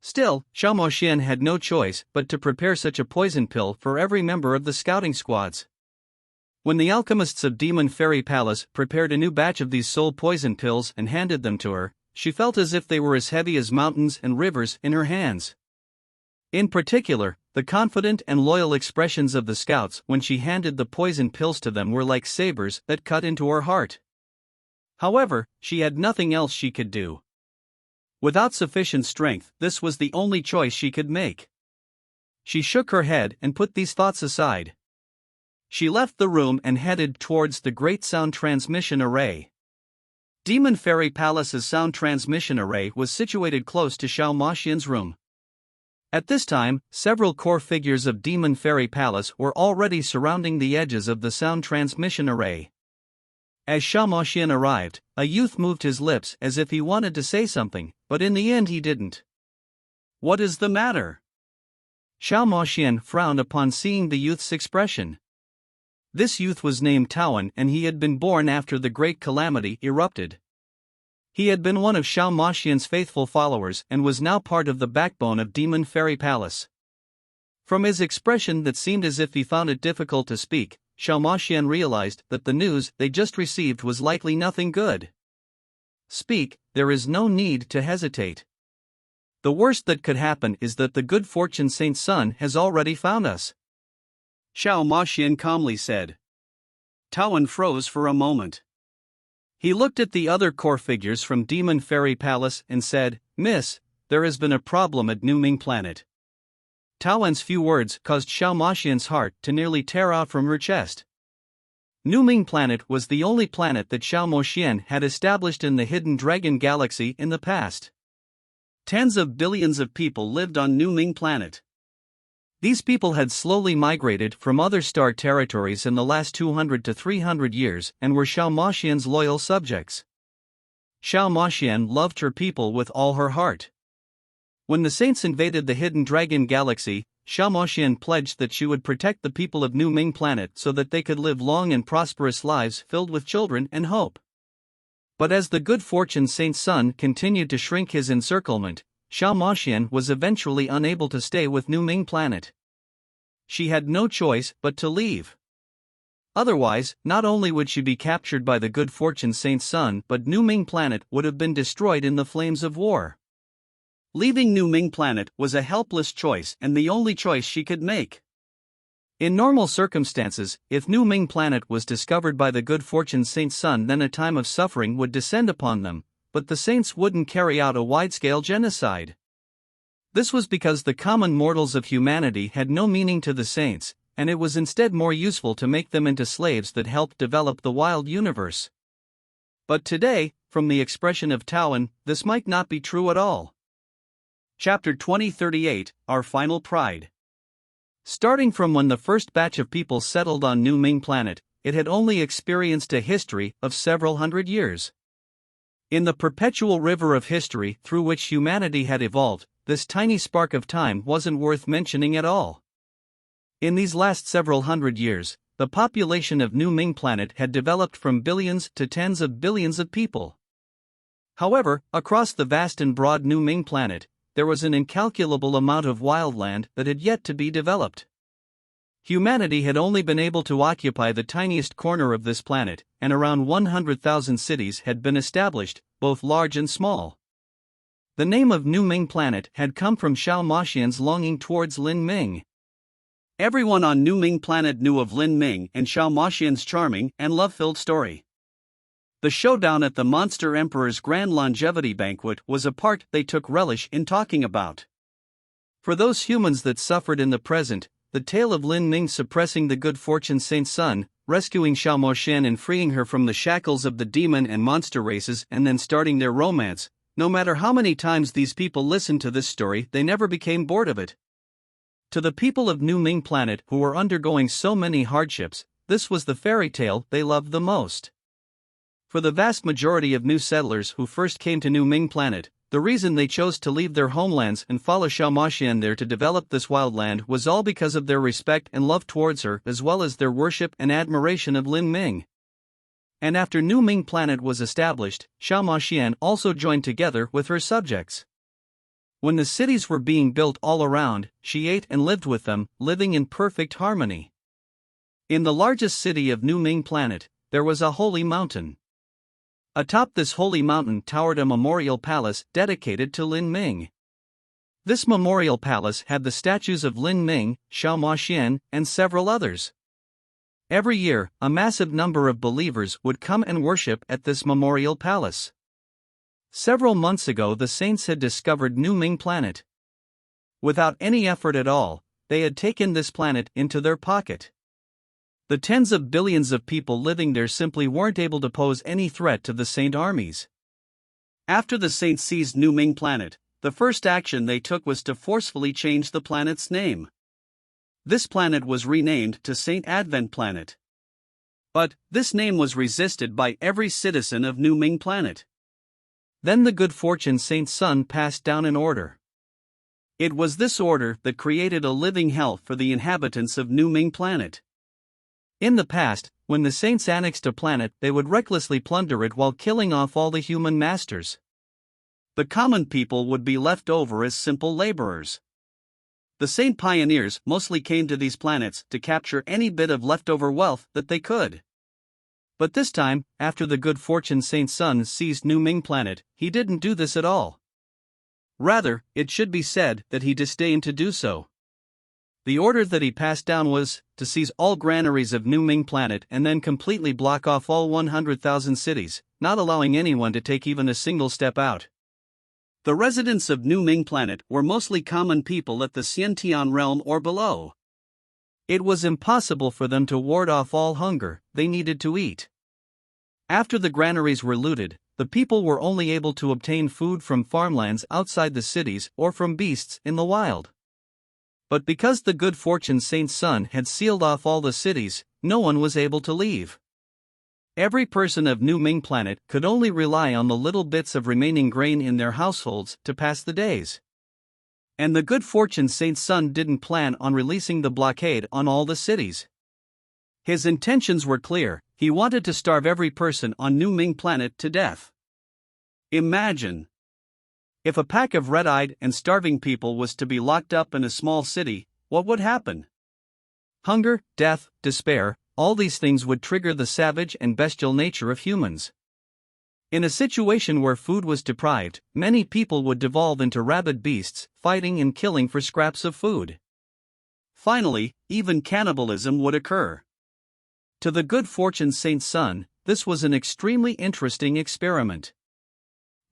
Still, Xiao Moxian had no choice but to prepare such a poison pill for every member of the scouting squads. When the alchemists of Demon Fairy Palace prepared a new batch of these soul poison pills and handed them to her, she felt as if they were as heavy as mountains and rivers in her hands. In particular, the confident and loyal expressions of the scouts when she handed the poison pills to them were like sabers that cut into her heart. However, she had nothing else she could do. Without sufficient strength, this was the only choice she could make. She shook her head and put these thoughts aside. She left the room and headed towards the Great Sound Transmission Array. Demon Fairy Palace's sound transmission array was situated close to Xiao Moxian's room. At this time, several core figures of Demon Fairy Palace were already surrounding the edges of the sound transmission array. As Xiao Moxian arrived, a youth moved his lips as if he wanted to say something, but in the end he didn't. "What is the matter?" Xiao Moxian frowned upon seeing the youth's expression. This youth was named Taoan and he had been born after the Great Calamity erupted. He had been one of Xiao Moxian's faithful followers and was now part of the backbone of Demon Fairy Palace. From his expression that seemed as if he found it difficult to speak, Xiao Moxian realized that the news they just received was likely nothing good. "Speak, there is no need to hesitate. The worst that could happen is that the good fortune Saint's son has already found us," Xiao Moxian calmly said. Taoan froze for a moment. He looked at the other core figures from Demon Fairy Palace and said, "Miss, there has been a problem at New Ming Planet." Taoan's few words caused Xiao Moxian's heart to nearly tear out from her chest. New Ming Planet was the only planet that Xiao Moxian had established in the Hidden Dragon Galaxy in the past. Tens of billions of people lived on New Ming Planet. These people had slowly migrated from other star territories in the last 200 to 300 years and were Xiao Moxian's loyal subjects. Xiao Moxian loved her people with all her heart. When the Saints invaded the Hidden Dragon Galaxy, Xiao Moxian pledged that she would protect the people of New Ming Planet so that they could live long and prosperous lives filled with children and hope. But as the good fortune Saint's son continued to shrink his encirclement, Xiao Moxian was eventually unable to stay with New Ming Planet. She had no choice but to leave. Otherwise, not only would she be captured by the good fortune Saint's son, but New Ming Planet would have been destroyed in the flames of war. Leaving New Ming Planet was a helpless choice and the only choice she could make. In normal circumstances, if New Ming Planet was discovered by the good fortune Saint's son, then a time of suffering would descend upon them, but the Saints wouldn't carry out a wide-scale genocide. This was because the common mortals of humanity had no meaning to the Saints, and it was instead more useful to make them into slaves that helped develop the wild universe. But today, from the expression of Taoan, this might not be true at all. Chapter 2038, Our Final Pride. Starting from when the first batch of people settled on New Ming Planet, it had only experienced a history of several hundred years. In the perpetual river of history through which humanity had evolved, this tiny spark of time wasn't worth mentioning at all. In these last several hundred years, the population of New Ming Planet had developed from billions to tens of billions of people. However, across the vast and broad New Ming Planet, there was an incalculable amount of wildland that had yet to be developed. Humanity had only been able to occupy the tiniest corner of this planet, and around 100,000 cities had been established, both large and small. The name of New Ming Planet had come from Xiao Moxian's longing towards Lin Ming. Everyone on New Ming Planet knew of Lin Ming and Xiao Moxian's charming and love-filled story. The showdown at the Monster Emperor's Grand Longevity Banquet was a part they took relish in talking about. For those humans that suffered in the present, the tale of Lin Ming suppressing the good fortune Saint's son, rescuing Xiao Moxian and freeing her from the shackles of the demon and monster races and then starting their romance. No matter how many times these people listened to this story, they never became bored of it. To the people of New Ming Planet who were undergoing so many hardships, this was the fairy tale they loved the most. For the vast majority of new settlers who first came to New Ming Planet, the reason they chose to leave their homelands and follow Xiao Moxian there to develop this wild land was all because of their respect and love towards her, as well as their worship and admiration of Lin Ming. And after New Ming Planet was established, Xiao Moxian also joined together with her subjects. When the cities were being built all around, she ate and lived with them, living in perfect harmony. In the largest city of New Ming Planet, there was a holy mountain. Atop this holy mountain towered a memorial palace dedicated to Lin Ming. This memorial palace had the statues of Lin Ming, Xiao Moxian, and several others. Every year, a massive number of believers would come and worship at this memorial palace. Several months ago, the saints had discovered New Ming Planet. Without any effort at all, they had taken this planet into their pocket. The tens of billions of people living there simply weren't able to pose any threat to the Saint armies. After the Saints seized New Ming Planet, the first action they took was to forcefully change the planet's name. This planet was renamed to Saint Advent Planet. But this name was resisted by every citizen of New Ming Planet. Then the good fortune Saint's son passed down an order. It was this order that created a living hell for the inhabitants of New Ming Planet. In the past, when the saints annexed a planet, they would recklessly plunder it while killing off all the human masters. The common people would be left over as simple laborers. The saint pioneers mostly came to these planets to capture any bit of leftover wealth that they could. But this time, after the good fortune Saint's son seized New Ming Planet, he didn't do this at all. Rather, it should be said that he disdained to do so. The order that he passed down was to seize all granaries of New Ming Planet and then completely block off all 100,000 cities, not allowing anyone to take even a single step out. The residents of New Ming Planet were mostly common people at the Xiantian realm or below. It was impossible for them to ward off all hunger, they needed to eat. After the granaries were looted, the people were only able to obtain food from farmlands outside the cities or from beasts in the wild. But because the good fortune Saint's son had sealed off all the cities, no one was able to leave. Every person of New Ming Planet could only rely on the little bits of remaining grain in their households to pass the days. And the good fortune Saint's son didn't plan on releasing the blockade on all the cities. His intentions were clear: he wanted to starve every person on New Ming Planet to death. Imagine if a pack of red-eyed and starving people was to be locked up in a small city, what would happen? Hunger, death, despair, all these things would trigger the savage and bestial nature of humans. In a situation where food was deprived, many people would devolve into rabid beasts, fighting and killing for scraps of food. Finally, even cannibalism would occur. To the good fortune Saint's son, this was an extremely interesting experiment.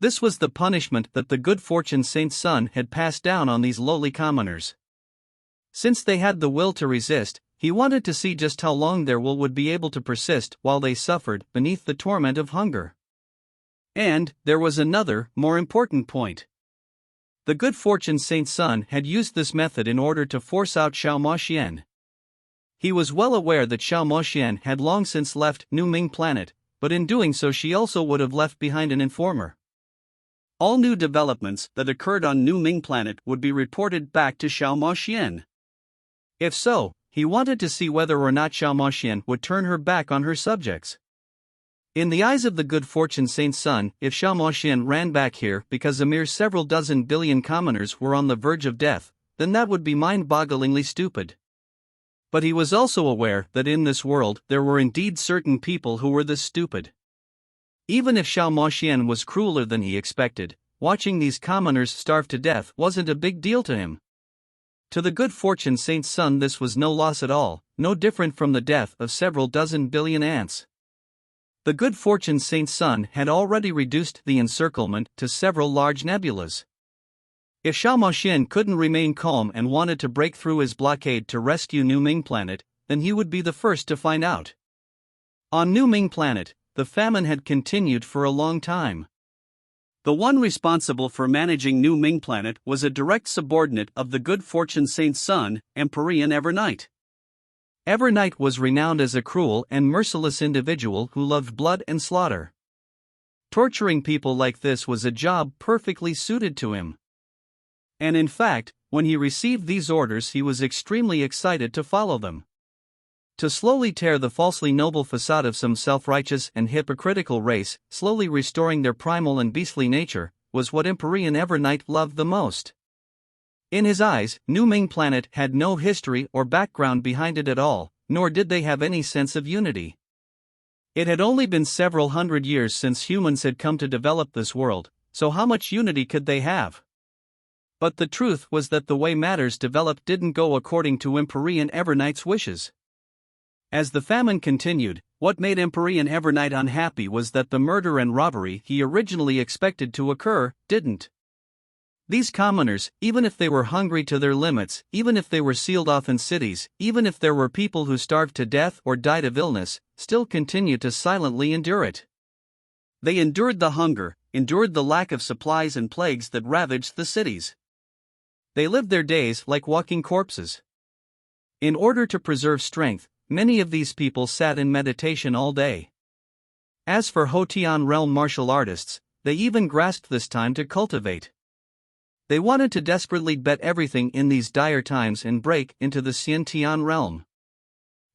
This was the punishment that the good fortune Saint's son had passed down on these lowly commoners. Since they had the will to resist, he wanted to see just how long their will would be able to persist while they suffered beneath the torment of hunger. And there was another, more important point. The good fortune Saint's son had used this method in order to force out Xiao Moxian. He was well aware that Xiao Moxian had long since left New Ming Planet, but in doing so she also would have left behind an informer. All new developments that occurred on New Ming Planet would be reported back to Xiao Moxian. If so, he wanted to see whether or not Xiao Moxian would turn her back on her subjects. In the eyes of the good fortune Saint's son, if Xiao Moxian ran back here because a mere several dozen billion commoners were on the verge of death, then that would be mind-bogglingly stupid. But he was also aware that in this world there were indeed certain people who were this stupid. Even if Xiao Moxian was crueler than he expected, watching these commoners starve to death wasn't a big deal to him. To the good fortune Saint's son this was no loss at all, no different from the death of several dozen billion ants. The good fortune Saint's son had already reduced the encirclement to several large nebulas. If Xiao Moxian couldn't remain calm and wanted to break through his blockade to rescue New Ming Planet, then he would be the first to find out. On New Ming Planet, the famine had continued for a long time. The one responsible for managing New Ming Planet was a direct subordinate of the good fortune saint's son, Emperor Evernight. Evernight was renowned as a cruel and merciless individual who loved blood and slaughter. Torturing people like this was a job perfectly suited to him. And in fact, when he received these orders, he was extremely excited to follow them. To slowly tear the falsely noble facade of some self-righteous and hypocritical race, slowly restoring their primal and beastly nature, was what Emperor Evernight loved the most. In his eyes, New Ming Planet had no history or background behind it at all, nor did they have any sense of unity. It had only been several hundred years since humans had come to develop this world, so how much unity could they have? But the truth was that the way matters developed didn't go according to Emperor Evernight's wishes. As the famine continued, what made Emperor Evernight unhappy was that the murder and robbery he originally expected to occur didn't. These commoners, even if they were hungry to their limits, even if they were sealed off in cities, even if there were people who starved to death or died of illness, still continued to silently endure it. They endured the hunger, endured the lack of supplies and plagues that ravaged the cities. They lived their days like walking corpses. In order to preserve strength, many of these people sat in meditation all day. As for Hotian realm martial artists, they even grasped this time to cultivate. They wanted to desperately bet everything in these dire times and break into the Xiantian realm.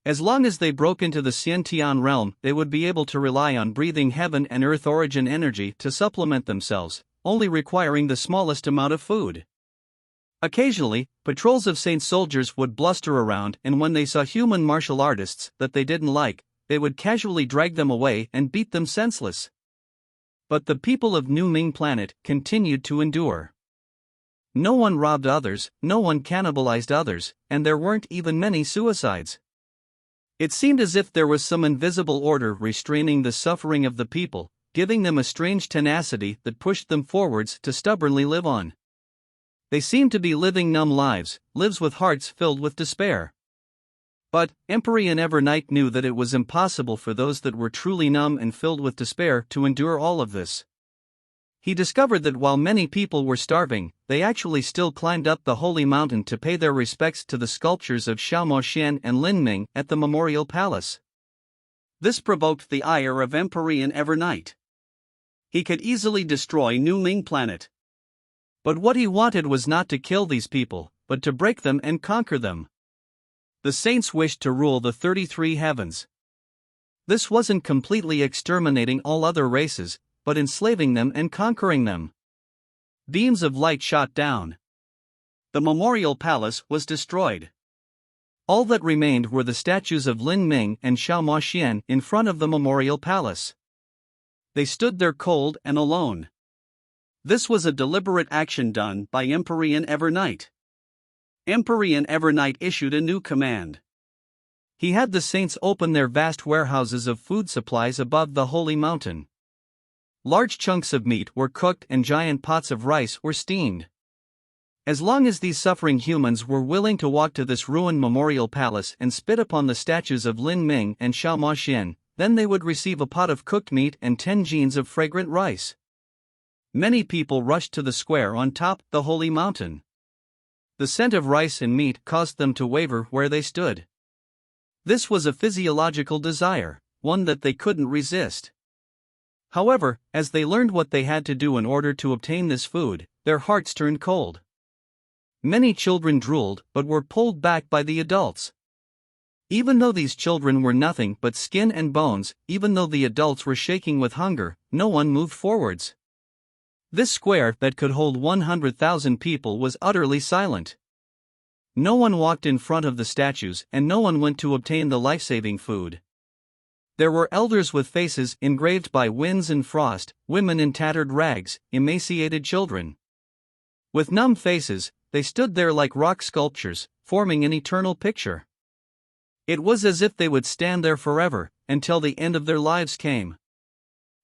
As long as they broke into the Xiantian realm, they would be able to rely on breathing heaven and earth origin energy to supplement themselves, only requiring the smallest amount of food. Occasionally, patrols of Saint soldiers would bluster around, and when they saw human martial artists that they didn't like, they would casually drag them away and beat them senseless. But the people of New Ming Planet continued to endure. No one robbed others, no one cannibalized others, and there weren't even many suicides. It seemed as if there was some invisible order restraining the suffering of the people, giving them a strange tenacity that pushed them forwards to stubbornly live on. They seemed to be living numb lives with hearts filled with despair. But Emperor Evernight knew that it was impossible for those that were truly numb and filled with despair to endure all of this. He discovered that while many people were starving, they actually still climbed up the holy mountain to pay their respects to the sculptures of Xiao Moxian and Lin Ming at the Memorial Palace. This provoked the ire of Emperor Evernight. He could easily destroy New Ming Planet. But what he wanted was not to kill these people, but to break them and conquer them. The saints wished to rule the 33 heavens. This wasn't completely exterminating all other races, but enslaving them and conquering them. Beams of light shot down. The Memorial Palace was destroyed. All that remained were the statues of Lin Ming and Xiao Moxian in front of the Memorial Palace. They stood there cold and alone. This was a deliberate action done by Emperor Evernight. Emperor Evernight issued a new command. He had the saints open their vast warehouses of food supplies above the holy mountain. Large chunks of meat were cooked and giant pots of rice were steamed. As long as these suffering humans were willing to walk to this ruined memorial palace and spit upon the statues of Lin Ming and Xiao Moxian, then they would receive a pot of cooked meat and 10 jeans of fragrant rice. Many people rushed to the square on top the holy mountain. The scent of rice and meat caused them to waver where they stood. This was a physiological desire, one that they couldn't resist. However, as they learned what they had to do in order to obtain this food, their hearts turned cold. Many children drooled but were pulled back by the adults. Even though these children were nothing but skin and bones, even though the adults were shaking with hunger, no one moved forwards. This square that could hold 100,000 people was utterly silent. No one walked in front of the statues and no one went to obtain the life-saving food. There were elders with faces engraved by winds and frost, women in tattered rags, emaciated children. With numb faces, they stood there like rock sculptures, forming an eternal picture. It was as if they would stand there forever, until the end of their lives came.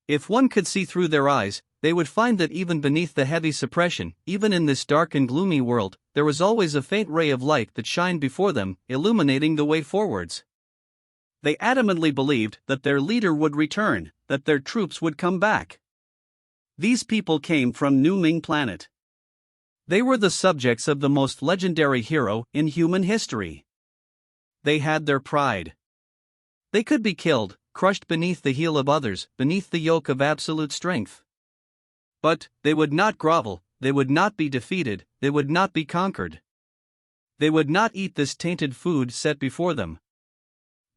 If one could see through their eyes, they would find that even beneath the heavy suppression, even in this dark and gloomy world, there was always a faint ray of light that shined before them, illuminating the way forwards. They adamantly believed that their leader would return, that their troops would come back. These people came from Nu Ming Planet. They were the subjects of the most legendary hero in human history. They had their pride. They could be killed, crushed beneath the heel of others, beneath the yoke of absolute strength. But they would not grovel, they would not be defeated, they would not be conquered. They would not eat this tainted food set before them.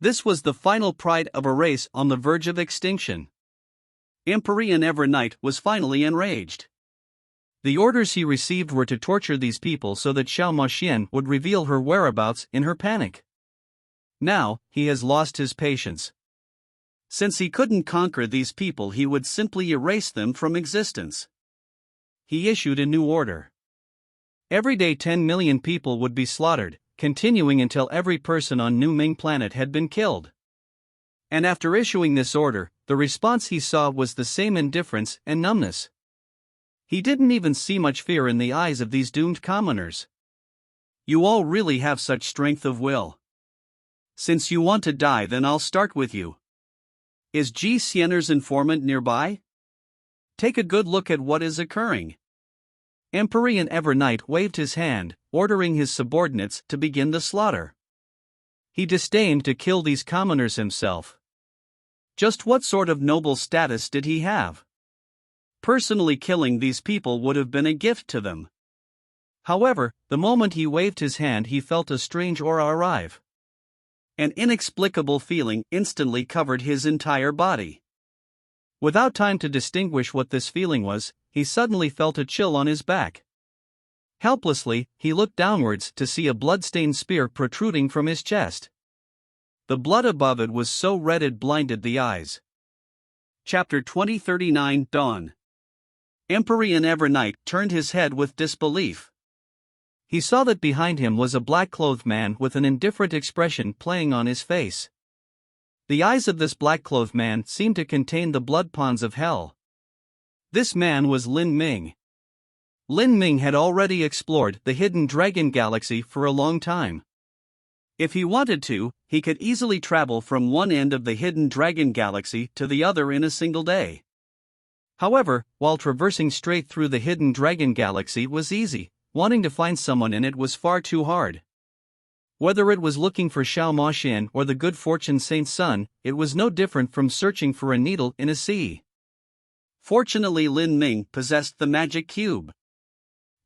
This was the final pride of a race on the verge of extinction. Emperor Evernight was finally enraged. The orders he received were to torture these people so that Xiao Moxian would reveal her whereabouts in her panic. Now, he has lost his patience. Since he couldn't conquer these people, he would simply erase them from existence. He issued a new order. Every day 10 million people would be slaughtered, continuing until every person on Nu Ming Planet had been killed. And after issuing this order, the response he saw was the same indifference and numbness. He didn't even see much fear in the eyes of these doomed commoners. You all really have such strength of will. Since you want to die, then I'll start with you. Is Ji Xianer's informant nearby? Take a good look at what is occurring. Emperor Evernight waved his hand, ordering his subordinates to begin the slaughter. He disdained to kill these commoners himself. Just what sort of noble status did he have? Personally killing these people would have been a gift to them. However, the moment he waved his hand, he felt a strange aura arrive. An inexplicable feeling instantly covered his entire body. Without time to distinguish what this feeling was, he suddenly felt a chill on his back. Helplessly, he looked downwards to see a blood-stained spear protruding from his chest. The blood above it was so red it blinded the eyes. Chapter 2039 Dawn. Emperor Evernight turned his head with disbelief. He saw that behind him was a black-clothed man with an indifferent expression playing on his face. The eyes of this black-clothed man seemed to contain the blood ponds of hell. This man was Lin Ming. Lin Ming had already explored the Hidden Dragon Galaxy for a long time. If he wanted to, he could easily travel from one end of the Hidden Dragon Galaxy to the other in a single day. However, while traversing straight through the Hidden Dragon Galaxy was easy, wanting to find someone in it was far too hard. Whether it was looking for Xiao Moxian or the Good Fortune Saint Sun, it was no different from searching for a needle in a sea. Fortunately, Lin Ming possessed the magic cube.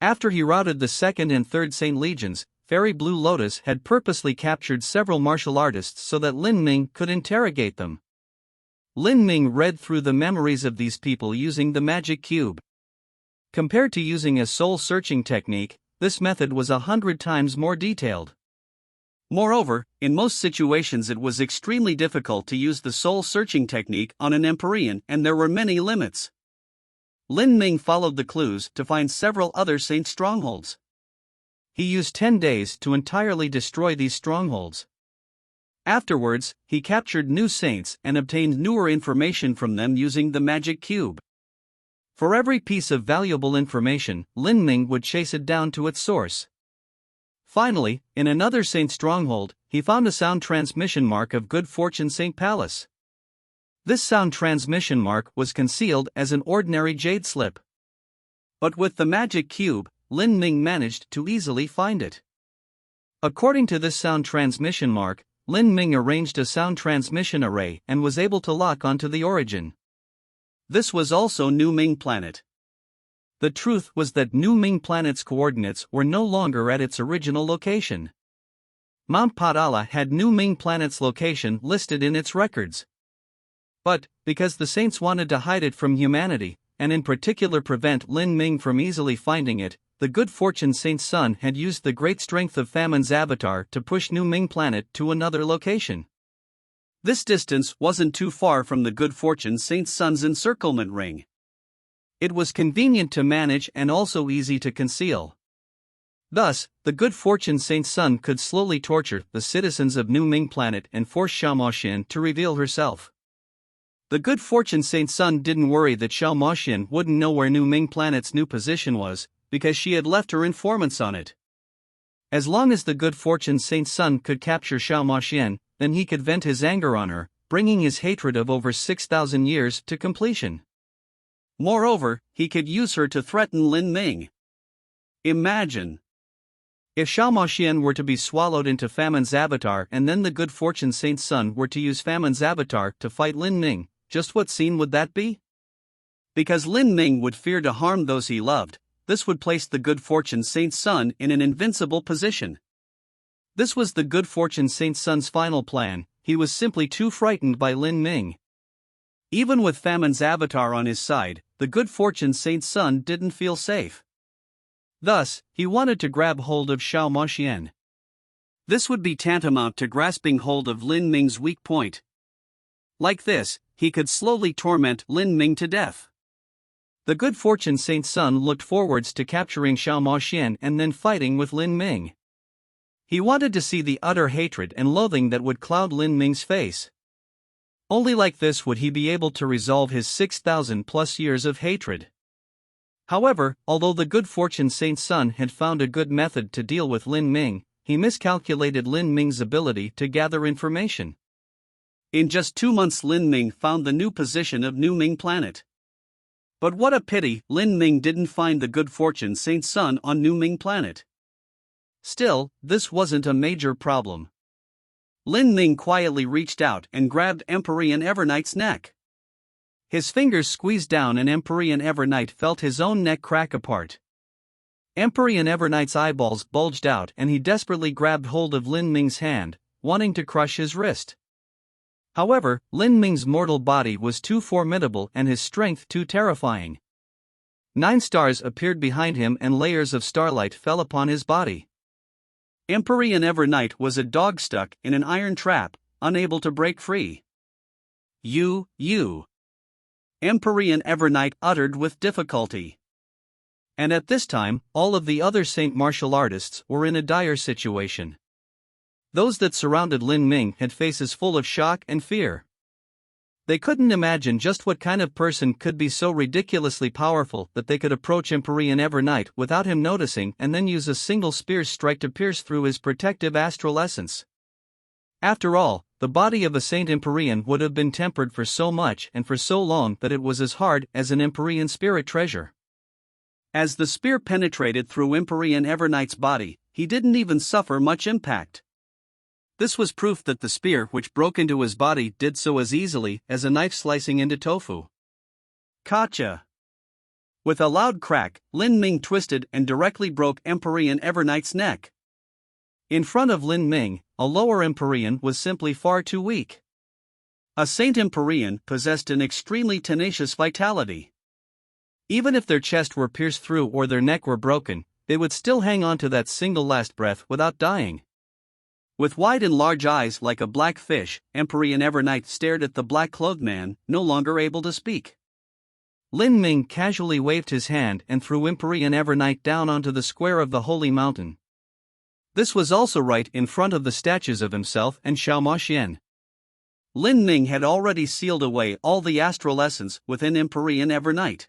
After he routed the 2nd and 3rd Saint Legions, Fairy Blue Lotus had purposely captured several martial artists so that Lin Ming could interrogate them. Lin Ming read through the memories of these people using the magic cube. Compared to using a soul-searching technique, this method was 100 times more detailed. Moreover, in most situations it was extremely difficult to use the soul-searching technique on an Empyrean, and there were many limits. Lin Ming followed the clues to find several other saint strongholds. He used 10 days to entirely destroy these strongholds. Afterwards, he captured new saints and obtained newer information from them using the magic cube. For every piece of valuable information, Lin Ming would chase it down to its source. Finally, in another saint stronghold, he found a sound transmission mark of Good Fortune Saint Palace. This sound transmission mark was concealed as an ordinary jade slip. But with the magic cube, Lin Ming managed to easily find it. According to this sound transmission mark, Lin Ming arranged a sound transmission array and was able to lock onto the origin. This was also Nu Ming Planet. The truth was that Nu Ming Planet's coordinates were no longer at its original location. Mount Padala had Nu Ming Planet's location listed in its records. But, because the saints wanted to hide it from humanity, and in particular prevent Lin Ming from easily finding it, the Good Fortune Saint Sun had used the great strength of Famine's avatar to push Nu Ming Planet to another location. This distance wasn't too far from the Good Fortune Saint Sun's encirclement ring. It was convenient to manage and also easy to conceal. Thus, the Good Fortune Saint Sun could slowly torture the citizens of Nu Ming Planet and force Xiao Moxian to reveal herself. The good fortune Saint Sun didn't worry that Xiao Moxian wouldn't know where New Ming Planet's new position was, because she had left her informants on it. As long as the good fortune Saint Sun could capture Xiao Moxian, then he could vent his anger on her, bringing his hatred of over 6,000 years to completion. Moreover, he could use her to threaten Lin Ming. Imagine if Xiao Moxian were to be swallowed into Famine's avatar and then the good fortune Saint Sun were to use Famine's avatar to fight Lin Ming, just what scene would that be? Because Lin Ming would fear to harm those he loved, this would place the good fortune Saint Sun in an invincible position. This was the good fortune Saint Sun's final plan. He was simply too frightened by Lin Ming. Even with Famine's avatar on his side, the good fortune Saint Sun didn't feel safe. Thus, he wanted to grab hold of Xiao Moxian. This would be tantamount to grasping hold of Lin Ming's weak point. Like this, he could slowly torment Lin Ming to death. The good fortune Saint Sun looked forwards to capturing Xiao Moxian and then fighting with Lin Ming. He wanted to see the utter hatred and loathing that would cloud Lin Ming's face. Only like this would he be able to resolve his 6,000+ years of hatred. However, although the good fortune Saint Sun had found a good method to deal with Lin Ming, he miscalculated Lin Ming's ability to gather information. In just 2 months Lin Ming found the new position of New Ming Planet. But what a pity Lin Ming didn't find the good fortune Saint Sun on New Ming Planet. Still, this wasn't a major problem. Lin Ming quietly reached out and grabbed Empyrean Everknight's neck. His fingers squeezed down and Empyrean Everknight felt his own neck crack apart. Empyrean Everknight's eyeballs bulged out and he desperately grabbed hold of Lin Ming's hand, wanting to crush his wrist. However, Lin Ming's mortal body was too formidable and his strength too terrifying. 9 stars appeared behind him and layers of starlight fell upon his body. Empyrean Everknight was a dog stuck in an iron trap, unable to break free. You. Empyrean Everknight uttered with difficulty. And at this time, all of the other Saint martial artists were in a dire situation. Those that surrounded Lin Ming had faces full of shock and fear. They couldn't imagine just what kind of person could be so ridiculously powerful that they could approach Empyrean Everknight without him noticing and then use a single spear strike to pierce through his protective astral essence. After all, the body of a Saint Empyrean would have been tempered for so much and for so long that it was as hard as an Empyrean spirit treasure. As the spear penetrated through Empyrean Everknight's body, he didn't even suffer much impact. This was proof that the spear which broke into his body did so as easily as a knife slicing into tofu. Gotcha! With a loud crack, Lin Ming twisted and directly broke Empyrean Everknight's neck. In front of Lin Ming, a lower Empyrean was simply far too weak. A Saint Empyrean possessed an extremely tenacious vitality. Even if their chest were pierced through or their neck were broken, they would still hang on to that single last breath without dying. With wide and large eyes like a black fish, Empyrean Everknight stared at the black-clothed man, no longer able to speak. Lin Ming casually waved his hand and threw Empyrean Everknight down onto the square of the holy mountain. This was also right in front of the statues of himself and Xiao Moxian. Lin Ming had already sealed away all the astral essence within Empyrean Everknight.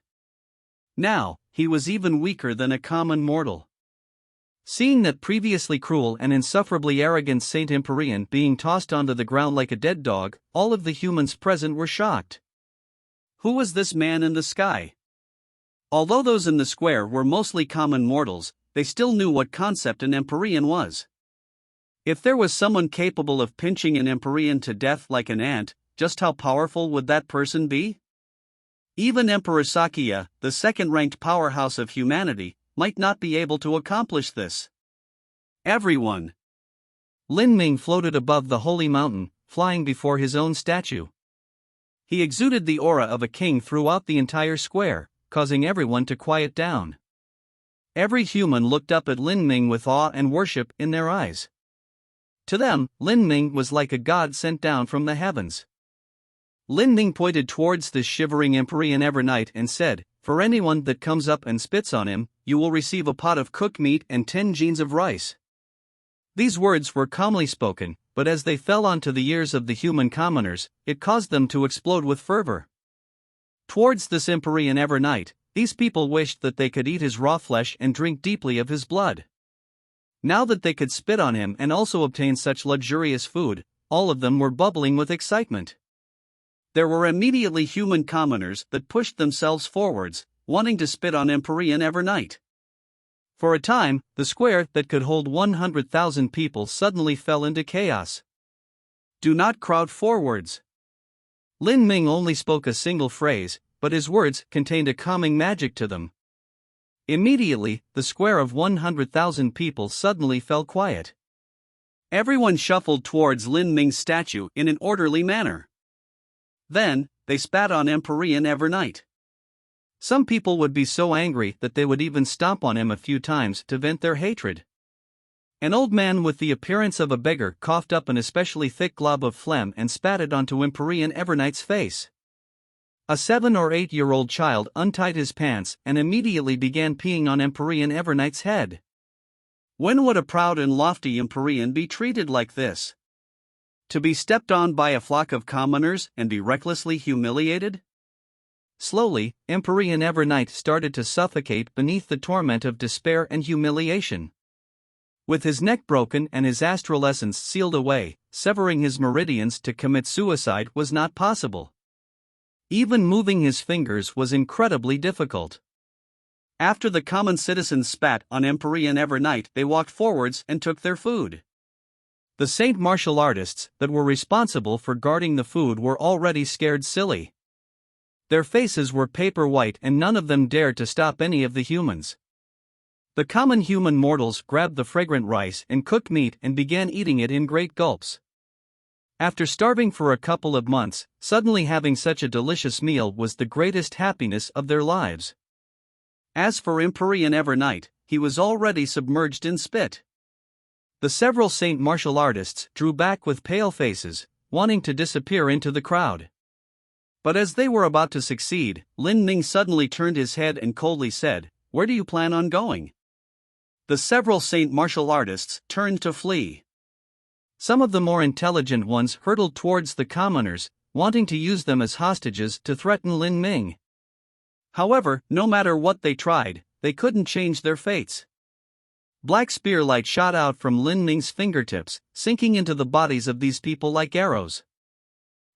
Now, he was even weaker than a common mortal. Seeing that previously cruel and insufferably arrogant Saint Empyrean being tossed onto the ground like a dead dog, all of the humans present were shocked. Who was this man in the sky? Although those in the square were mostly common mortals, they still knew what concept an Empyrean was. If there was someone capable of pinching an Empyrean to death like an ant, just how powerful would that person be? Even Emperor Sakya, the second-ranked powerhouse of humanity, might not be able to accomplish this. Everyone. Lin Ming floated above the holy mountain, flying before his own statue. He exuded the aura of a king throughout the entire square, causing everyone to quiet down. Every human looked up at Lin Ming with awe and worship in their eyes. To them, Lin Ming was like a god sent down from the heavens. Lin Ming pointed towards the shivering Empyrean Everknight and said, "For anyone that comes up and spits on him, you will receive a pot of cooked meat and 10 jeans of rice." These words were calmly spoken, but as they fell onto the ears of the human commoners, it caused them to explode with fervor. Towards this Empyrean Evernight, these people wished that they could eat his raw flesh and drink deeply of his blood. Now that they could spit on him and also obtain such luxurious food, all of them were bubbling with excitement. There were immediately human commoners that pushed themselves forwards, wanting to spit on Empyrean Evernight. For a time, the square that could hold 100,000 people suddenly fell into chaos. "Do not crowd forwards." Lin Ming only spoke a single phrase, but his words contained a calming magic to them. Immediately, the square of 100,000 people suddenly fell quiet. Everyone shuffled towards Lin Ming's statue in an orderly manner. Then, they spat on Empyrean Evernight. Some people would be so angry that they would even stomp on him a few times to vent their hatred. An old man with the appearance of a beggar coughed up an especially thick glob of phlegm and spat it onto Empyrean Evernight's face. A 7 or 8-year-old child untied his pants and immediately began peeing on Empyrean Evernight's head. When would a proud and lofty Empyrean be treated like this? To be stepped on by a flock of commoners and be recklessly humiliated? Slowly, Empyrean Evernight started to suffocate beneath the torment of despair and humiliation. With his neck broken and his astral essence sealed away, severing his meridians to commit suicide was not possible. Even moving his fingers was incredibly difficult. After the common citizens spat on Empyrean Evernight, they walked forwards and took their food. The saint martial artists that were responsible for guarding the food were already scared silly. Their faces were paper white and none of them dared to stop any of the humans. The common human mortals grabbed the fragrant rice and cooked meat and began eating it in great gulps. After starving for a couple of months, suddenly having such a delicious meal was the greatest happiness of their lives. As for Empyrean Evernight, he was already submerged in spit. The several saint martial artists drew back with pale faces, wanting to disappear into the crowd. But as they were about to succeed, Lin Ming suddenly turned his head and coldly said, "Where do you plan on going?" The several saint martial artists turned to flee. Some of the more intelligent ones hurtled towards the commoners, wanting to use them as hostages to threaten Lin Ming. However, no matter what they tried, they couldn't change their fates. Black spear light shot out from Lin Ming's fingertips, sinking into the bodies of these people like arrows.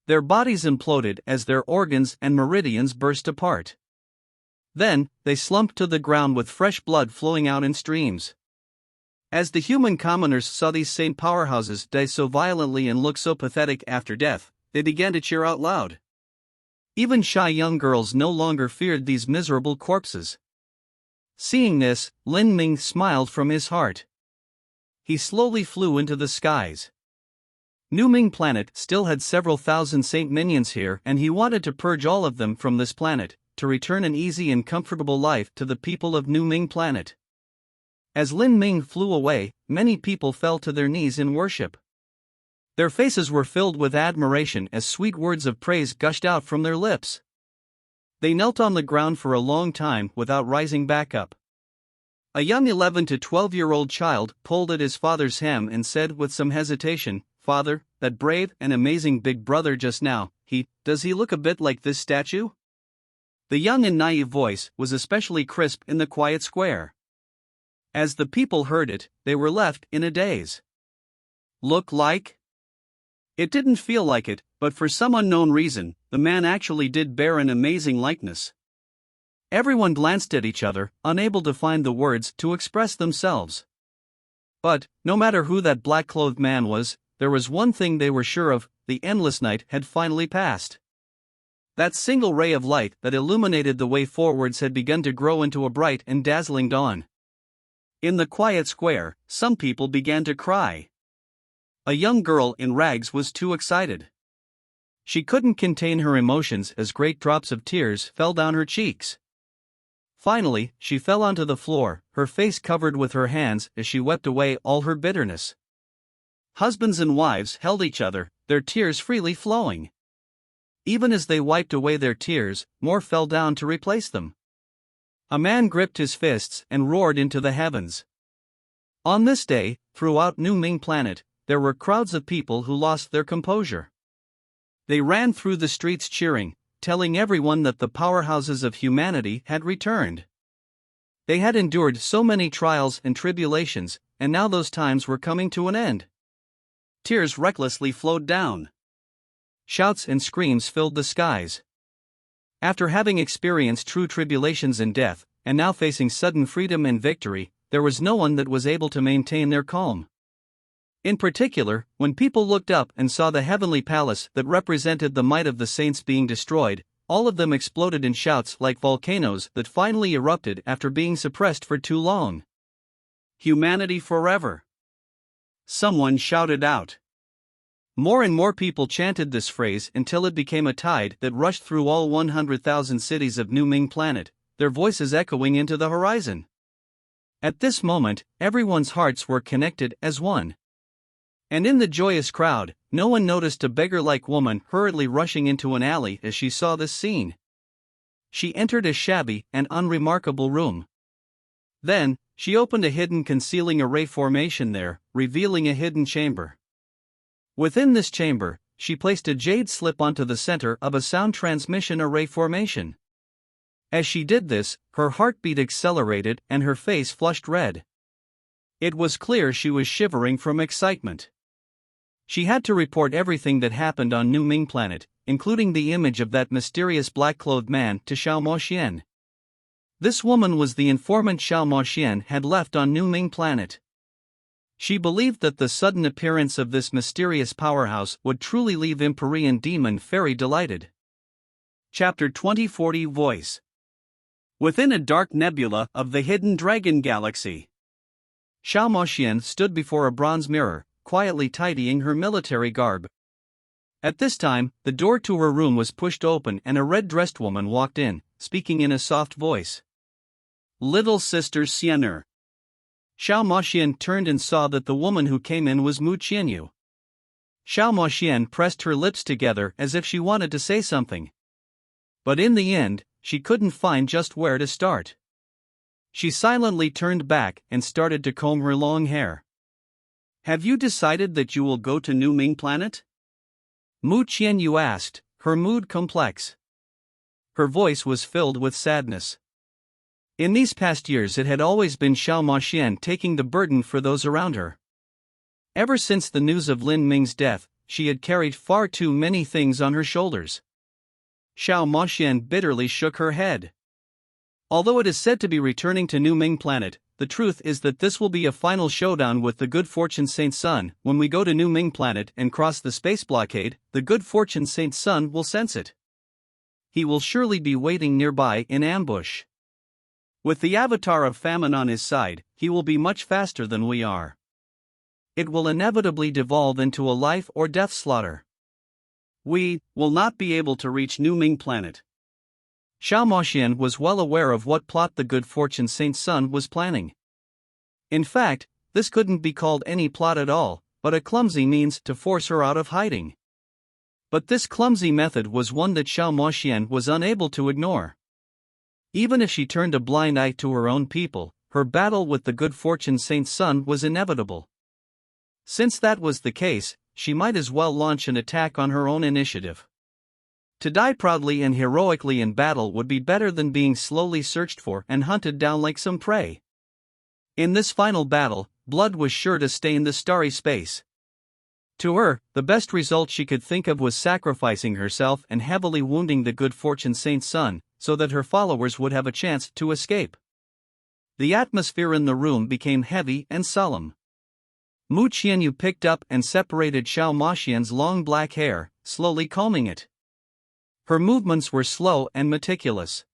Their bodies imploded as their organs and meridians burst apart. Then, they slumped to the ground with fresh blood flowing out in streams. As the human commoners saw these same powerhouses die so violently and look so pathetic after death, they began to cheer out loud. Even shy young girls no longer feared these miserable corpses. Seeing this, Lin Ming smiled from his heart. He slowly flew into the skies. New Ming Planet still had several thousand saint minions here, and he wanted to purge all of them from this planet, to return an easy and comfortable life to the people of New Ming Planet. As Lin Ming flew away, many people fell to their knees in worship. Their faces were filled with admiration as sweet words of praise gushed out from their lips. They knelt on the ground for a long time without rising back up. A young 11 to 12-year-old child pulled at his father's hem and said with some hesitation, "Father, that brave and amazing big brother just now, does he look a bit like this statue?" The young and naive voice was especially crisp in the quiet square. As the people heard it, they were left in a daze. Look like? It didn't feel like it, but for some unknown reason, the man actually did bear an amazing likeness. Everyone glanced at each other, unable to find the words to express themselves. But, no matter who that black-clothed man was, there was one thing they were sure of: the endless night had finally passed. That single ray of light that illuminated the way forwards had begun to grow into a bright and dazzling dawn. In the quiet square, some people began to cry. A young girl in rags was too excited. She couldn't contain her emotions as great drops of tears fell down her cheeks. Finally, she fell onto the floor, her face covered with her hands as she wept away all her bitterness. Husbands and wives held each other, their tears freely flowing. Even as they wiped away their tears, more fell down to replace them. A man gripped his fists and roared into the heavens. On this day, throughout New Ming Planet, there were crowds of people who lost their composure. They ran through the streets cheering, telling everyone that the powerhouses of humanity had returned. They had endured so many trials and tribulations, and now those times were coming to an end. Tears recklessly flowed down. Shouts and screams filled the skies. After having experienced true tribulations and death, and now facing sudden freedom and victory, there was no one that was able to maintain their calm. In particular, when people looked up and saw the heavenly palace that represented the might of the saints being destroyed, all of them exploded in shouts like volcanoes that finally erupted after being suppressed for too long. Humanity forever! Someone shouted out. More and more people chanted this phrase until it became a tide that rushed through all 100,000 cities of New Ming Planet, their voices echoing into the horizon. At this moment, everyone's hearts were connected as one. And in the joyous crowd, no one noticed a beggar-like woman hurriedly rushing into an alley as she saw this scene. She entered a shabby and unremarkable room. Then, she opened a hidden concealing array formation there, revealing a hidden chamber. Within this chamber, she placed a jade slip onto the center of a sound transmission array formation. As she did this, her heartbeat accelerated and her face flushed red. It was clear she was shivering from excitement. She had to report everything that happened on New Ming Planet, including the image of that mysterious black-clothed man, to Xiao Moxian. This woman was the informant Xiao Moxian had left on New Ming Planet. She believed that the sudden appearance of this mysterious powerhouse would truly leave Empyrean Demon Fairy delighted. Chapter 2040 Voice. Within a dark nebula of the hidden Dragon Galaxy, Xiao Moxian stood before a bronze mirror, quietly tidying her military garb. At this time, the door to her room was pushed open and a red-dressed woman walked in, speaking in a soft voice. Little Sister Xian'er. Xiao Moxian turned and saw that the woman who came in was Mu Qianyu. Xiao Moxian pressed her lips together as if she wanted to say something. But in the end, she couldn't find just where to start. She silently turned back and started to comb her long hair. Have you decided that you will go to New Ming Planet? Mu Qianyu asked, her mood complex. Her voice was filled with sadness. In these past years it had always been Xiao Moxian taking the burden for those around her. Ever since the news of Lin Ming's death, she had carried far too many things on her shoulders. Xiao Moxian bitterly shook her head. Although it is said to be returning to New Ming Planet, the truth is that this will be a final showdown with the Good Fortune Saint Sun. When we go to New Ming Planet and cross the space blockade, the Good Fortune Saint Sun will sense it. He will surely be waiting nearby in ambush. With the avatar of famine on his side, he will be much faster than we are. It will inevitably devolve into a life or death slaughter. We will not be able to reach New Ming Planet. Xiao Moxian was well aware of what plot the Good Fortune Saint Sun was planning. In fact, this couldn't be called any plot at all, but a clumsy means to force her out of hiding. But this clumsy method was one that Xiao Moxian was unable to ignore. Even if she turned a blind eye to her own people, her battle with the Good Fortune Saint Sun was inevitable. Since that was the case, she might as well launch an attack on her own initiative. To die proudly and heroically in battle would be better than being slowly searched for and hunted down like some prey. In this final battle, blood was sure to stain the starry space. To her, the best result she could think of was sacrificing herself and heavily wounding the Good Fortune Saint Sun, so that her followers would have a chance to escape. The atmosphere in the room became heavy and solemn. Mu Qianyu picked up and separated Xiao Moxian's long black hair, slowly combing it. Her movements were slow and meticulous.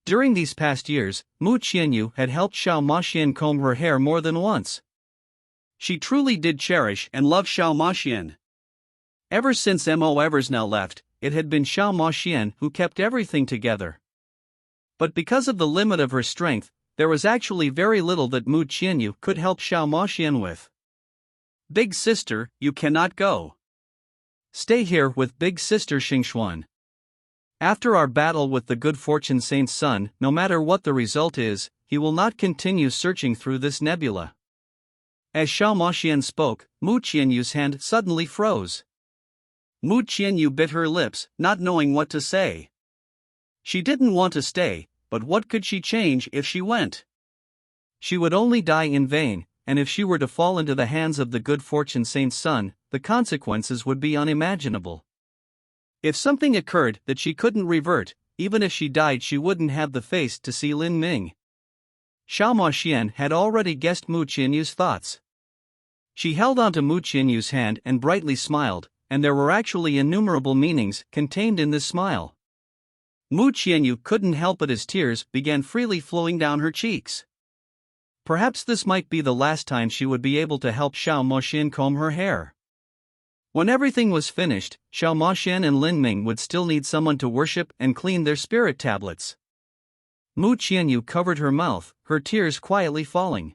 During these past years, Mu Qianyu had helped Xiao Moxian comb her hair more than once. She truly did cherish and love Xiao Moxian. Ever since Mo Eversnell left, it had been Xiao Moxian who kept everything together. But because of the limit of her strength, there was actually very little that Mu Qianyu could help Xiao Moxian with. Big sister, you cannot go. Stay here with big sister Xingxuan. After our battle with the Good Fortune Saint Sun, no matter what the result is, he will not continue searching through this nebula. As Xiao Moxian spoke, Mu Qianyu's hand suddenly froze. Mu Qianyu bit her lips, not knowing what to say. She didn't want to stay, but what could she change if she went? She would only die in vain, and if she were to fall into the hands of the good fortune saint's son, the consequences would be unimaginable. If something occurred that she couldn't revert, even if she died, she wouldn't have the face to see Lin Ming. Xiao Moxian had already guessed Mu Qianyu's thoughts. She held onto Mu Qianyu's hand and brightly smiled, and there were actually innumerable meanings contained in this smile. Mu Qianyu couldn't help it as tears began freely flowing down her cheeks. Perhaps this might be the last time she would be able to help Xiao Moxian comb her hair. When everything was finished, Xiao Moxian and Lin Ming would still need someone to worship and clean their spirit tablets. Mu Qianyu covered her mouth, her tears quietly falling.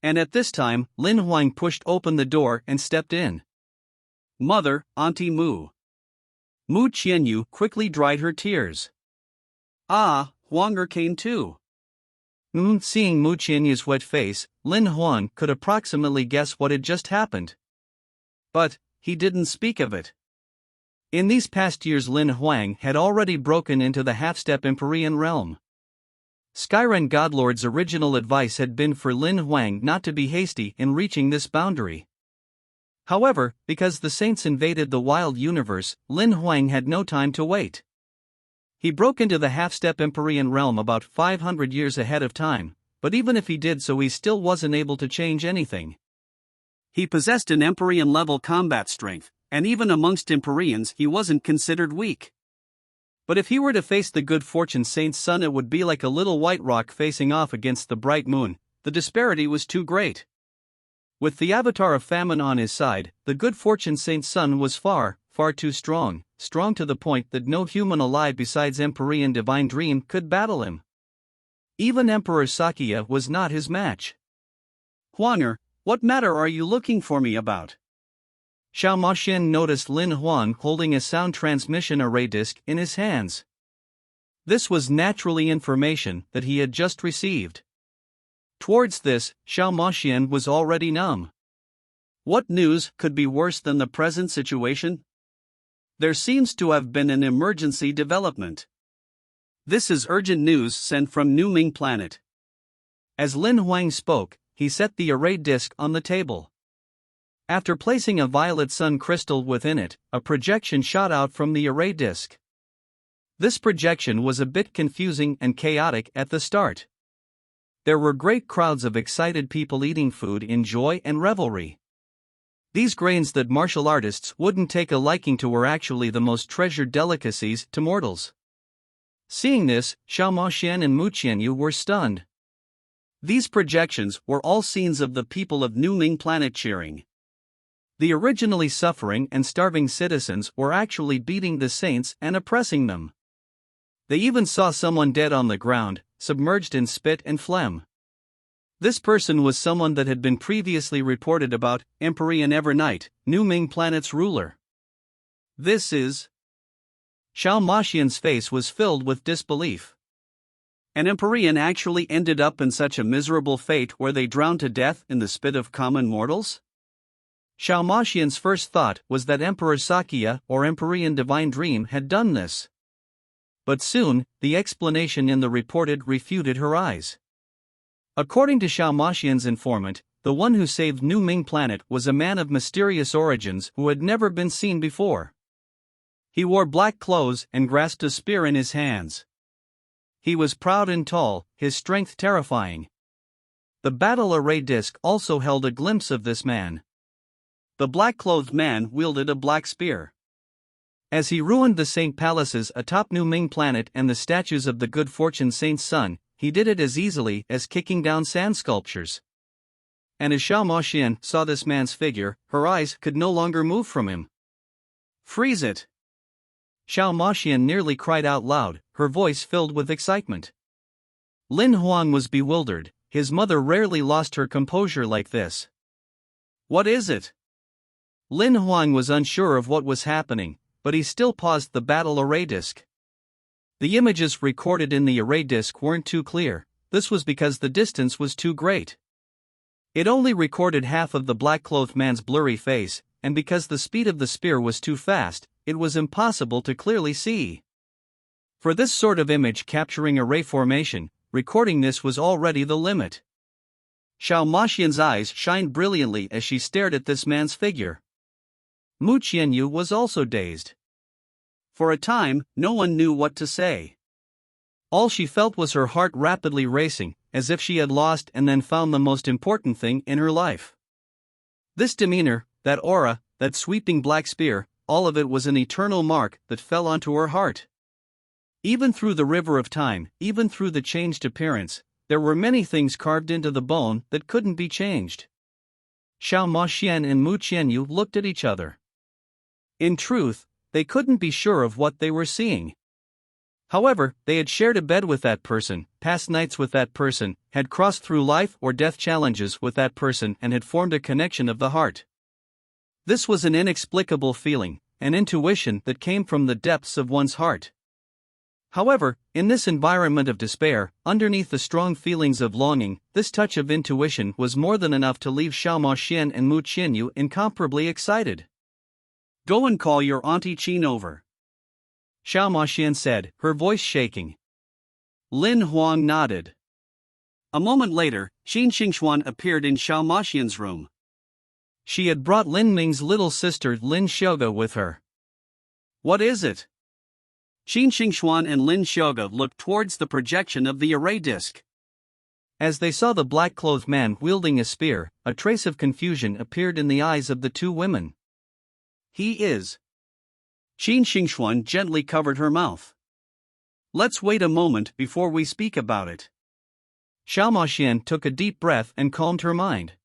And at this time, Lin Huang pushed open the door and stepped in. "Mother, Auntie Mu." Mu Qianyu quickly dried her tears. "Ah, Huanger came too." Seeing Mu Qianyu's wet face, Lin Huang could approximately guess what had just happened. But he didn't speak of it. In these past years, Lin Huang had already broken into the half-step Empyrean realm. Skyren Godlord's original advice had been for Lin Huang not to be hasty in reaching this boundary. However, because the saints invaded the wild universe, Lin Huang had no time to wait. He broke into the half-step Empyrean realm about 500 years ahead of time, but even if he did so, he still wasn't able to change anything. He possessed an Empyrean-level combat strength, and even amongst Empyreans he wasn't considered weak. But if he were to face the good fortune saint's son, it would be like a little white rock facing off against the bright moon. The disparity was too great. With the avatar of famine on his side, the good fortune saint's son was far too strong to the point that no human alive besides Empyrean Divine Dream could battle him. Even Emperor Sakya was not his match. "Huanger, what matter are you looking for me about?" Xiao Moxian noticed Lin Huang holding a sound transmission array disc in his hands. This was naturally information that he had just received. Towards this, Xiao Moxian was already numb. What news could be worse than the present situation? There seems to have been an emergency development. This is urgent news sent from New Ming Planet. As Lin Huang spoke, he set the array disc on the table. After placing a violet sun crystal within it, a projection shot out from the array disc. This projection was a bit confusing and chaotic at the start. There were great crowds of excited people eating food in joy and revelry. These grains that martial artists wouldn't take a liking to were actually the most treasured delicacies to mortals. Seeing this, Xiao Moxian and Mu Qianyu were stunned. These projections were all scenes of the people of New Ming Planet cheering. The originally suffering and starving citizens were actually beating the saints and oppressing them. They even saw someone dead on the ground, submerged in spit and phlegm. This person was someone that had been previously reported about, Empyrean Evernight, New Ming Planet's ruler. This is... Xiao Moxian's face was filled with disbelief. An Empyrean actually ended up in such a miserable fate where they drowned to death in the spit of common mortals? Xiao Moxian's first thought was that Emperor Sakya or Empyrean Divine Dream had done this. But soon, the explanation in the reported refuted her eyes. According to Xiao Moxian's informant, the one who saved New Ming Planet was a man of mysterious origins who had never been seen before. He wore black clothes and grasped a spear in his hands. He was proud and tall, his strength terrifying. The battle array disc also held a glimpse of this man. The black-clothed man wielded a black spear. As he ruined the Saint Palaces atop New Ming Planet and the statues of the good fortune saint's son, he did it as easily as kicking down sand sculptures. And as Xiao Moxian saw this man's figure, her eyes could no longer move from him. "Freeze it!" Xiao Moxian nearly cried out loud, her voice filled with excitement. Lin Huang was bewildered. His mother rarely lost her composure like this. "What is it?" Lin Huang was unsure of what was happening, but he still paused the battle array disc. The images recorded in the array disc weren't too clear. This was because the distance was too great. It only recorded half of the black-clothed man's blurry face, and because the speed of the spear was too fast, it was impossible to clearly see. For this sort of image capturing array formation, recording this was already the limit. Xiao Maxian's eyes shined brilliantly as she stared at this man's figure. Mu Qianyu was also dazed. For a time, no one knew what to say. All she felt was her heart rapidly racing, as if she had lost and then found the most important thing in her life. This demeanor, that aura, that sweeping black spear, all of it was an eternal mark that fell onto her heart. Even through the river of time, even through the changed appearance, there were many things carved into the bone that couldn't be changed. Xiao Maxian and Mu Qianyu looked at each other. In truth, they couldn't be sure of what they were seeing. However, they had shared a bed with that person, passed nights with that person, had crossed through life or death challenges with that person, and had formed a connection of the heart. This was an inexplicable feeling, an intuition that came from the depths of one's heart. However, in this environment of despair, underneath the strong feelings of longing, this touch of intuition was more than enough to leave Xiao Maxian and Mu Qianyu incomparably excited. "Go and call your Auntie Qin over," Xiao Maxian said, her voice shaking. Lin Huang nodded. A moment later, Qin Xingxuan appeared in Xiao Maxian's room. She had brought Lin Ming's little sister Lin Xiaoge with her. "What is it?" Qin Xingxuan and Lin Xiaoge looked towards the projection of the array disk. As they saw the black-clothed man wielding a spear, a trace of confusion appeared in the eyes of the two women. "He is." Qin Xingxuan gently covered her mouth. "Let's wait a moment before we speak about it." Xiao Maxian took a deep breath and calmed her mind.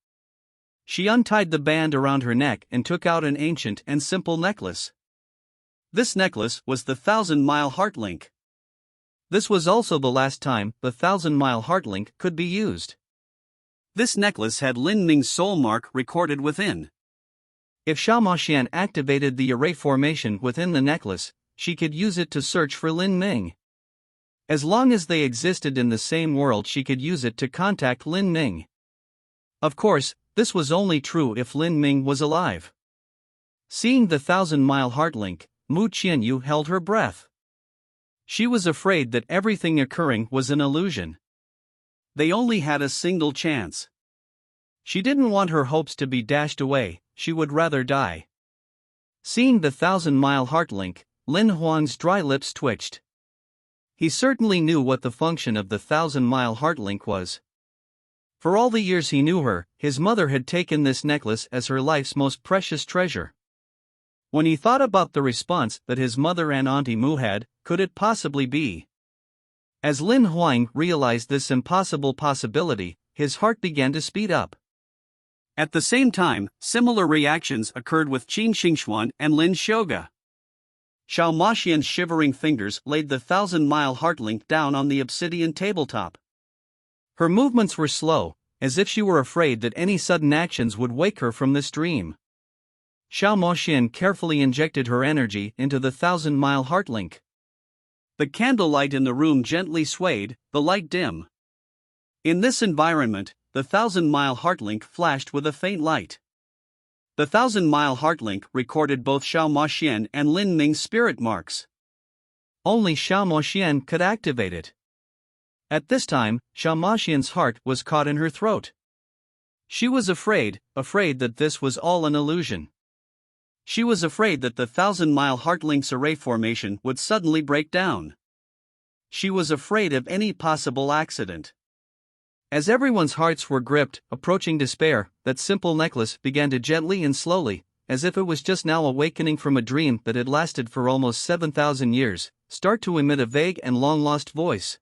She untied the band around her neck and took out an ancient and simple necklace. This necklace was the 1,000-mile heart link. This was also the last time the 1,000-mile heart link could be used. This necklace had Lin Ming's soul mark recorded within. If Xiao Maxian activated the array formation within the necklace, she could use it to search for Lin Ming. As long as they existed in the same world, she could use it to contact Lin Ming. Of course, this was only true if Lin Ming was alive. Seeing the 1,000-mile heart link, Mu Qianyu held her breath. She was afraid that everything occurring was an illusion. They only had a single chance. She didn't want her hopes to be dashed away, she would rather die. Seeing the 1,000-mile heart link, Lin Huang's dry lips twitched. He certainly knew what the function of the 1,000-mile heart link was. For all the years he knew her, his mother had taken this necklace as her life's most precious treasure. When he thought about the response that his mother and Auntie Mu had, could it possibly be? As Lin Huang realized this impossible possibility, his heart began to speed up. At the same time, similar reactions occurred with Qin Xingxuan and Lin Xiaoge. Xiao Maxian's shivering fingers laid the 1,000-mile heart link down on the obsidian tabletop. Her movements were slow, as if she were afraid that any sudden actions would wake her from this dream. Xiao Maxian carefully injected her energy into the 1,000-mile heart link. The candlelight in the room gently swayed, the light dim. In this environment, the 1,000-mile heart link flashed with a faint light. The 1,000-mile heart link recorded both Xiao Maxian and Lin Ming's spirit marks. Only Xiao Maxian could activate it. At this time, Xiao Maxian's heart was caught in her throat. She was afraid that this was all an illusion. She was afraid that the 1,000-mile heart link's array formation would suddenly break down. She was afraid of any possible accident. As everyone's hearts were gripped, approaching despair, that simple necklace began to gently and slowly, as if it was just now awakening from a dream that had lasted for almost 7,000 years, start to emit a vague and long-lost voice.